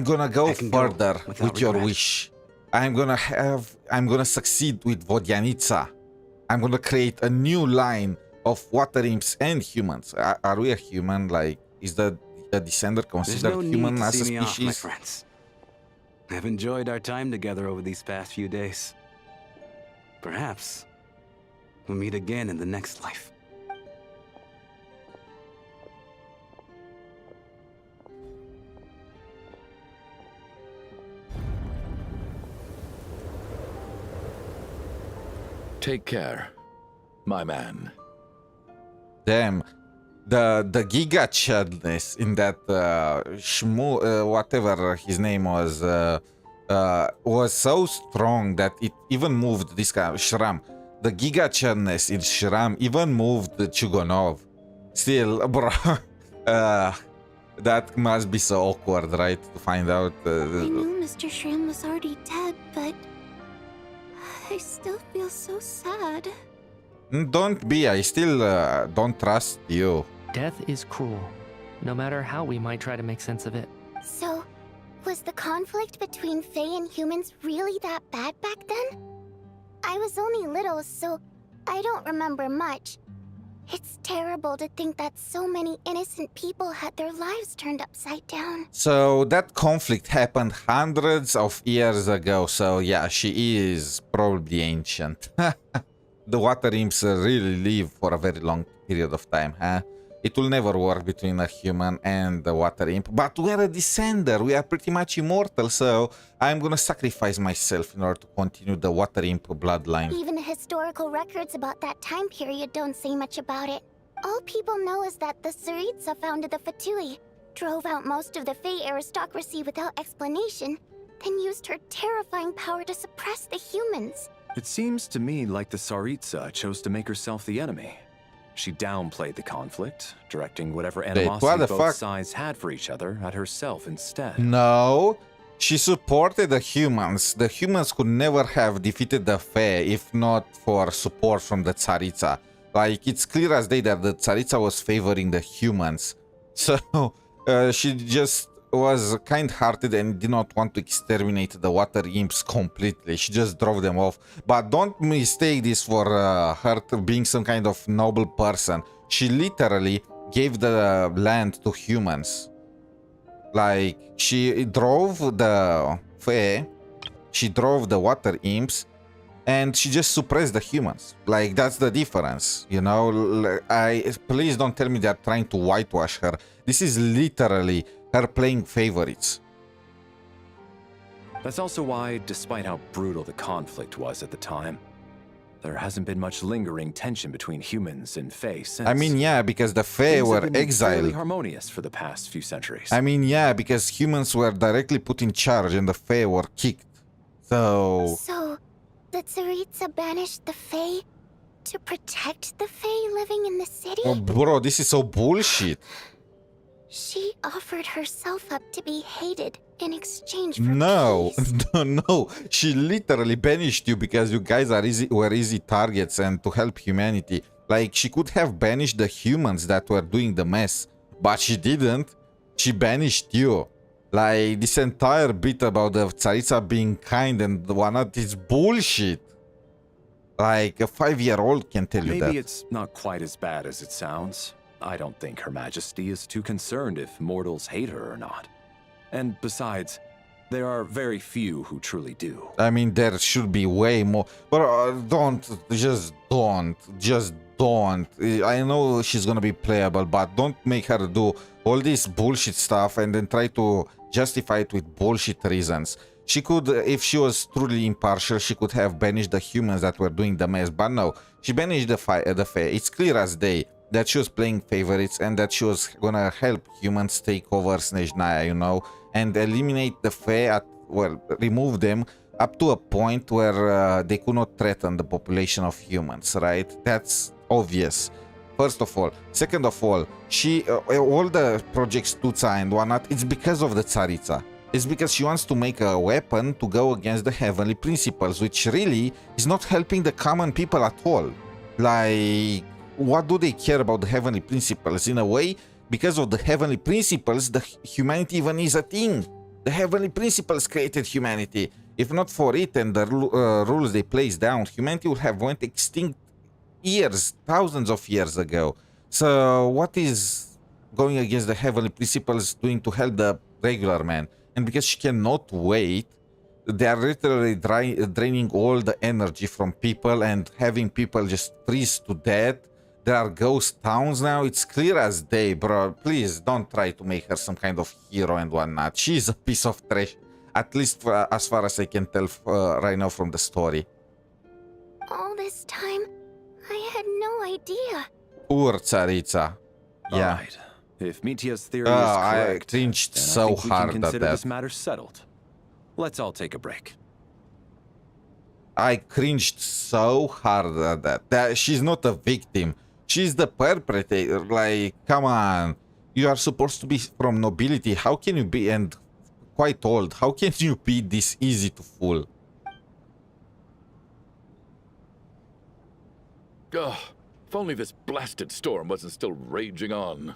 gonna go further with your wish. I'm gonna succeed with Vodyanica. I'm gonna create a new line of water imps and humans. Are we a human? Like, is the descender considered human as a species? My friends. I've enjoyed our time together over these past few days. Perhaps we'll meet again in the next life. Take care, my man. Damn, the giga chadness in that whatever his name was so strong that it even moved this guy Shram. The giga chadness in Shram even moved Chugunov. Still, bro, that must be so awkward, right? To find out. I knew Mr. Shram was already dead, but I still feel so sad. Don't be. I still don't trust you. Death is cruel, no matter how we might try to make sense of it. So, was the conflict between Fae and humans really that bad back then? I was only little, so I don't remember much. It's terrible to think that so many innocent people had their lives turned upside down. So that conflict happened hundreds of years ago. So yeah, she is probably ancient. The water imps really live for a very long period of time, huh? It will never work between a human and the water imp. But we're a descender. We are pretty much immortal. So I'm gonna sacrifice myself in order to continue the water imp bloodline. Even the historical records about that time period don't say much about it. All people know is that the Tsaritsa founded the Fatui, drove out most of the Fae aristocracy without explanation, then used her terrifying power to suppress the humans. It seems to me like the Tsaritsa chose to make herself the enemy. She downplayed the conflict, directing whatever animosity both sides had for each other at herself instead. No, she supported the humans. The humans could never have defeated the Fae if not for support from the Tsaritsa. Like, it's clear as day that the Tsaritsa was favoring the humans. So, she just was kind-hearted and did not want to exterminate the water imps completely. She just drove them off. But don't mistake this for her being some kind of noble person. She literally gave the land to humans. Like, she drove the Fae, she drove the water imps, and she just suppressed the humans. Like, that's the difference, you know? Please don't tell me they're trying to whitewash her. This is literally her playing favorites. That's also why, despite how brutal the conflict was at the time, there hasn't been much lingering tension between humans and Fae since. I mean, yeah, because the Fae were exiled. Fairly harmonious for the past few centuries. I mean, yeah, because humans were directly put in charge and the Fae were kicked. So, the Tsaritsa banished the Fae to protect the Fae living in the city? oh, bro, this is so bullshit. She offered herself up to be hated in exchange for No, peace. no, she literally banished you because you guys were easy targets and to help humanity. Like, she could have banished the humans that were doing the mess, but she didn't. She banished you. Like, this entire bit about the Tsaritsa being kind and whatnot is bullshit. Like, a 5-year-old can tell you that. Maybe it's not quite as bad as it sounds. I don't think Her Majesty is too concerned if mortals hate her or not. And besides, there are very few who truly do. I mean, there should be way more. But just don't. I know she's gonna be playable, but don't make her do all this bullshit stuff and then try to justify it with bullshit reasons. She could, if she was truly impartial, she could have banished the humans that were doing the mess. But no, she banished the Fae. It's clear as day that she was playing favorites and that she was gonna help humans take over SNEZHNAYA, you know, and eliminate the Fae, remove them up to a point where they could not threaten the population of humans, right? That's obvious. First of all. Second of all, all the projects Tutsa and whatnot, it's because of the Tsaritsa. It's because she wants to make a weapon to go against the heavenly principles, which really is not helping the common people at all. Like, what do they care about the heavenly principles? In a way, because of the heavenly principles, the humanity even is a thing. The heavenly principles created humanity. If not for it and the rules they placed down, humanity would have went extinct thousands of years ago. So what is going against the heavenly principles doing to help the regular man? And because she cannot wait, they are literally draining all the energy from people and having people just freeze to death. There are ghost towns now. It's clear as day, bro. Please don't try to make her some kind of hero and whatnot. She's a piece of trash. At least as far as I can tell right now from the story. All this time, I had no idea. Poor Tsaritsa. Yeah. All right. If Mitya's theory is correct, I cringed then so I think we hard can at consider that. this matter settled. Let's all take a break. I cringed so hard at that. She's not a victim. She's the perpetrator. Like, come on. You are supposed to be from nobility. How can you be, and quite old, how can you be this easy to fool? Ugh, if only this blasted storm wasn't still raging on.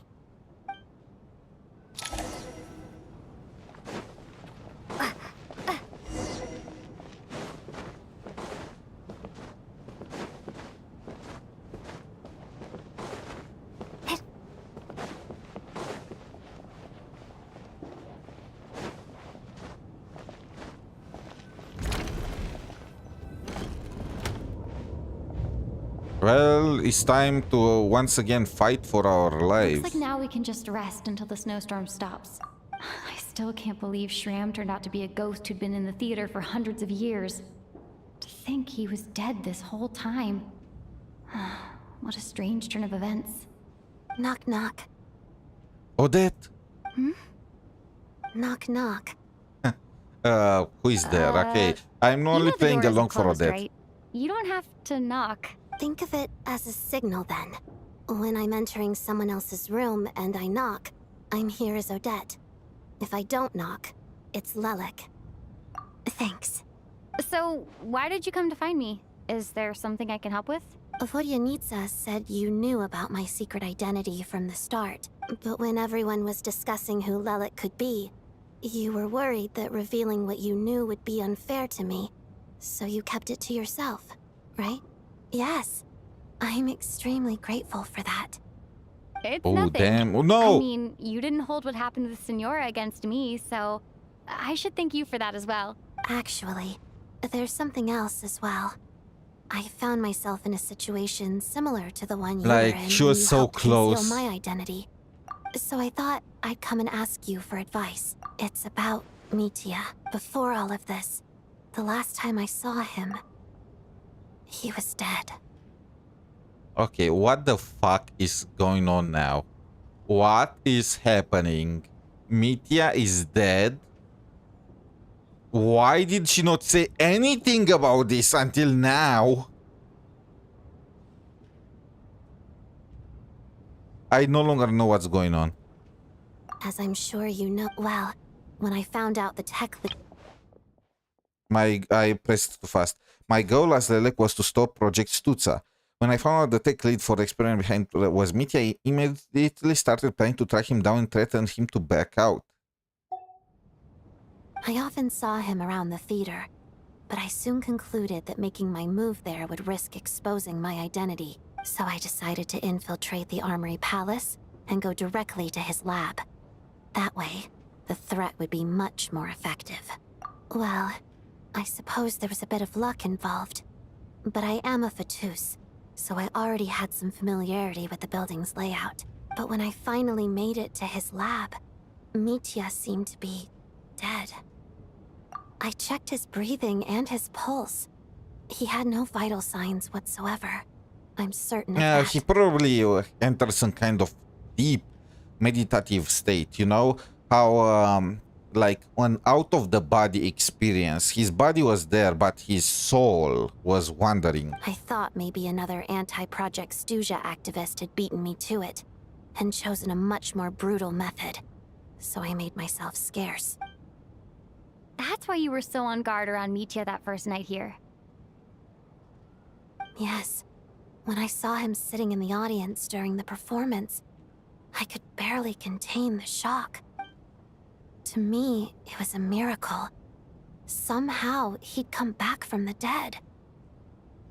Well, it's time to once again fight for our lives. Looks like now we can just rest until the snowstorm stops. I still can't believe Shram turned out to be a ghost who'd been in the theater for hundreds of years. To think he was dead this whole time. What a strange turn of events. Knock knock. Odette? Hmm? Knock knock. Who is there? Okay, I'm only playing along for Odette. Right? You don't have to knock. Think of it as a signal then. When I'm entering someone else's room and I knock, I'm here as Odette. If I don't knock, it's Lelek. Thanks. So, why did you come to find me? Is there something I can help with? Vodyanitsa said you knew about my secret identity from the start, but when everyone was discussing who Lelek could be, you were worried that revealing what you knew would be unfair to me, so you kept it to yourself, right? Yes. I'm extremely grateful for that. It's Oh, nothing. damn. Oh, no! I mean, you didn't hold what happened with Senora against me, so I should thank you for that as well. Actually, there's something else as well. I found myself in a situation similar to the one you were in. Like, she was when you so helped conceal close. my identity. So I thought I'd come and ask you for advice. It's about Mitya. Before all of this, the last time I saw him, he was dead. Okay, what the fuck is going on now? What is happening? Mitya is dead? Why did she not say anything about this until now? I no longer know what's going on. As I'm sure you know, well, when I found out the tech I pressed too fast. My goal as Lelek was to stop Project Stutza. When I found out the tech lead for the experiment behind was Mitya, I immediately started planning to track him down and threaten him to back out. I often saw him around the theater, but I soon concluded that making my move there would risk exposing my identity, so I decided to infiltrate the Armory Palace and go directly to his lab. That way, the threat would be much more effective. Well, I suppose there was a bit of luck involved, but I am a Fatus, so I already had some familiarity with the building's layout. But when I finally made it to his lab, Mitya seemed to be dead. I checked his breathing and his pulse. He had no vital signs whatsoever. I'm certain of that. He probably entered some kind of deep meditative state, you know? How, like, an out-of-the-body experience. His body was there, but his soul was wandering. I thought maybe another anti-Project Stuzha activist had beaten me to it, and chosen a much more brutal method. So I made myself scarce. That's why you were so on guard around Mitya that first night here. Yes. When I saw him sitting in the audience during the performance, I could barely contain the shock. To me, it was a miracle. Somehow, he'd come back from the dead.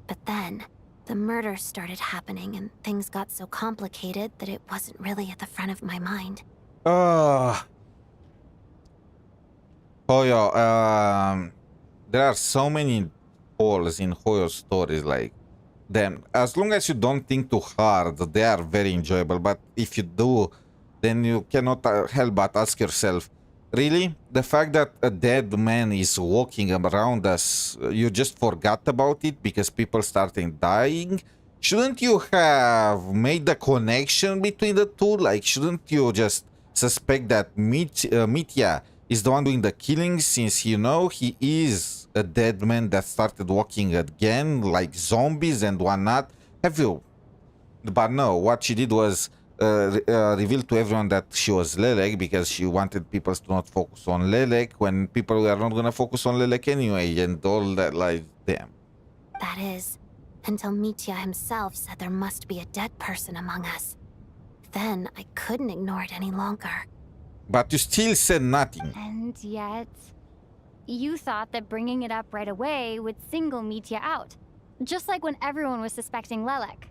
But then, the murder started happening and things got so complicated that it wasn't really at the front of my mind. Hoyo, there are so many holes in Hoyo's stories, like, them. As long as you don't think too hard, they are very enjoyable, but if you do, then you cannot help but ask yourself, really? The fact that a dead man is walking around us, you just forgot about it because people started dying? Shouldn't you have made the connection between the two? Like, shouldn't you just suspect that Mitya is the one doing the killing, since you know he is a dead man that started walking again like zombies and whatnot? Have you? But no, what she did was reveal to everyone that she was Lelek because she wanted people to not focus on Lelek when people were not gonna focus on Lelek anyway, and all that, like, damn. That is, until Mitya himself said there must be a dead person among us. Then I couldn't ignore it any longer. But you still said nothing. And yet, you thought that bringing it up right away would single Mitya out. Just like when everyone was suspecting Lelek.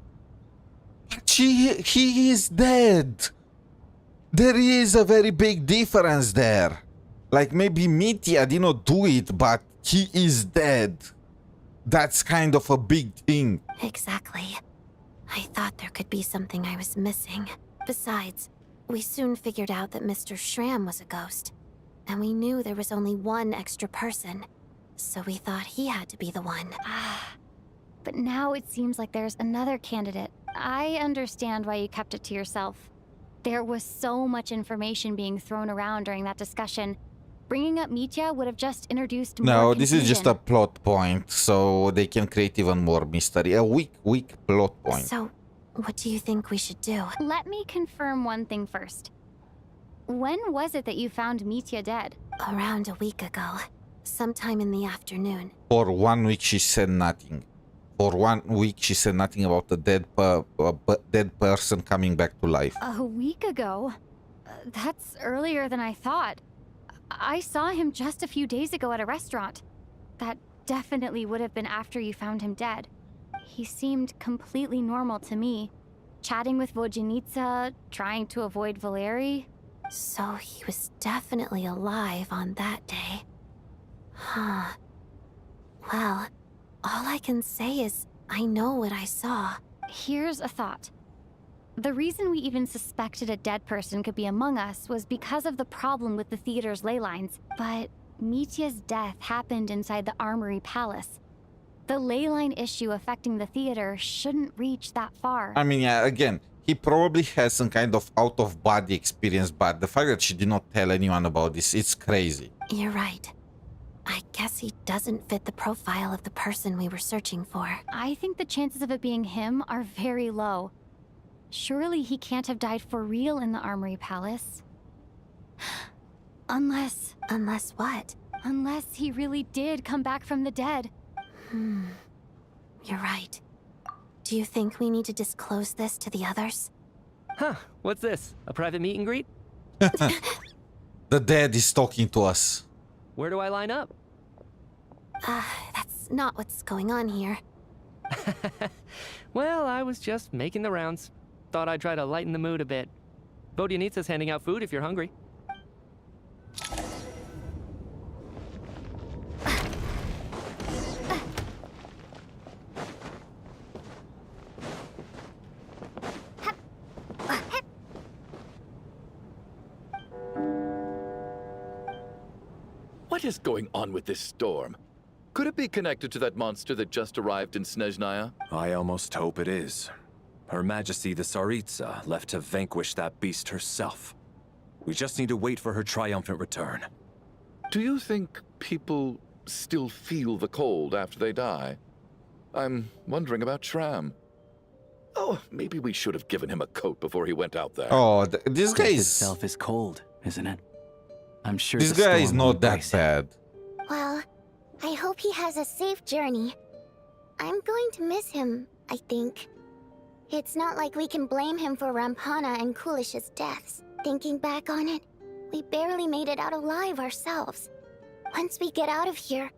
He is dead. There is a very big difference there. Like maybe Mitya did not do it, but he is dead. That's kind of a big thing. Exactly. I thought there could be something I was missing. Besides, we soon figured out that Mr. Schramm was a ghost. And we knew there was only one extra person. So we thought he had to be the one. But now it seems like there's another candidate. I understand why you kept it to yourself. There was so much information being thrown around during that discussion. Bringing up Mitya would have just introduced more No, this is just a confusion. plot point, so they can create even more mystery. A weak plot point. So, what do you think we should do? Let me confirm one thing first. When was it that you found Mitya dead? Around a week ago. Sometime in the afternoon. For 1 week she said nothing. For 1 week she said nothing about the dead person coming back to life. A week ago? That's earlier than I thought. I saw him just a few days ago at a restaurant. That definitely would have been after you found him dead. He seemed completely normal to me. Chatting with Vodyanitsa, trying to avoid Valeri. So he was definitely alive on that day. Huh. Well, all I can say is I know what I saw. Here's a thought. The reason we even suspected a dead person could be among us was because of the problem with the theater's ley lines. But Mitya's death happened inside the Armory Palace. The ley line issue affecting the theater shouldn't reach that far. I mean, yeah, again, he probably has some kind of out-of-body experience, but the fact that she did not tell anyone about this, it's crazy. You're right. I guess he doesn't fit the profile of the person we were searching for. I think the chances of it being him are very low. Surely he can't have died for real in the Armory Palace. Unless... Unless what? Unless he really did come back from the dead. You're right. Do you think we need to disclose this to the others? Huh, what's this? A private meet and greet? The dead is talking to us. Where do I line up? That's not what's going on here. Well, I was just making the rounds. Thought I'd try to lighten the mood a bit. Vodyanitsa's handing out food if you're hungry. What is going on with this storm? Could it be connected to that monster that just arrived in Snezhnaya? I almost hope it is. Her Majesty the Tsaritsa left to vanquish that beast herself. We just need to wait for her triumphant return. Do you think people still feel the cold after they die? I'm wondering about Schramm. Oh, maybe we should have given him a coat before he went out there. Oh, this guy Death is... itself is cold, isn't it? I'm sure This the guy is storm will not that embrace it. bad. Well, I hope he has a safe journey. I'm going to miss him, I think. It's not like we can blame him for Rampana and Kulish's deaths. Thinking back on it, we barely made it out alive ourselves. Once we get out of here,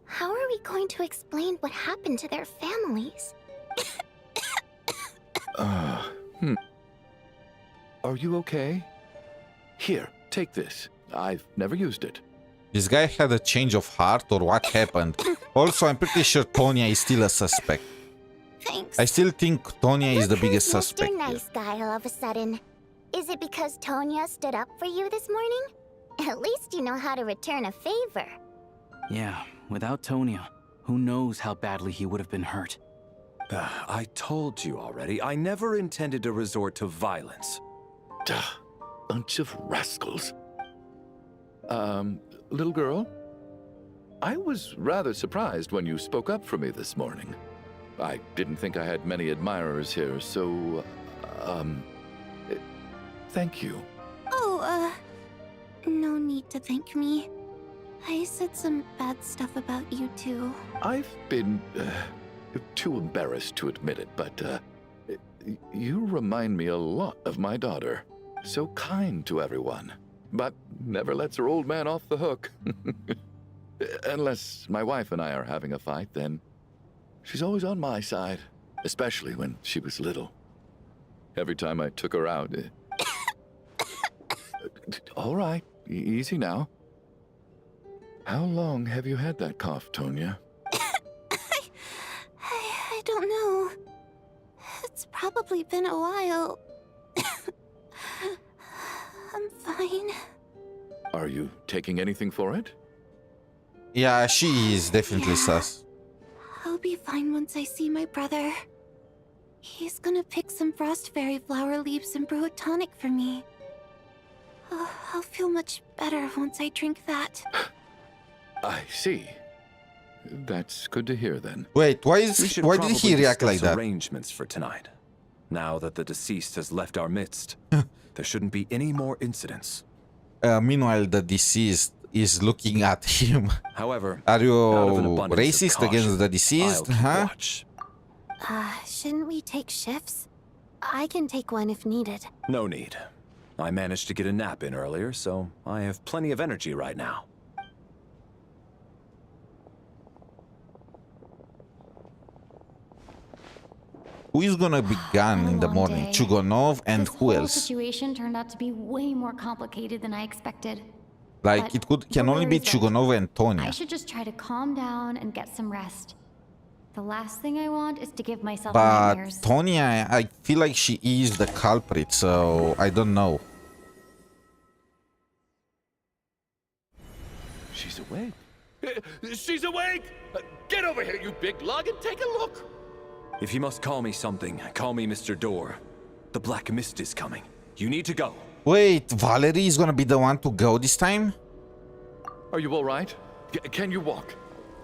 how are we going to explain what happened to their families? Are you okay? Here, take this. I've never used it. This guy had a change of heart or what happened? Also, I'm pretty sure Tonya is still a suspect. Thanks. I still think Tonya is the biggest Mr. suspect here. Nice Guy all of a sudden. Is it because Tonya stood up for you this morning? At least you know how to return a favor. Yeah, without Tonya, who knows how badly he would have been hurt. I told you already, I never intended to resort to violence. Duh, bunch of rascals. Little girl? I was rather surprised when you spoke up for me this morning. I didn't think I had many admirers here, so, thank you. Oh, no need to thank me. I said some bad stuff about you too. I've been too embarrassed to admit it, but you remind me a lot of my daughter. So kind to everyone, but never lets her old man off the hook. Unless my wife and I are having a fight, then she's always on my side, especially when she was little. Every time I took her out... All right, easy now. How long have you had that cough, Tonya? I don't know. It's probably been a while. I'm fine. Are you taking anything for it? Yeah, she is definitely sus. I'll be fine once I see my brother. He's gonna pick some frost fairy flower leaves and brew a tonic for me. I'll feel much better once I drink that. I see. That's good to hear then. Wait, why did he react like that? Arrangements for tonight. Now that the deceased has left our midst, there shouldn't be any more incidents. Meanwhile, the deceased is looking at him. However, are you racist racist against the deceased? Huh? Shouldn't we take shifts? I can take one if needed. No need. I managed to get a nap in earlier, so I have plenty of energy right now. Who is gonna be gone in the morning? day. Chugonov and This who whole else? situation turned out to be way more complicated than I expected. Like But can only be where is it? Chugonov and I Tonya. should just try to calm down and get some rest. The last thing I want is to give myself But nightmares. Tonya, I feel like she is the culprit, so I don't know. She's awake. She's awake! Get over here, you big lug, and take a look! If you must call me something, call me Mr. Door. The Black Mist is coming. You need to go. Wait, Valerie is gonna be the one to go this time? Are you all right? Can you walk?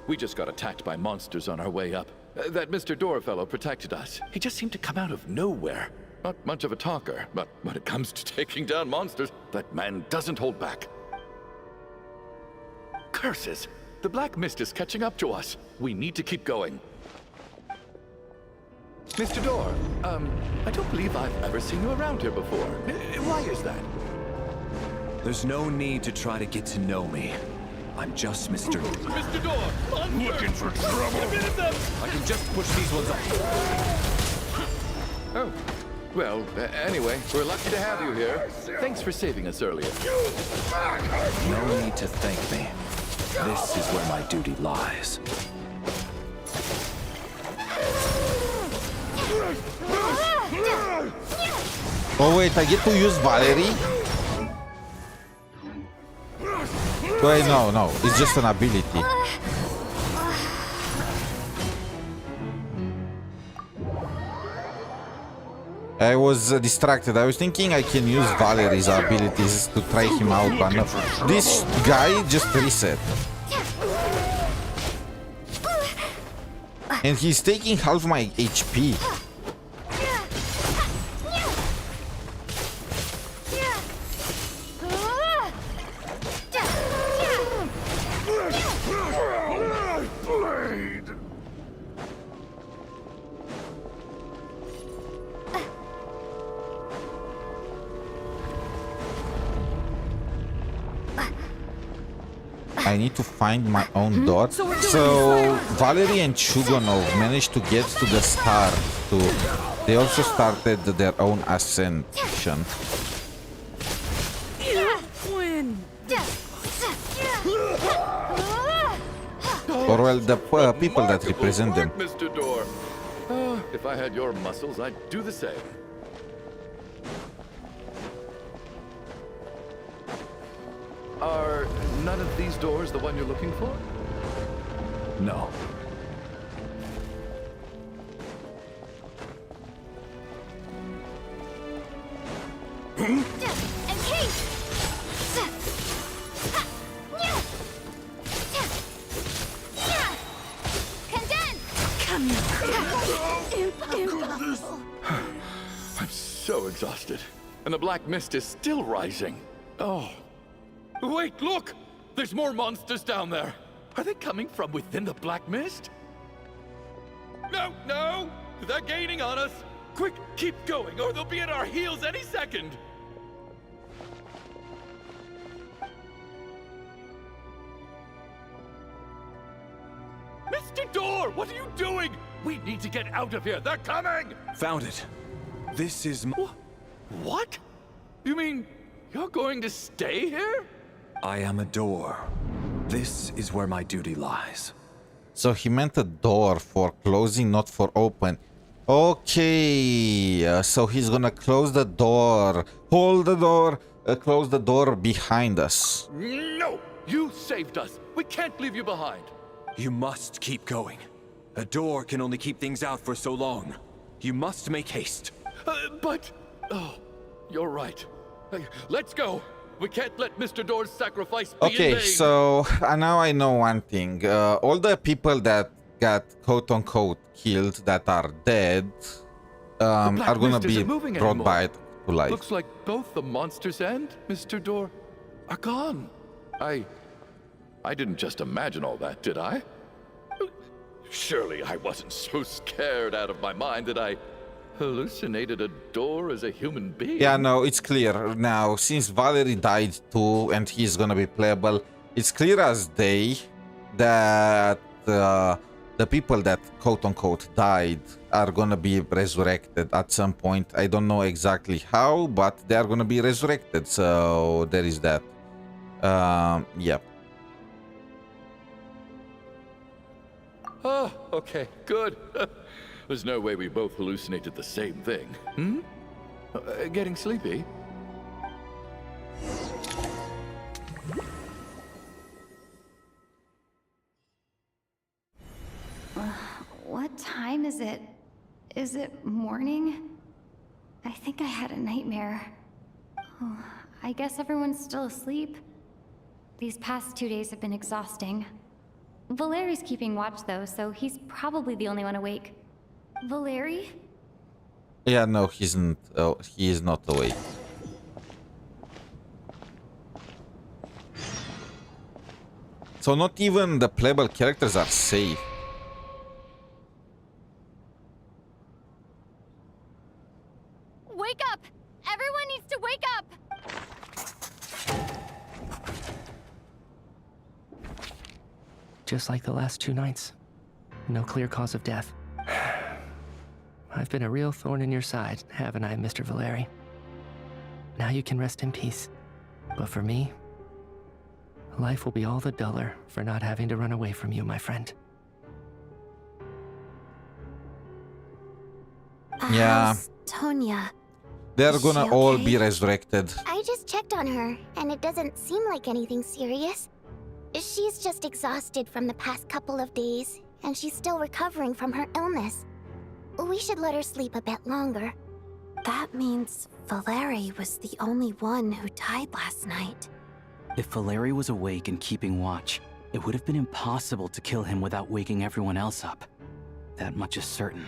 We just got attacked by monsters on our way up. That Mr. Door fellow protected us. He just seemed to come out of nowhere. Not much of a talker, but when it comes to taking down monsters, that man doesn't hold back. Curses! The Black Mist is catching up to us. We need to keep going. Mr. Door, I don't believe I've ever seen you around here before. Why is that? There's no need to try to get to know me. I'm just Mr. Mr. Door! Looking for trouble! I can just push these ones up. Oh. Well, anyway, we're lucky to have you here. Thanks for saving us earlier. No need to thank me. This is where my duty lies. Oh wait, I get to use Valerie? Wait, no, it's just an ability. I was distracted. I was thinking I can use Valerie's abilities to try him out, but no. This guy just reset. And he's taking half my HP. I need to find my own dot. So Valerie and Chugonov managed to get to the start too. They also started their own ascension. Or well, the people that represent them. Mr. Door. If I had your muscles, I'd do the same. Are none of these doors the one you're looking for? No. I'm so exhausted. And the black mist is still rising. Oh. Wait, look! There's more monsters down there. Are they coming from within the black mist? No, no! They're gaining on us! Quick, keep going, or they'll be at our heels any second! Mr. Door, what are you doing? We need to get out of here. They're coming! Found it. This is What? You mean you're going to stay here? I am a door. This is where my duty lies. So he meant a door for closing, not for open. Okay, so he's gonna close the door, hold the door, close the door behind us. No! You saved us. We can't leave you behind. You must keep going. A door can only keep things out for so long. You must make haste. But... Oh, you're right. Let's go. We can't let Mr. Door's sacrifice be in Okay, vain. so now I know one thing. All the people that got quote-unquote killed that are dead are gonna be brought back to life. Looks like both the monsters and Mr. Door are gone. I didn't just imagine all that, did I? Surely I wasn't so scared out of my mind that I hallucinated a door as a human being. Yeah, no, it's clear now. Since Valerie died too and he's gonna be playable, it's clear as day that the people that quote-unquote died are gonna be resurrected at some point. I don't know exactly how, but they are gonna be resurrected, so there is that. Yeah. Oh, okay, good. There's no way we both hallucinated the same thing. Hmm? Getting sleepy? What time is it? Is it morning? I think I had a nightmare. Oh, I guess everyone's still asleep. These past 2 days have been exhausting. Valeri's keeping watch though, so he's probably the only one awake. Valeri? Yeah, no, he isn't. Oh, he is not awake. So not even the playable characters are safe. Wake up! Everyone needs to wake up! Just like the last 2 nights. No clear cause of death. I've been a real thorn in your side, haven't I, Mr. Valeri? Now you can rest in peace. But for me, life will be all the duller for not having to run away from you, my friend. Yeah. Tonya. They're gonna all be resurrected. I just checked on her, and it doesn't seem like anything serious. She's just exhausted from the past couple of days, and she's still recovering from her illness. We should let her sleep a bit longer. That means Valeri was the only one who died last night. If Valeri was awake and keeping watch, it would have been impossible to kill him without waking everyone else up. That much is certain.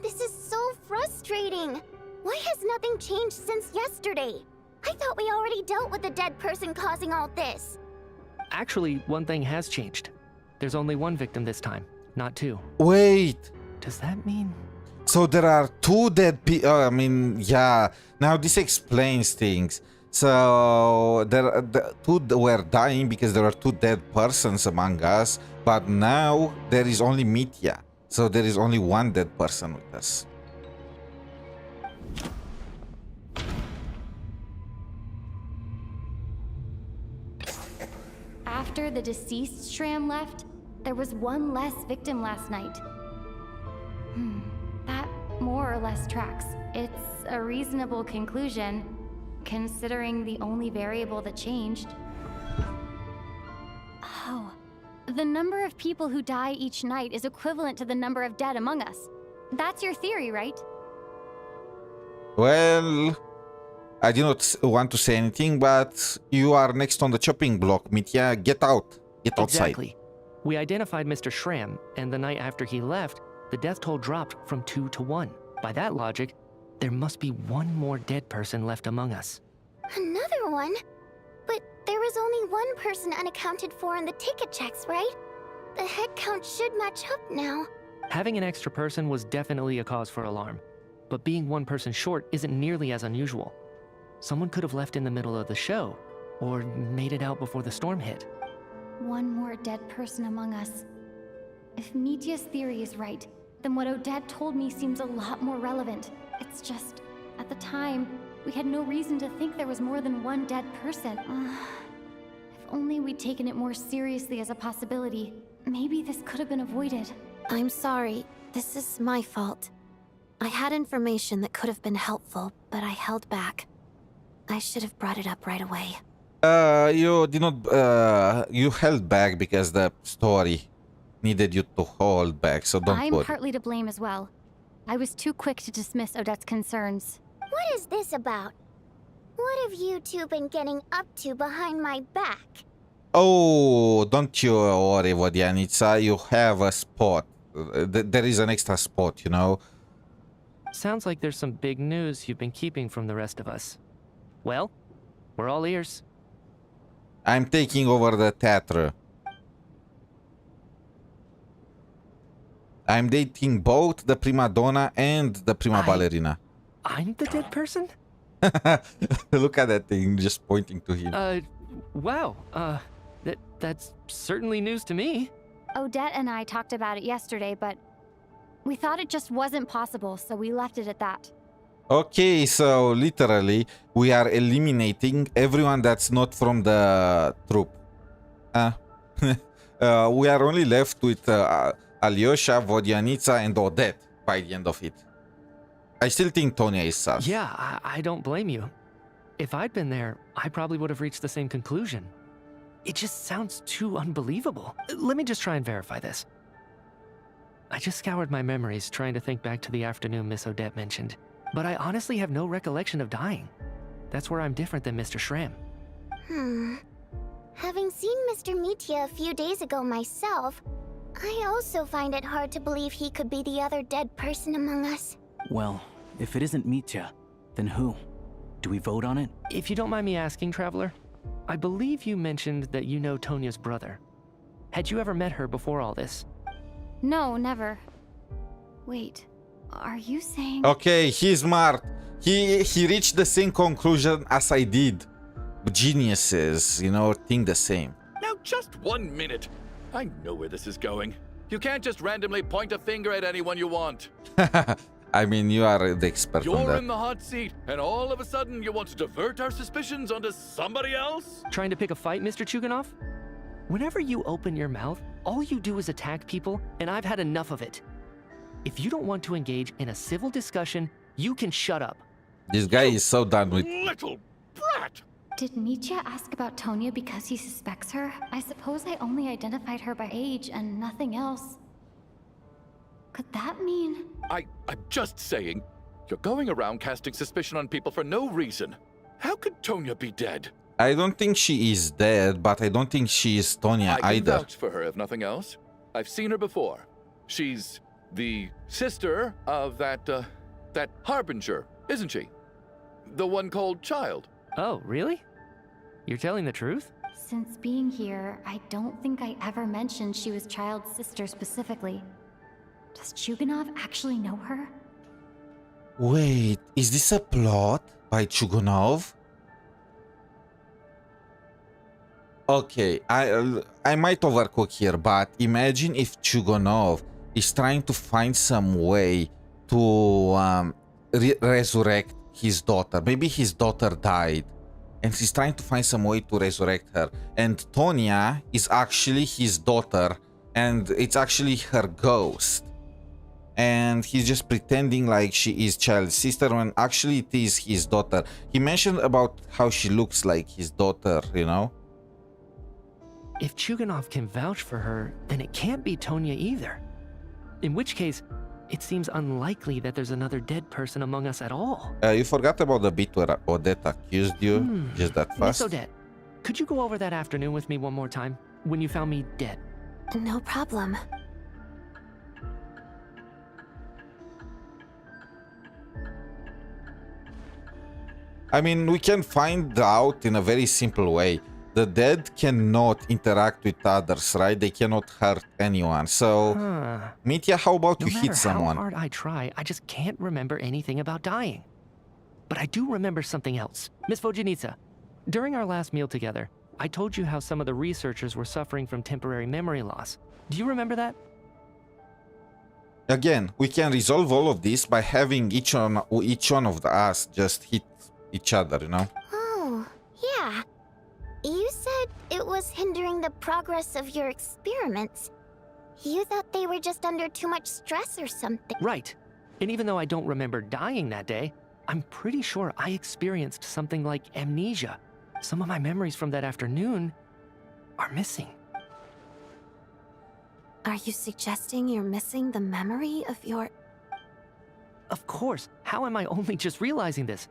This is so frustrating. Why has nothing changed since yesterday? I thought we already dealt with the dead person causing all this. Actually, one thing has changed. There's only 1 victim this time, not 2. Wait. Does that mean? So there are 2 dead people. I mean, yeah. Now this explains things. So the 2 were dying because there were 2 dead persons among us. But now there is only Mitya. So there is only 1 dead person with us. After the deceased Shram left, there was 1 less victim last night. That more or less tracks. It's a reasonable conclusion, considering the only variable that changed. Oh, the number of people who die each night is equivalent to the number of dead among us. That's your theory, right? Well, I do not want to say anything, but you are next on the chopping block, Mitya. Get out. Get outside. Exactly. We identified Mr. Shram, and the night after he left, the death toll dropped from 2 to 1. By that logic, there must be 1 more dead person left among us. Another one? But there was only 1 person unaccounted for in the ticket checks, right? The head count should match up now. Having an extra person was definitely a cause for alarm, but being one person short isn't nearly as unusual. Someone could have left in the middle of the show, or made it out before the storm hit. One more dead person among us. If Mitya's theory is right, then what Odette told me seems a lot more relevant. It's just, at the time, we had no reason to think there was more than one dead person. If only we'd taken it more seriously as a possibility, maybe this could have been avoided. I'm sorry. This is my fault. I had information that could have been helpful, but I held back. I should have brought it up right away. You did not. You held back because the story needed you to hold back, so don't I'm worry. partly to blame as well. I was too quick to dismiss Odette's concerns. What is this about? What have you two been getting up to behind my back? Oh, don't you worry, Vodyanica. You have a spot. There is an extra spot, you know. Sounds like there's some big news you've been keeping from the rest of us. Well, we're all ears. I'm taking over the theater. I'm dating both the prima donna and the prima ballerina. I'm the dead person? Look at that thing, just pointing to him. Wow. That's certainly news to me. Odette and I talked about it yesterday, but we thought it just wasn't possible, so we left it at that. Okay, so literally, we are eliminating everyone that's not from the troop. We are only left with Alyosha, Vodyanica, and Odette by the end of it. I still think Tonya is sus. Yeah, I don't blame you. If I'd been there, I probably would have reached the same conclusion. It just sounds too unbelievable. Let me just try and verify this. I just scoured my memories trying to think back to the afternoon Miss Odette mentioned. But I honestly have no recollection of dying. That's where I'm different than Mr. Shram. Having seen Mr. Mitya a few days ago myself, I also find it hard to believe he could be the other dead person among us. Well, if it isn't Mitya, then who? Do we vote on it? If you don't mind me asking, Traveler, I believe you mentioned that you know Tonya's brother. Had you ever met her before all this? No, never. Wait, are you saying... Okay, he's smart. He reached the same conclusion as I did. Geniuses, you know, think the same. Now just 1 minute. I know where this is going. You can't just randomly point a finger at anyone you want. I mean, you are the expert on You're that. in the hot seat, and all of a sudden you want to divert our suspicions onto somebody else? Trying to pick a fight, Mr. Chuganov? Whenever you open your mouth, all you do is attack people, and I've had enough of it. If you don't want to engage in a civil discussion, you can shut up. This guy is so done with... Little brat! Did Mitya ask about Tonya because he suspects her? I suppose I only identified her by age and nothing else. Could that mean... I'm just saying, you're going around casting suspicion on people for no reason. How could Tonya be dead? I don't think she is dead, but I don't think she is Tonya I can either. vouch for her, if nothing else. I've seen her before. She's the sister of that Harbinger, isn't she? The one called Child. Oh, really? You're telling the truth? Since being here, I don't think I ever mentioned she was Child's sister specifically. Does Chuganov actually know her? Wait, is this a plot by Chuganov? Okay, I might overcook here, but imagine if Chuganov is trying to find some way to resurrect his daughter. Maybe his daughter died, and he's trying to find some way to resurrect her. And Tonya is actually his daughter, and it's actually her ghost. And he's just pretending like she is Child's sister when actually it is his daughter. He mentioned about how she looks like his daughter, you know? If Chuganov can vouch for her, then it can't be Tonya either. In which case, it seems unlikely that there's another dead person among us at all. You forgot about the bit where Odette accused you just that fast? Miss Odette, could you go over that afternoon with me one more time, when you found me dead? No problem. I mean, we can find out in a very simple way. the dead cannot interact with others, right? They cannot hurt anyone. So, Mitya, how about you hit someone? No matter how hard I try, I just can't remember anything about dying. But I do remember something else. Miss Vojanitsa, during our last meal together, I told you how some of the researchers were suffering from temporary memory loss. Do you remember that? Again, we can resolve all of this by having each one of us just hit each other, you know? Oh, yeah. You said it was hindering the progress of your experiments. You thought they were just under too much stress or something. Right. And even though I don't remember dying that day, I'm pretty sure I experienced something like amnesia. Some of my memories from that afternoon are missing. Are you suggesting you're missing the memory of your... Of course. How am I only just realizing this?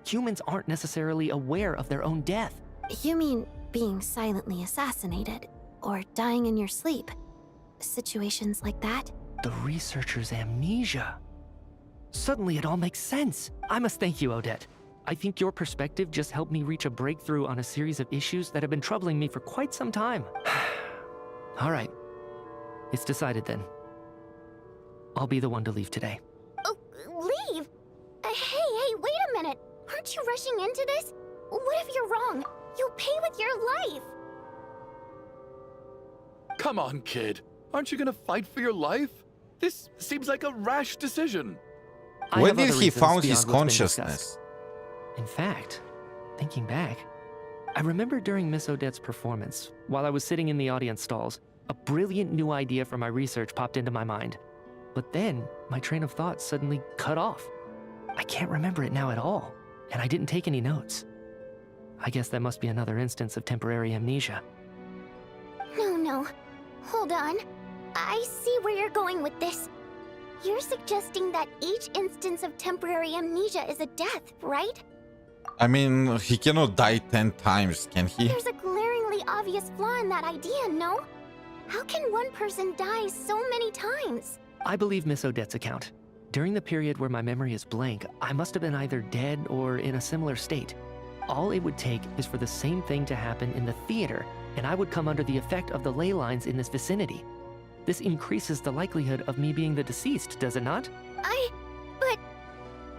Humans aren't necessarily aware of their own death. You mean being silently assassinated, or dying in your sleep? Situations like that? The researcher's amnesia. Suddenly it all makes sense. I must thank you, Odette. I think your perspective just helped me reach a breakthrough on a series of issues that have been troubling me for quite some time. All right. It's decided then. I'll be the one to leave today. Oh, leave? Hey, wait a minute. Aren't you rushing into this? What if you're wrong? You'll pay with your life. Come on, kid. Aren't you gonna fight for your life? This seems like a rash decision. When did he found his consciousness? In fact, thinking back, I remember during Miss Odette's performance, while I was sitting in the audience stalls, a brilliant new idea for my research popped into my mind. But then, my train of thought suddenly cut off. I can't remember it now at all, and I didn't take any notes. I guess that must be another instance of temporary amnesia. No. Hold on. I see where you're going with this. You're suggesting that each instance of temporary amnesia is a death, right? I mean, he cannot die 10 times, can he? There's a glaringly obvious flaw in that idea, no? How can one person die so many times? I believe Miss Odette's account. During the period where my memory is blank, I must have been either dead or in a similar state. All it would take is for the same thing to happen in the theater, and I would come under the effect of the ley lines in this vicinity. This increases the likelihood of me being the deceased, does it not? But...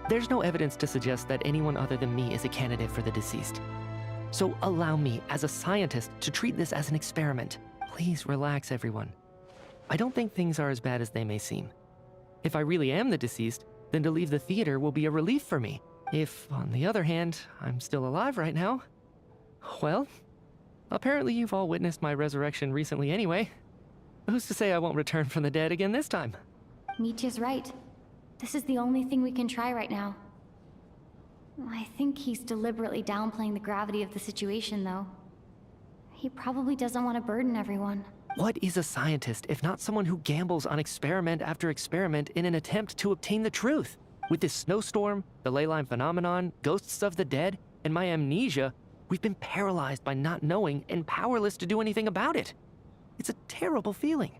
There's no evidence to suggest that anyone other than me is a candidate for the deceased. So allow me, as a scientist, to treat this as an experiment. Please relax, everyone. I don't think things are as bad as they may seem. If I really am the deceased, then to leave the theater will be a relief for me. If, on the other hand, I'm still alive right now, well, apparently you've all witnessed my resurrection recently anyway. Who's to say I won't return from the dead again this time? Mitya's right. This is the only thing we can try right now. I think he's deliberately downplaying the gravity of the situation, though. He probably doesn't want to burden everyone. What is a scientist if not someone who gambles on experiment after experiment in an attempt to obtain the truth? With this snowstorm, the ley line phenomenon, ghosts of the dead, and my amnesia, we've been paralyzed by not knowing and powerless to do anything about it. It's a terrible feeling.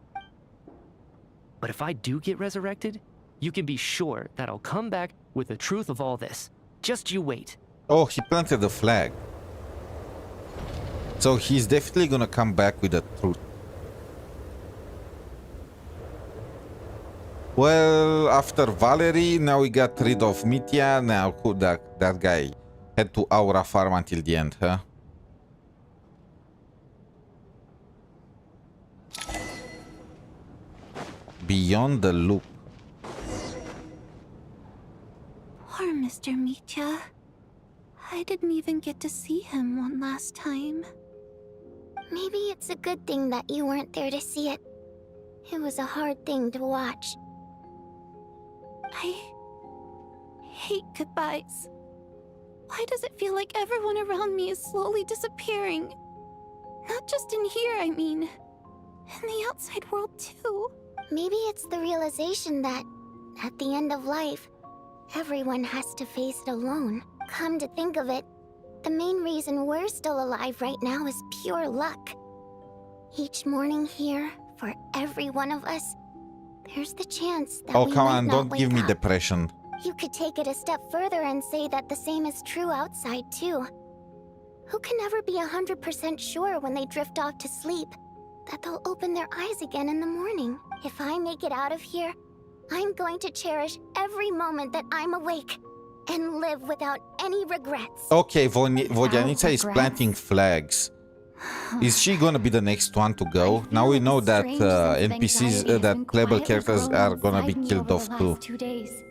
But if I do get resurrected, you can be sure that I'll come back with the truth of all this. Just you wait. Oh, he planted the flag. So he's definitely gonna come back with the truth. Well, after Valerie, now we got rid of Mitya. Now who that guy? Head to Aura Farm until the end, huh? Beyond the Loop. Poor Mr. Mitya. I didn't even get to see him one last time. Maybe it's a good thing that you weren't there to see it. It was a hard thing to watch. I hate goodbyes. Why does it feel like everyone around me is slowly disappearing? Not just in here, I mean. In the outside world, too. Maybe it's the realization that, at the end of life, everyone has to face it alone. Come to think of it, the main reason we're still alive right now is pure luck. Each morning here, for every one of us, there's the chance that oh, we come might on, not don't wake give me up. depression. You could take it a step further and say that the same is true outside, too. Who can never be 100% sure when they drift off to sleep that they'll open their eyes again in the morning? If I make it out of here, I'm going to cherish every moment that I'm awake and live without any regrets. Okay, Vodyanica is planting flags. Is she gonna be the next one to go? Now we know that NPCs, that playable characters are gonna be killed off too. 2 days.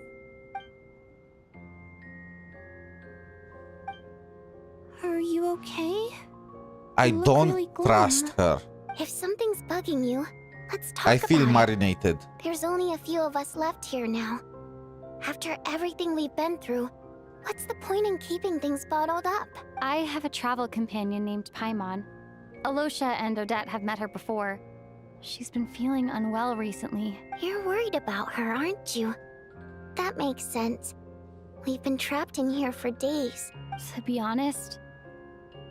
Are you okay? I You look don't really glum. trust her. If something's bugging you, let's talk I feel about marinated. it. There's only a few of us left here now. After everything we've been through, what's the point in keeping things bottled up? I have a travel companion named Paimon. Alosha and Odette have met her before. She's been feeling unwell recently. You're worried about her, aren't you? That makes sense. We've been trapped in here for days. To be honest,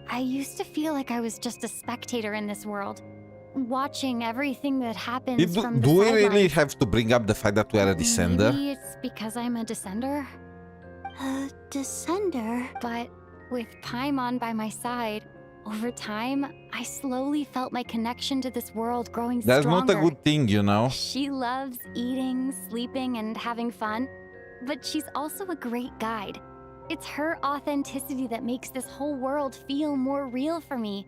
I used to feel like I was just a spectator in this world, watching everything that happens from the Do we sidelines. really have to bring up the fact that we are a descender? Maybe it's because I'm a descender. A descender? But with Paimon by my side, over time, I slowly felt my connection to this world growing That's stronger. not a good thing, you know? She loves eating, sleeping, and having fun, but she's also a great guide. It's her authenticity that makes this whole world feel more real for me.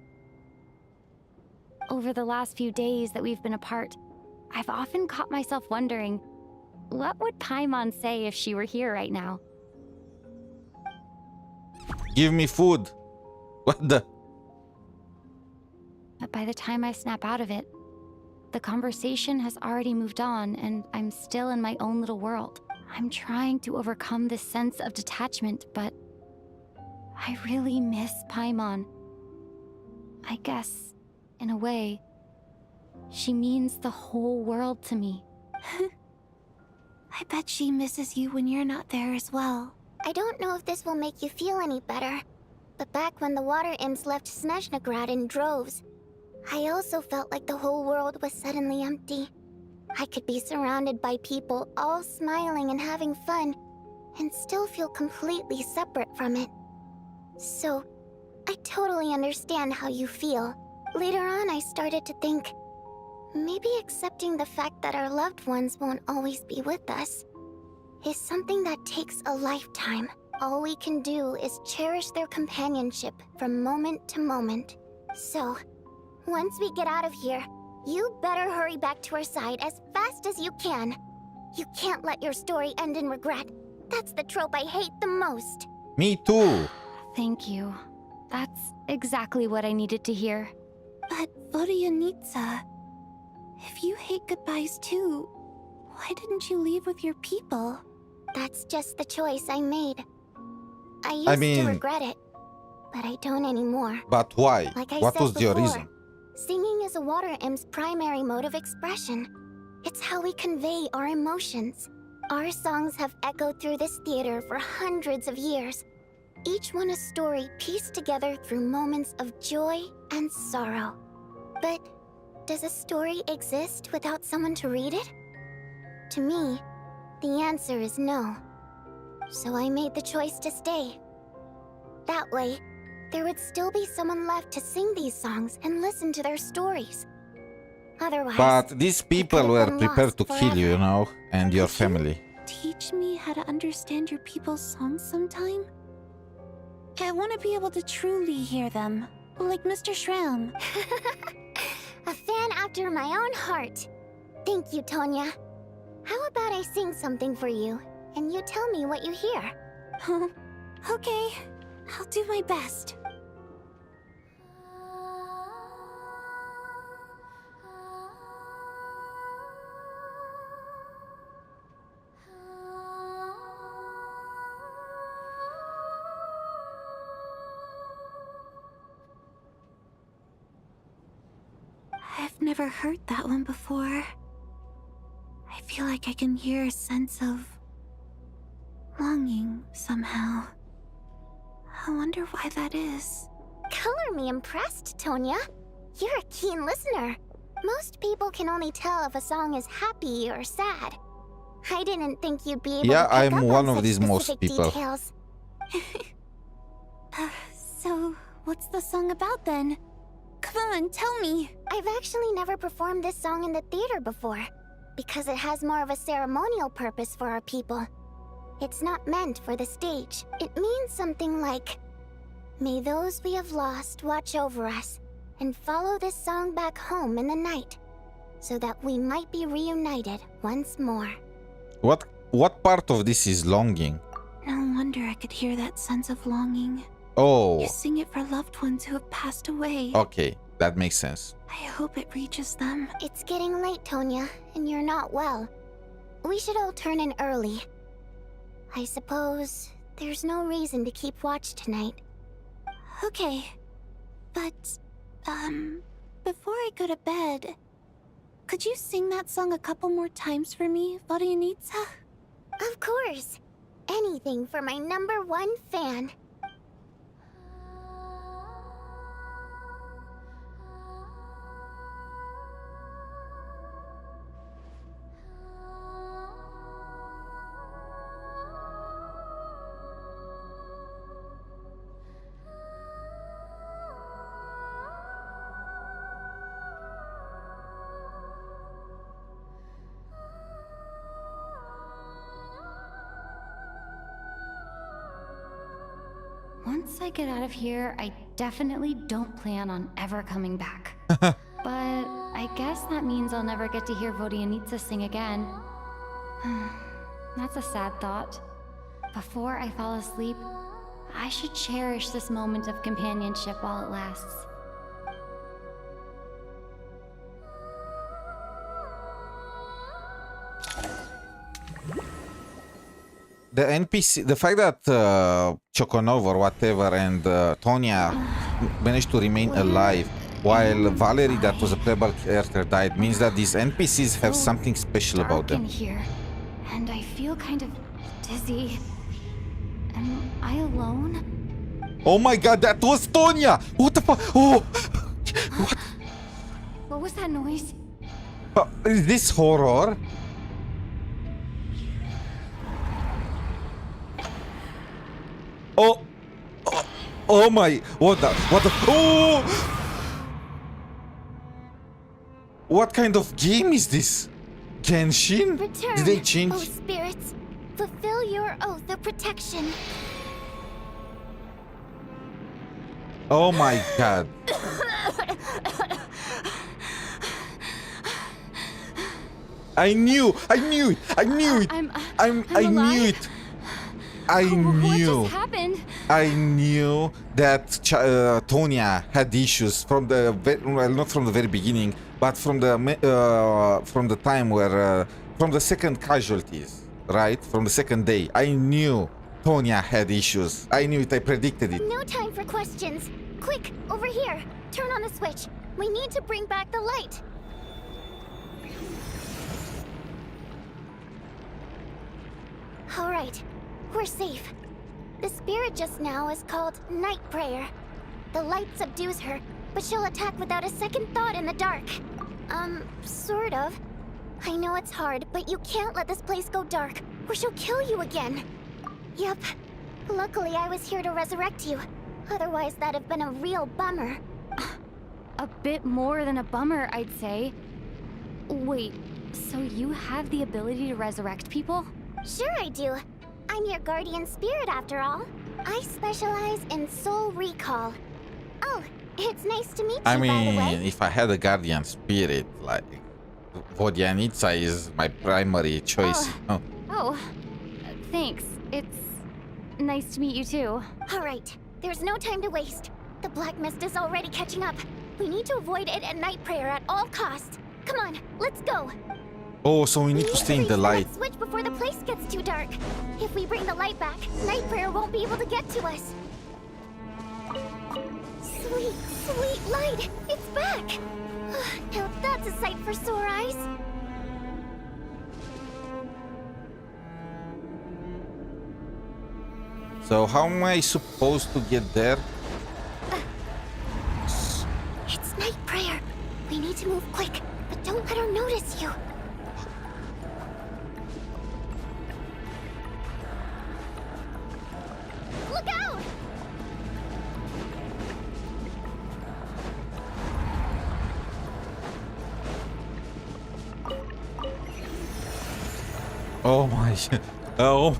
Over the last few days that we've been apart, I've often caught myself wondering, what would Paimon say if she were here right now? Give me food. What the? But by the time I snap out of it, the conversation has already moved on and I'm still in my own little world. I'm trying to overcome this sense of detachment, but I really miss Paimon. I guess, in a way, she means the whole world to me. I bet she misses you when you're not there as well. I don't know if this will make you feel any better, but back when the water imps left Snezhnagrad in droves, I also felt like the whole world was suddenly empty. I could be surrounded by people all smiling and having fun, and still feel completely separate from it. So, I totally understand how you feel. Later on, I started to think, maybe accepting the fact that our loved ones won't always be with us is something that takes a lifetime. All we can do is cherish their companionship from moment to moment. So, once we get out of here, you better hurry back to our side as fast as you can. You can't let your story end in regret. That's the trope I hate the most. Me too. Thank you. That's exactly what I needed to hear. But Vodyanica, if you hate goodbyes too, why didn't you leave with your people? That's just the choice I made. I used to regret it, but I don't anymore. But why? Like I What said was your before, reason? Singing is a water imp's primary mode of expression. It's how we convey our emotions. Our songs have echoed through this theater for hundreds of years. Each one a story pieced together through moments of joy and sorrow. But does a story exist without someone to read it? To me, the answer is no. So I made the choice to stay. That way, there would still be someone left to sing these songs and listen to their stories. Otherwise, But these people were prepared to kill you, you know, and your family. teach me how to understand your people's songs sometime? I want to be able to truly hear them, like Mr. Shram. A fan after my own heart. Thank you, Tonya. How about I sing something for you, and you tell me what you hear? Okay, I'll do my best. I've never heard that one before. I feel like I can hear a sense of longing somehow. I wonder why that is. Color me impressed, Tonya. You're a keen listener. Most people can only tell if a song is happy or sad. I didn't think you'd be able to pick I'm up one on of such these most specific people. details. So, What's the song about then? Come on, tell me. I've actually never performed this song in the theater before, because it has more of a ceremonial purpose for our people. It's not meant for the stage. It means something like, may those we have lost watch over us, and follow this song back home in the night, so that we might be reunited once more. What part of this is longing? No wonder I could hear that sense of longing. Oh. You sing it for loved ones who have passed away. Okay, that makes sense. I hope it reaches them. It's getting late, Tonya, and you're not well. We should all turn in early. I suppose there's no reason to keep watch tonight. Okay, but, before I go to bed, could you sing that song a couple more times for me, Vodyanitsa? Of course. Anything for my #1 fan. Once I get out of here, I definitely don't plan on ever coming back. But I guess that means I'll never get to hear Vodyanitsa sing again. That's a sad thought. Before I fall asleep, I should cherish this moment of companionship while it lasts. The NPC, the fact that Chokonov or whatever and Tonya managed to remain alive while Valerie, that was a playable character, died, means that these NPCs have something special about them. In here, and I feel kind of dizzy. Am I alone? Oh my god, that was Tonya! What the fuck? Oh! What? What was that noise? Is this horror? Oh my, what the, oh! What kind of game is this? Genshin? Return, Did they change? oh spirits. Fulfill your oath of protection. Oh my god. I knew it. I knew it. I knew it. I knew. What just happened? I knew that Tonya had issues from the well, not from the very beginning, but from the time where from the second casualties, right? From the second day, I knew Tonya had issues. I knew it. I predicted it. No time for questions. Quick, over here. Turn on the switch. We need to bring back the light. All right, we're safe. The spirit just now is called Night Prayer. The light subdues her, but she'll attack without a second thought in the dark. Sort of. I know it's hard, but you can't let this place go dark, or she'll kill you again. Yep. Luckily, I was here to resurrect you. Otherwise, that'd have been a real bummer. A bit more than a bummer, I'd say. Wait, so you have the ability to resurrect people? Sure I do. I'm your guardian spirit after all. I specialize in soul recall. Oh, it's nice to meet you, I by the way. mean, if I had a guardian spirit, like Vodyanitsa is my primary choice. Oh, thanks. It's nice to meet you too. All right, there's no time to waste. The black mist is already catching up. We need to avoid it at night prayer at all costs. Come on, let's go. Oh, so we need to stay in the light. Switch before the place gets too dark. If we bring the light back, night prayer won't be able to get to us. Sweet, sweet light! It's back! Now that's a sight for sore eyes. So how am I supposed to get there? Shh! It's night prayer. We need to move quick, but don't let her notice you. Look out! Oh my. Oh.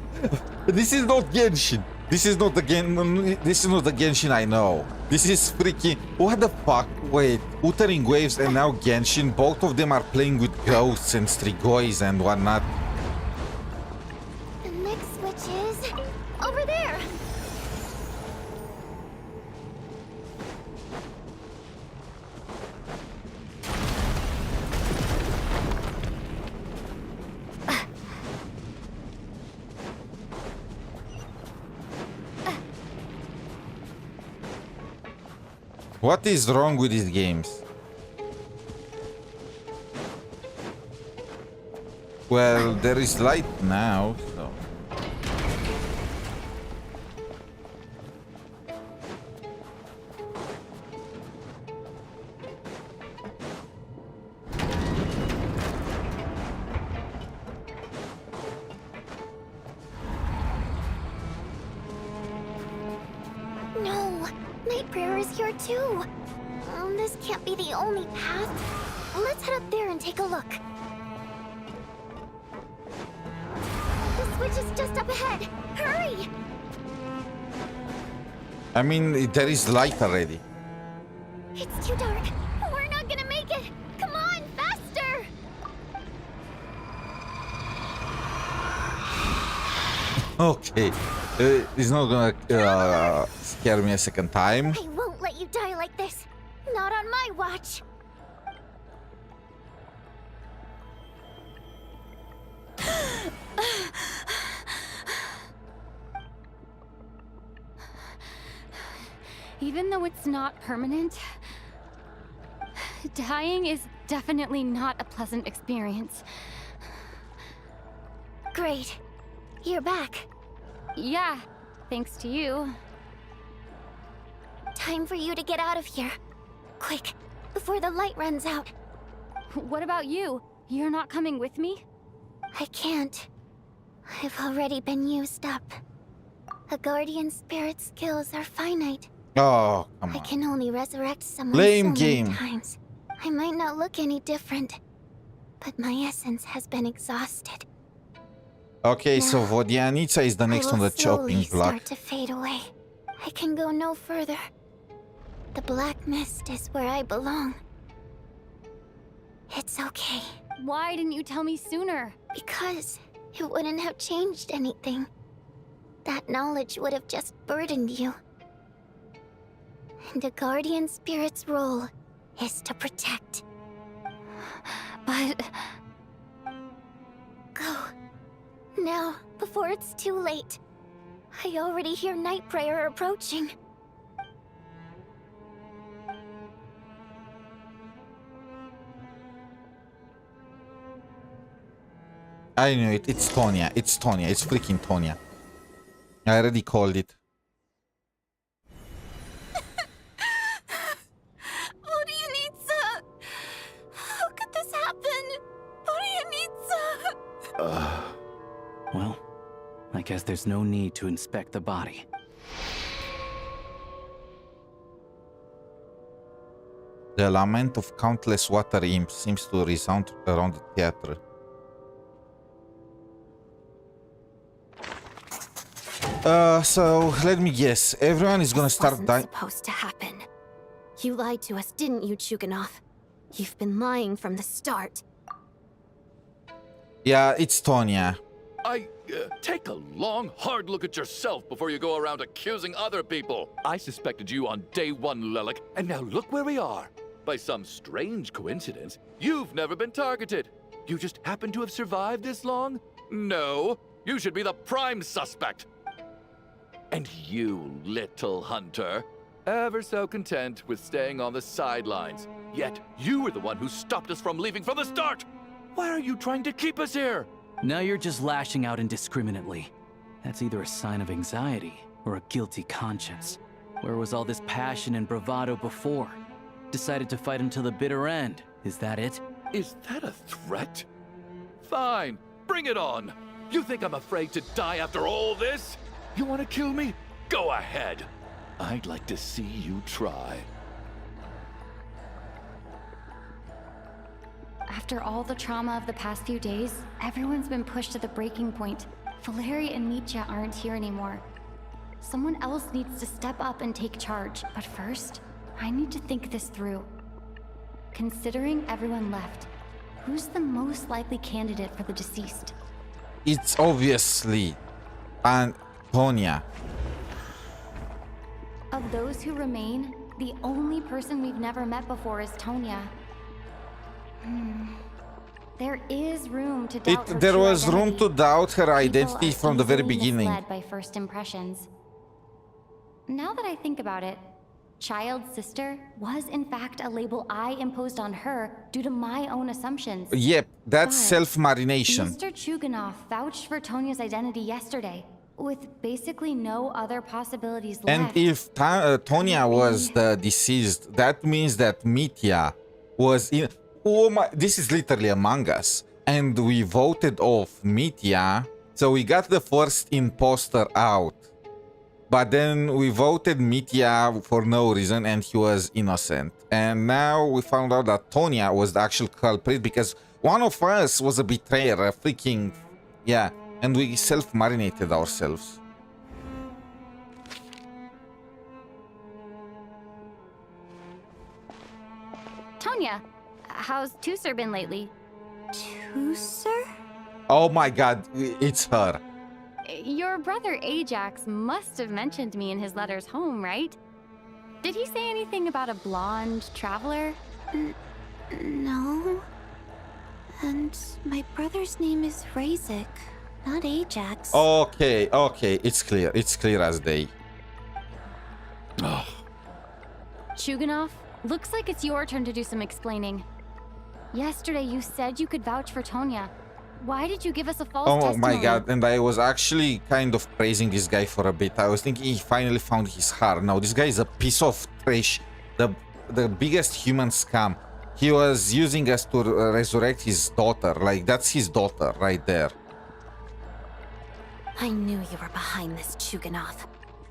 This is not Genshin. This is not the Genshin I know. This is freaking... What the fuck? Wait. Uttering Waves and now Genshin. Both of them are playing with ghosts and Strigoys and whatnot. The next switch is over there. What is wrong with these games? Well, there is light now, so... No, Night Prayer is here too. This can't be the only path. Let's head up there and take a look. The switch is just up ahead. Hurry! I mean, there is light already. It's too dark. We're not gonna make it. Come on, faster! Okay. It's not gonna scare me a second time. I won't let you die like this. Not on my watch. Even though it's not permanent, dying is definitely not a pleasant experience. Great. You're back. Yeah, thanks to you. Time for you to get out of here. Quick, before the light runs out. What about you? You're not coming with me? I can't. I've already been used up. A guardian spirit's skills are finite. Oh, come I on. can only resurrect someone Lame so game. many times. I might not look any different, but my essence has been exhausted. Okay, so Vodyanica is the next on the chopping block. Start to fade away. I can go no further. The black mist is where I belong. It's okay. Why didn't you tell me sooner? Because it wouldn't have changed anything. That knowledge would have just burdened you. And a guardian spirit's role is to protect. But... Go. Now, before it's too late. I already hear Night Prayer approaching. I knew it. It's Tonya. It's Tonya. It's freaking Tonya. I already called it. Vodyanica! How could this happen? Vodyanica! Well, I guess there's no need to inspect the body. The lament of countless water imps seems to resound around the theater. So let me guess. Everyone is gonna start dying. Supposed to happen. You lied to us, didn't you, Chuganov? You've been lying from the start. Yeah, it's Tonya. Take a long, hard look at yourself before you go around accusing other people. I suspected you on day one, Lelek, and now look where we are. By some strange coincidence, you've never been targeted. You just happen to have survived this long? No, you should be the prime suspect. And you, little hunter, ever so content with staying on the sidelines. Yet you were the one who stopped us from leaving from the start. Why are you trying to keep us here? Now you're just lashing out indiscriminately. That's either a sign of anxiety or a guilty conscience. Where was all this passion and bravado before? Decided to fight until the bitter end. Is that it? Is that a threat? Fine, bring it on. You think I'm afraid to die after all this? You want to kill me? Go ahead. I'd like to see you try. After all the trauma of the past few days, everyone's been pushed to the breaking point. Valeria and Mitya aren't here anymore. Someone else needs to step up and take charge. But first, I need to think this through. Considering everyone left, who's the most likely candidate for the deceased? It's obviously Antonia. Of those who remain, the only person we've never met before is Tonya. There is room to doubt her There true was room identity. to doubt her identity People are from the very easily beginning. misled by first impressions. Now that I think about it, Child's sister was in fact a label I imposed on her due to my own assumptions. Yep, that's But self-marination. Mr. Chuganov vouched for Tonya's identity yesterday, with basically no other possibilities left. And if Tonya was the deceased, that means that Mitya was in... Oh my... This is literally Among Us. And we voted off Mitya, so we got the first imposter out. But then we voted Mitya for no reason and he was innocent. And now we found out that Tonya was the actual culprit because one of us was a betrayer, a freaking... Yeah, and we self-marinated ourselves. Tonya, how's Tusser been lately? Tusser? Oh my god, it's her. Your brother Ajax must have mentioned me in his letters home, right? Did he say anything about a blonde traveler? No. And my brother's name is Razik, not Ajax. Okay, okay, it's clear. It's clear as day. Chuganov, looks like it's your turn to do some explaining. Yesterday you said you could vouch for Tonya. Why did you give us a false testimony? Oh my god, and I was actually kind of praising this guy for a bit. I was thinking he finally found his heart. No, this guy is a piece of trash. The biggest human scam. He was using us to resurrect his daughter. Like, that's his daughter right there. I knew you were behind this, Chuganov.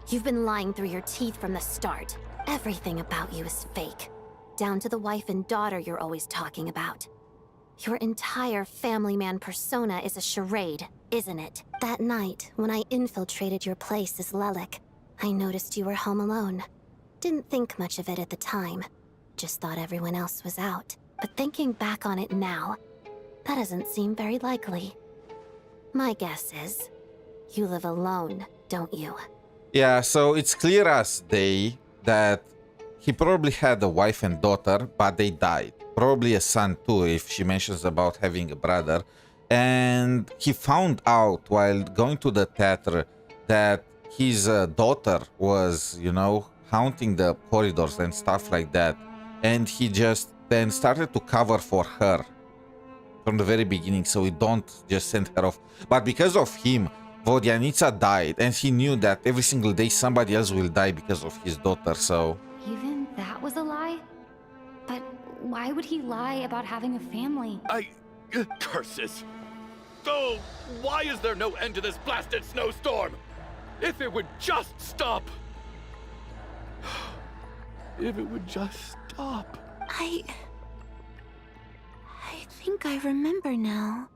You've been lying through your teeth from the start. Everything about you is fake. Down to the wife and daughter you're always talking about. Your entire family man persona is a charade, isn't it? That night, when I infiltrated your place as Lelek, I noticed you were home alone. Didn't think much of it at the time. Just thought everyone else was out. But thinking back on it now, that doesn't seem very likely. My guess is, you live alone, don't you? Yeah, so it's clear as day that he probably had a wife and daughter, but they died. Probably a son too, if she mentions about having a brother. And he found out while going to the theater that his daughter was, you know, haunting the corridors and stuff like that. And he just then started to cover for her from the very beginning, so we don't just send her off. But because of him, Vodyanica died, and he knew that every single day somebody else will die because of his daughter, so... Even that was a lie? But why would he lie about having a family? Curses! Oh, why is there no end to this blasted snowstorm? If it would just stop! If it would just stop. I think I remember now.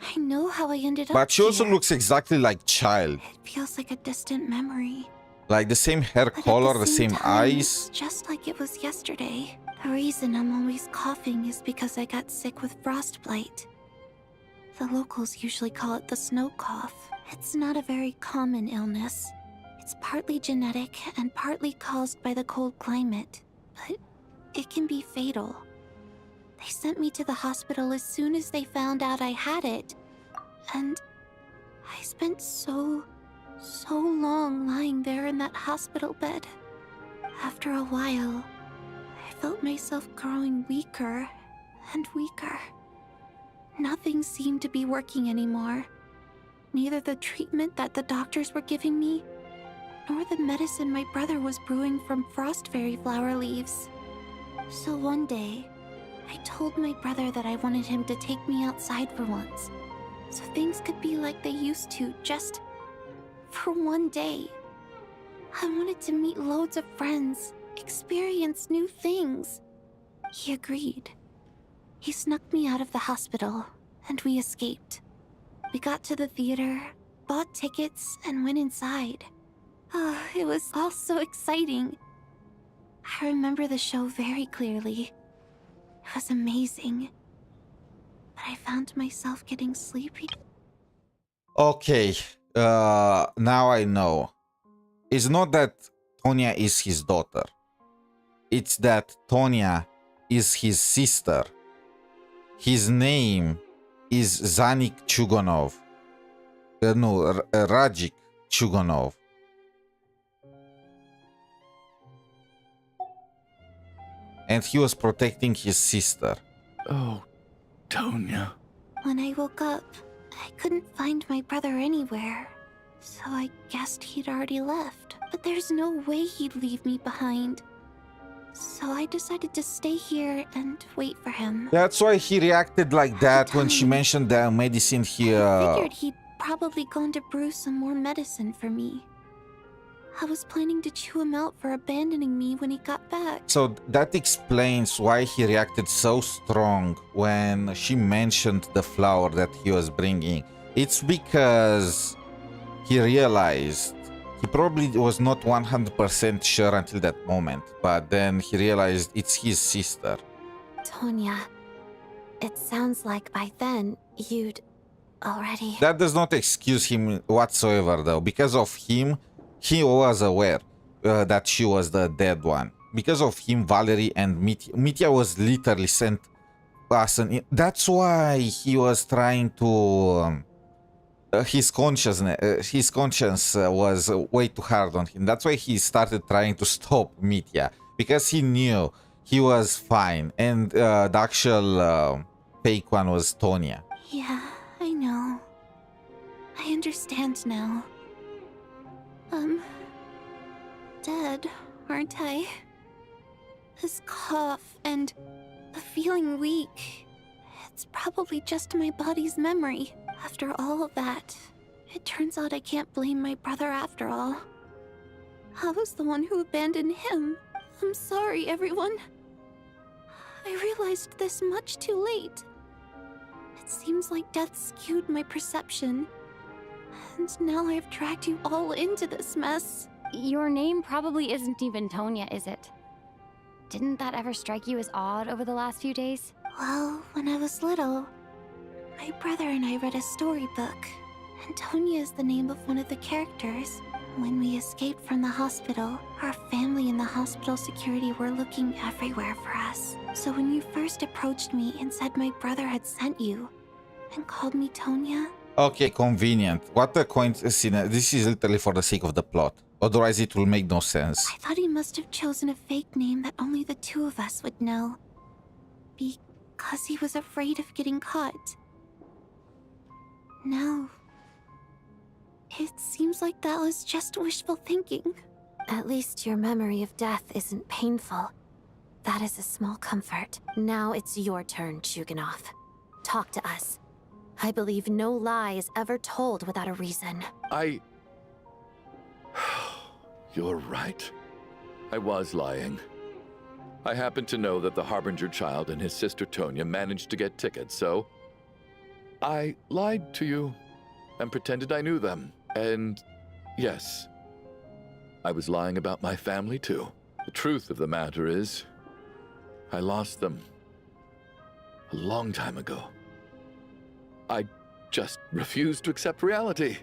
I know how I ended up But she also here. looks exactly like Child. It feels like a distant memory. Like the same hair But at color, the same time, eyes. Just like it was yesterday. The reason I'm always coughing is because I got sick with frostbite. The locals usually call it the snow cough. It's not a very common illness. It's partly genetic and partly caused by the cold climate, but it can be fatal. They sent me to the hospital as soon as they found out I had it. And I spent so long lying there in that hospital bed. After a while, I felt myself growing weaker and weaker. Nothing seemed to be working anymore. Neither the treatment that the doctors were giving me, nor the medicine my brother was brewing from frost fairy flower leaves. So one day, I told my brother that I wanted him to take me outside for once, so things could be like they used to, just for one day. I wanted to meet loads of friends, experience new things. He agreed. He snuck me out of the hospital, and we escaped. We got to the theater, bought tickets, and went inside. Oh, it was all so exciting. I remember the show very clearly. It was amazing. But I found myself getting sleepy. Okay, now I know. It's not that Tonya is his daughter. It's that Tonya is his sister. His name is Zanik Chugonov. Rajik Chugonov. And he was protecting his sister. Oh, Tonya. When I woke up, I couldn't find my brother anywhere. So I guessed he'd already left. But there's no way he'd leave me behind. So I decided to stay here and wait for him. That's why he reacted like that when she mentioned the medicine here. I figured he'd probably gone to brew some more medicine for me. I was planning to chew him out for abandoning me when he got back. So that explains why he reacted so strong when she mentioned the flower that he was bringing. It's because he realized, he probably was not 100% sure until that moment, but then he realized it's his sister. Tonya, it sounds like by then you'd already... That does not excuse him whatsoever though. Because of him, he was aware that she was the dead one. Because of him, Valerie and Mitya was literally sent us an... That's why he was trying to... his conscience was way too hard on him. That's why he started trying to stop Mitya. Because he knew he was fine. And the actual fake one was Tonya. Yeah, I know. I understand now. Dead, aren't I? This cough and the feeling weak. It's probably just my body's memory. After all of that, it turns out I can't blame my brother after all. I was the one who abandoned him. I'm sorry, everyone. I realized this much too late. It seems like death skewed my perception. And now I've dragged you all into this mess. Your name probably isn't even Tonya, is it? Didn't that ever strike you as odd over the last few days? Well, when I was little, my brother and I read a storybook, and Tonya is the name of one of the characters. When we escaped from the hospital, our family and the hospital security were looking everywhere for us. So when you first approached me and said my brother had sent you, and called me Tonya... Okay, convenient. What a coincidence. This is literally for the sake of the plot. Otherwise it will make no sense. I thought he must have chosen a fake name that only the two of us would know. Because he was afraid of getting caught. No. It seems like that was just wishful thinking. At least your memory of death isn't painful. That is a small comfort. Now it's your turn, Chuganov. Talk to us. I believe no lie is ever told without a reason. You're right. I was lying. I happen to know that the Harbinger child and his sister Tonya managed to get tickets, so I lied to you and pretended I knew them. And yes, I was lying about my family too. The truth of the matter is, I lost them a long time ago. I just refused to accept reality.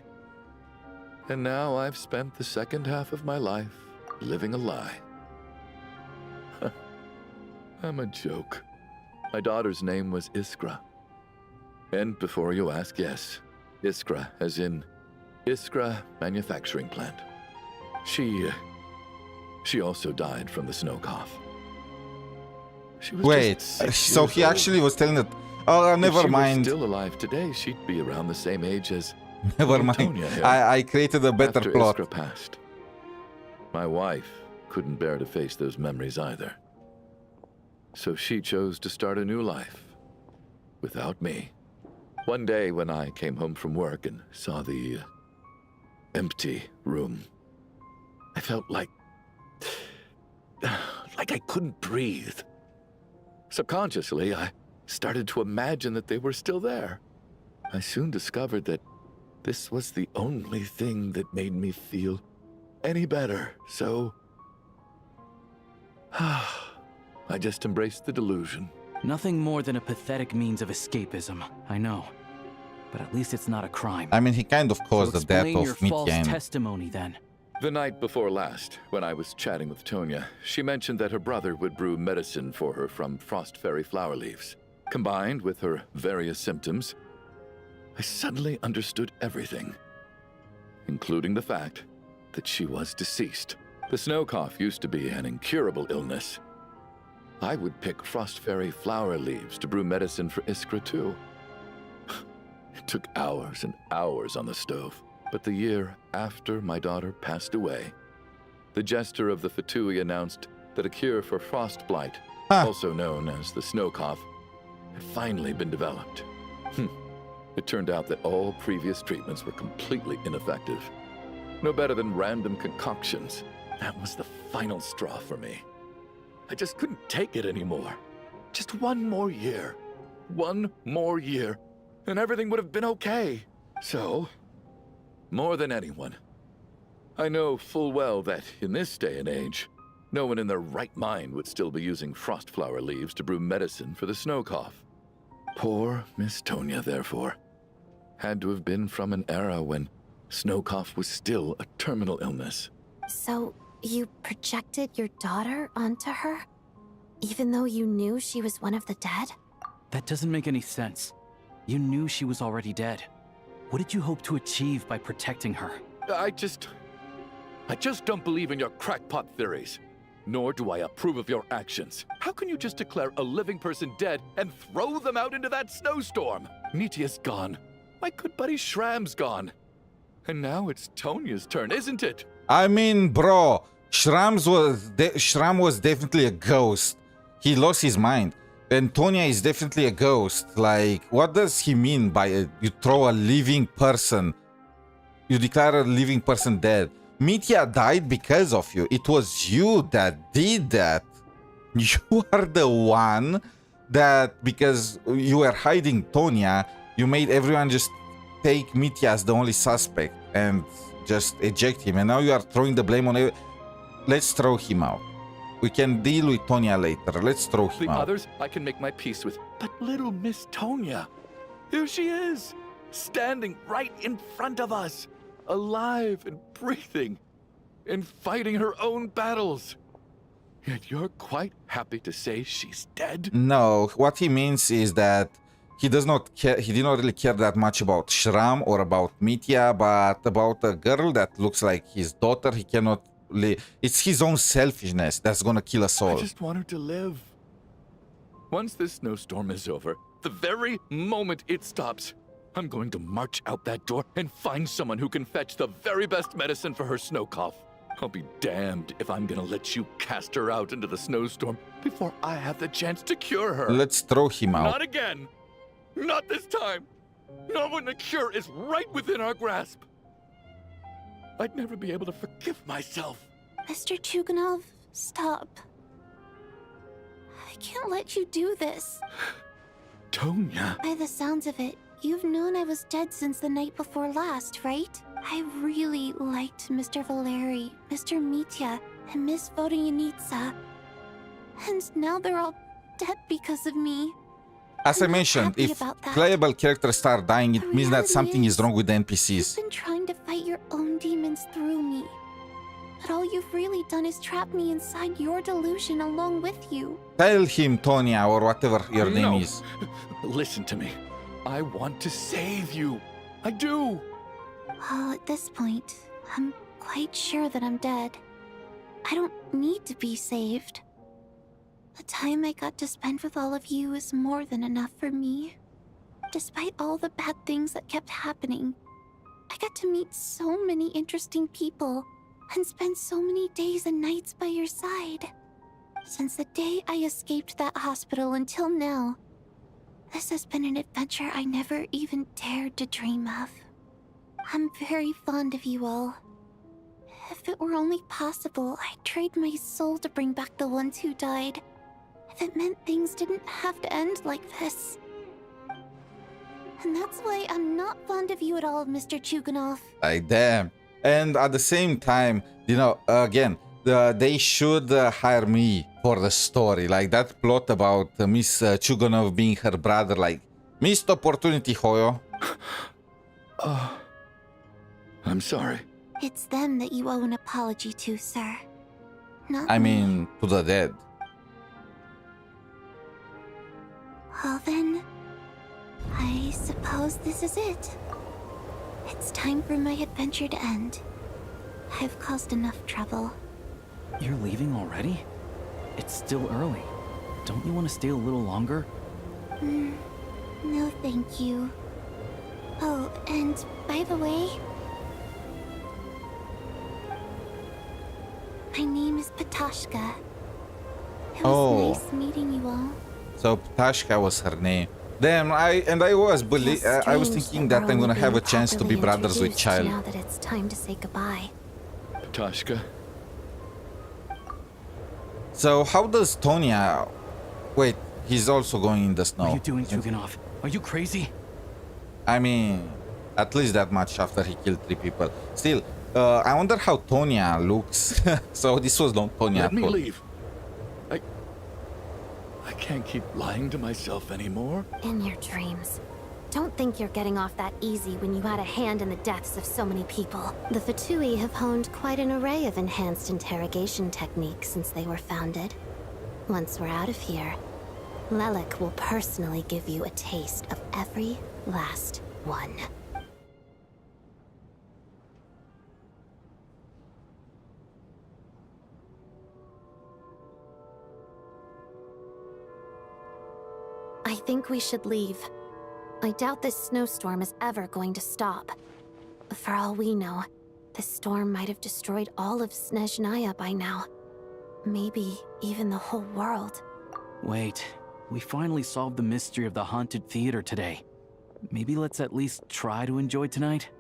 And now I've spent the second half of my life living a lie. I'm a joke. My daughter's name was Iskra. And before you ask, yes, Iskra, as in Iskra Manufacturing Plant. She also died from the snow cough. Wait, so he actually was telling that... Oh, never mind. If she was still alive today, she'd be around the same age as... Never mind. I created a better plot. After Iskra passed, my wife couldn't bear to face those memories either. So she chose to start a new life without me. One day when I came home from work and saw the empty room, I felt like I couldn't breathe. Subconsciously, I started to imagine that they were still there. I soon discovered that this was the only thing that made me feel any better, so... I just embraced the delusion. Nothing more than a pathetic means of escapism, I know. But at least it's not a crime. I mean, he kind of caused the death Explain of your false Mistilteinn. testimony, then. The night before last, when I was chatting with Tonya, she mentioned that her brother would brew medicine for her from frost fairy flower leaves. Combined with her various symptoms, I suddenly understood everything, including the fact that she was deceased. The snow cough used to be an incurable illness. I would pick frost fairy flower leaves to brew medicine for Iskra too. It took hours and hours on the stove. But the year after my daughter passed away, the jester of the Fatui announced that a cure for frost blight, also known as the snow cough, had finally been developed. It turned out that all previous treatments were completely ineffective. No better than random concoctions. That was the final straw for me. I just couldn't take it anymore. Just one more year. One more year, and everything would have been okay. So, more than anyone, I know full well that in this day and age, no one in their right mind would still be using frost flower leaves to brew medicine for the snow cough. Poor Miss Tonya, therefore, had to have been from an era when snow cough was still a terminal illness. So, you projected your daughter onto her? Even though you knew she was one of the dead? That doesn't make any sense. You knew she was already dead. What did you hope to achieve by protecting her? I just don't believe in your crackpot theories. Nor do I approve of your actions. How can you just declare a living person dead and throw them out into that snowstorm? Nitia's gone. My good buddy Shram's gone. And now it's Tonya's turn, isn't it? I mean, bro, Shram was definitely a ghost. He lost his mind. And Tonya is definitely a ghost. Like, what does he mean by you throw a living person? You declare a living person dead. Mitya died because of you. It was you that did that. You are the one that, because you were hiding Tonya, you made everyone just take Mitya as the only suspect and just eject him. And now you are throwing the blame on it. Let's throw him out. We can deal with Tonya later. Let's throw him out. The others I can make my peace with. But little Miss Tonya, here she is, standing right in front of us. Alive and breathing, and fighting her own battles. Yet you're quite happy to say she's dead? No, what he means is that he does not care. He did not really care that much about Shram or about Mitya, but about a girl that looks like his daughter. He cannot live. It's his own selfishness that's gonna kill us all. I just want her to live. Once this snowstorm is over, the very moment it stops, I'm going to march out that door and find someone who can fetch the very best medicine for her snow cough. I'll be damned if I'm gonna let you cast her out into the snowstorm before I have the chance to cure her. Let's throw him out. Not again. Not this time. Not when the cure is right within our grasp. I'd never be able to forgive myself. Mr. Chuganov, stop. I can't let you do this. Tonya. By the sounds of it, you've known I was dead since the night before last, right? I really liked Mr. Valeri, Mr. Mitya, and Miss Vodyanitsa. And now they're all dead because of me. As I mentioned, if playable characters start dying, it means that something is wrong with the NPCs. You've been trying to fight your own demons through me. But all you've really done is trap me inside your delusion along with you. Tell him, Tonya, or whatever your name is. Listen to me. I want to save you. I do. Well, at this point, I'm quite sure that I'm dead. I don't need to be saved. The time I got to spend with all of you is more than enough for me. Despite all the bad things that kept happening, I got to meet so many interesting people and spend so many days and nights by your side. Since the day I escaped that hospital until now, this has been an adventure I never even dared to dream of. I'm very fond of you all. If it were only possible, I'd trade my soul to bring back the ones who died. if it meant things didn't have to end like this. And that's why I'm not fond of you at all, Mr. Chuganov. Like, damn. And at the same time, you know, again, they should hire me for the story. Like, that plot about Miss Chuganov being her brother, like, missed opportunity, Hoyo. I'm sorry. It's them that you owe an apology to, sir. Not I me. mean, to the dead. Well then, I suppose this is it. It's time for my adventure to end. I've caused enough trouble. You're leaving already? It's still early. Don't you want to stay a little longer? No thank you. Oh, and by the way, my name is Patashka. It was nice meeting you all. So Ptashka was her name. Damn, I was thinking that I'm gonna have a chance to be brothers with Child. Now that it's time to say goodbye. Ptashka. So how does Tonya... Wait, he's also going in the snow. What are you doing, Chuganov? Are you crazy? I mean, at least that much after he killed 3 people. Still, I wonder how Tonya looks. So this was not Tonya. Let me leave. I can't keep lying to myself anymore. In your dreams. Don't think you're getting off that easy when you had a hand in the deaths of so many people. The Fatui have honed quite an array of enhanced interrogation techniques since they were founded. Once we're out of here, Lelek will personally give you a taste of every last one. I think we should leave. I doubt this snowstorm is ever going to stop. For all we know, this storm might have destroyed all of Snezhnaya by now. Maybe even the whole world. Wait, we finally solved the mystery of the haunted theater today. Maybe let's at least try to enjoy tonight?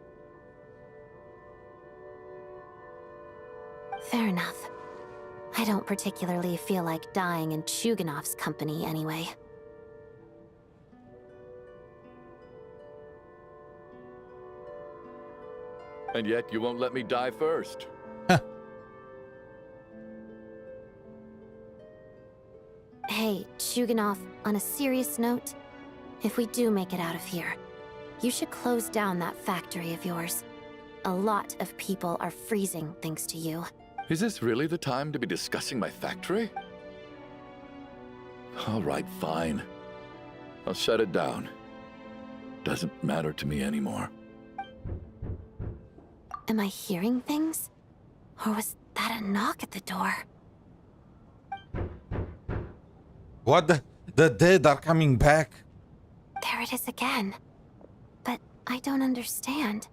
Fair enough. I don't particularly feel like dying in Chuganov's company anyway. And yet you won't let me die first. Hey, Chuganov, on a serious note, if we do make it out of here, you should close down that factory of yours. A lot of people are freezing thanks to you. Is this really the time to be discussing my factory? All right, fine. I'll shut it down. Doesn't matter to me anymore. Am I hearing things? Or was that a knock at the door? What the dead are coming back? There it is again. But I don't understand.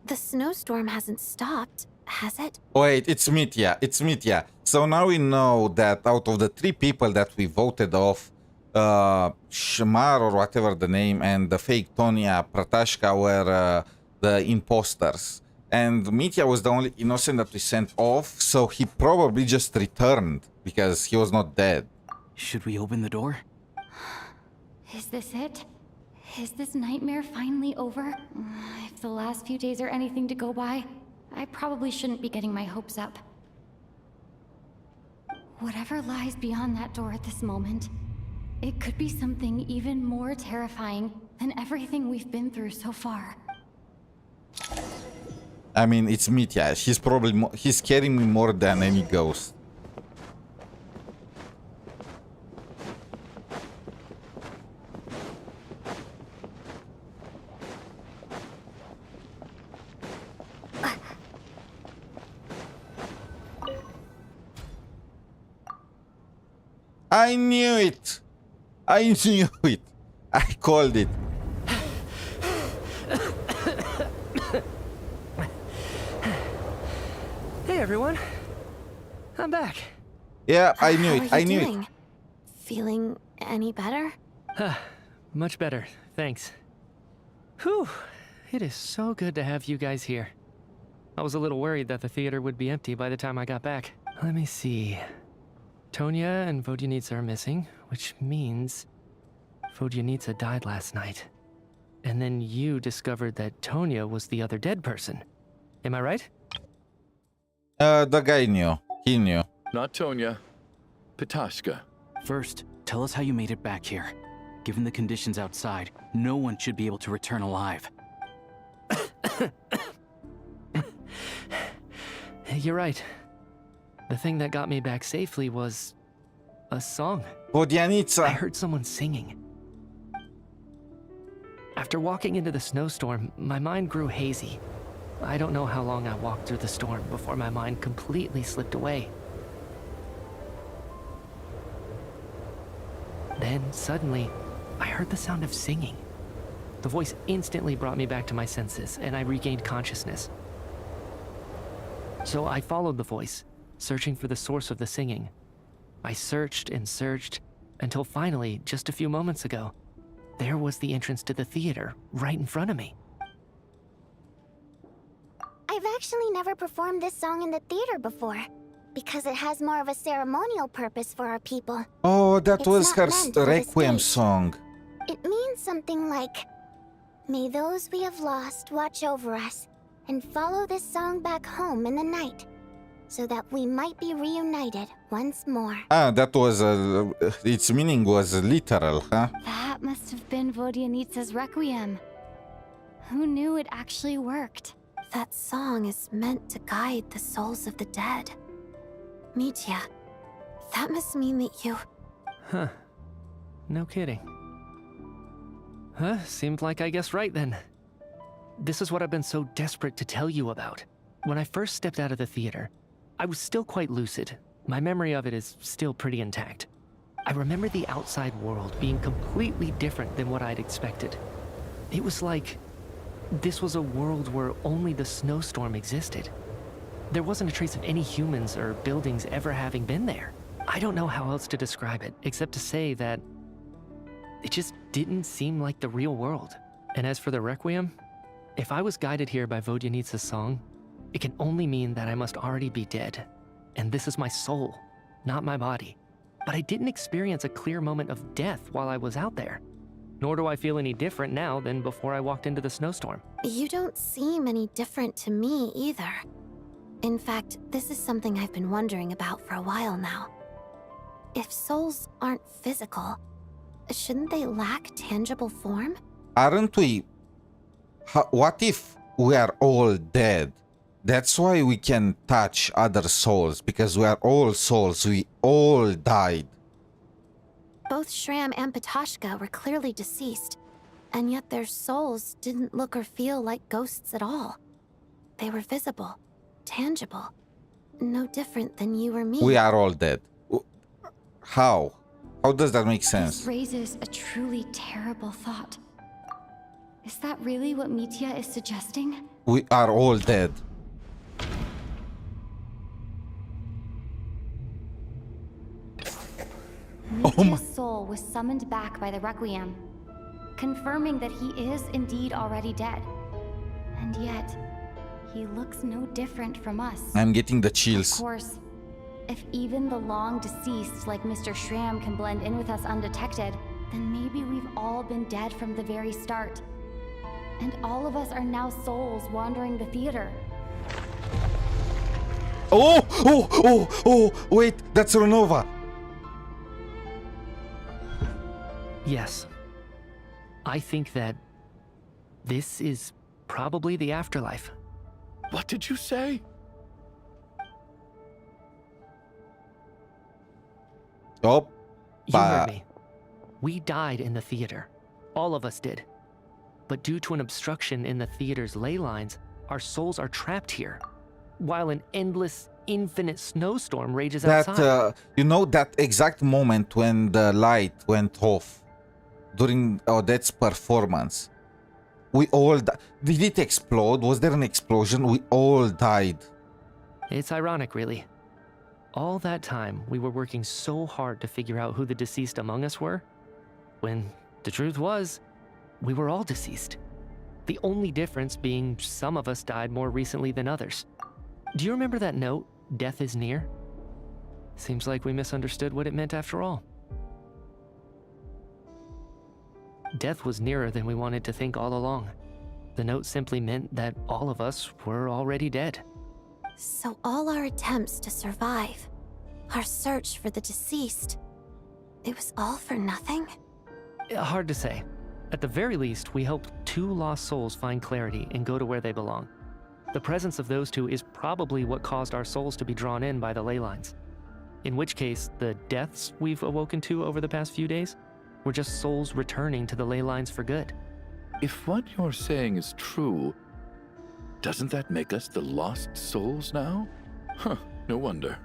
The snowstorm hasn't stopped, has it? Wait, it's Mitya. It's Mitya. So now we know that out of the 3 people that we voted off, Shmar or whatever the name and the fake Tonya Pratashka were the imposters. And Mitya was the only innocent that we sent off, so he probably just returned because he was not dead. Should we open the door? Is this it? Is this nightmare finally over? If the last few days are anything to go by, I probably shouldn't be getting my hopes up. Whatever lies beyond that door at this moment, it could be something even more terrifying than everything we've been through so far. I mean, it's Mitya. He's probably he's scaring me more than any ghost. I knew it. I knew it. I called it. Hey everyone, I'm back. Yeah, I knew How it. are I you knew doing? it. Feeling any better? Much better, thanks. Whew, it is so good to have you guys here. I was a little worried that the theater would be empty by the time I got back. Let me see. Tonya and Vodyanitsa are missing, which means Vodyanitsa died last night. And then you discovered that Tonya was the other dead person. Am I right? The guy knew. He knew. Not Tonya. Pitashka. First, tell us how you made it back here. Given the conditions outside, no one should be able to return alive. You're right. The thing that got me back safely was a song. Vodyanitsa. I heard someone singing. After walking into the snowstorm, my mind grew hazy. I don't know how long I walked through the storm before my mind completely slipped away. Then, suddenly, I heard the sound of singing. The voice instantly brought me back to my senses, and I regained consciousness. So I followed the voice, searching for the source of the singing. I searched and searched, until finally, just a few moments ago, there was the entrance to the theater, right in front of me. I've actually never performed this song in the theater before, because it has more of a ceremonial purpose for our people. Oh, that It's was not her meant for the Requiem stage. song. It means something like, "May those we have lost watch over us, and follow this song back home in the night, so that we might be reunited once more." Ah, that was its meaning was literal, huh? That must have been Vodyanitsa's Requiem. Who knew it actually worked? That song is meant to guide the souls of the dead. Mitya, that must mean that you... Huh. No kidding. Huh, seemed like I guessed right then. This is what I've been so desperate to tell you about. When I first stepped out of the theater, I was still quite lucid. My memory of it is still pretty intact. I remember the outside world being completely different than what I'd expected. It was like this was a world where only the snowstorm existed. There wasn't a trace of any humans or buildings ever having been there. I don't know how else to describe it, except to say that it just didn't seem like the real world. And as for the Requiem, if I was guided here by Vodyanitsa's song, it can only mean that I must already be dead. And this is my soul, not my body. But I didn't experience a clear moment of death while I was out there. Nor do I feel any different now than before I walked into the snowstorm. You don't seem any different to me either. In fact, this is something I've been wondering about for a while now. If souls aren't physical, shouldn't they lack tangible form? Aren't we? What if we are all dead? That's why we can touch other souls, because we are all souls. We all died. Both Shram and Pitashka were clearly deceased, and yet their souls didn't look or feel like ghosts at all. They were visible, tangible, no different than you or me. We are all dead. How? How does that make sense? This raises a truly terrible thought. Is that really what Mitya is suggesting? We are all dead. Mitya's soul was summoned back by the Requiem, confirming that he is indeed already dead. And yet, he looks no different from us. I'm getting the chills. Of course, if even the long deceased like Mr. Shram can blend in with us undetected, then maybe we've all been dead from the very start. And all of us are now souls wandering the theater. Oh, wait, that's Renova. Yes. I think that this is probably the afterlife. What did you say? Oh, you heard me. We died in the theater. All of us did. But due to an obstruction in the theater's ley lines, our souls are trapped here, while an endless, infinite snowstorm rages outside. You know that exact moment when the light went off during Odette's performance. We all died. Did it explode? Was there an explosion? We all died. It's ironic, really. All that time, we were working so hard to figure out who the deceased among us were, when the truth was, we were all deceased. The only difference being some of us died more recently than others. Do you remember that note, "Death is near"? Seems like we misunderstood what it meant after all. Death was nearer than we wanted to think all along. The note simply meant that all of us were already dead. So all our attempts to survive, our search for the deceased, it was all for nothing? Hard to say. At the very least, we hope 2 lost souls find clarity and go to where they belong. The presence of those 2 is probably what caused our souls to be drawn in by the ley lines. In which case, the deaths we've awoken to over the past few days were just souls returning to the ley lines for good. If what you're saying is true, doesn't that make us the lost souls now? Huh, no wonder.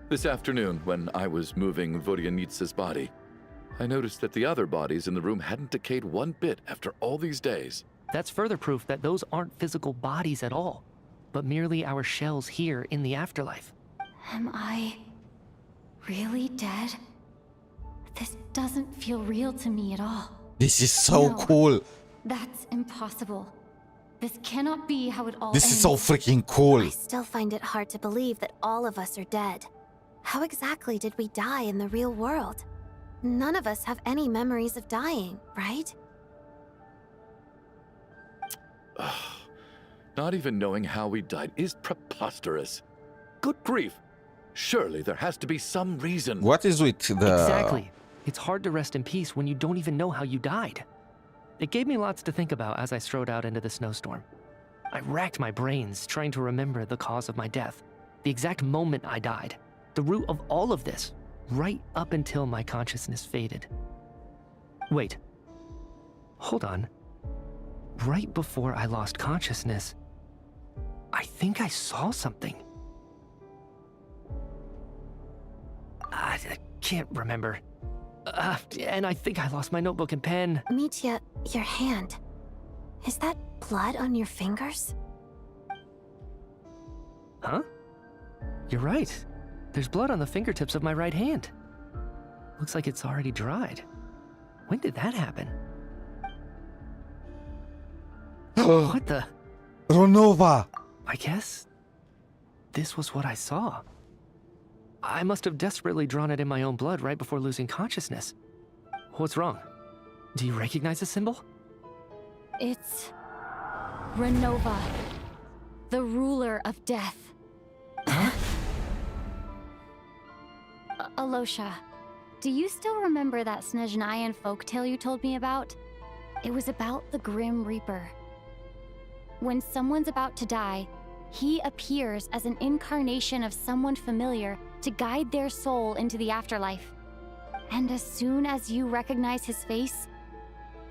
This afternoon, when I was moving Vodyanitsa's body, I noticed that the other bodies in the room hadn't decayed one bit after all these days. That's further proof that those aren't physical bodies at all, but merely our shells here in the afterlife. Am I really dead? This doesn't feel real to me at all. This is so No, cool. That's impossible. This cannot be how it all This ends. is so freaking cool. I still find it hard to believe that all of us are dead. How exactly did we die in the real world? None of us have any memories of dying, right? Not even knowing how we died is preposterous. Good grief. Surely there has to be some reason. What is with the... Exactly. It's hard to rest in peace when you don't even know how you died. It gave me lots to think about as I strode out into the snowstorm. I racked my brains trying to remember the cause of my death, the exact moment I died, the root of all of this, right up until my consciousness faded. Wait. Hold on. Right before I lost consciousness, I think I saw something. I can't remember. And I think I lost my notebook and pen. Mitya, your hand. Is that blood on your fingers? Huh? You're right. There's blood on the fingertips of my right hand. Looks like it's already dried. When did that happen? What the? Ronova! I guess this was what I saw. I must have desperately drawn it in my own blood right before losing consciousness. What's wrong? Do you recognize the symbol? It's Renova, the ruler of death. Alosha, do you still remember that SNEZHNAYAN folktale you told me about? It was about the Grim Reaper. When someone's about to die, he appears as an incarnation of someone familiar to guide their soul into the afterlife. And as soon as you recognize his face,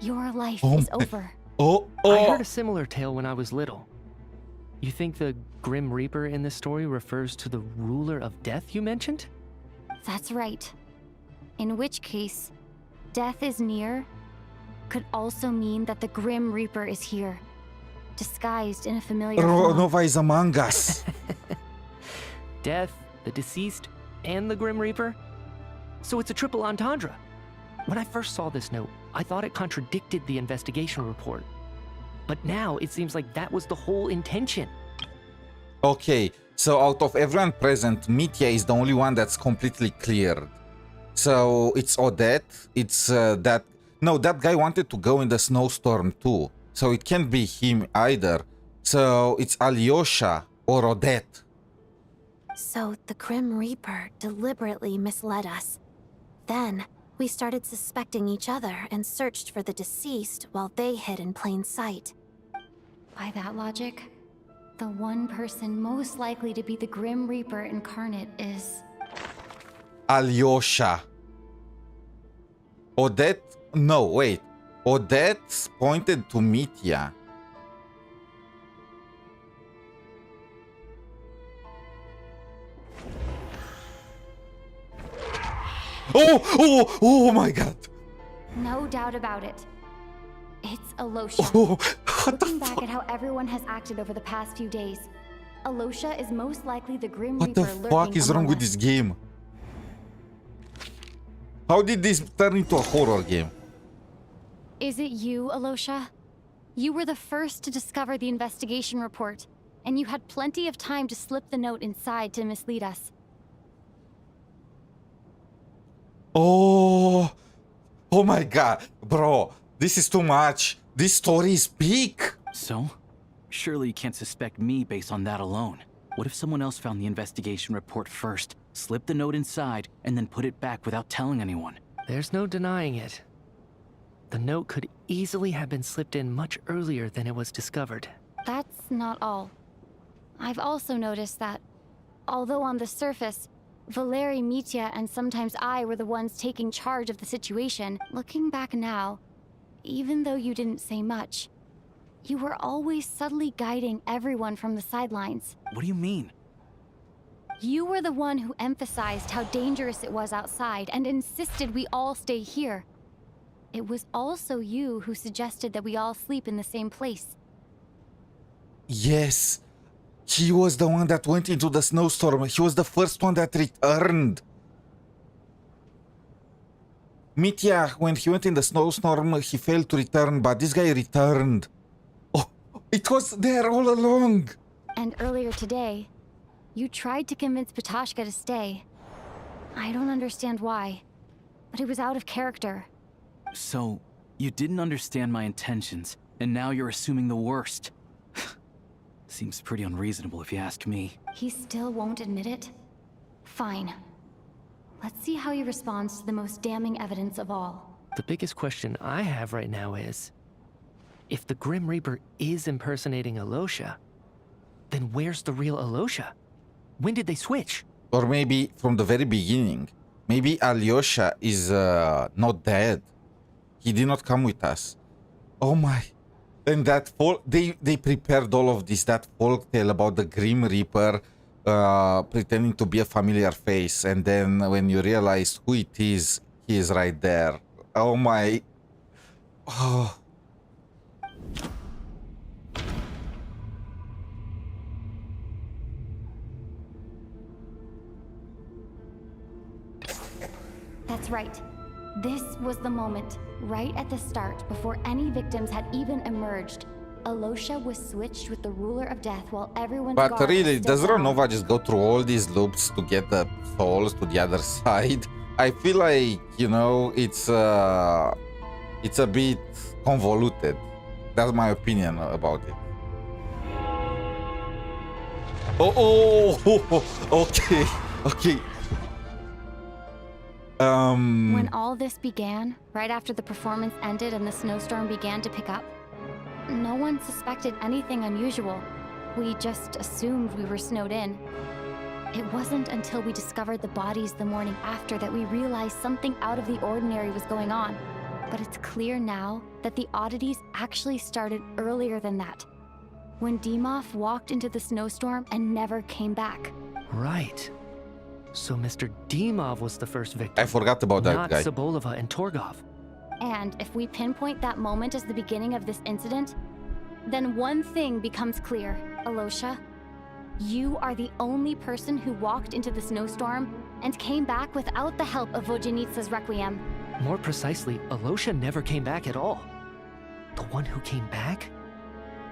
your life is over. I heard a similar tale when I was little. You think the Grim Reaper in this story refers to the ruler of death you mentioned? That's right. In which case, death is near could also mean that the Grim Reaper is here, disguised in a familiar form. Ronova is among us. Death, the deceased, and the Grim Reaper? So it's a triple entendre. When I first saw this note, I thought it contradicted the investigation report. But now it seems like that was the whole intention. Okay, so out of everyone present, Mitya is the only one that's completely cleared. So it's Odette, it's that... No, that guy wanted to go in the snowstorm too. So it can't be him either. So it's Alyosha or Odette. So the Grim Reaper deliberately misled us. Then we started suspecting each other and searched for the deceased while they hid in plain sight. By that logic, the one person most likely to be the Grim Reaper incarnate is... Alyosha. Odette... No, wait. Odette pointed to Mitya. Oh my god. No doubt about it. It's Alosha. Looking back at how everyone has acted over the past few days, Alosha is most likely the Grim What Reaper the fuck is wrong with this game? How did this turn into a horror game? Is it you, Alosha? You were the first to discover the investigation report, and you had plenty of time to slip the note inside to mislead us. Oh my god, bro, this is too much. This story is big. So? Surely you can't suspect me based on that alone. What if someone else found the investigation report first, slipped the note inside, and then put it back without telling anyone? There's no denying it. The note could easily have been slipped in much earlier than it was discovered. That's not all. I've also noticed that, although on the surface, Valeri, Mitya, and sometimes I were the ones taking charge of the situation, looking back now, even though you didn't say much, you were always subtly guiding everyone from the sidelines. What do you mean? You were the one who emphasized how dangerous it was outside and insisted we all stay here. It was also you who suggested that we all sleep in the same place. Yes. He was the one that went into the snowstorm. He was the first one that returned. Mitya, when he went in the snowstorm, he failed to return, but this guy returned. Oh, it was there all along. And earlier today, you tried to convince Ptashka to stay. I don't understand why, but it was out of character. So, you didn't understand my intentions, and now you're assuming the worst. Seems pretty unreasonable if you ask me. He still won't admit it? Fine. Let's see how he responds to the most damning evidence of all. The biggest question I have right now is, if the Grim Reaper is impersonating Alosha, then where's the real Alosha? When did they switch? Or maybe from the very beginning. Maybe Alyosha is not dead. He did not come with us. Oh my. And that they prepared all of this, that folk tale about the Grim Reaper pretending to be a familiar face, and then when you realize who it is, he is right there. Oh my. Oh. That's right. This was the moment, right at the start, before any victims had even emerged. Alosha was switched with the ruler of death while everyone's But guard really, was does still down. Ronova just go through all these loops to get the souls to the other side? I feel like, you know, it's a bit convoluted. That's my opinion about it. Okay, okay. When all this began, right after the performance ended and the snowstorm began to pick up, no one suspected anything unusual. We just assumed we were snowed in. It wasn't until we discovered the bodies the morning after that we realized something out of the ordinary was going on. But it's clear now that the oddities actually started earlier than that, when Dimov walked into the snowstorm and never came back. Right. So Mr. Dimov was the first victim. I forgot about that guy. Not Sobolova and Torgov. And if we pinpoint that moment as the beginning of this incident, then one thing becomes clear, Alosha. You are the only person who walked into the snowstorm and came back without the help of Vojanitsa's Requiem. More precisely, Alosha never came back at all. The one who came back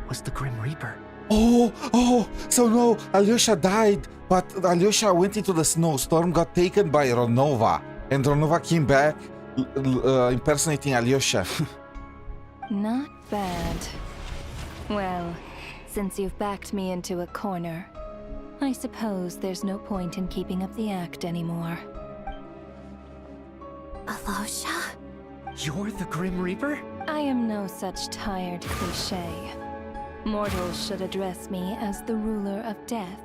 was the Grim Reaper. Oh, so no, Alyosha died, but Alyosha went into the snowstorm, got taken by Ronova, and Ronova came back impersonating Alyosha. Not bad. Well, since you've backed me into a corner, I suppose there's no point in keeping up the act anymore. Alosha? You're the Grim Reaper? I am no such tired cliché. Mortals should address me as the ruler of death.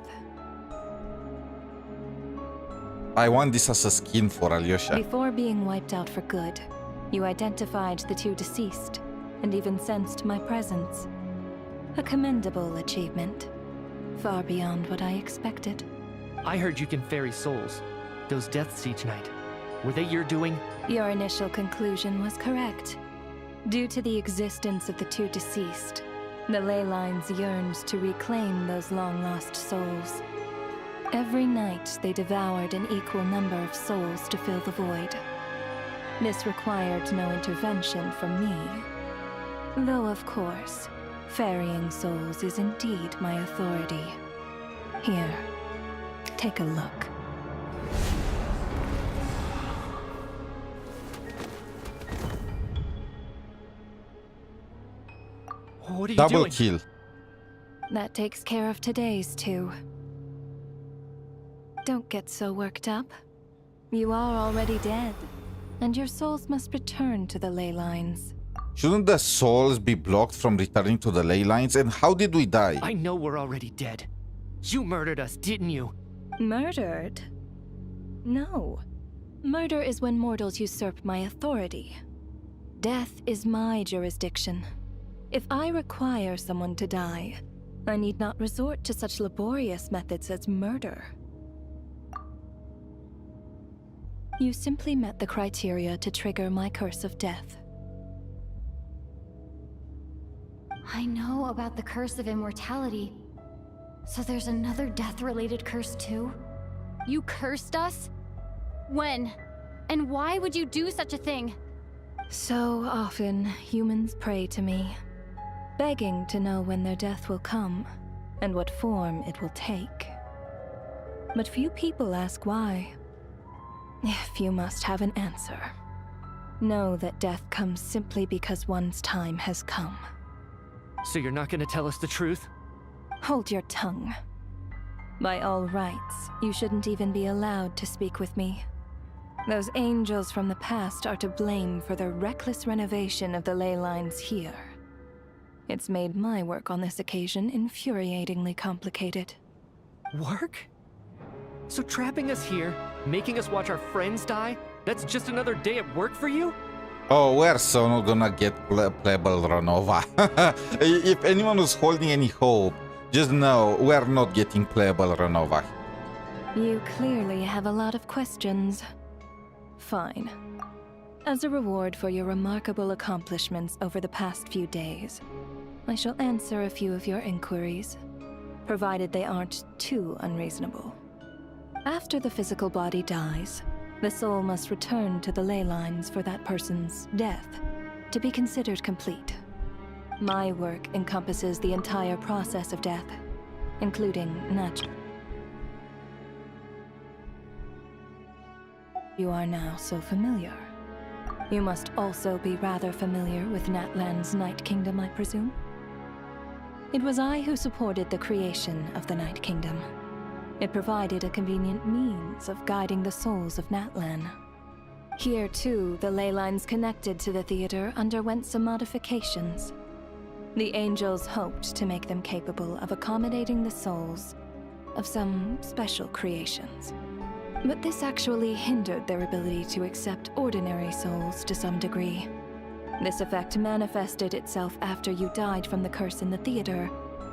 I want this as a skin for Alyosha. Before being wiped out for good, you identified the two deceased, and even sensed my presence. A commendable achievement. Far beyond what I expected. I heard you can ferry souls. Those deaths each night. Were they your doing? Your initial conclusion was correct. Due to the existence of the two deceased, the ley lines yearns to reclaim those long-lost souls. Every night they devoured an equal number of souls to fill the void. This required no intervention from me. Though, of course, ferrying souls is indeed my authority. Here, take a look. What are you Double doing? kill. That takes care of today's too. Don't get so worked up. You are already dead, and your souls must return to the ley lines. Shouldn't the souls be blocked from returning to the ley lines? And how did we die? I know we're already dead. You murdered us, didn't you? Murdered? No. Murder is when mortals usurp my authority. Death is my jurisdiction. If I require someone to die, I need not resort to such laborious methods as murder. You simply met the criteria to trigger my curse of death. I know about the curse of immortality. So there's another death-related curse too? You cursed us? When? And why would you do such a thing? So often, humans pray to me, begging to know when their death will come, and what form it will take. But few people ask why. If you must have an answer, know that death comes simply because one's time has come. So you're not gonna tell us the truth? Hold your tongue. By all rights, you shouldn't even be allowed to speak with me. Those angels from the past are to blame for the reckless renovation of the ley lines here. It's made my work on this occasion infuriatingly complicated. Work? So trapping us here, making us watch our friends die, that's just another day at work for you? Oh, we're so not gonna get playable Renova. If anyone was holding any hope, just know we're not getting playable Renova. You clearly have a lot of questions. Fine. As a reward for your remarkable accomplishments over the past few days, I shall answer a few of your inquiries, provided they aren't too unreasonable. After the physical body dies, the soul must return to the ley lines for that person's death to be considered complete. My work encompasses the entire process of death, including natural. You are now so familiar. You must also be rather familiar with Natlan's Night Kingdom, I presume? It was I who supported the creation of the Night Kingdom. It provided a convenient means of guiding the souls of Natlan. Here, too, the ley lines connected to the theater underwent some modifications. The angels hoped to make them capable of accommodating the souls of some special creations. But this actually hindered their ability to accept ordinary souls to some degree. This effect manifested itself after you died from the curse in the theater,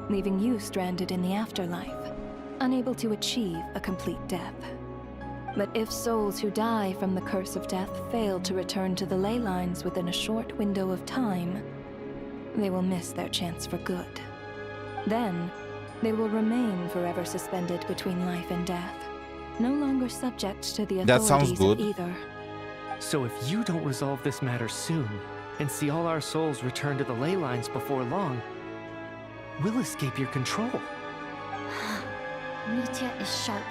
leaving you stranded in the afterlife, unable to achieve a complete death. But if souls who die from the curse of death fail to return to the ley lines within a short window of time, they will miss their chance for good. Then, they will remain forever suspended between life and death, no longer subject to the authorities of either. So if you don't resolve this matter soon, and see all our souls return to the ley lines before long, we'll escape your control. Mitya is sharp.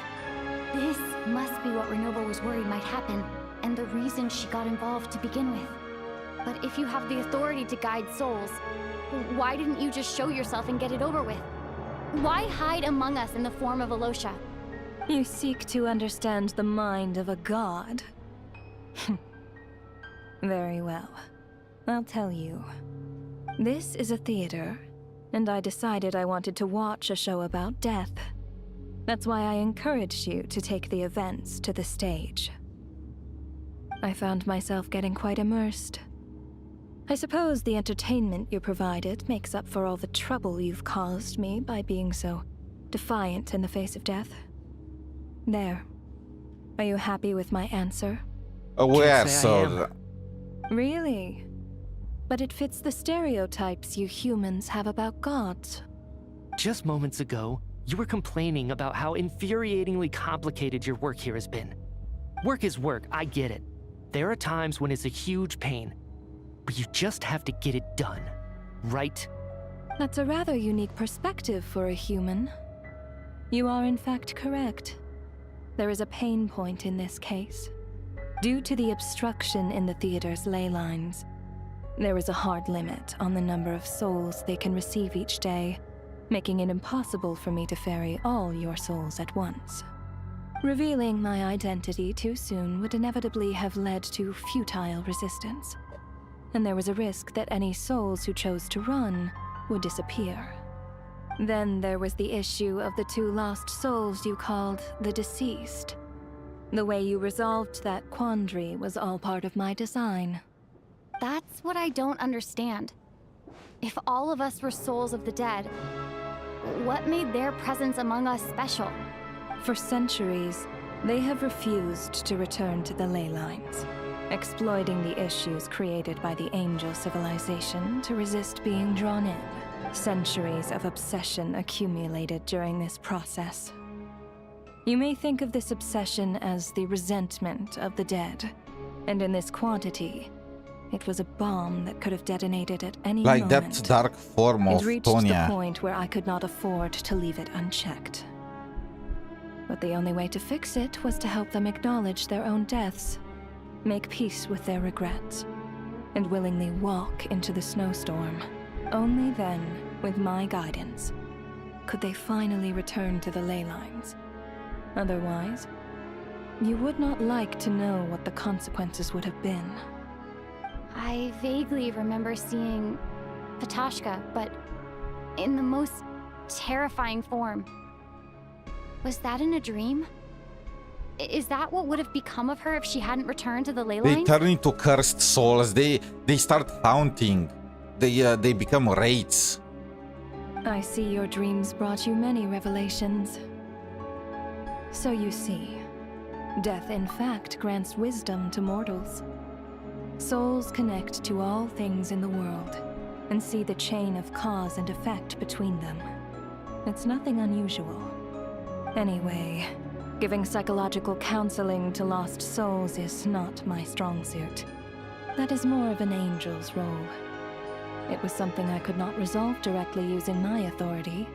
This must be what Renova was worried might happen, and the reason she got involved to begin with. But if you have the authority to guide souls, why didn't you just show yourself and get it over with? Why hide among us in the form of Alosha? You seek to understand the mind of a god. Very well. I'll tell you. This is a theater, and I decided I wanted to watch a show about death. That's why I encouraged you to take the events to the stage. I found myself getting quite immersed. I suppose the entertainment you provided makes up for all the trouble you've caused me by being so defiant in the face of death. There. Are you happy with my answer? Where, so... Really? But it fits the stereotypes you humans have about gods. Just moments ago, you were complaining about how infuriatingly complicated your work here has been. Work is work, I get it. There are times when it's a huge pain, but you just have to get it done, right? That's a rather unique perspective for a human. You are in fact correct. There is a pain point in this case. Due to the obstruction in the theater's ley lines, There is a hard limit on the number of souls they can receive each day, making it impossible for me to ferry all your souls at once. Revealing my identity too soon would inevitably have led to futile resistance, and there was a risk that any souls who chose to run would disappear. Then there was the issue of the 2 lost souls you called the deceased. The way you resolved that quandary was all part of my design. That's what I don't understand. If all of us were souls of the dead, what made their presence among us special? For centuries, they have refused to return to the ley lines, exploiting the issues created by the angel civilization to resist being drawn in. Centuries of obsession accumulated during this process. You may think of this obsession as the resentment of the dead, and in this quantity, it was a bomb that could have detonated at any moment. Like that dark form of It reached Tonya. the point where I could not afford to leave it unchecked. But the only way to fix it was to help them acknowledge their own deaths, make peace with their regrets, and willingly walk into the snowstorm. Only then, with my guidance, could they finally return to the ley lines. Otherwise, you would not like to know what the consequences would have been. I vaguely remember seeing Patashka, but in the most terrifying form. Was that in a dream? Is that what would have become of her if she hadn't returned to the ley They lines? turn into cursed souls. They start haunting. They become wraiths. I see your dreams brought you many revelations. So you see, death in fact grants wisdom to mortals. Souls connect to all things in the world and see the chain of cause and effect between them. It's nothing unusual. Anyway, giving psychological counseling to lost souls is not my strong suit. That is more of an angel's role. It was something I could not resolve directly using my authority,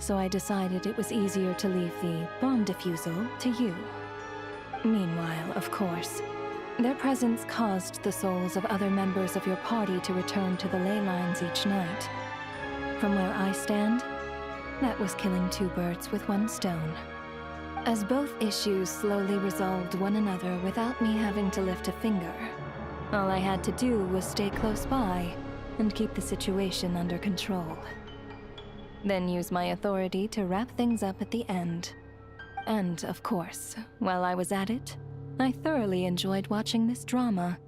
so I decided it was easier to leave the bomb defusal to you. Meanwhile, of course, their presence caused the souls of other members of your party to return to the ley lines each night. From where I stand, that was killing 2 birds with 1 stone. As both issues slowly resolved one another without me having to lift a finger, all I had to do was stay close by and keep the situation under control. Then use my authority to wrap things up at the end. And, of course, while I was at it, I thoroughly enjoyed watching this drama,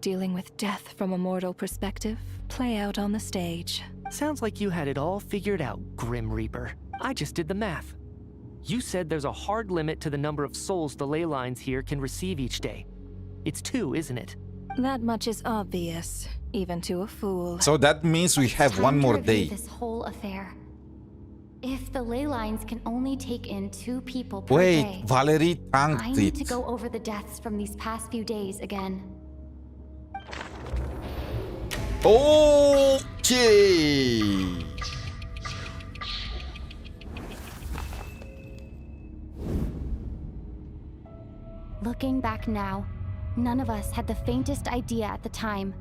dealing with death from a mortal perspective, play out on the stage. Sounds like you had it all figured out, Grim Reaper. I just did the math. You said there's a hard limit to the number of souls the ley lines here can receive each day. It's 2, isn't it? That much is obvious, even to a fool. So that means we have Time one to more review day. This whole affair. If the ley lines can only take in 2 people per Wait, day, Valerie I tanked need to it. go over the deaths from these past few days again. Okay. Looking back now, none of us had the faintest idea at the time.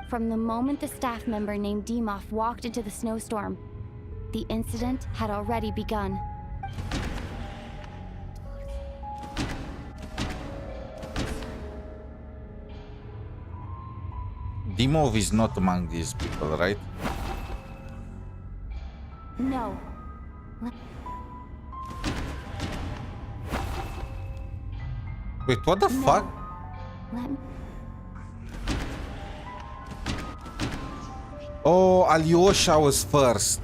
From the moment the staff member named Dimov walked into the snowstorm, the incident had already begun. Dimov is not among these people, right? No. Wait, what the fuck? Let me... Oh, Alyosha was first.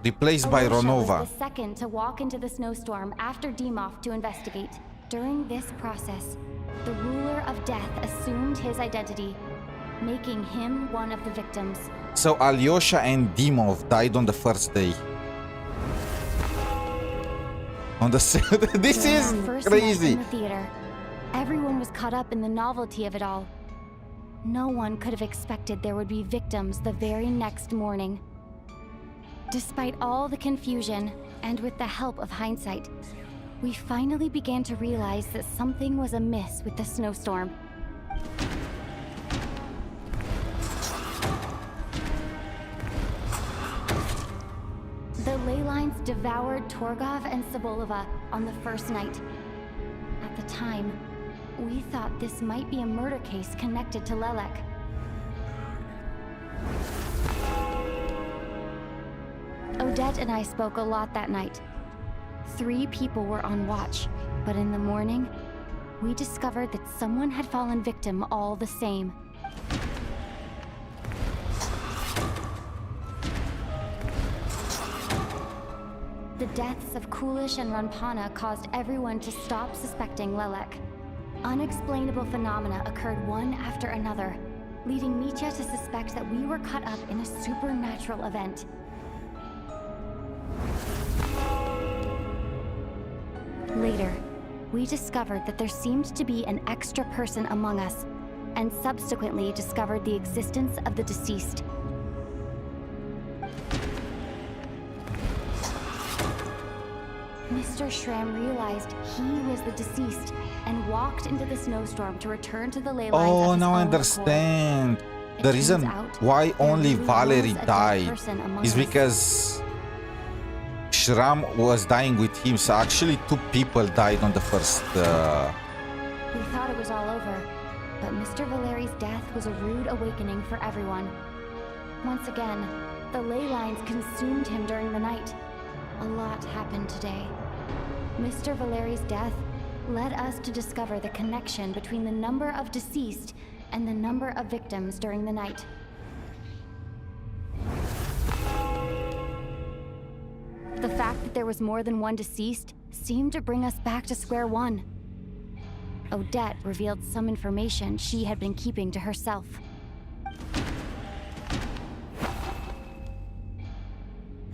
Replaced by Alyosha Ronova. was the second to walk into the snowstorm after Dimov to investigate. During this process, the ruler of death assumed his identity, making him one of the victims. So Alyosha and Dimov died on the first day. On the this During is our first crazy. night in the theater, everyone was caught up in the novelty of it all. No one could have expected there would be victims the very next morning. Despite all the confusion, and with the help of hindsight, we finally began to realize that something was amiss with the snowstorm. ley lines devoured Torgov and Sobolova on the first night. At the time, we thought this might be a murder case connected to Lelek. Odette and I spoke a lot that night. 3 people were on watch, but in the morning, we discovered that someone had fallen victim all the same. The deaths of Kulish and Ranpana caused everyone to stop suspecting Lelek. Unexplainable phenomena occurred one after another, leading Mitya to suspect that we were caught up in a supernatural event. Later, we discovered that there seemed to be an extra person among us, and subsequently discovered the existence of the deceased. Mr. Schramm realized he was the deceased and walked into the snowstorm to return to the ley lines. Oh, of his now I own understand. accord. The It reason turns out why there only really Valerie was a dead died person among is us. because Schramm was dying with him. So actually 2 people died on the first... We thought it was all over, but Mr. Valeri's death was a rude awakening for everyone. Once again, the ley lines consumed him during the night. A lot happened today. Mr. Valeri's death led us to discover the connection between the number of deceased and the number of victims during the night. The fact that there was more than one deceased seemed to bring us back to square one. Odette revealed some information she had been keeping to herself.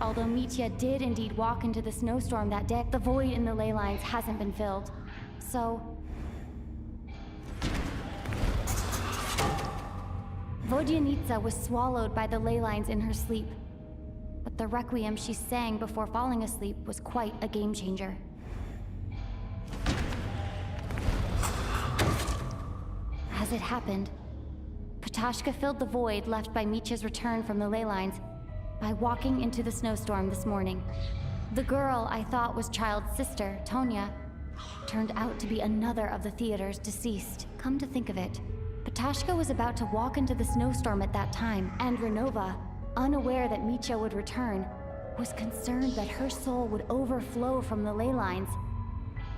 Although Mitya did indeed walk into the snowstorm that day, the void in the ley lines hasn't been filled. So... Vodyanitsa was swallowed by the ley lines in her sleep. But the requiem she sang before falling asleep was quite a game changer. As it happened, Patashka filled the void left by Mitya's return from the ley lines by walking into the snowstorm this morning. The girl I thought was Child's sister, Tonya, turned out to be another of the theater's deceased. Come to think of it, Patashka was about to walk into the snowstorm at that time, and Renova, unaware that Mitya would return, was concerned that her soul would overflow from the ley lines.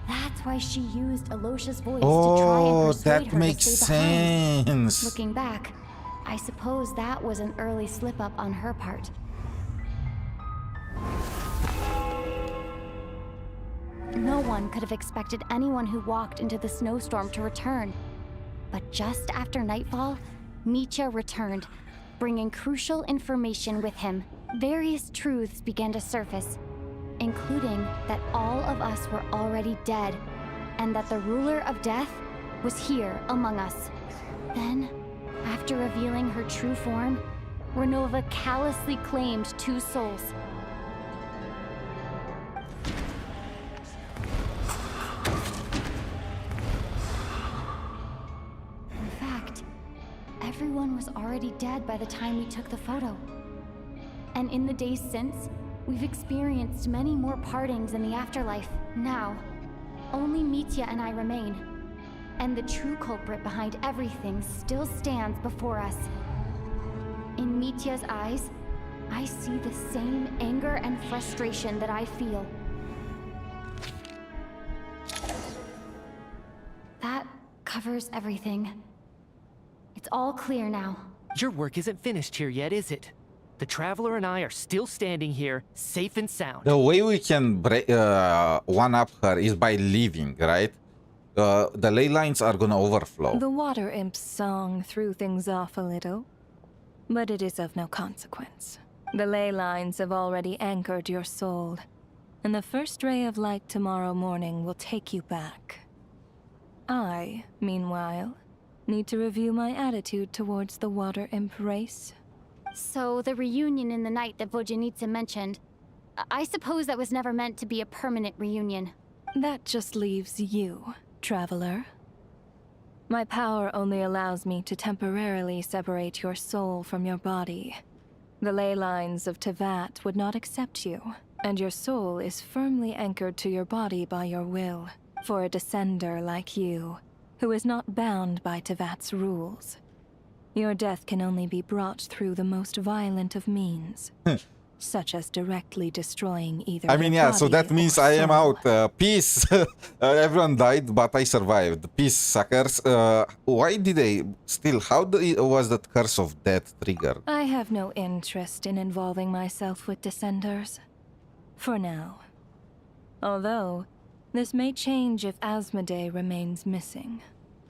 That's why she used Alosha's voice to try and persuade that her to makes stay behind. sense. Looking back, I suppose that was an early slip-up on her part. No one could have expected anyone who walked into the snowstorm to return. But just after nightfall, Mitya returned, bringing crucial information with him. Various truths began to surface, including that all of us were already dead, and that the ruler of death was here among us. Then, after revealing her true form, Renova callously claimed 2 souls. In fact, everyone was already dead by the time we took the photo. And in the days since, we've experienced many more partings in the afterlife. Now, only Mitya and I remain. And the true culprit behind everything still stands before us. In Mitya's eyes, I see the same anger and frustration that I feel. That covers everything. It's all clear now. Your work isn't finished here yet, is it? The Traveler and I are still standing here, safe and sound. The way we can one-up her is by leaving, right? The ley lines are gonna overflow. The Water Imp's song threw things off a little, but it is of no consequence. The ley lines have already anchored your soul, and the first ray of light tomorrow morning will take you back. I, meanwhile, need to review my attitude towards the Water Imp race. So the reunion in the night that Vodyanitsa mentioned, I suppose that was never meant to be a permanent reunion. That just leaves you, Traveler. My power only allows me to temporarily separate your soul from your body. The ley lines of Tevat would not accept you, And your soul is firmly anchored to your body by your will, for a descender like you, who is not bound by Tevat's rules. Your death can only be brought through the most violent of means, such as directly destroying either I mean, your yeah, so that body means or I am soul. out. Peace. Everyone died, but I survived. Peace, suckers. Why did they still? Was that curse of death triggered? I have no interest in involving myself with Descenders. For now. Although, this may change if Asmodee remains missing,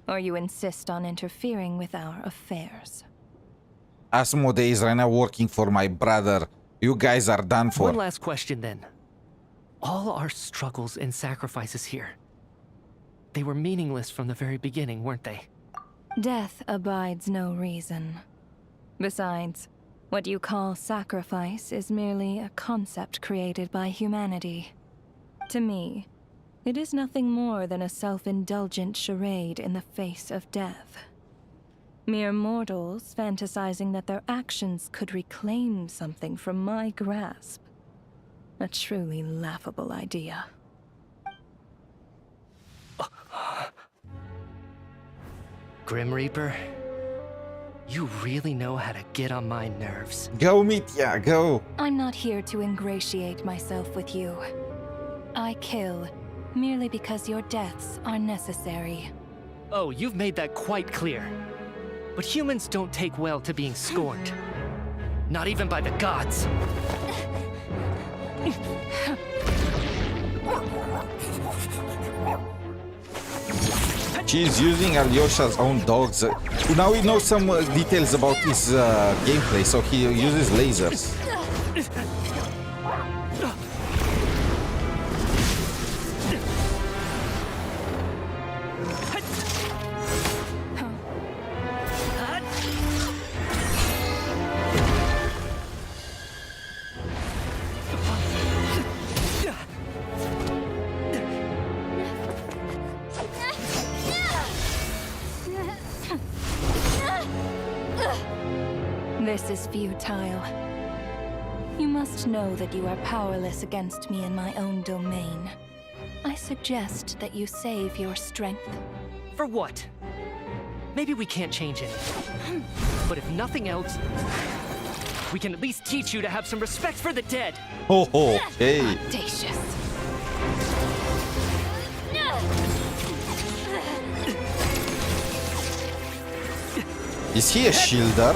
or you insist on interfering with our affairs. Asmodee is right now working for my brother. You guys are done for. One last question then. All our struggles and sacrifices here, they were meaningless from the very beginning, weren't they? Death abides no reason. Besides, what you call sacrifice is merely a concept created by humanity. To me, it is nothing more than a self-indulgent charade in the face of death. Mere mortals fantasizing that their actions could reclaim something from my grasp. A truly laughable idea. Grim Reaper, you really know how to get on my nerves. Go, Mitya, go. I'm not here to ingratiate myself with you. I kill merely because your deaths are necessary. Oh, you've made that quite clear. But humans don't take well to being scorned. Not even by the gods. She's using Alyosha's own dogs. Now we know some details about his gameplay, so he uses lasers. This is futile. You must know that you are powerless against me in my own domain. I suggest that you save your strength. For what? Maybe we can't change anything. But if nothing else, we can at least teach you to have some respect for the dead. Oh, okay. Audacious. Is he a shielder?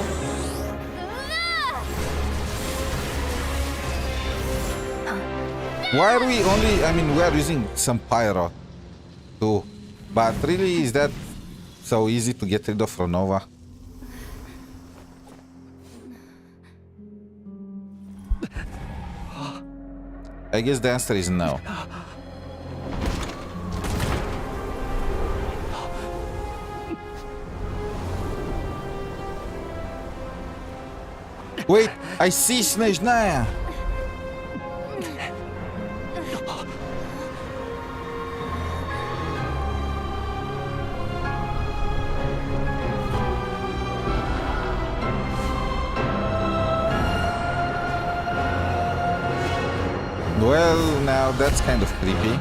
Why are we only... I mean, we are using some pyro too. But really, is that so easy to get rid of Ronova? I guess the answer is no. Wait, I see SNEZHNAYA! Well, now that's kind of creepy.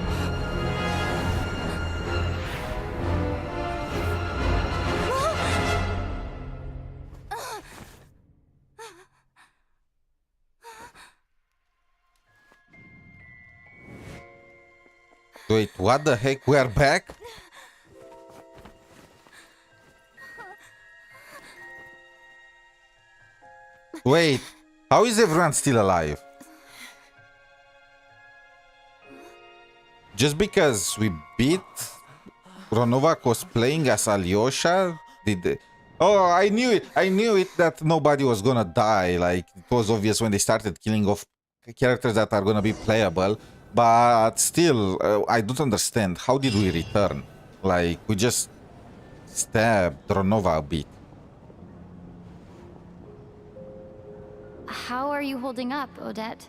Wait, what the heck? We are back? Wait, how is everyone still alive? Just because we beat Ronova cosplaying as Alyosha? Oh, I knew it! I knew it that nobody was gonna die. Like, it was obvious when they started killing off characters that are gonna be playable. But still, I don't understand. How did we return? Like, we just stabbed Ronova a bit. How are you holding up, Odette?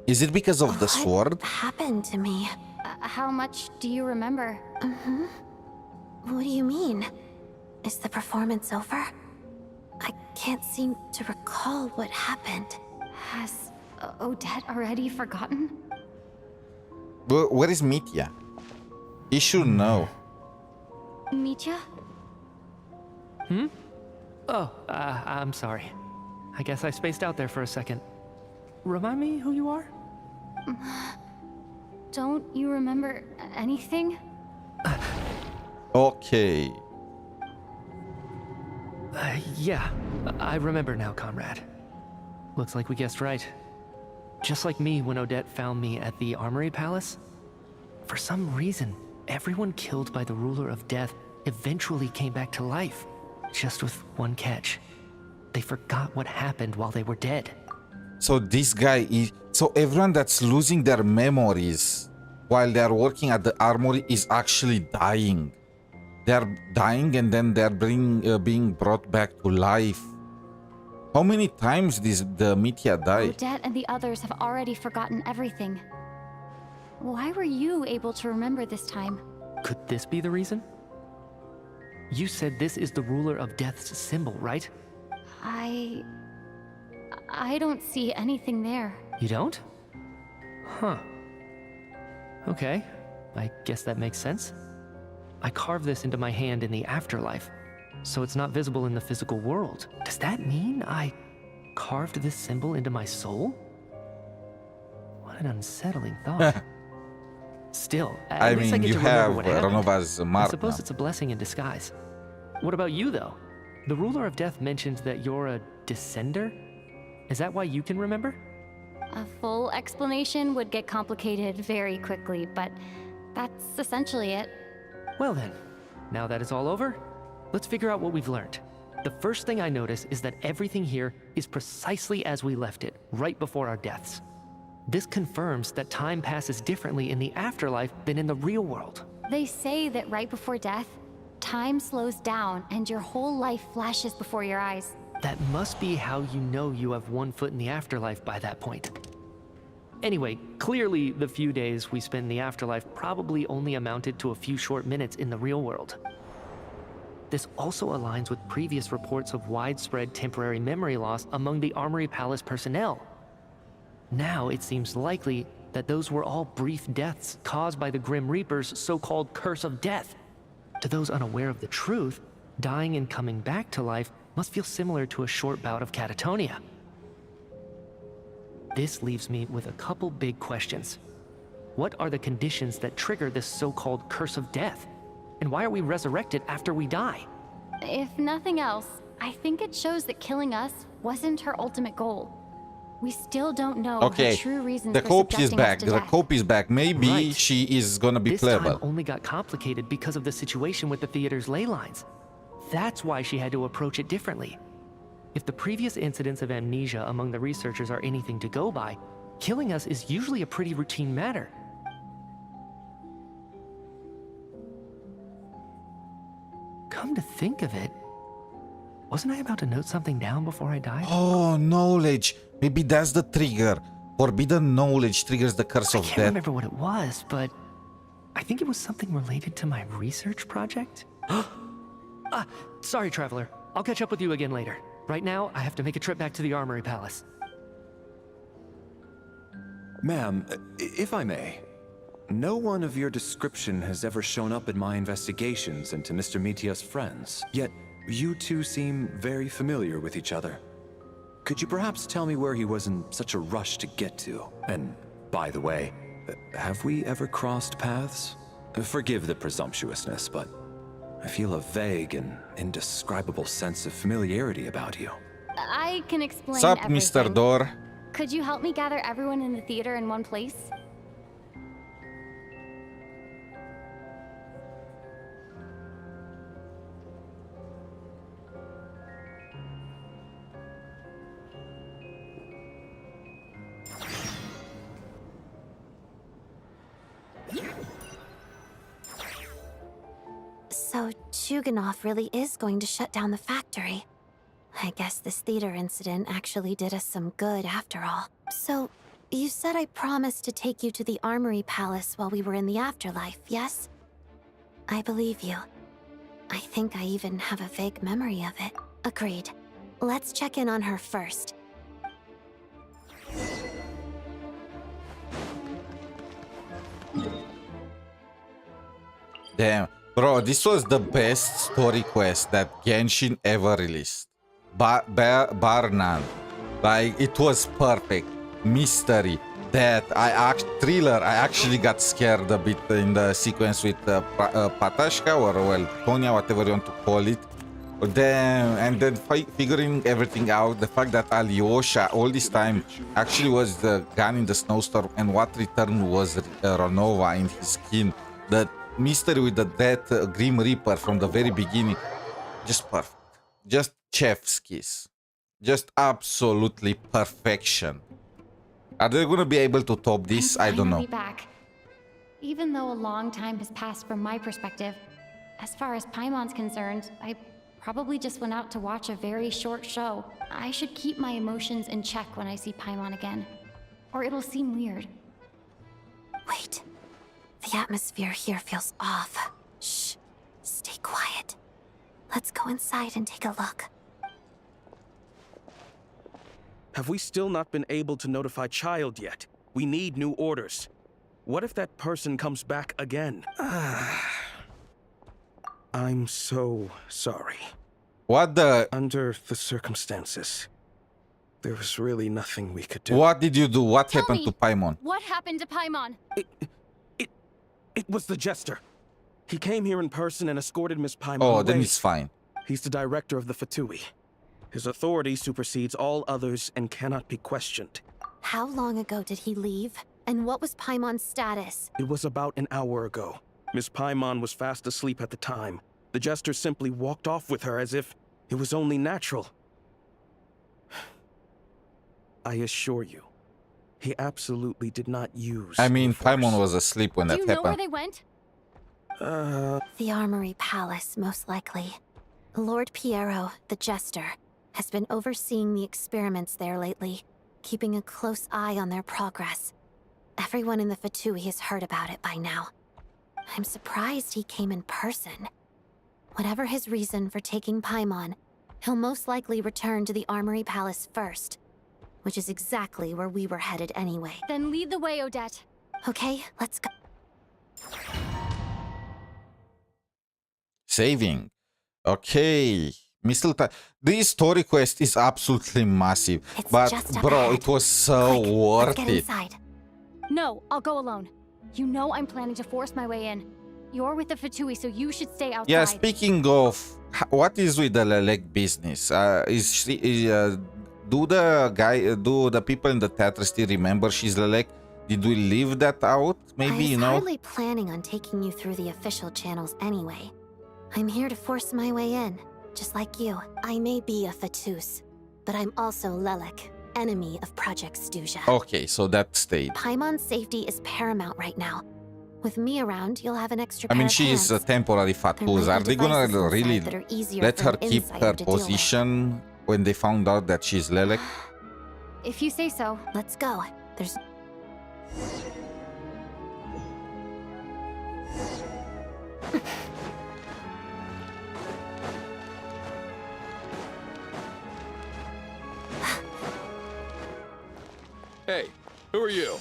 Is it because of the sword? What happened to me? How much do you remember? What do you mean? Is the performance over? I can't seem to recall what happened. Has Odette already forgotten? Where is Mitya? He should know. Mitya? Hmm? Oh, I'm sorry. I guess I spaced out there for a second. Remind me who you are? Don't you remember anything? Okay. Yeah, I remember now, comrade. Looks like we guessed right. Just like me when Odette found me at the Armory Palace. For some reason, everyone killed by the Ruler of Death eventually came back to life. Just with one catch. They forgot what happened while they were dead. So this guy is... So everyone that's losing their memories while they're working at the armory is actually dying. They're dying and then they're being brought back to life. How many times did the Mitya die? Odette and the others have already forgotten everything. Why were you able to remember this time? Could this be the reason? You said this is the Ruler of Death's symbol, right? I don't see anything there. You don't? Huh. Okay, I guess that makes sense. I carved this into my hand in the afterlife, so it's not visible in the physical world. Does that mean I carved this symbol into my soul? What an unsettling thought. Still, at least I get to remember what happened. I suppose it's a blessing in disguise. What about you, though? The Ruler of Death mentioned that you're a descender? Is that why you can remember? A full explanation would get complicated very quickly, but that's essentially it. Well then, now that it's all over, let's figure out what we've learned. The first thing I notice is that everything here is precisely as we left it, right before our deaths. This confirms that time passes differently in the afterlife than in the real world. They say that right before death, time slows down and your whole life flashes before your eyes. That must be how you know you have one foot in the afterlife by that point. Anyway, clearly the few days we spend in the afterlife probably only amounted to a few short minutes in the real world. This also aligns with previous reports of widespread temporary memory loss among the Armory Palace personnel. Now it seems likely that those were all brief deaths caused by the Grim Reaper's so-called curse of death. To those unaware of the truth, dying and coming back to life must feel similar to a short bout of catatonia. This leaves me with a couple big questions. What are the conditions that trigger this so-called curse of death? And why are we resurrected after we die? If nothing else, I think it shows that killing us wasn't her ultimate goal. We still don't know her true reasons the for Cope is subjecting back. us to The death. Cope is back. Maybe she is gonna be This playable. time only got complicated because of the situation with the theater's ley lines. That's why she had to approach it differently. If the previous incidents of amnesia among the researchers are anything to go by, killing us is usually a pretty routine matter. Come to think of it, wasn't I about to note something down before I died? Oh, knowledge. Maybe that's the trigger. Forbidden knowledge triggers the curse of I can't death. remember what it was, but I think it was something related to my research project. Sorry, Traveler. I'll catch up with you again later. Right now, I have to make a trip back to the Armory Palace. Ma'am, if I may, no one of your description has ever shown up in my investigations into Mr. Mitya's friends, yet you two seem very familiar with each other. Could you perhaps tell me where he was in such a rush to get to? And, by the way, have we ever crossed paths? Forgive the presumptuousness, but I feel a vague and indescribable sense of familiarity about you. I can explain Sup, everything. Mr. Door? Could you help me gather everyone in the theater in one place? So Chuganov really is going to shut down the factory. I guess this theater incident actually did us some good after all. So, you said I promised to take you to the Armory Palace while we were in the afterlife, yes? I believe you. I think I even have a vague memory of it. Agreed. Let's check in on her first. Damn. Bro, this was the best story quest that Genshin ever released. Bar none. Like, it was perfect. Mystery. Thriller. I actually got scared a bit in the sequence with Patashka, or well, Tonya, whatever you want to call it. Damn, and then figuring everything out, the fact that Alyosha all this time actually was the gun in the snowstorm, and what returned was Ronova in his skin. The mystery with the death Grim Reaper from the very beginning. Just perfect. Just chef's kiss. Just absolutely perfection. Are they going to be able to top this? I don't know. Back. Even though a long time has passed from my perspective, as far as Paimon's concerned, I probably just went out to watch a very short show. I should keep my emotions in check when I see Paimon again, or it'll seem weird. Wait. The atmosphere here feels off. Shh. Stay quiet. Let's go inside and take a look. Have we still not been able to notify Child yet? We need new orders. What if that person comes back again? I'm so sorry. What the... Under the circumstances, there was really nothing we could do. What did you do? What happened to Paimon? What happened to Paimon? It was the Jester. He came here in person and escorted Miss Paimon Oh, away. then it's fine. He's the director of the Fatui. His authority supersedes all others and cannot be questioned. How long ago did he leave? And what was Paimon's status? It was about an hour ago. Miss Paimon was fast asleep at the time. The Jester simply walked off with her as if it was only natural. I assure you, he absolutely did not use... I mean, Paimon was asleep when that Do you know happened. where they went? The Armory Palace, most likely. Lord Piero, the Jester, has been overseeing the experiments there lately, keeping a close eye on their progress. Everyone in the Fatui has heard about it by now. I'm surprised he came in person. Whatever his reason for taking Paimon, he'll most likely return to the Armory Palace first, which is exactly where we were headed anyway. Then lead the way, Odette. Okay, let's go. Saving. Okay. Mistilteinn. This story quest is absolutely massive. But, bro, it was so worth it. No, I'll go alone. You know I'm planning to force my way in. You're with the Fatui, so you should stay outside. Yeah, speaking of, what is with the Lelek business? Do the people in the theater still remember she's Lelek? Did we leave that out? Maybe, you know? I was hardly planning on taking you through the official channels anyway. I'm here to force my way in, just like you. I may be a Fatus, but I'm also Lelek, enemy of Project SNEZHNAYA. Okay, so that stayed. Paimon's safety is paramount right now. With me around, you'll have an extra I pair mean, of she is a hands. temporary Fatus. Are they gonna really let her keep her position when they found out that she's Lelek? If you say so. Let's go. There's... Hey, who are you?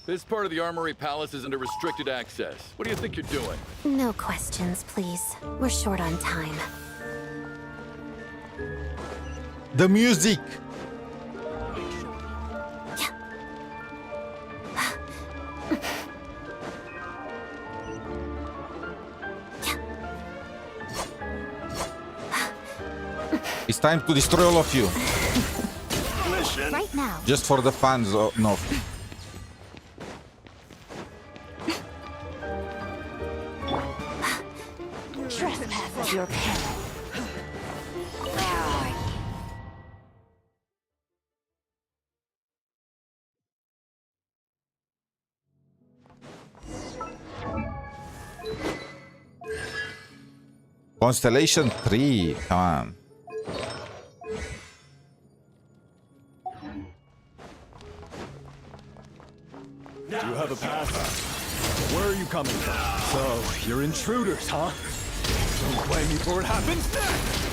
This part of the Armory Palace is under restricted access. What do you think you're doing? No questions, please. We're short on time. The music! It's time to destroy all of you. Right now. Just for the fans, no. Trespass at your peril. Where are you? Constellation 3, come on. Do you have a pass? Where are you coming from? So, you're intruders, huh? Don't blame me for what happens next!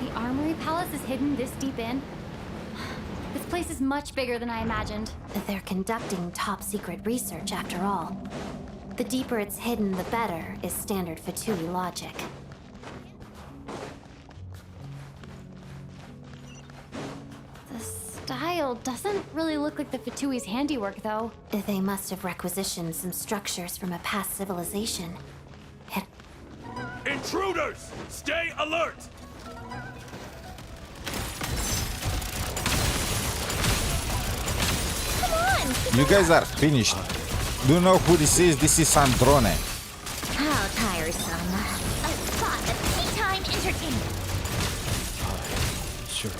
The Armory Palace is hidden this deep in? This place is much bigger than I imagined. They're conducting top-secret research, after all. The deeper it's hidden, the better, is standard Fatui logic. The style doesn't really look like the Fatui's handiwork, though. They must have requisitioned some structures from a past civilization. Intruders! Stay alert! You guys are finished. Do you know who this is? This is Sandrone. How tiresome. A spot of tea-time entertainment. Sure.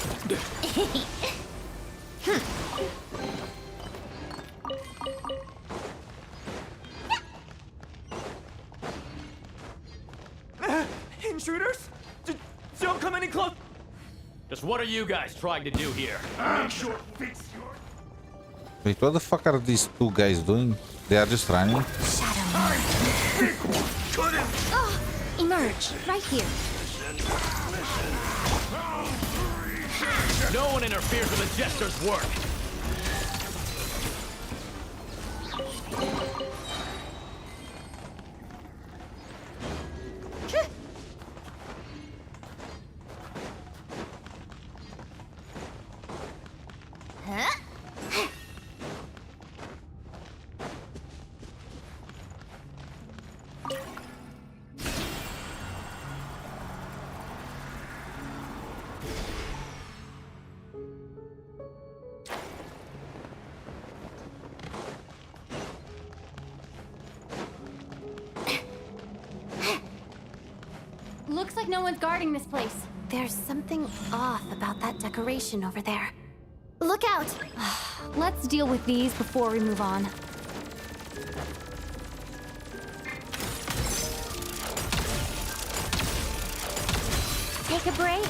Intruders? Don't come any close. Just what are you guys trying to do here? Make sure fix your... Wait, what the fuck are these two guys doing? They are just running? Oh, emerge, right here. No one interferes with the jester's work. Looks like no one's guarding this place. There's something off about that decoration over there. Look out! Let's deal with these before we move on. Take a break.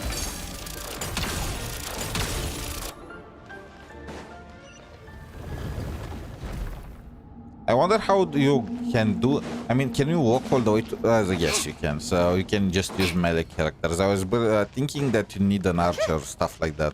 I wonder how you can do... I mean, can you walk all the way to... yes, you can. So you can just use melee characters. I was thinking that you need an archer or stuff like that.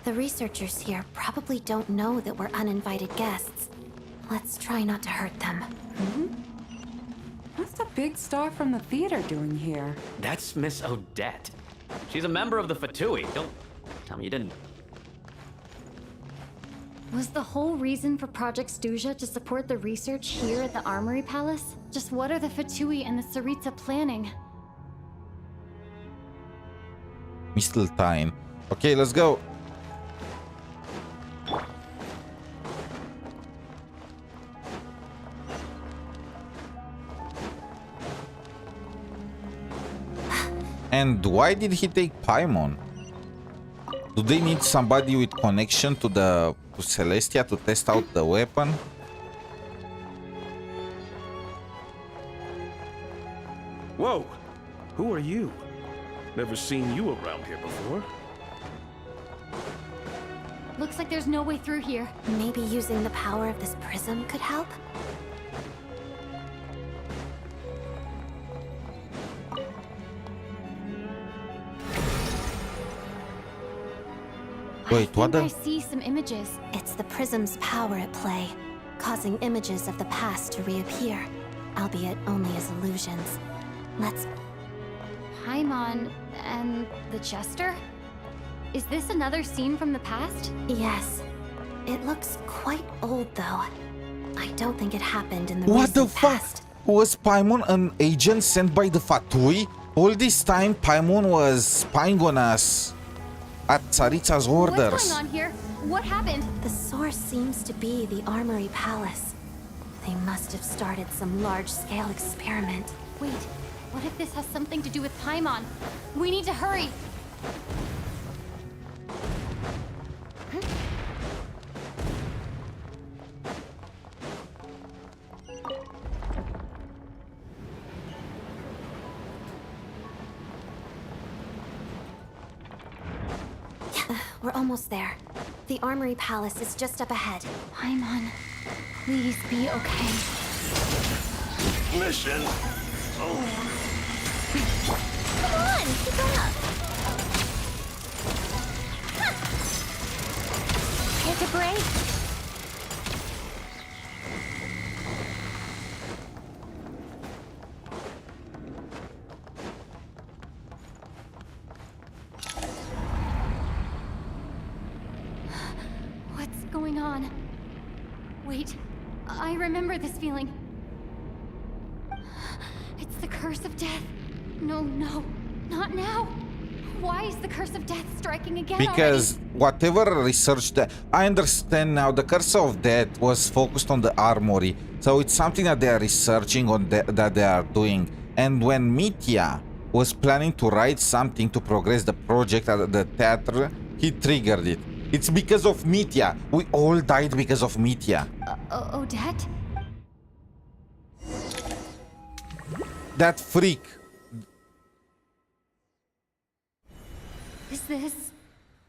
The researchers here probably don't know that we're uninvited guests. Let's try not to hurt them. What's the big star from the theater doing here? That's Miss Odette. She's a member of the Fatui. Don't tell me you didn't. Was the whole reason for Project SNEZHNAYA to support the research here at the Armory Palace? Just what are the Fatui and the Tsaritsa planning? Mistilteinn. Okay, let's go. And why did he take Paimon? Do they need somebody with connection to Celestia to test out the weapon? Whoa! Who are you? Never seen you around here before. Looks like there's no way through here. Maybe using the power of this prism could help? Wait, what the? I see some images. It's the prism's power at play, causing images of the past to reappear, albeit only as illusions. Let's... Paimon and the Jester? Is this another scene from the past? Yes. It looks quite old, though. I don't think it happened in the What the recent past. fuck? Was Paimon an agent sent by the Fatui? All this time, Paimon was spying on us at Tsaritsa's orders. What's going on here? What happened? The source seems to be the Armory Palace. They must have started some large-scale experiment. Wait, what if this has something to do with Paimon? We need to hurry! We're almost there. The Armory Palace is just up ahead. Paimon, please be okay. Mission. Come on, keep up. Take a break. What's going on? Wait, I remember this feeling. It's the curse of death. No, not now. Why is the curse of death striking again Because already? whatever research that I understand now, the curse of death was focused on the armory, so it's something that they are researching on that they are doing. And when Mitya was planning to write something to progress the project at the theater, he triggered it. It's because of Mitya. We all died because of Mitya. Odette? That freak. Is this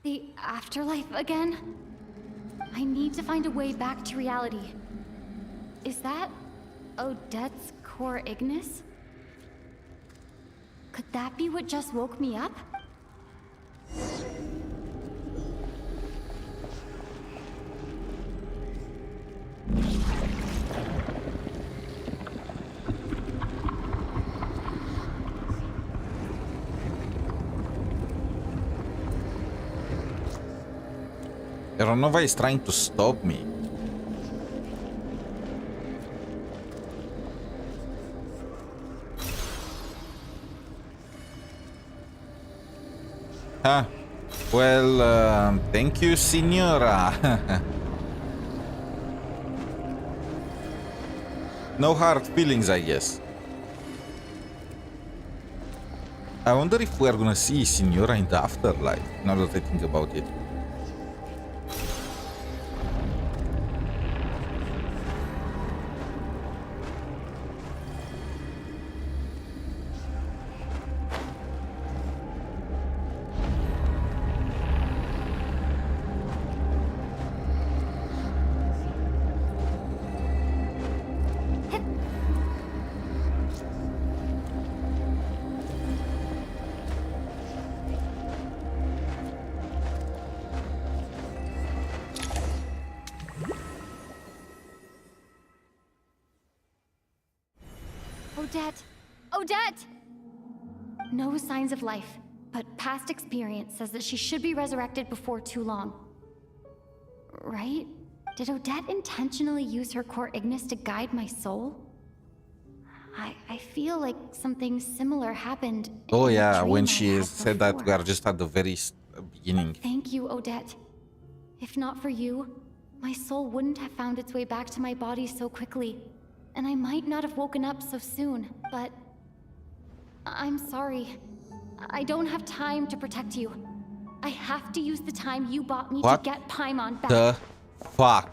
the afterlife again? I need to find a way back to reality. Is that Odette's core Ignis? Could that be what just woke me up? Ronova is trying to stop me. Huh. Well, thank you, Signora. No hard feelings, I guess. I wonder if we're gonna see Signora in the afterlife, now that I think about it. Odette! Odette! No signs of life, but past experience says that she should be resurrected before too long. Right? Did Odette intentionally use her core Ignis to guide my soul? I feel like something similar happened. Oh in a yeah, when dream I she had said that before. we are just at the very beginning. Thank you, Odette. If not for you, my soul wouldn't have found its way back to my body so quickly, and I might not have woken up so soon, but I'm sorry. I don't have time to protect you. I have to use the time you bought me What to get Paimon back. the fuck?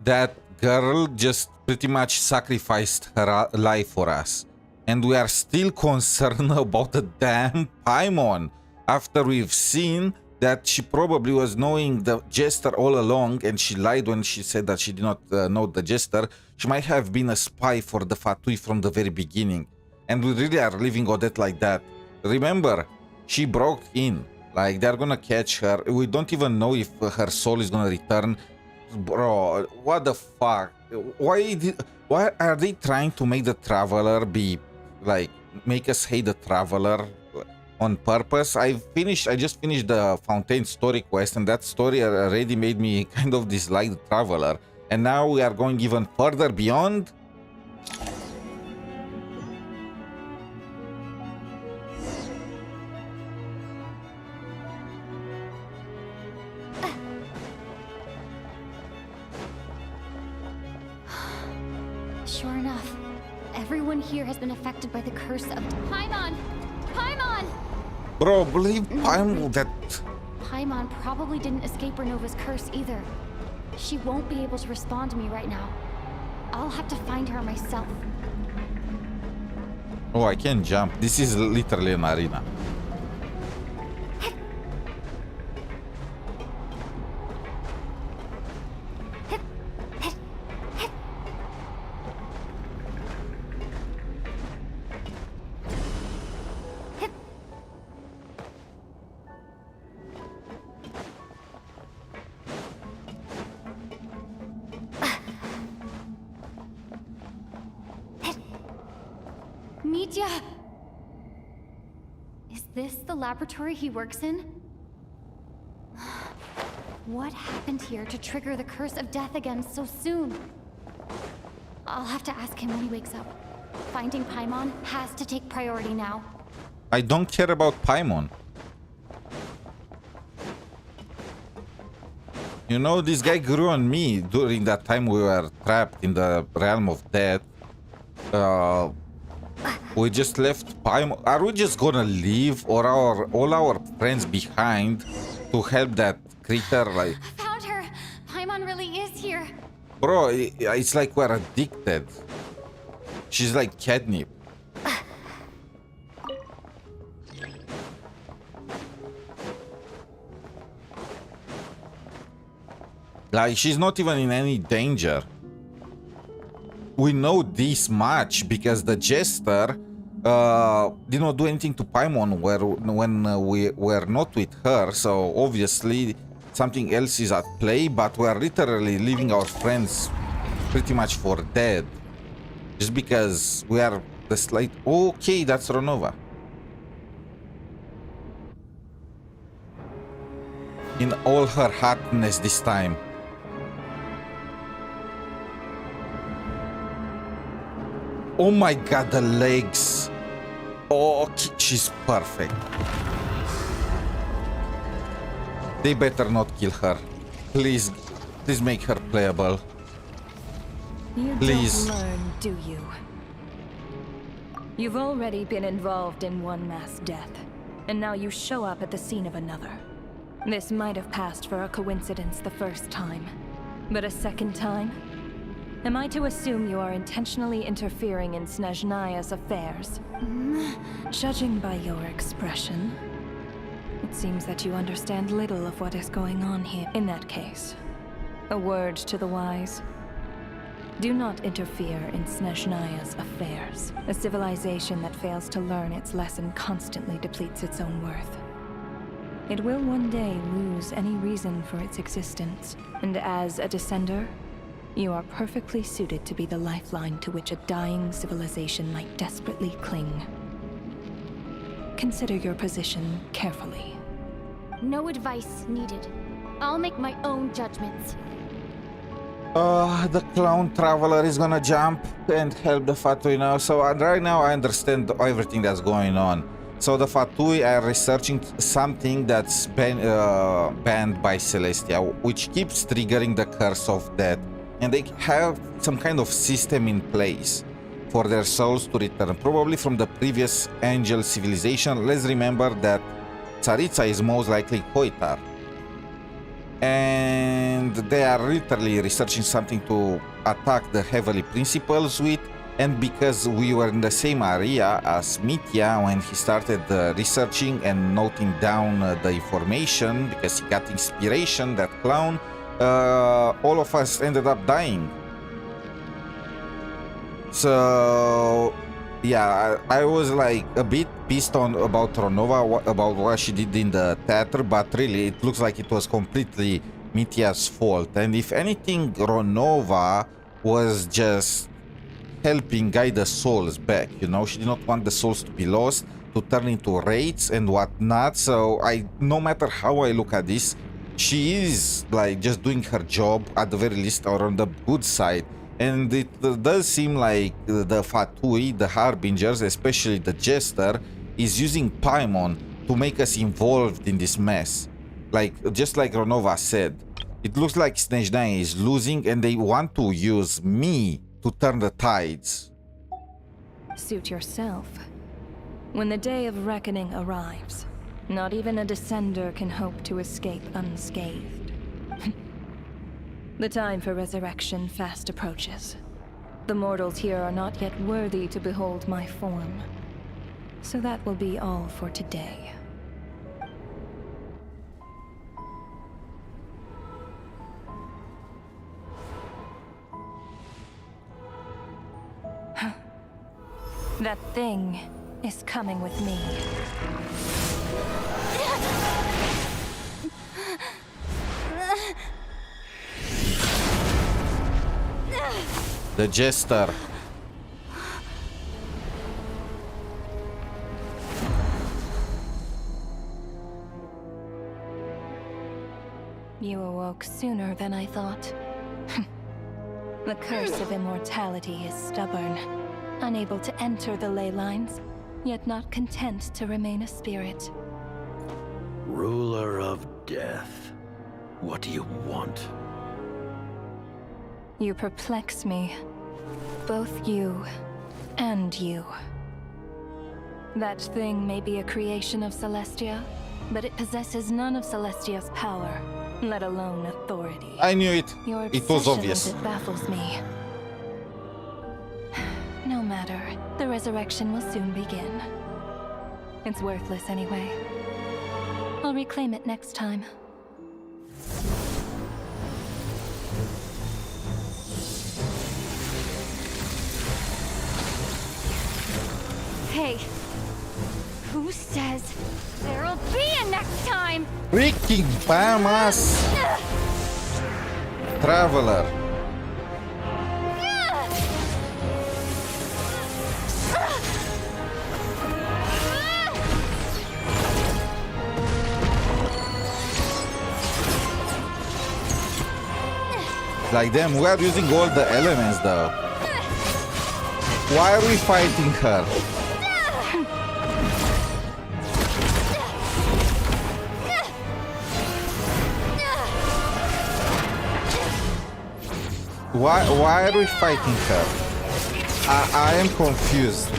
That girl just pretty much sacrificed her life for us. And we are still concerned about the damn Paimon. After we've seen that she probably was knowing the Jester all along and she lied when she said that she did not know the Jester. She might have been a spy for the Fatui from the very beginning. And we really are leaving Odette like that. Remember, she broke in. Like, they're gonna catch her. We don't even know if her soul is gonna return. Bro, what the fuck? Why are they trying to make the Traveler be, like, make us hate the Traveler on purpose? I just finished the Fontaine story quest, and that story already made me kind of dislike the Traveler. And now we are going even further beyond? Sure enough, everyone here has been affected by the curse of Paimon! Paimon! Bro, believe Paimon that... Paimon probably didn't escape Renova's curse either. She won't be able to respond to me right now. I'll have to find her myself. Oh, I can jump. This is literally an arena. Mitya! Is this the laboratory he works in? What happened here to trigger the curse of death again so soon? I'll have to ask him when he wakes up. Finding Paimon has to take priority now. I don't care about Paimon. You know, this guy grew on me during that time we were trapped in the realm of death. We just left Paimon. Are we just gonna leave all our friends behind to help that creature? Like, Found her! Paimon really is here. bro, it's like we're addicted. She's like catnip. Like, she's not even in any danger. We know this much because the Jester did not do anything to Paimon when we were not with her, so obviously something else is at play, but we are literally leaving our friends pretty much for dead. Just because we are the slight... Okay, that's Ronova. In all her hardness this time. Oh my god, the legs. Oh, she's perfect. They better not kill her. Please, please make her playable. You Please. don't learn, do you? You've already been involved in one mass death, and now you show up at the scene of another. This might have passed for a coincidence the first time, but a second time? Am I to assume you are intentionally interfering in SNEZHNAYA's affairs? Judging by your expression, it seems that you understand little of what is going on here. In that case, a word to the wise. Do not interfere in SNEZHNAYA's affairs. A civilization that fails to learn its lesson constantly depletes its own worth. It will one day lose any reason for its existence, and as a descender, you are perfectly suited to be the lifeline to which a dying civilization might desperately cling. Consider your position carefully. No advice needed. I'll make my own judgments. The clown traveler is gonna jump and help the Fatui now. So right now I understand everything that's going on. So the Fatui are researching something that's banned by Celestia, which keeps triggering the curse of death. And they have some kind of system in place for their souls to return, probably from the previous angel civilization. Let's remember that Tsaritsa is most likely Koitar. And they are literally researching something to attack the Heavenly Principles with. And because we were in the same area as Mitya when he started researching and noting down the information, because he got inspiration, that clown, all of us ended up dying. So yeah, I was like a bit pissed about Ronova, about what she did in the theater, but really it looks like it was completely Mitya's fault. And if anything, Ronova was just helping guide the souls back, you know. She did not want the souls to be lost, to turn into wraiths and whatnot. So no matter how I look at this, she is like just doing her job at the very least, or on the good side. And it does seem like the Fatui, the Harbingers, especially the Jester, is using Paimon to make us involved in this mess. Like, just like Ronova said, it looks like SNEZHNAYA is losing and they want to use me to turn the tides. Suit yourself. When the day of reckoning arrives, not even a descender can hope to escape unscathed. The time for resurrection fast approaches. The mortals here are not yet worthy to behold my form. So that will be all for today. That thing is coming with me. The Jester. You awoke sooner than I thought. The curse of immortality is stubborn, unable to enter the ley lines, yet not content to remain a spirit. Ruler of death, what do you want? You perplex me. Both you and you. That thing may be a creation of Celestia, but it possesses none of Celestia's power, let alone authority. I knew it. Your It was obsession obvious. with it baffles me. No matter. The resurrection will soon begin. It's worthless anyway. I'll reclaim it next time. Hey, who says there'll be a next time? Freaking Bamas! Traveler. Like them, we are using all the elements though. Why are we fighting her? Why are we fighting her? I am confused.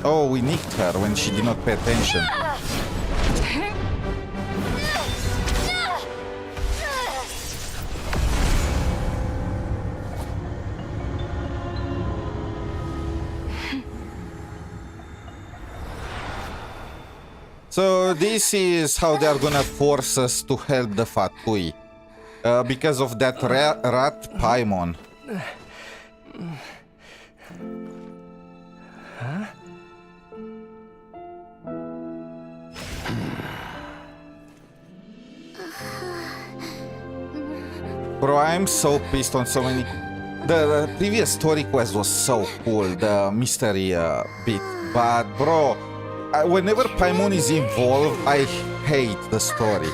Oh, we nicked her when she did not pay attention. So this is how they are gonna force us to help the Fatui. Because of that rat Paimon. Huh? Bro, I'm so pissed on so many... The previous story quest was so cool, the mystery bit. But bro, whenever Paimon is involved, I hate the story.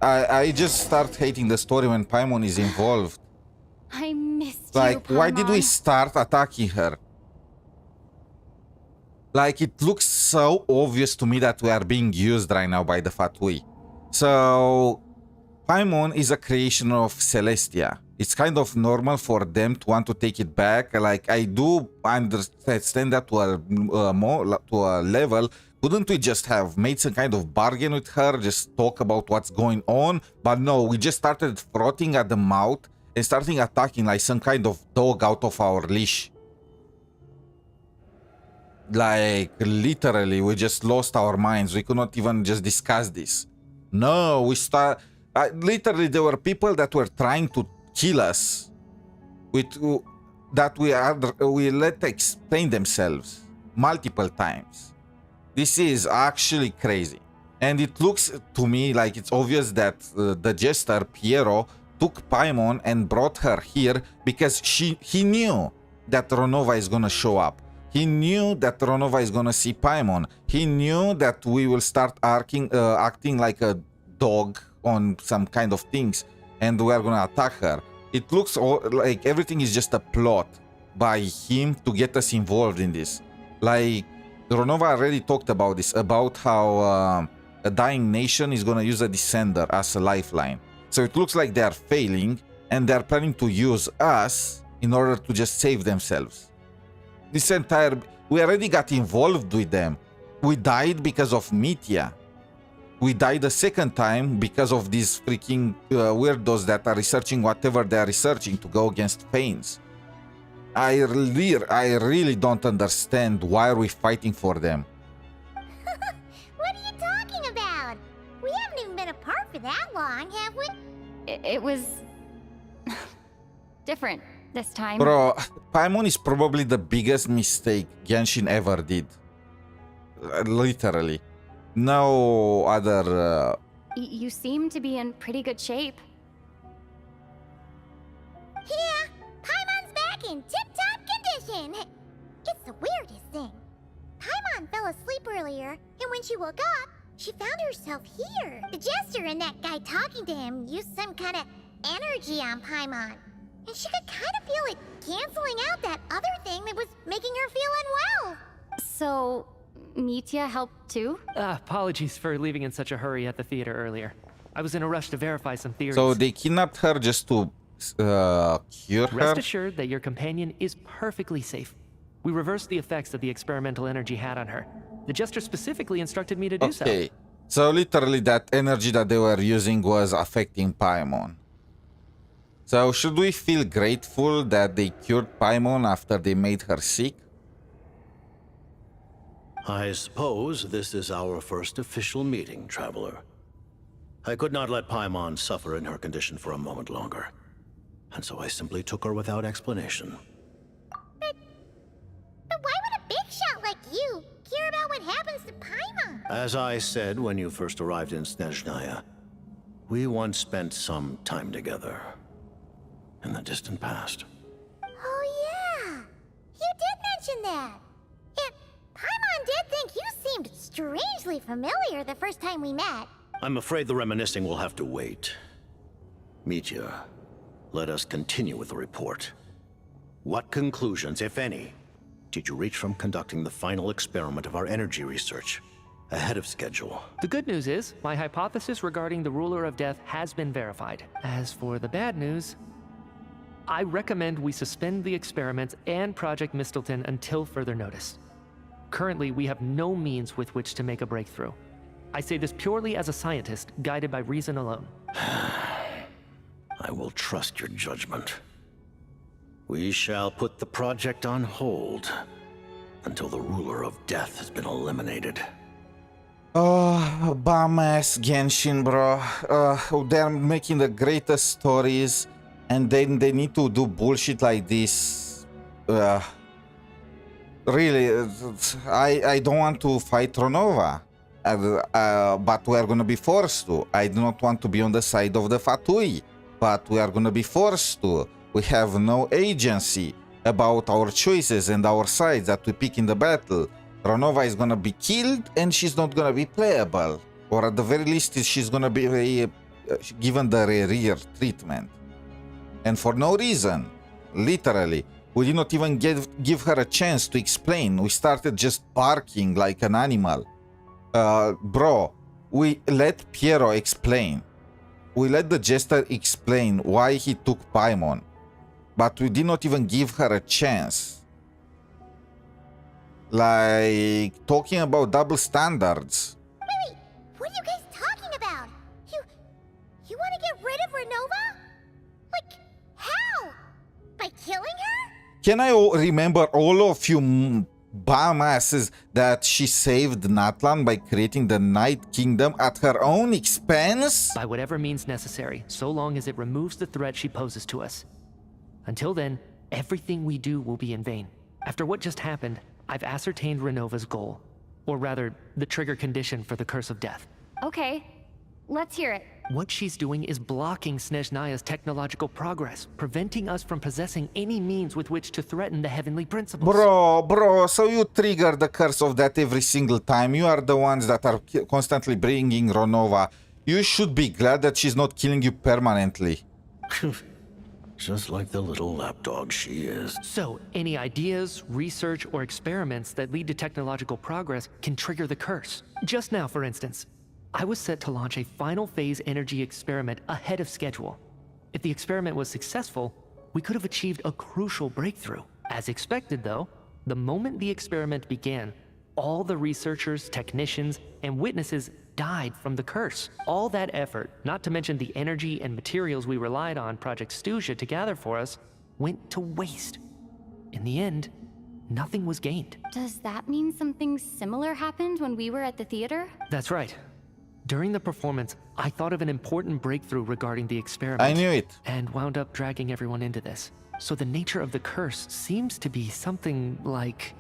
I just start hating the story when Paimon is involved. I missed Like, you, why did we Paimon. start attacking her? Like, it looks so obvious to me that we are being used right now by the Fatui. So, Paimon is a creation of Celestia. It's kind of normal for them to want to take it back. Like, I do understand that to a level. Couldn't we just have made some kind of bargain with her, just talk about what's going on? But no, we just started frothing at the mouth and starting attacking like some kind of dog out of our leash. Like, literally, we just lost our minds. We could not even just discuss this. No, we start... literally, there were people that were trying to kill us. That we let explain themselves multiple times. This is actually crazy. And it looks to me like it's obvious that the jester, Piero, took Paimon and brought her here because he knew that Ronova is gonna show up. He knew that Ronova is gonna see Paimon. He knew that we will start acting like a dog on some kind of things and we are gonna attack her. It looks like everything is just a plot by him to get us involved in this. Like, Ronova already talked about this, about how a dying nation is gonna use a descender as a lifeline. So it looks like they are failing and they are planning to use us in order to just save themselves. This entire... We already got involved with them. We died because of Mitya. We died a second time because of these freaking weirdos that are researching whatever they are researching to go against Fanes. I really don't understand why are we fighting for them. What are you talking about? We haven't even been apart for that long, have we? It was... different this time. Bro, Paimon is probably the biggest mistake Genshin ever did. Literally. No other You seem to be in pretty good shape. Yeah, Paimon's back in tip-top condition. It's the weirdest thing. Paimon fell asleep earlier, and when she woke up, she found herself here. The Jester and that guy talking to him used some kind of energy on Paimon. And she could kind of feel it canceling out that other thing that was making her feel unwell. So, Mitya helped too? Apologies for leaving in such a hurry at the theater earlier. I was in a rush to verify some theories. So they kidnapped her just to cure her? Rest assured that your companion is perfectly safe. We reversed the effects that the experimental energy had on her. The Jester specifically instructed me to do so. Okay, so literally that energy that they were using was affecting Paimon. So should we feel grateful that they cured Paimon after they made her sick? I suppose this is our first official meeting, Traveler. I could not let Paimon suffer in her condition for a moment longer, and so I simply took her without explanation. But why would a big shot like you care about what happens to Paimon? As I said when you first arrived in SNEZHNAYA, we once spent some time together in the distant past. Oh yeah, you did mention that. And Paimon did think you seemed strangely familiar the first time we met. I'm afraid the reminiscing will have to wait. Mitya, let us continue with the report. What conclusions, if any, did you reach from conducting the final experiment of our energy research ahead of schedule? The good news is, my hypothesis regarding the Ruler of Death has been verified. As for the bad news, I recommend we suspend the experiments and Project Mistilteinn until further notice. Currently, we have no means with which to make a breakthrough. I say this purely as a scientist, guided by reason alone. I will trust your judgment. We shall put the project on hold until the Ruler of Death has been eliminated. Oh, bum-ass Genshin, bro. They're making the greatest stories, and then they need to do bullshit like this. Really, I don't want to fight Ronova, but we are gonna be forced to. I do not want to be on the side of the Fatui, but we are gonna be forced to. We have no agency about our choices and our sides that we pick in the battle. Ronova is gonna be killed and she's not gonna be playable. Or at the very least, she's gonna be given the rear treatment. And for no reason, literally. We did not even give her a chance to explain. We started just barking like an animal. Bro, we let Piero explain. We let the Jester explain why he took Paimon. But we did not even give her a chance. Like, talking about double standards. Wait, what are you guys talking about? You want to get rid of Renova? Like, how? By killing her? Can I remember all of you bum asses that she saved Natlan by creating the Night Kingdom at her own expense? By whatever means necessary, so long as it removes the threat she poses to us. Until then, everything we do will be in vain. After what just happened, I've ascertained Renova's goal. Or rather, the trigger condition for the Curse of Death. Okay, let's hear it. What she's doing is blocking SNEZHNAYA's technological progress, preventing us from possessing any means with which to threaten the heavenly principles. Bro, so you trigger the Curse of Death every single time. You are the ones that are constantly bringing Renova. You should be glad that she's not killing you permanently. Just like the little lapdog she is. So, any ideas, research, or experiments that lead to technological progress can trigger the curse. Just now, for instance, I was set to launch a final phase energy experiment ahead of schedule. If the experiment was successful, we could have achieved a crucial breakthrough. As expected, though, the moment the experiment began, all the researchers, technicians, and witnesses died from the curse. All that effort, not to mention the energy and materials we relied on Project SNEZHNAYA to gather for us, went to waste. In the end, nothing was gained. Does that mean something similar happened when we were at the theater? That's right. During the performance, I thought of an important breakthrough regarding the experiment. I knew it. And wound up dragging everyone into this. So the nature of the curse seems to be something like...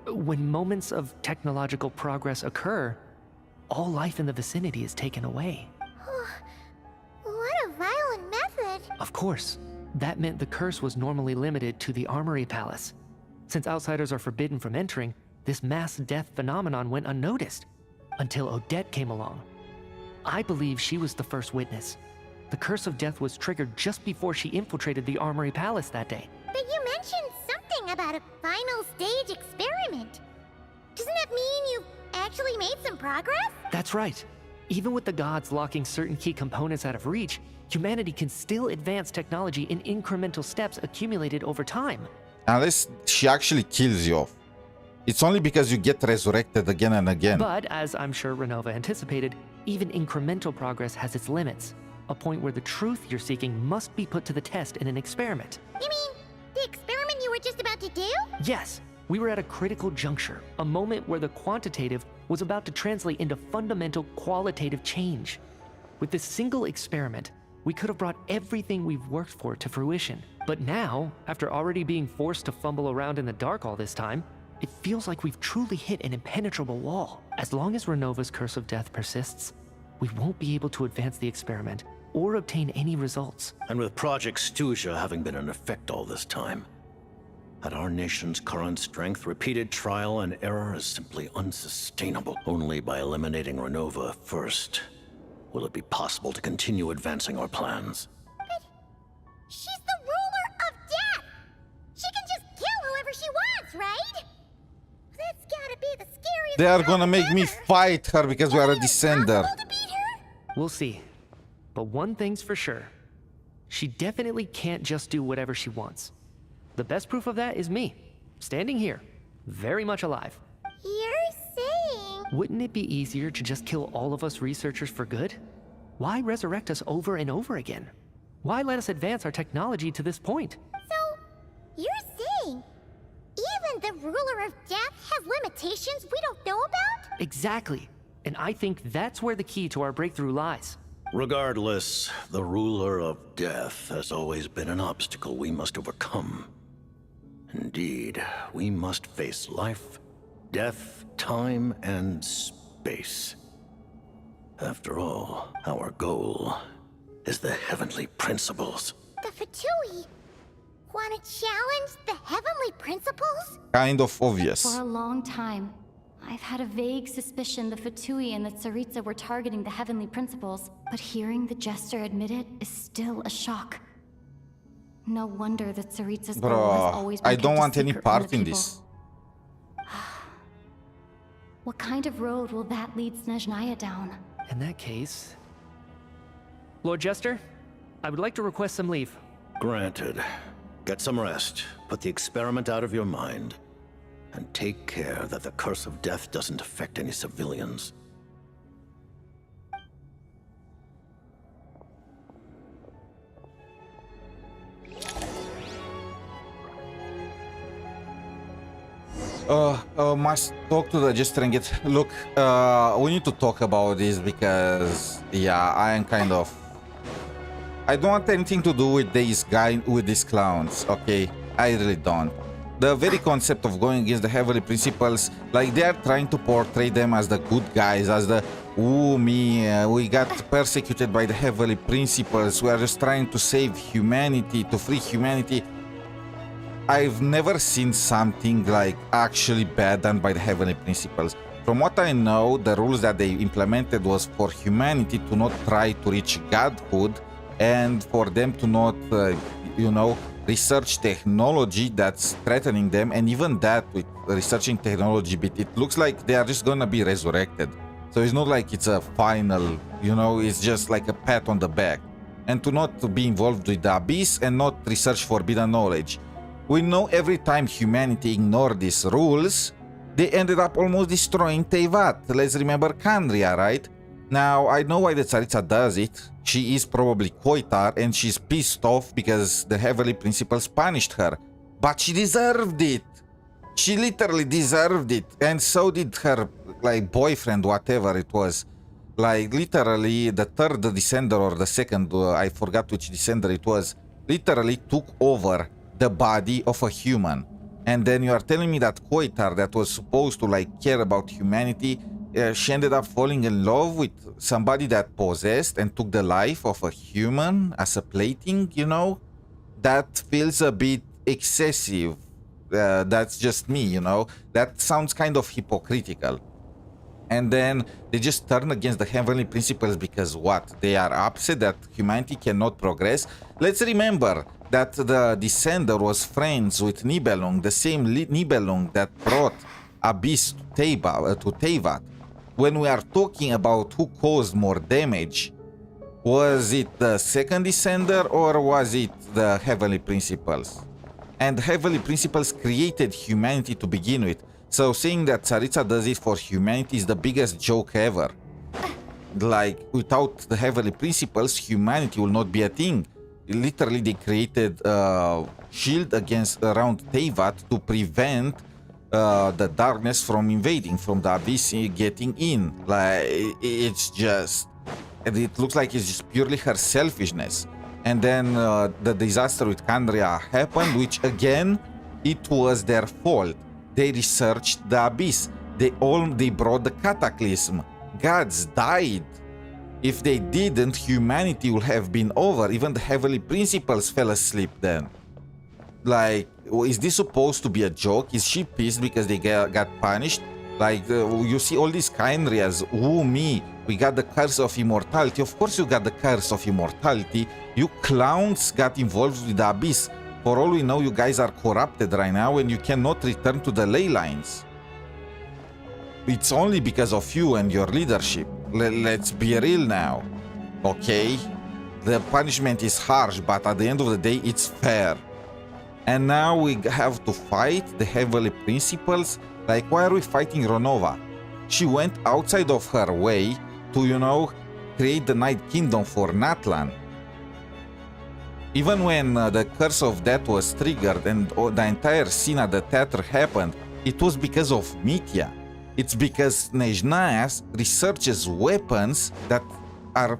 when moments of technological progress occur, all life in the vicinity is taken away. What a violent method. Of course, that meant the curse was normally limited to the Armory Palace. Since outsiders are forbidden from entering, this mass death phenomenon went unnoticed until Odette came along. I believe she was the first witness. The curse of death was triggered just before she infiltrated the Armory Palace that day. But you mentioned something about a final stage experiment. Doesn't that mean you've actually made some progress? That's right. Even with the gods locking certain key components out of reach, humanity can still advance technology in incremental steps accumulated over time. Unless she actually kills you off. It's only because you get resurrected again and again. But, as I'm sure Renova anticipated, even incremental progress has its limits. A point where the truth you're seeking must be put to the test in an experiment. You mean the experiment you were just about to do? Yes, we were at a critical juncture, a moment where the quantitative was about to translate into fundamental qualitative change. With this single experiment, we could have brought everything we've worked for to fruition. But now, after already being forced to fumble around in the dark all this time, it feels like we've truly hit an impenetrable wall. As long as Renova's curse of death persists, we won't be able to advance the experiment or obtain any results. And with Project SNEZHNAYA having been in effect all this time, at our nation's current strength, repeated trial and error is simply unsustainable. Only by eliminating Renova first will it be possible to continue advancing our plans. But she's the ruler of death! She can just kill whoever she wants, right? That's gotta be the scariest. They are gonna make me fight her because we are a descender. We'll see. But one thing's for sure. She definitely can't just do whatever she wants. The best proof of that is me, standing here, very much alive. You're saying... Wouldn't it be easier to just kill all of us researchers for good? Why resurrect us over and over again? Why let us advance our technology to this point? So, you're saying even the ruler of death has limitations we don't know about? Exactly. And I think that's where the key to our breakthrough lies. Regardless, the ruler of death has always been an obstacle we must overcome. Indeed, we must face life, death, time, and space. After all, our goal is the heavenly principles. The Fatui want to challenge the heavenly principles? Kind of obvious. For a long time, I've had a vague suspicion the Fatui and the Tsaritsa were targeting the heavenly principles, but hearing the Jester admit it is still a shock. No wonder that Tsaritsa's goal has always been I don't kept a want any secret from part the in people. this. What kind of road will that lead SNEZHNAYA down? In that case... Lord Jester, I would like to request some leave. Granted. Get some rest, put the experiment out of your mind, and take care that the curse of death doesn't affect any civilians. Must talk to the Jester and get... Look, we need to talk about this because, yeah, I am kind of... I don't want anything to do with these clowns, okay? I really don't. The very concept of going against the heavenly principles, like they are trying to portray them as the good guys, as the, ooh, we got persecuted by the heavenly principles, we are just trying to save humanity, to free humanity. I've never seen something like actually bad done by the heavenly principles. From what I know, the rules that they implemented was for humanity to not try to reach godhood and for them to not, you know, research technology that's threatening them, and even that with researching technology, but it looks like they are just gonna be resurrected. So it's not like it's a final, you know, it's just like a pat on the back. And to not be involved with the abyss and not research forbidden knowledge. We know every time humanity ignored these rules, they ended up almost destroying Teyvat. Let's remember Kandria, right? Now, I know why the Tsaritsa does it. She is probably Koitar and she's pissed off because the heavenly principles punished her. But she deserved it. She literally deserved it. And so did her, like, boyfriend, whatever it was. Like, literally, the third descender or the second, I forgot which descender it was, literally took over the body of a human. And then you are telling me that Koitar, that was supposed to, like, care about humanity, she ended up falling in love with somebody that possessed and took the life of a human as a plaything, you know? That feels a bit excessive. That's just me, you know? That sounds kind of hypocritical. And then they just turn against the heavenly principles because what? They are upset that humanity cannot progress. Let's remember that the Descender was friends with Nibelung, the same Nibelung that brought Abyss to Teyvat. When we are talking about who caused more damage, was it the second Descender or was it the heavenly principles? And heavenly principles created humanity to begin with. So saying that Tsaritsa does it for humanity is the biggest joke ever. Like, without the heavenly principles, humanity will not be a thing. Literally, they created a shield around Teyvat to prevent the darkness from invading, from the abyss getting in. Like, it's just... It looks like it's just purely her selfishness. And then the disaster with Kandria happened, which again, it was their fault. They researched the abyss. They brought the cataclysm. Gods died. If they didn't, humanity would have been over. Even the heavenly principles fell asleep then. Like, is this supposed to be a joke? Is she pissed because they got punished? Like, you see all these Kandrias, me, we got the curse of immortality. Of course you got the curse of immortality. You clowns got involved with the abyss. For all we know, you guys are corrupted right now and you cannot return to the ley lines. It's only because of you and your leadership. Let's be real now, okay? The punishment is harsh, but at the end of the day, it's fair. And now we have to fight the heavenly principles. Like, why are we fighting Ronova? She went outside of her way to, you know, create the Night Kingdom for Natlan. Even when the Curse of Death was triggered and the entire scene at the theater happened, it was because of Mitya. It's because SNEZHNAYA researches weapons that are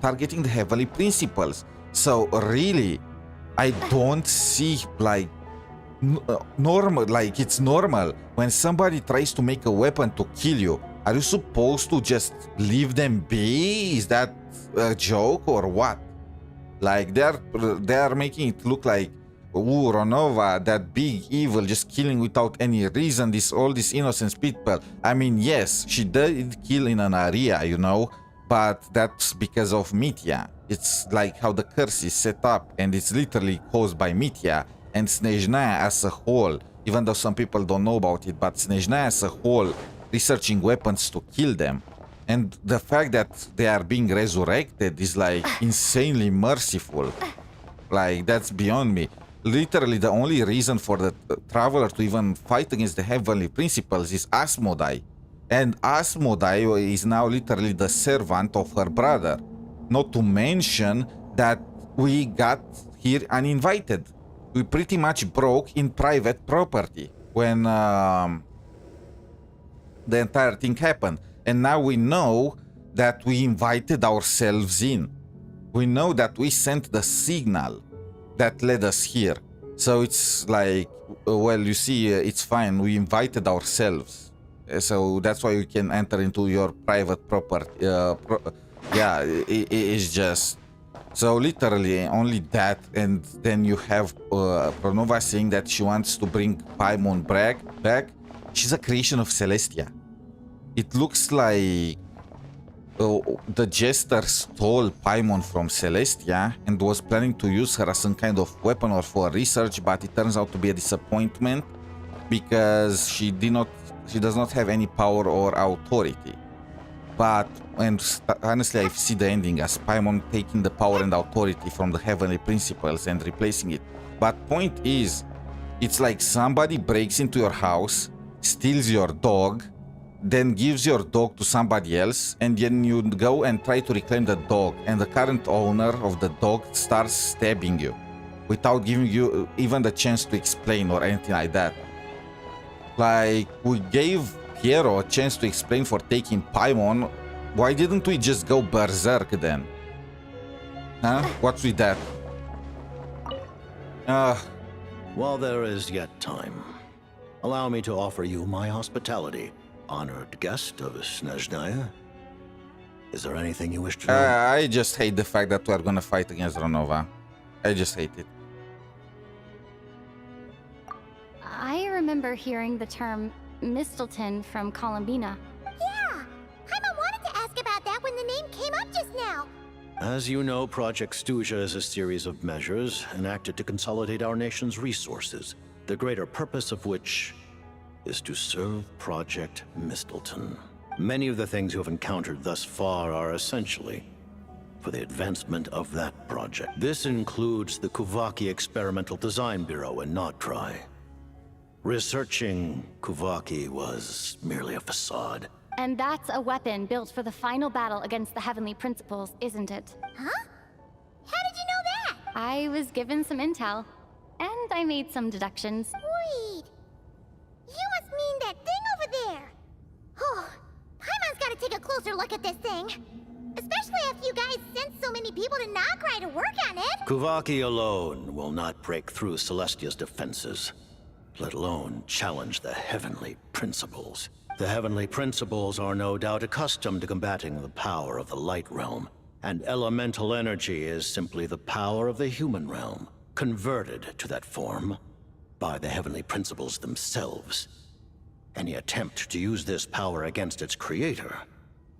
targeting the heavenly principles. So really, I don't see, like, normal, like it's normal when somebody tries to make a weapon to kill you. Are you supposed to just leave them be? Is that a joke or what? Like, they are making it look like, ooh, Ronova, that big evil, just killing without any reason, all these innocent people. I mean, yes, she did kill in an area, you know, but that's because of Mitya. It's like how the curse is set up, and it's literally caused by Mitya. And SNEZHNAYA as a whole, even though some people don't know about it, but SNEZHNAYA as a whole, researching weapons to kill them. And the fact that they are being resurrected is like insanely merciful. Like, that's beyond me. Literally, the only reason for the traveler to even fight against the heavenly principles is Asmodai. And Asmodai is now literally the servant of her brother. Not to mention that we got here uninvited. We pretty much broke in private property when the entire thing happened. And now we know that we invited ourselves in. We know that we sent the signal that led us here. So it's like, well, you see, it's fine. We invited ourselves. So that's why we can enter into your private property. Yeah, it's just... So literally only that, and then you have Ronova saying that she wants to bring Paimon back. She's a creation of Celestia. It looks like the Jester stole Paimon from Celestia and was planning to use her as some kind of weapon or for research, but it turns out to be a disappointment because she does not have any power or authority. But, and honestly, I see the ending as Paimon taking the power and authority from the heavenly principles and replacing it. But point is, it's like somebody breaks into your house, steals your dog, then gives your dog to somebody else, and then you go and try to reclaim the dog, and the current owner of the dog starts stabbing you without giving you even the chance to explain or anything like that. Like, we gave Piero a chance to explain for taking Paimon. Why didn't we just go berserk then? Huh? What's with that? While there is yet time, allow me to offer you my hospitality. honored guest of SNEZHNAYA. Is there anything you wish to know? I just hate the fact that we're gonna fight against Ronova. I just hate it. I remember hearing the term Mistilteinn from Columbina. Yeah! Paimon wanted to ask about that when the name came up just now. As you know, Project SNEZHNAYA is a series of measures enacted to consolidate our nation's resources, the greater purpose of which is to serve Project Mistilteinn. Many of the things you have encountered thus far are essentially for the advancement of that project. This includes the Kuvaki Experimental Design Bureau in Nocturne. Researching Kuvaki was merely a facade. And that's a weapon built for the final battle against the Heavenly Principles, isn't it? Huh? How did you know that? I was given some intel, and I made some deductions. Wait. You must mean that thing over there. Oh, Paimon's gotta take a closer look at this thing. Especially after you guys sent so many people to Nocturne to work on it. Kuvaki alone will not break through Celestia's defenses, let alone challenge the Heavenly Principles. The Heavenly Principles are no doubt accustomed to combating the power of the Light Realm, and elemental energy is simply the power of the human realm, converted to that form by the Heavenly Principles themselves. Any attempt to use this power against its creator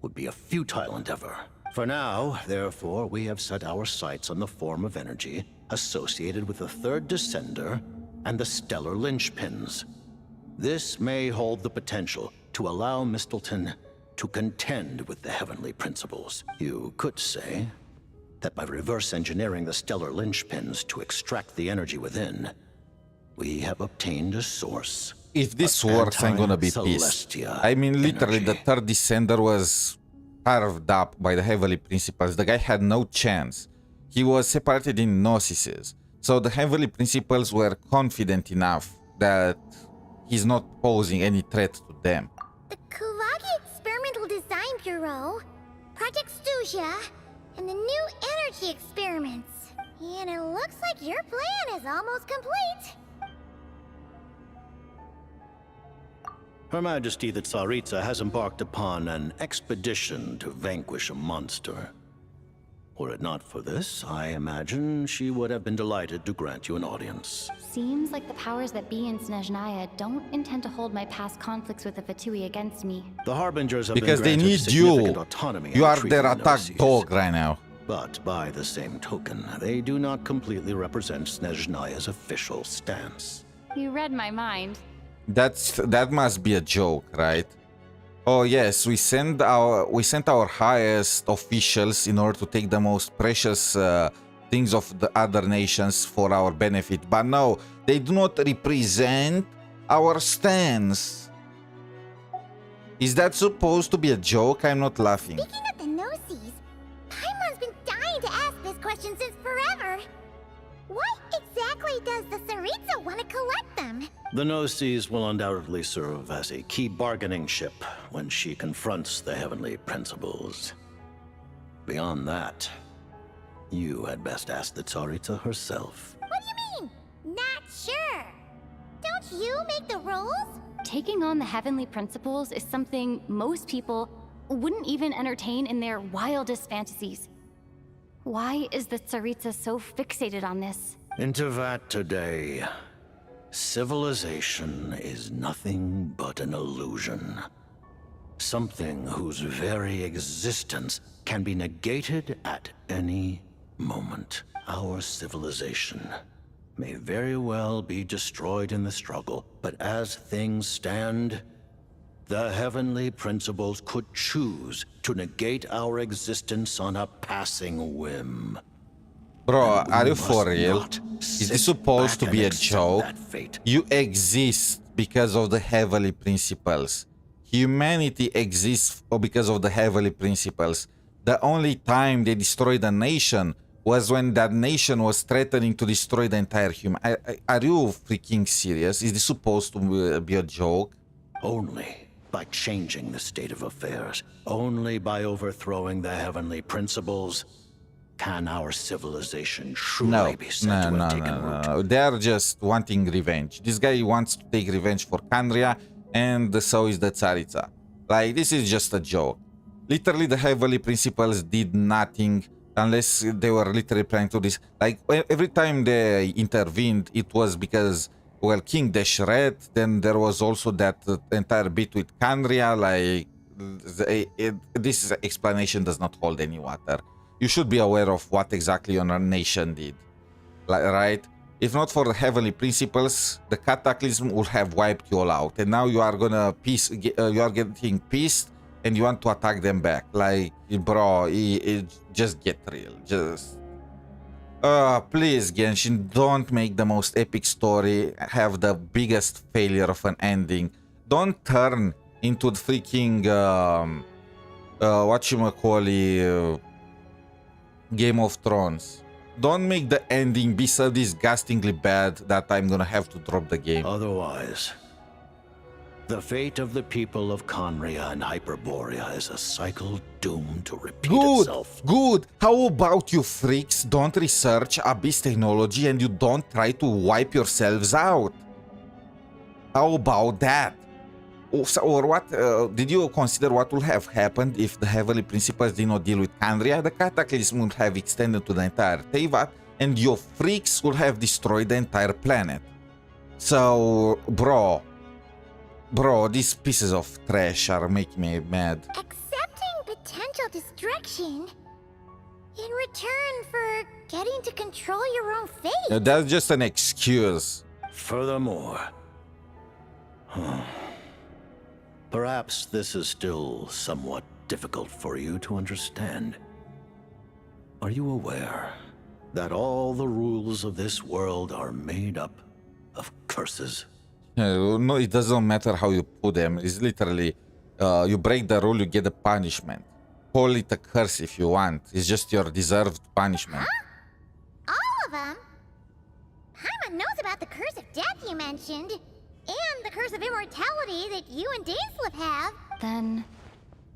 would be a futile endeavor. For now, therefore, we have set our sights on the form of energy associated with the Third Descender and the Stellar Linchpins. This may hold the potential to allow Mistilteinn to contend with the Heavenly Principles. You could say that by reverse engineering the Stellar Linchpins to extract the energy within, we have obtained a source. If this works, I'm gonna be pissed. I mean, literally, the Third Descender was carved up by the Heavenly Principles. The guy had no chance. He was separated in Gnosis. So the Heavenly Principles were confident enough that he's not posing any threat to them. The Kuvaki Experimental Design Bureau, Project SNEZHNAYA, and the new energy experiments. And it looks like your plan is almost complete. Her Majesty the Tsaritsa has embarked upon an expedition to vanquish a monster. Were it not for this, I imagine she would have been delighted to grant you an audience. Seems like the powers that be in SNEZHNAYA don't intend to hold my past conflicts with the Fatui against me. The Harbingers have because been they granted need significant you. autonomy. You in are treating their the attack Gnosis. dog right now. But by the same token, they do not completely represent SNEZHNAYA's official stance. You read my mind. That must be a joke, right? Oh yes, we sent our highest officials in order to take the most precious things of the other nations for our benefit, but no, they do not represent our stance. Is that supposed to be a joke? I'm not laughing. Speaking of the Gnosis, Paimon's been dying to ask this question since forever. Why exactly does the Tsaritsa want to collect them? The Gnosis will undoubtedly serve as a key bargaining chip when she confronts the Heavenly Principles. Beyond that, you had best ask the Tsaritsa herself. What do you mean? Not sure. Don't you make the rules? Taking on the Heavenly Principles is something most people wouldn't even entertain in their wildest fantasies. Why is the Tsaritsa so fixated on this? Into that today, civilization is nothing but an illusion. Something whose very existence can be negated at any moment. Our civilization may very well be destroyed in the struggle, but as things stand, the Heavenly Principles could choose to negate our existence on a passing whim. Bro, are you for real? Is this supposed to be a joke? You exist because of the Heavenly Principles. Humanity exists because of the Heavenly Principles. The only time they destroyed a nation was when that nation was threatening to destroy the entire human. Are you freaking serious? Is this supposed to be a joke? Only by changing the state of affairs, only by overthrowing the Heavenly Principles, can our civilization truly be said to have taken root. No. They are just wanting revenge. This guy wants to take revenge for Kandria, and so is the Tsaritsa. Like, this is just a joke. Literally, the Heavenly Principles did nothing unless they were literally planning to this. Like, every time they intervened, it was because, well, King Deshret, then there was also that entire bit with Kandria, like, this explanation does not hold any water. You should be aware of what exactly your nation did, like, right? If not for the Heavenly Principles, the Cataclysm would have wiped you all out, and now you are gonna you are getting pissed, and you want to attack them back. Like, bro, just get real. Just, please, Genshin, don't make the most epic story have the biggest failure of an ending. Don't turn into the freaking whatchamacallit, Game of Thrones. Don't make the ending be so disgustingly bad that I'm gonna have to drop the game. Otherwise, the fate of the people of Conria and Hyperborea is a cycle doomed to repeat itself. Good. How about you freaks don't research Abyss technology and you don't try to wipe yourselves out? How about that? Or what? Did you consider what would have happened if the Heavenly Principles did not deal with Kandria? The Cataclysm would have extended to the entire Teyvat, and your freaks would have destroyed the entire planet. So, bro, these pieces of trash are making me mad. Accepting potential destruction in return for getting to control your own fate. That's just an excuse. Furthermore, perhaps this is still somewhat difficult for you to understand. Are you aware that all the rules of this world are made up of curses? No, it doesn't matter how you put them. It's literally, you break the rule, you get a punishment. Call it a curse if you want. It's just your deserved punishment. Huh? All of them? Paimon knows about the curse of death you mentioned, and the curse of immortality that you and Dainsleif have. Then,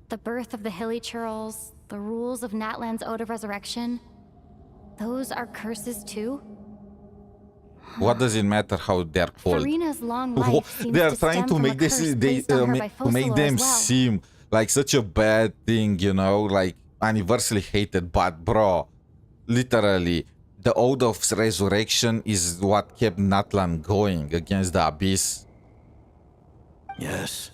the birth of the Hilly Churls, the rules of Natlan's Ode of Resurrection, those are curses too? What does it matter how they're called? Farina's long life seems they are to trying stem to from make a this curse they placed on her by to make Focalor them as well. seem like such a bad thing, you know, like universally hated. But bro, literally, the Ode of Resurrection is what kept Natlan going against the Abyss. Yes.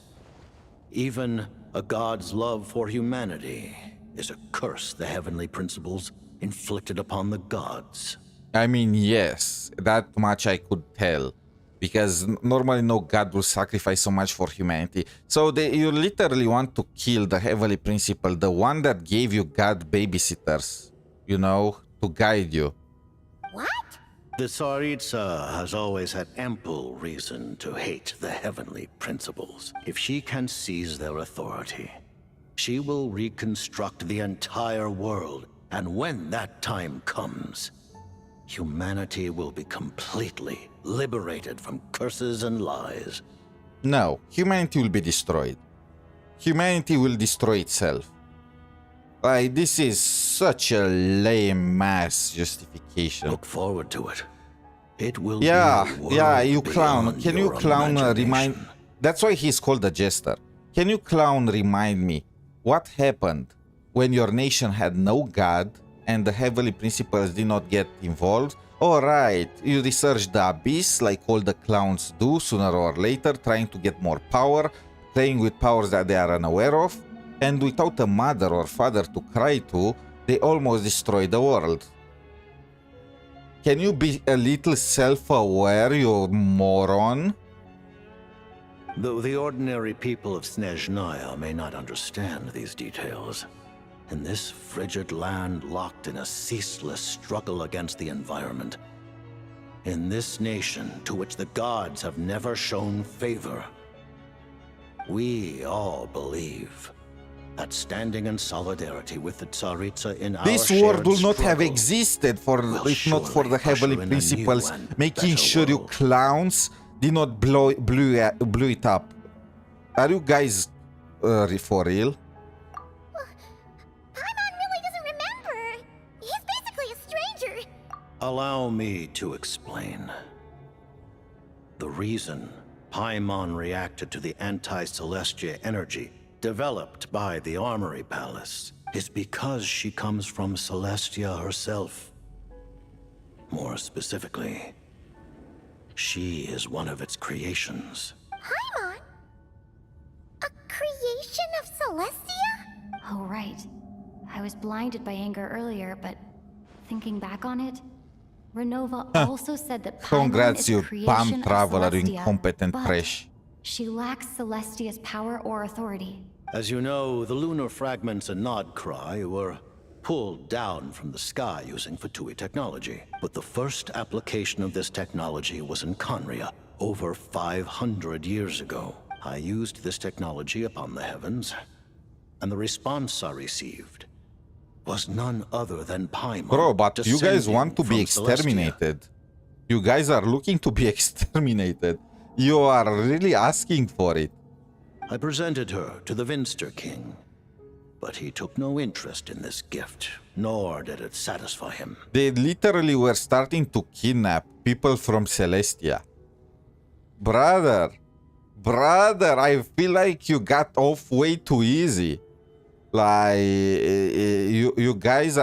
Even a god's love for humanity is a curse the Heavenly Principles inflicted upon the gods. I mean, yes, that much I could tell. Because normally no god will sacrifice so much for humanity. So you literally want to kill the Heavenly Principle, the one that gave you god babysitters, you know, to guide you. What? The Tsaritsa has always had ample reason to hate the Heavenly Principles. If she can seize their authority, she will reconstruct the entire world. And when that time comes, humanity will be completely liberated from curses and lies. No, humanity will be destroyed. Humanity will destroy itself. Like, this is such a lame ass justification. Look forward to it. It will yeah, be a world yeah, you clown. beyond Can you your clown imagination. remind... That's why he's called a jester. Can you clown remind me what happened when your nation had no god and the Heavenly Principles did not get involved? Alright, you researched the Abyss like all the clowns do sooner or later, trying to get more power, playing with powers that they are unaware of, and without a mother or father to cry to, they almost destroyed the world. Can you be a little self-aware, you moron? Though the ordinary people of SNEZHNAYA may not understand these details, in this frigid land locked in a ceaseless struggle against the environment, in this nation to which the gods have never shown favor, we all believe that standing in solidarity with the Tsaritsa in This our world shared will not have struggle existed if not for the surely Heavenly usher in a Principles new and making better sure you world. clowns did not blew it up. Are you guys for real? Paimon really doesn't remember. He's basically a stranger. Allow me to explain. The reason Paimon reacted to the anti-Celestia energy developed by the Armory Palace, is because she comes from Celestia herself. More specifically, she is one of its creations. Paimon? A creation of Celestia? Oh, right. I was blinded by anger earlier, but thinking back on it, Renova also said that Paimon Congrats, is a you creation palm of traveler, you Celestia, incompetent but trash. she lacks Celestia's power or authority. As you know, the lunar fragments in Nocturne were pulled down from the sky using Fatui technology. But the first application of this technology was in Khaenri'ah, over 500 years ago. I used this technology upon the heavens, and the response I received was none other than Paimon. Bro, but you guys want to be descending from exterminated. You guys are looking to be exterminated. You are really asking for it. I presented her to the Vinster King, but he took no interest in this gift, nor did it satisfy him. They literally were starting to kidnap people from Celestia. Brother, I feel like you got off way too easy. Like, you guys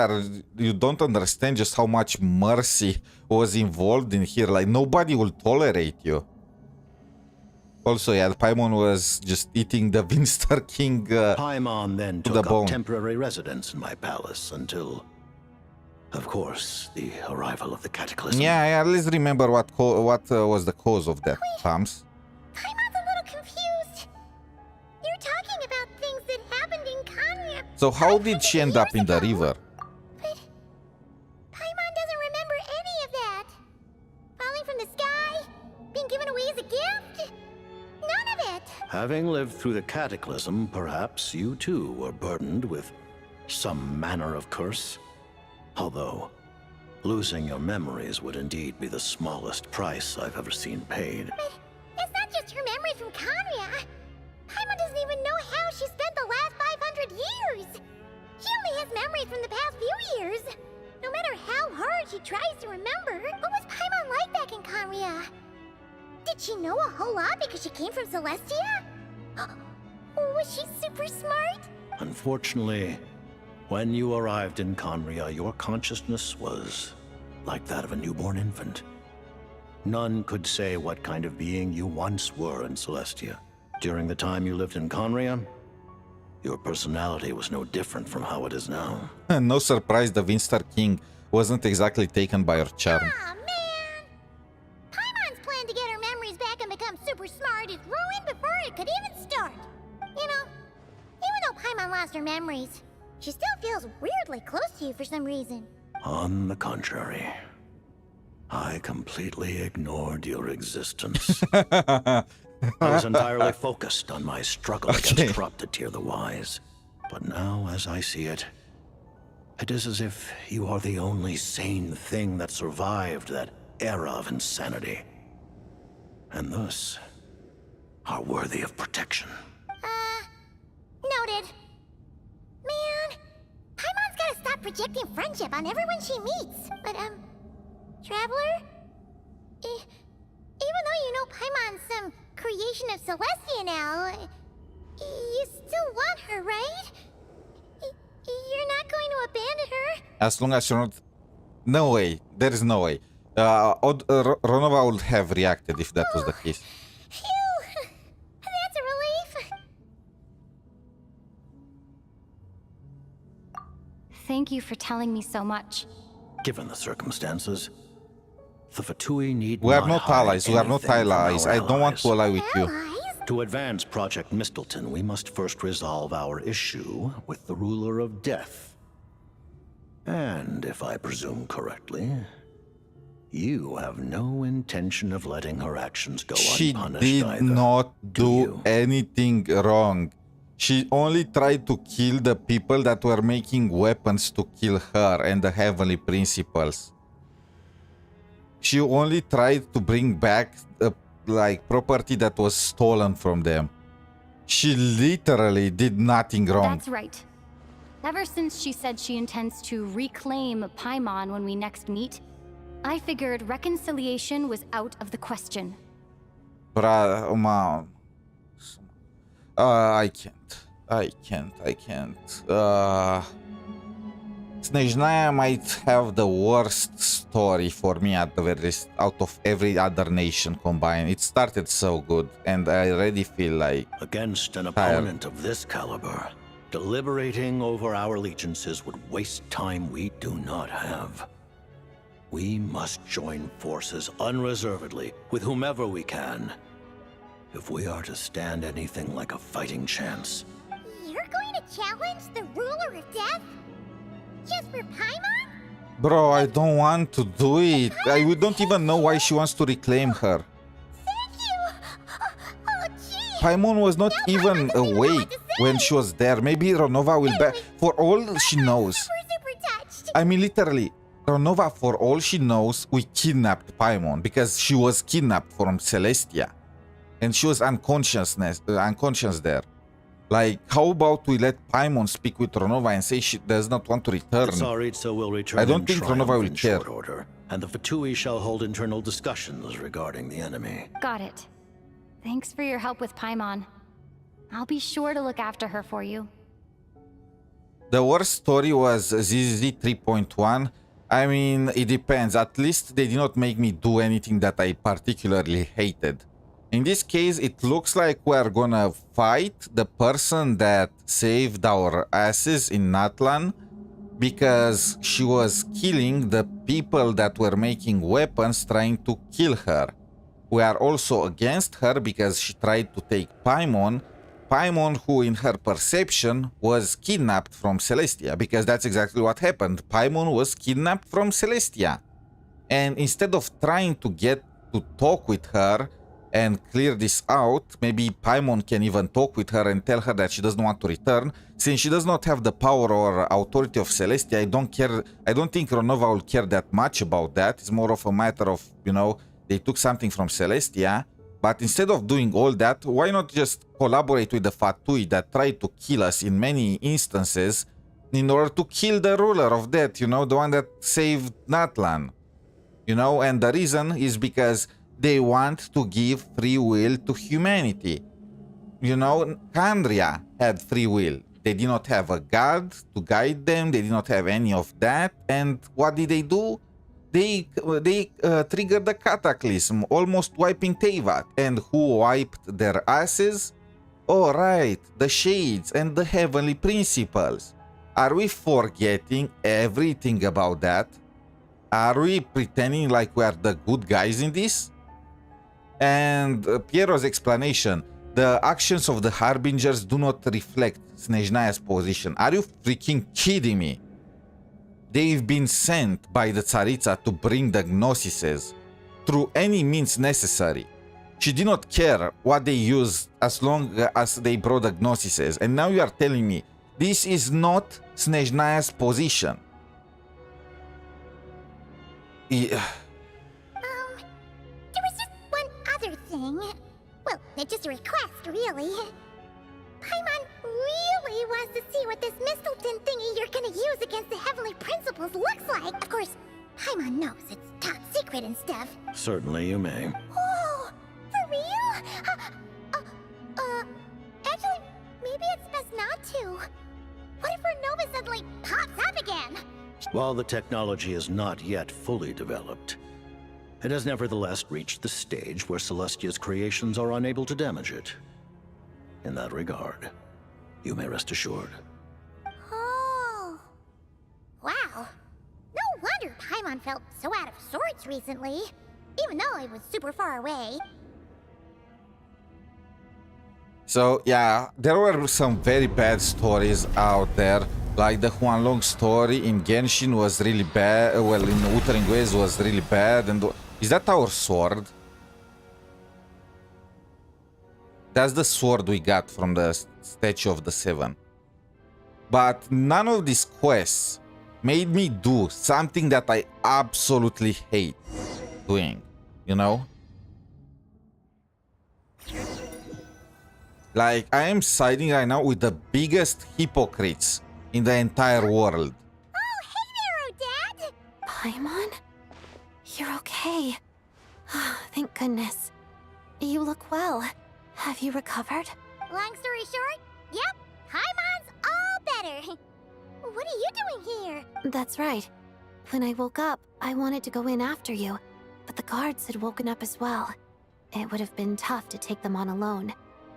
you don't understand just how much mercy was involved in here. Like, nobody will tolerate you. Also, yeah, Paimon was just eating the Vinster King Paimon then to the took bone. up temporary residence in my palace until, of course, the arrival of the cataclysm. Yeah, let's remember what was the cause of that, Pams. Paimon's a little confused. You're talking about things that happened in Khaenri'ah. So how did she end up in the river? But Paimon doesn't remember any of that. Falling from the sky? Being given away as a gift? None of it. Having lived through the cataclysm, perhaps you too were burdened with some manner of curse. Although, losing your memories would indeed be the smallest price I've ever seen paid. But it's not just her memory from Khaenri'ah. Paimon doesn't even know how she spent the last 500 years. She only has memories from the past few years. No matter how hard she tries to remember, what was Paimon like back in Khaenri'ah? Did she know a whole lot because she came from Celestia? Was she super smart? Unfortunately, when you arrived in Khaenri'ah, your consciousness was like that of a newborn infant. None could say what kind of being you once were in Celestia. During the time you lived in Khaenri'ah, your personality was no different from how it is now. No surprise the Vinster King wasn't exactly taken by her charm. Aw, man! Paimon's plan to get her memories back and become super smart is ruined before it could even start. You know, even though Paimon lost her memories, she still feels weirdly close to you for some reason. On the contrary, I completely ignored your existence. I was entirely focused on my struggle against corrupted Tyr the Wise. But now, as I see it, it is as if you are the only sane thing that survived that era of insanity. And thus, are worthy of protection. Noted. Man, Paimon's gotta stop projecting friendship on everyone she meets. But, Traveler? Even though you know Paimon's some creation of Celestia now, you still want her, right? You're not going to abandon her? As long as you're not... No way. There is no way. Renova would have reacted if that was the case. Phew! That's a relief. Thank you for telling me so much. Given the circumstances, the Fatui need We are not not hide allies. We are not anything from allies. our I don't want to ally with you. To advance Project Mistilteinn, we must first resolve our issue with the ruler of death. And if I presume correctly, you have no intention of letting her actions go She unpunished did either. not do anything wrong. She only tried to kill the people that were making weapons to kill her and the Heavenly Principles. She only tried to bring back property that was stolen from them. She literally did nothing wrong. That's right. Ever since she said she intends to reclaim Paimon when we next meet, I figured reconciliation was out of the question. I can't. I can't. Snezhnaya might have the worst story for me at the very least out of every other nation combined. It started so good, and I already feel like... Against an tired. opponent of this caliber, deliberating over our allegiances would waste time we do not have. We must join forces unreservedly with whomever we can, if we are to stand anything like a fighting chance. You're going to challenge the ruler of death? Just for Paimon? Bro, I don't want to do it. I don't even know why she wants to reclaim her. Thank you! Oh, gee! Paimon was not even awake when she was there. Maybe Ronova will be... For all she knows... Super touched! I mean, literally, Ronova, for all she knows, we kidnapped Paimon because she was kidnapped from Celestia. And she was unconscious there. Like, how about we let Paimon speak with Ronova and say she does not want to return? Tsaritsa will return. I don't think Ronova will care. Short order, and the Fatui shall hold internal discussions regarding the enemy. Got it. Thanks for your help with Paimon. I'll be sure to look after her for you. The worst story was ZZ 3.1. I mean, it depends. At least they did not make me do anything that I particularly hated. In this case, it looks like we're gonna fight the person that saved our asses in Natlan because she was killing the people that were making weapons trying to kill her. We are also against her because she tried to take Paimon. Paimon, who in her perception was kidnapped from Celestia, because that's exactly what happened. Paimon was kidnapped from Celestia. And instead of trying to get to talk with her and clear this out, maybe Paimon can even talk with her and tell her that she doesn't want to return. Since she does not have the power or authority of Celestia, I don't think Ronova will care that much about that. It's more of a matter of, you know, they took something from Celestia. But instead of doing all that, why not just collaborate with the Fatui that tried to kill us in many instances in order to kill the ruler of death, you know, the one that saved Natlan. You know, and the reason is because they want to give free will to humanity. You know, Kandria had free will. They did not have a god to guide them. They did not have any of that. And what did they do? They triggered the cataclysm, almost wiping Teyvat. And who wiped their asses? Oh, right, the Shades and the Heavenly Principles. Are we forgetting everything about that? Are we pretending like we are the good guys in this? And Piero's explanation, the actions of the Harbingers do not reflect Snezhnaya's position. Are you freaking kidding me? They've been sent by the Tsaritsa to bring the Gnosises through any means necessary. She did not care what they used as long as they brought the Gnosises. And now you are telling me this is not Snezhnaya's position. Yeah. There was just one other thing. Well, it's just a request, really. Paimon really wants to see what this Mistilteinn thingy you're gonna use against the Heavenly Principles looks like. Of course, Paimon knows it's top secret and stuff. Certainly you may. Oh, for real? Actually, maybe it's best not to. What if Renova suddenly pops up again? While the technology is not yet fully developed, it has nevertheless reached the stage where Celestia's creations are unable to damage it. In that regard, you may rest assured. Oh. Wow. No wonder Paimon felt so out of sorts recently, even though I was super far away. So yeah, there were some very bad stories out there. Like the Huanlong story in Genshin was really bad. Well, in Wuthering Waves was really bad. And is that our sword? That's the sword we got from the Statue of the Seven. But none of these quests made me do something that I absolutely hate doing, you know? Like, I am siding right now with the biggest hypocrites in the entire world. Oh, hey there, Odette! Paimon? You're okay. Thank goodness. You look well. Have you recovered? Long story short, yep, better. What are you doing here? That's right. When I woke up, I wanted to go in after you, but the guards had woken up as well. It would have been tough to take them on alone,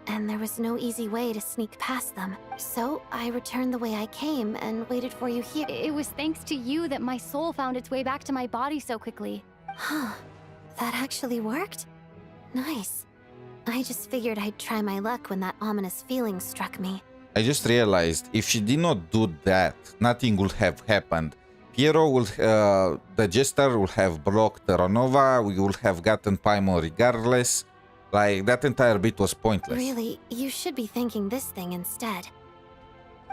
and there was no easy way to sneak past them. So I returned the way I came and waited for you here. It was thanks to you that my soul found its way back to my body so quickly. Huh. That actually worked? Nice. I just figured I'd try my luck when that ominous feeling struck me. I just realized if she did not do that, nothing would have happened. Piero will, the Jester will have blocked the Ronova, we would have gotten Paimon regardless. Like, that entire bit was pointless. Really, you should be thanking this thing instead.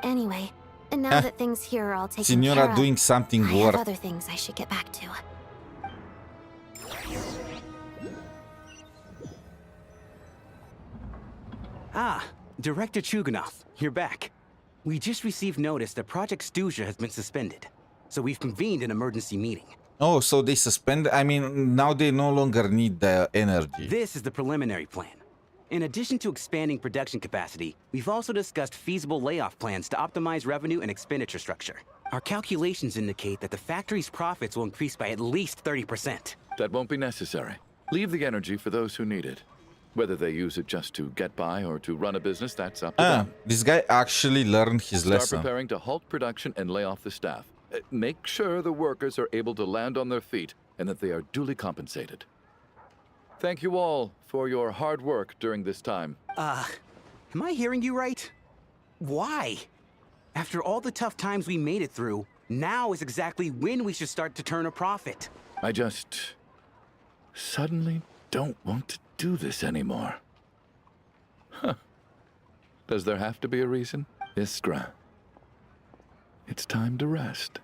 Anyway, and now that things here are all taken Signora care of, doing something I worth. have other things I should get back to. Ah, Director Chuganov, you're back. We just received notice that Project SNEZHNAYA has been suspended, so we've convened an emergency meeting. Oh, so they suspend. I mean, now they no longer need the energy. This is the preliminary plan. In addition to expanding production capacity, we've also discussed feasible layoff plans to optimize revenue and expenditure structure. Our calculations indicate that the factory's profits will increase by at least 30%. That won't be necessary. Leave the energy for those who need it. Whether they use it just to get by or to run a business, that's up to them. This guy actually learned his Start lesson. preparing to halt production and lay off the staff. Make sure the workers are able to land on their feet and that they are duly compensated. Thank you all for your hard work during this time. Am I hearing you right? Why? After all the tough times we made it through, now is exactly when we should start to turn a profit. I just suddenly don't want to do this anymore. Huh. Does there have to be a reason? Iskra. It's time to rest.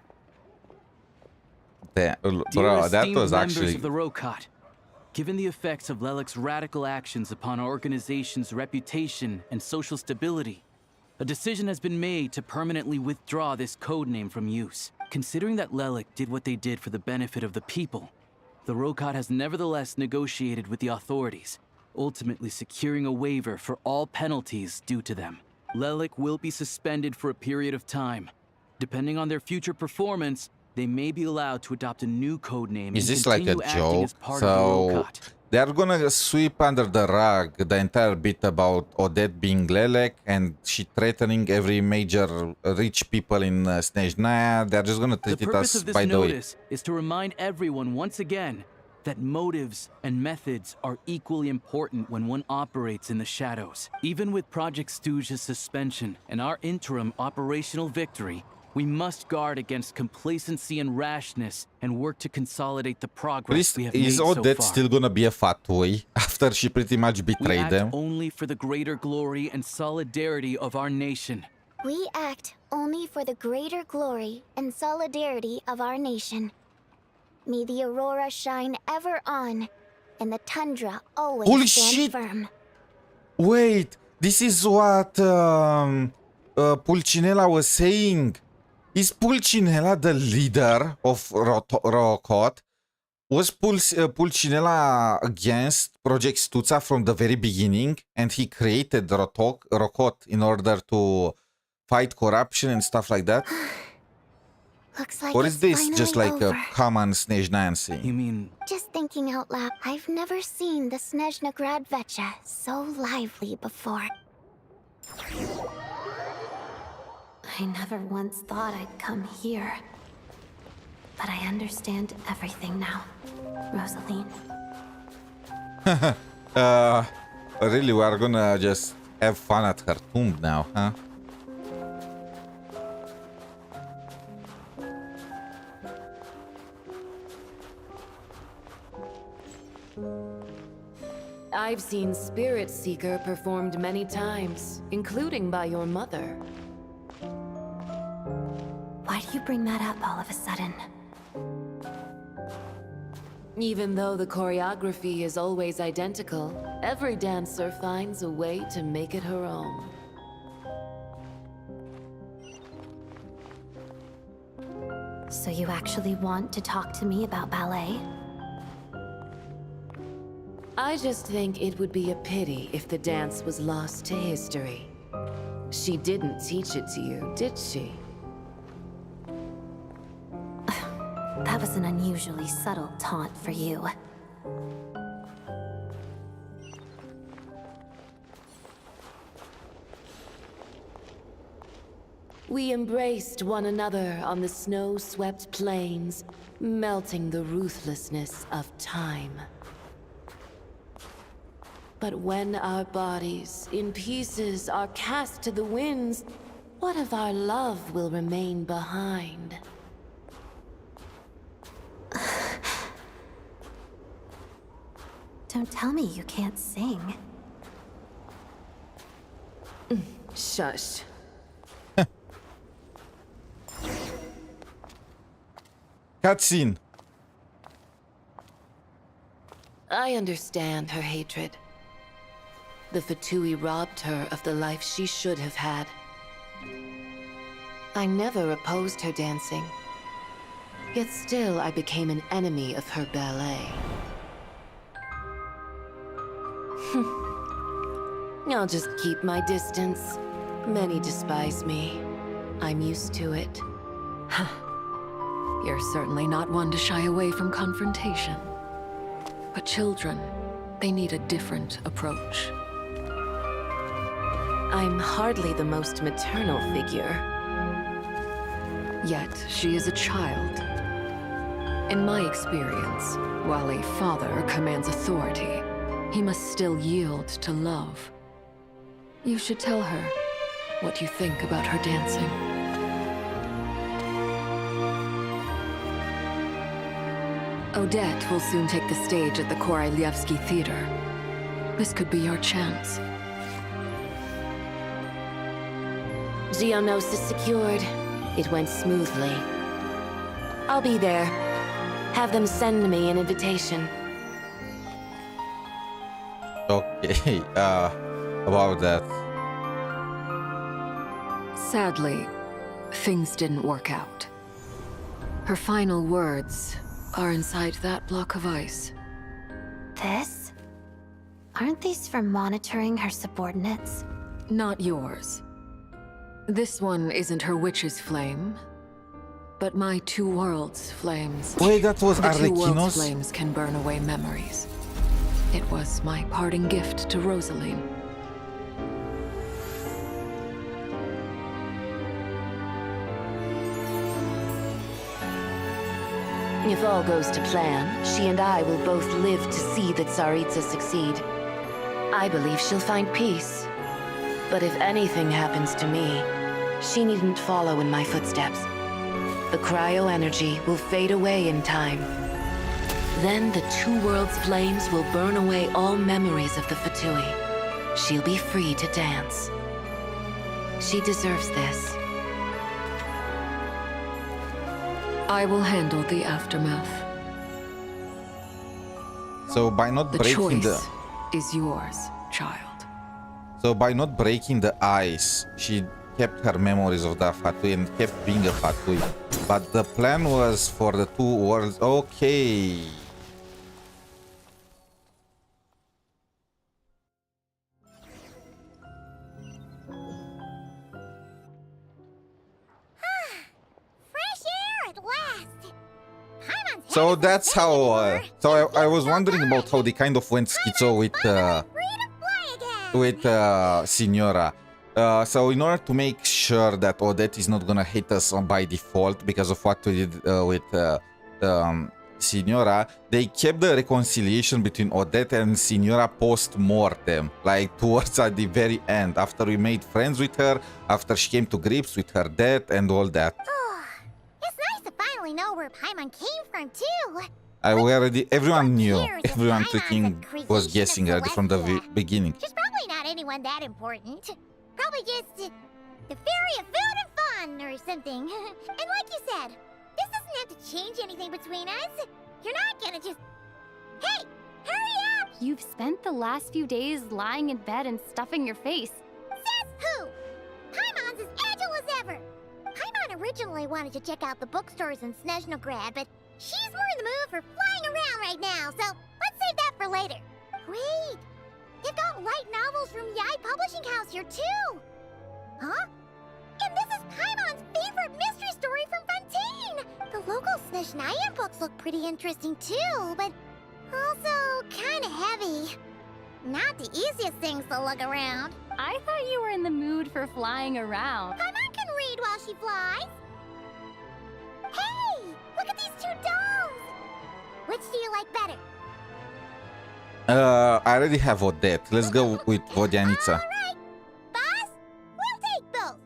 Bro, Dear that esteemed was members actually... of the Rokot, given the effects of Lelek's radical actions upon our organization's reputation and social stability, a decision has been made to permanently withdraw this codename from use. Considering that Lelek did what they did for the benefit of the people, the Rokot has nevertheless negotiated with the authorities, ultimately securing a waiver for all penalties due to them. Lelek will be suspended for a period of time. Depending on their future performance, they may be allowed to adopt a new codename. Is and this like a continue acting joke? as part of So the Rokot. they're gonna sweep under the rug the entire bit about Odette being Lelek and she threatening every major rich people in SNEZHNAYA. They're just gonna treat The it purpose as of this by the way. notice is to remind everyone once again that motives and methods are equally important when one operates in the shadows. Even with Project SNEZHNAYA's suspension and our interim operational victory, we must guard against complacency and rashness and work to consolidate the progress we have made Is so Odette far. still gonna be a fat toy after she pretty much We betrayed act them? only for the greater glory and solidarity of our nation. We act only for the greater glory and solidarity of our nation. May the aurora shine ever on, and the tundra always Holy stand shit! firm. Wait, this is what Pulcinella was saying. Is Pulcinella the leader of Rokot? Was Pulcinella against Project SNEZHNAYA from the very beginning, and he created Rokot in order to fight corruption and stuff like that? Looks like Or it's is this just finally like over. a common SNEZHNAYAN thing? You mean... Just thinking out loud, I've never seen the SNEZHNAYA Gradvecha so lively before. I never once thought I'd come here. But I understand everything now, Rosaline. Really, we are gonna just have fun at her tomb now, huh? I've seen Spirit Seeker performed many times, including by your mother. Why do you bring that up all of a sudden? Even though the choreography is always identical, every dancer finds a way to make it her own. So you actually want to talk to me about ballet? I just think it would be a pity if the dance was lost to history. She didn't teach it to you, did she? That was an unusually subtle taunt for you. We embraced one another on the snow-swept plains, melting the ruthlessness of time. But when our bodies, in pieces, are cast to the winds, what of our love will remain behind? Don't tell me you can't sing. Shush. Cutscene. I understand her hatred. The Fatui robbed her of the life she should have had. I never opposed her dancing. Yet still I became an enemy of her ballet. I'll just keep my distance. Many despise me. I'm used to it. You're certainly not one to shy away from confrontation. But children, they need a different approach. I'm hardly the most maternal figure. Yet, she is a child. In my experience, while a father commands authority, he must still yield to love. You should tell her what you think about her dancing. Odette will soon take the stage at the Koralyevsky Theater. This could be your chance. Geonosis secured. It went smoothly. I'll be there. Have them send me an invitation. Okay, about that. Sadly, things didn't work out. Her final words are inside that block of ice. This? Aren't these for monitoring her subordinates? Not yours. This one isn't her witch's flame, but my two worlds' flames. Wait, that was The two worlds' Arlecchino's? flames can burn away memories. It was my parting gift to Rosaline. If all goes to plan, she and I will both live to see the Tsaritsa succeed. I believe she'll find peace. But if anything happens to me, she needn't follow in my footsteps. The cryo-energy will fade away in time. Then the two worlds' flames will burn away all memories of the Fatui. She'll be free to dance. She deserves this. I will handle the aftermath. So by not The breaking choice is yours, child. So by not breaking the ice, she kept her memories of the Fatui and kept being a Fatui. But the plan was for the two worlds. Okay. Fresh air at last! So that's how. I was wondering about how they kind of went schizo with Signora. So in order to make sure that Odette is not gonna hate us by default because of what we did with Signora, they kept the reconciliation between Odette and Signora post-mortem, like towards at the very end, after we made friends with her, after she came to grips with her death and all that. It's nice to finally know where Paimon came from, too! Everyone knew, everyone freaking was guessing already from the beginning. She's probably not anyone that important. Probably just the fairy of food and fun or something. And like you said, this doesn't have to change anything between us. You're not gonna just... Hey, hurry up! You've spent the last few days lying in bed and stuffing your face. Says who? Paimon's as agile as ever. Paimon originally wanted to check out the bookstores in Snezhnograd, but she's more in the mood for flying around right now, so let's save that for later. Wait, they've got light novels from Yai Publishing House here too. Huh? And this is Paimon's favorite mystery story from Fontaine! The local SNEZHNAYA books look pretty interesting too, but also kinda heavy. Not the easiest things to look around. I thought you were in the mood for flying around. Paimon can read while she flies. Hey! Look at these two dolls! Which do you like better? I already have Odette. Let's go with Vodyanica. Alright! Boss, we'll take both!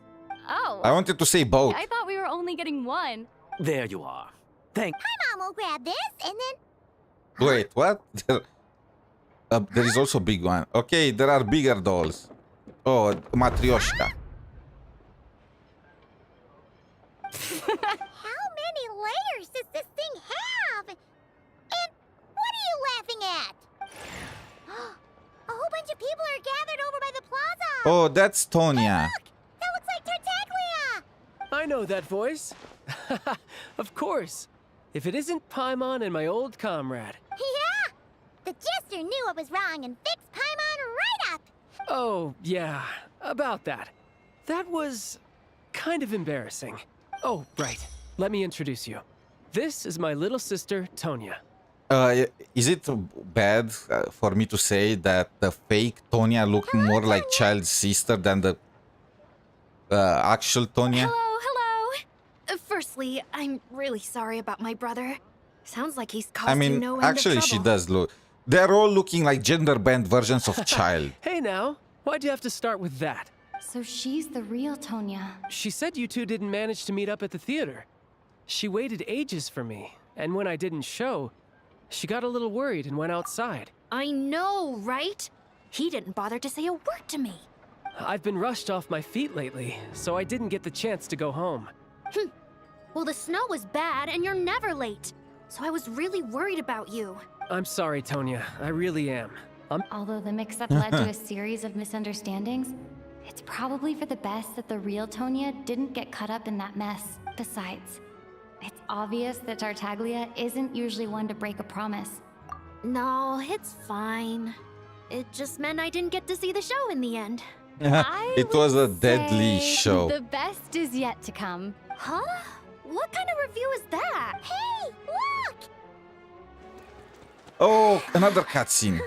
Oh. I wanted to say both. I thought we were only getting one. There you are. Thank. Paimon will grab this, and then... Wait, what? There is also big one. Okay, there are bigger dolls. Oh, Matryoshka. How many layers does this thing have? And what are you laughing at? A whole bunch of people are gathered over by the plaza. Oh, that's Tonya. That looks like Tartaglia. I know that voice. Of course. If it isn't Paimon and my old comrade. Yeah! The Jester knew I was wrong and fixed Paimon right up. Oh, yeah, about that. That was kind of embarrassing. Oh, right. Let me introduce you. This is my little sister, Tonya. Is it bad for me to say that the fake Tonya looked more like child's sister than the actual Tonya? Hello. Firstly, I'm really sorry about my brother. Sounds like he's caused I mean, you no end actually, of she trouble. does look. They're all looking like gender-bent versions of child. Hey now, why'd you have to start with that? So she's the real Tonya. She said you two didn't manage to meet up at the theater. She waited ages for me, and when I didn't show, she got a little worried and went outside. I know, right? He didn't bother to say a word to me. I've been rushed off my feet lately, so I didn't get the chance to go home. Well, the snow was bad, and you're never late. So I was really worried about you. I'm sorry, Tonya. I really am. Although the mix-up led to a series of misunderstandings, it's probably for the best that the real Tonya didn't get caught up in that mess. Besides, it's obvious that Tartaglia isn't usually one to break a promise. No, it's fine. It just meant I didn't get to see the show in the end. It was a deadly show. The best is yet to come. Huh? What kind of review is that? Hey, look! Oh, another cutscene.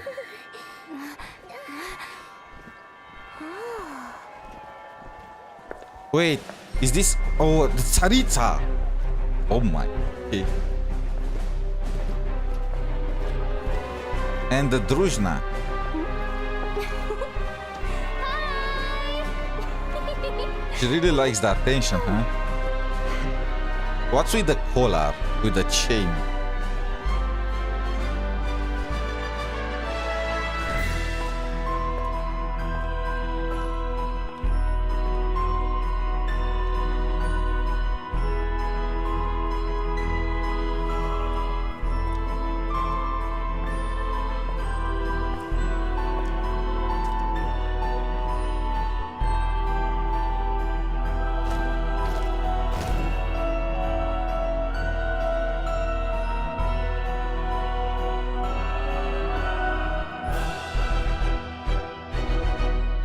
Wait, is this? Oh, the Tsaritsa. Oh my. Okay. And the Druzhna. She really likes the attention, huh? What's with the collar, with the chain?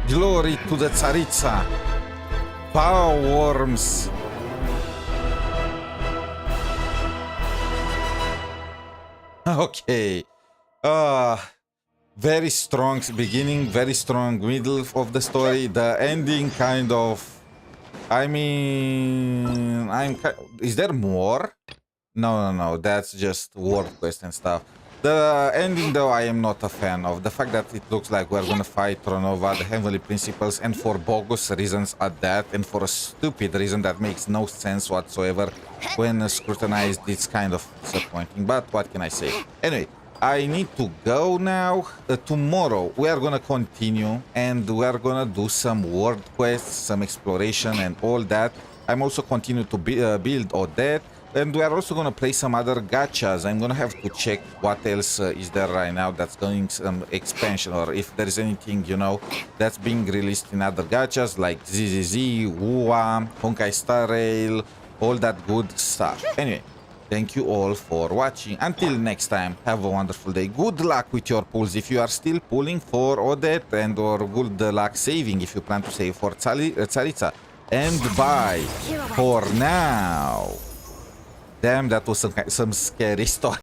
Glory to the Tsaritsa. Power worms. Okay. Very strong beginning, very strong middle of the story. The ending kind of... I mean... Is there more? No. That's just word quest and stuff. The ending, though, I am not a fan of. The fact that it looks like we're gonna fight Tronova, the Heavenly Principles, and for bogus reasons at that, and for a stupid reason that makes no sense whatsoever when scrutinized, it's kind of disappointing. But what can I say? Anyway, I need to go now. Tomorrow, we are gonna continue, and we are gonna do some world quests, some exploration, and all that. I'm also continue to build Odette. And we are also going to play some other gachas. I'm going to have to check what else is there right now that's going some expansion, or if there is anything, you know, that's being released in other gachas like ZZZ, Wuwa, Honkai Star Rail, all that good stuff. Anyway, Thank you all for watching. Until next time, have a wonderful day. Good luck with your pulls if you are still pulling for Odette, and or good luck saving if you plan to save for Tsaritsa. And bye for now. Damn, that was some scary story.